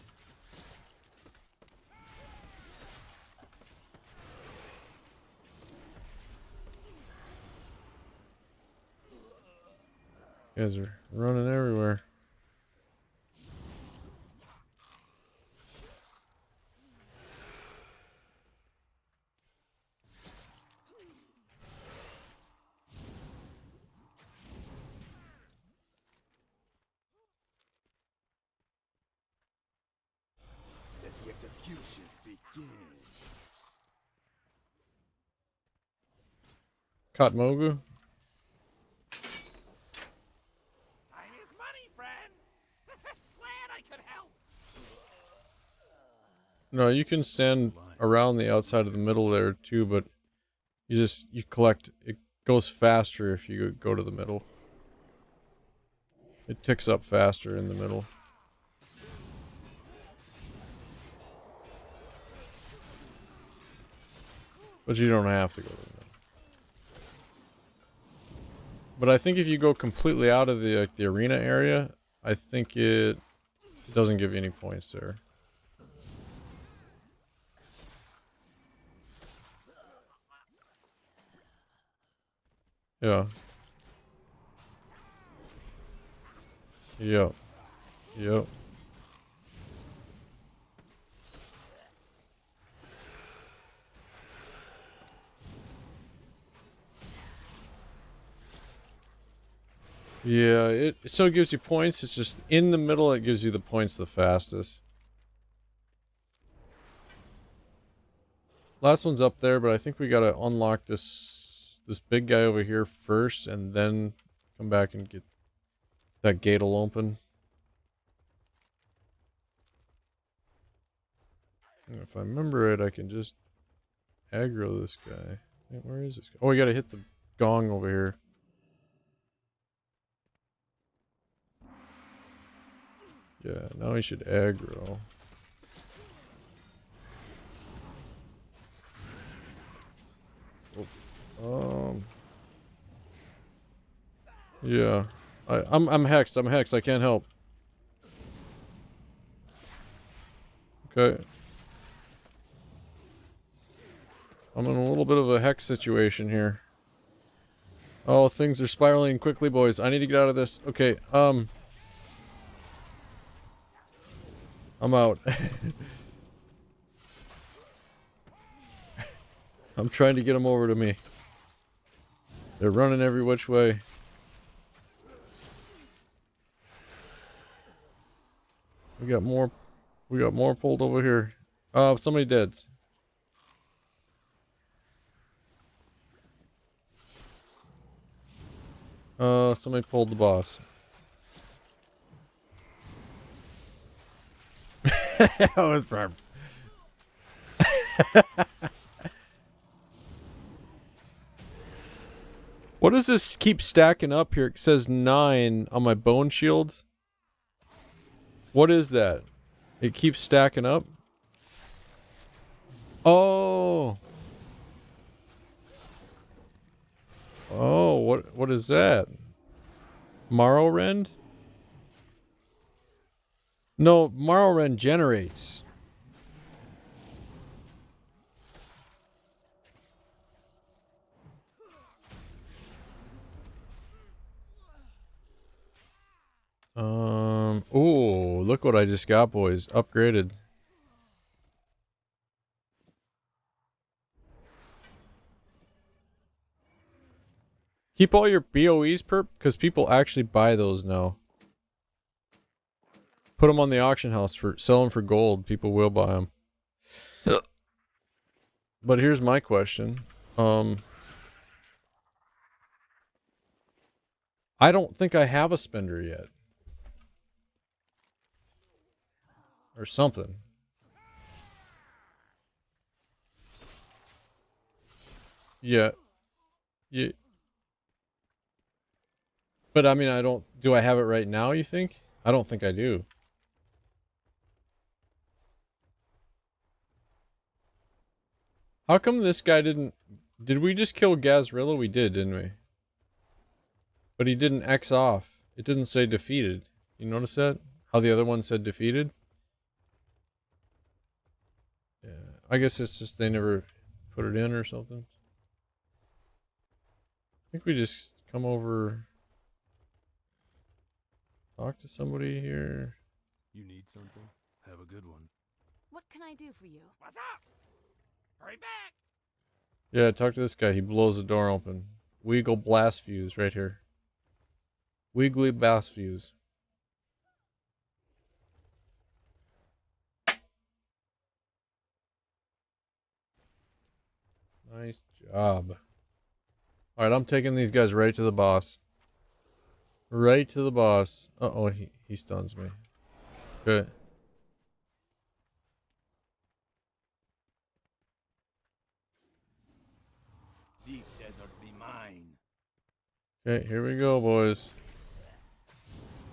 You guys are running everywhere. Let the executions begin. Caught Mogu? Time is money, friend. Glad I could help. No, you can stand around the outside of the middle there too, but you collect. It goes faster if you go to the middle. It ticks up faster in the middle. But you don't have to go to the middle. But I think if you go completely out of the arena area, I think it doesn't give you any points there. Yeah. Yep. Yep. Yeah, it still gives you points. It's just in the middle it gives you the points the fastest. Last one's up there, but I think we gotta unlock this big guy over here first, and then come back and get that gate will open. And if I remember it, I can just aggro this guy. Wait, where is this guy? Oh, we gotta hit the gong over here. Yeah, now we should aggro. Yeah. I'm hexed. I'm hexed. I can't help. Okay. I'm in a little bit of a hex situation here. Oh, things are spiraling quickly, boys. I need to get out of this. Okay, I'm out. I'm trying to get them over to me. They're running every which way. We got more pulled over here. Somebody dead. Somebody pulled the boss. That was perfect. What does this keep stacking up here? It says 9 on my bone shield. What is that? It keeps stacking up? Oh. Oh, what is that? Morrowrend? No, Morrowrend generates. Oh, look what I just got, boys. Upgraded. Keep all your BOEs perp, because people actually buy those now. Put them on the auction house sell them for gold. People will buy them. But here's my question. I don't think I have a spender yet. Or something. Yeah. Yeah. But I mean, do I have it right now, you think? I don't think I do. How come this guy didn't... Did we just kill Gazrilla? We did, didn't we? But he didn't X off. It didn't say defeated. You notice that? How the other one said defeated? Yeah, I guess it's just they never put it in or something. I think we just come over, talk to somebody here. You need something? Have a good one. What can I do for you? What's up? Hurry back! Yeah, talk to this guy. He blows the door open. Weagle blast fuse right here. Wiggly blast fuse. Nice job. Alright, I'm taking these guys right to the boss. Right to the boss. Uh-oh, he stuns me. Good. This desert be mine. Okay, here we go, boys.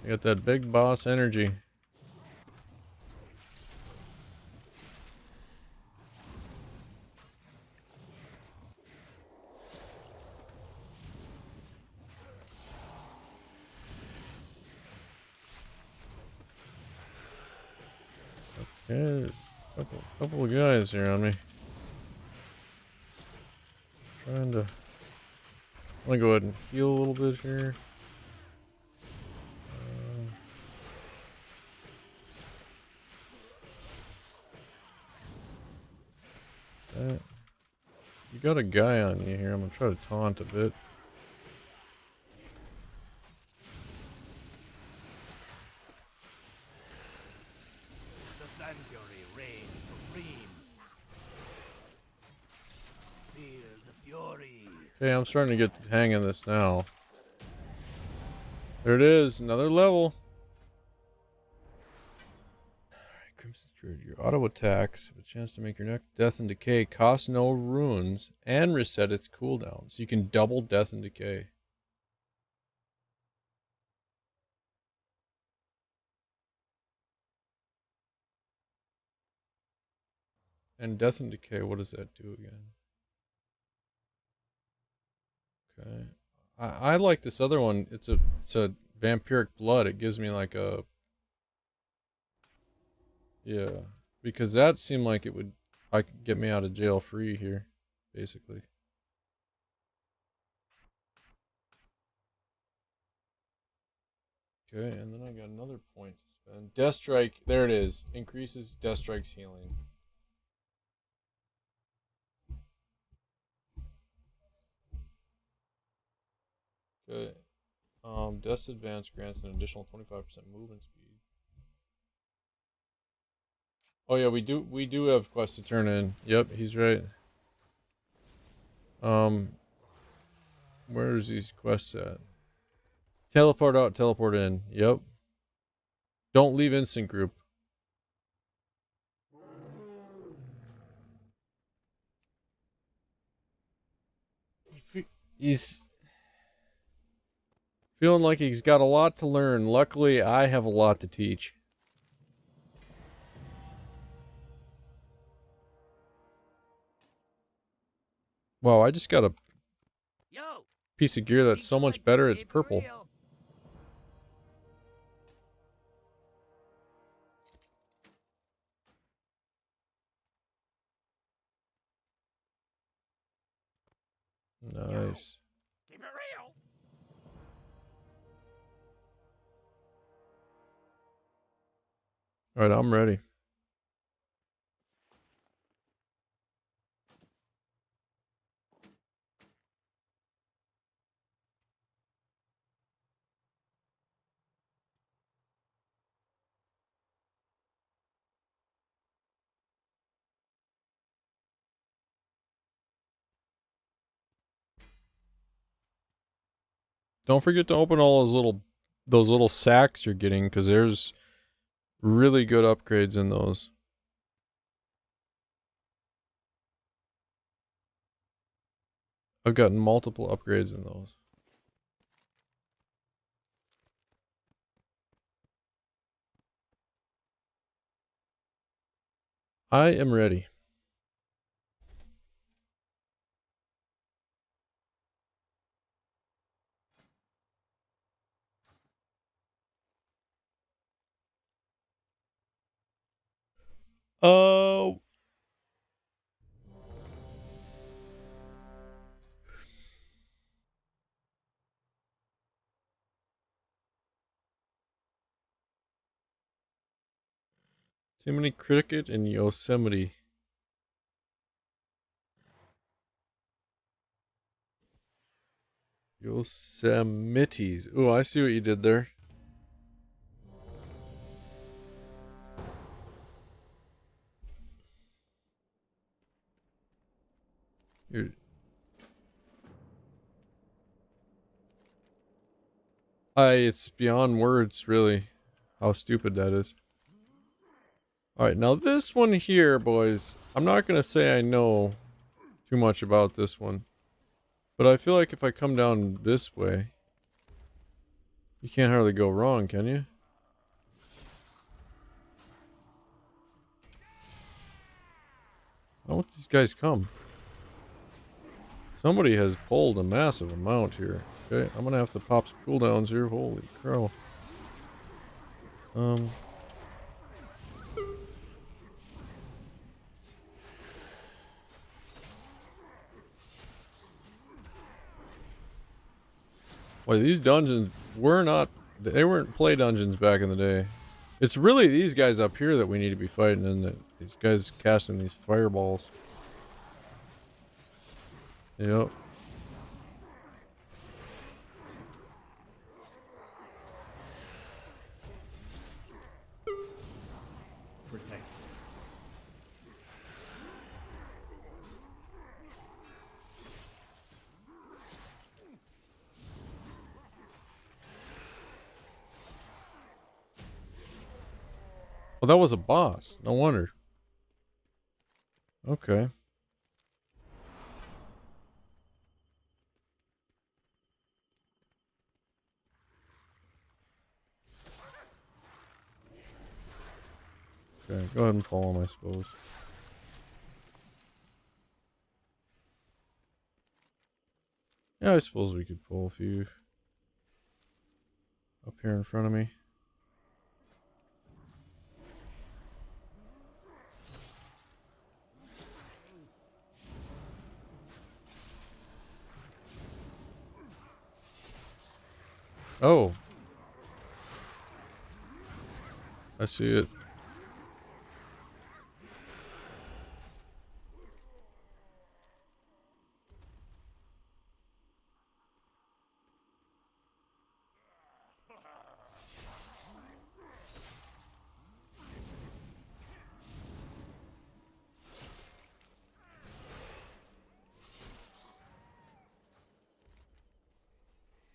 I got that big boss energy. Okay, couple of guys here on me. I'm gonna go ahead and heal a little bit here. You got a guy on you here. I'm gonna try to taunt a bit. The sanctuary reigns supreme. Feel the fury. Okay, I'm starting to get the hang of this now. There it is, another level. Alright, Crimson Druid. Your auto attacks have a chance to make your next Death and Decay cost no runes and reset its cooldown. So you can double Death and Decay. And Death and Decay, what does that do again? Okay. I like this other one. It's a vampiric blood. It gives me like a, yeah, because that seemed like it would get me out of jail free here, basically. Okay, and then I got another point to spend. Death Strike, there it is. Increases Death Strike's healing. Okay. Death's Advance grants an additional 25% movement speed. Oh yeah, we do have quests to turn in. Yep, he's right. Where's these quests at? Teleport out, teleport in. Yep. Don't leave instant group. He's feeling like he's got a lot to learn. Luckily, I have a lot to teach. Wow, I just got a piece of gear that's so much better, it's purple. Nice. Keep it real. Alright, I'm ready. Don't forget to open all those little sacks you're getting, because there's really good upgrades in those. I've gotten multiple upgrades in those. I am ready. Oh. Too many cricket in Yosemite. Yosemites. Ooh, I see what you did there. You're... it's beyond words, really, how stupid that is. Alright, now this one here, boys, I'm not going to say I know too much about this one. But I feel like if I come down this way, you can't hardly go wrong, can you? How would these guys come? Somebody has pulled a massive amount here. Okay, I'm gonna have to pop some cooldowns here. Holy crow. Boy, these dungeons were not... They weren't play dungeons back in the day. It's really these guys up here that we need to be fighting, and these guys casting these fireballs. Yep. Protect. Oh, that was a boss. No wonder. Okay. Okay, go ahead and pull him, I suppose. Yeah, I suppose we could pull a few up here in front of me. Oh. I see it.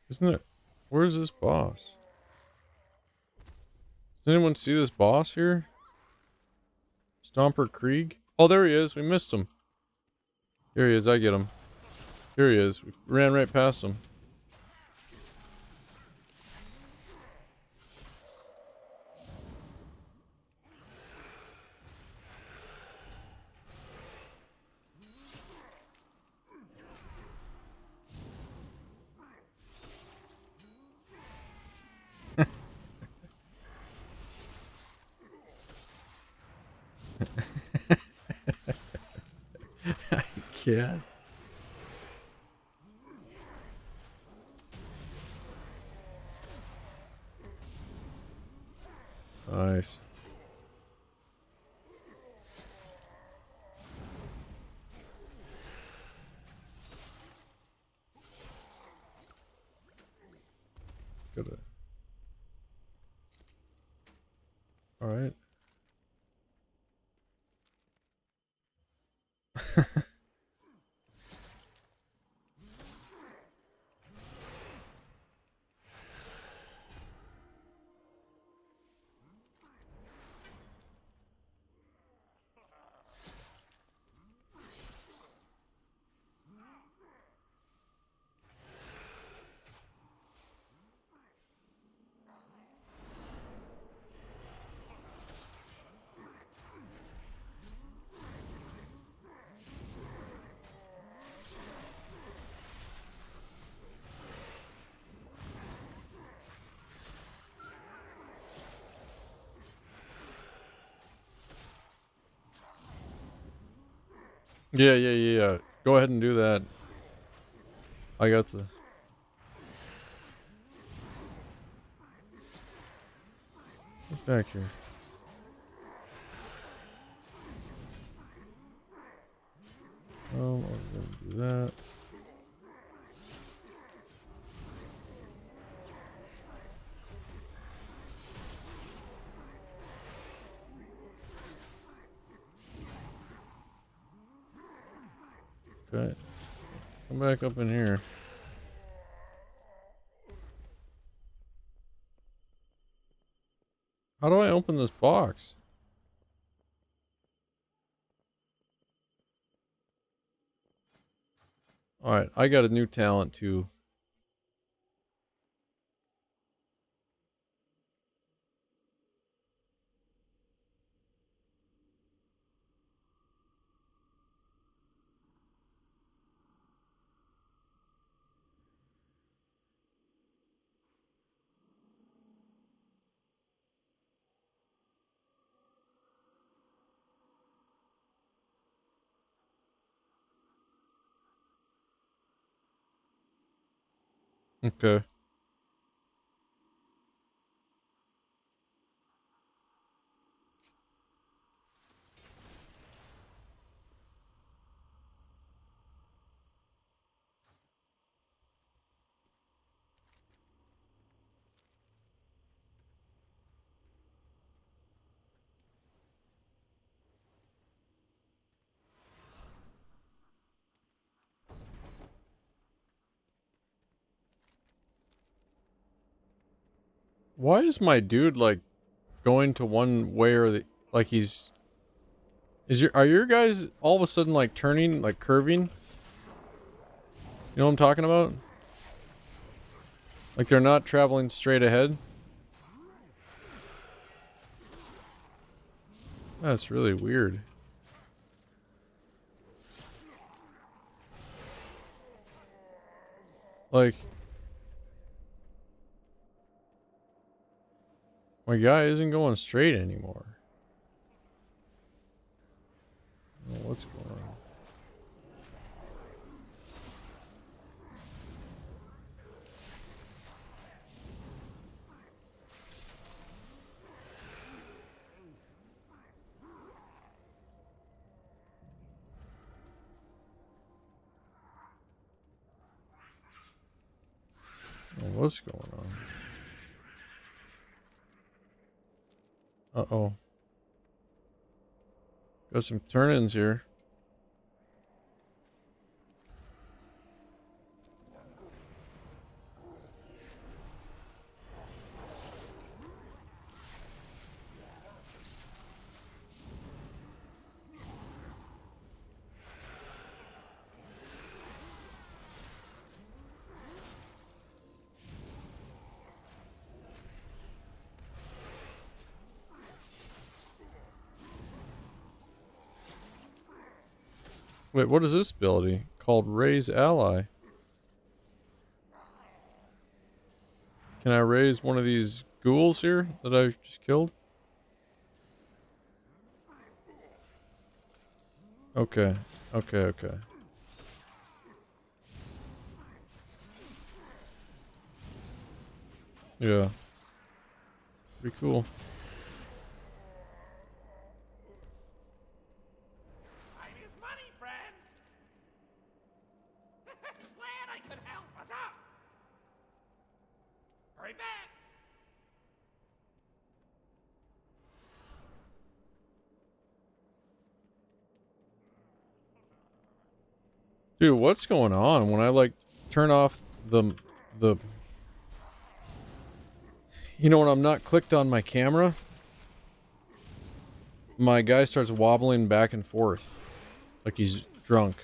Isn't it? Where's this boss? Does anyone see this boss here? Stomper Krieg? Oh, there he is. We missed him. Here he is. I get him. Here he is. We ran right past him. I can't. Nice. Good. All right. Yeah. Go ahead and do that. I got the... Get back here. I'm gonna do that. Okay. Come back up in here. How do I open this box? Alright, I got a new talent too. Okay. Why is my dude like going to one way or the like he's are your guys all of a sudden like turning, like curving? You know what I'm talking about? Like they're not traveling straight ahead? That's really weird. Like my guy isn't going straight anymore. I don't know what's going on. What's going on? Uh-oh. Got some turn-ins here. Wait, what is this ability? Called Raise Ally. Can I raise one of these ghouls here that I just killed? Okay. Okay. Yeah. Pretty cool. Time is money, friend. Glad I could help. What's up? Hurry back. Dude, what's going on when I like turn off the you know, when I'm not clicked on my camera, my guy starts wobbling back and forth like he's drunk.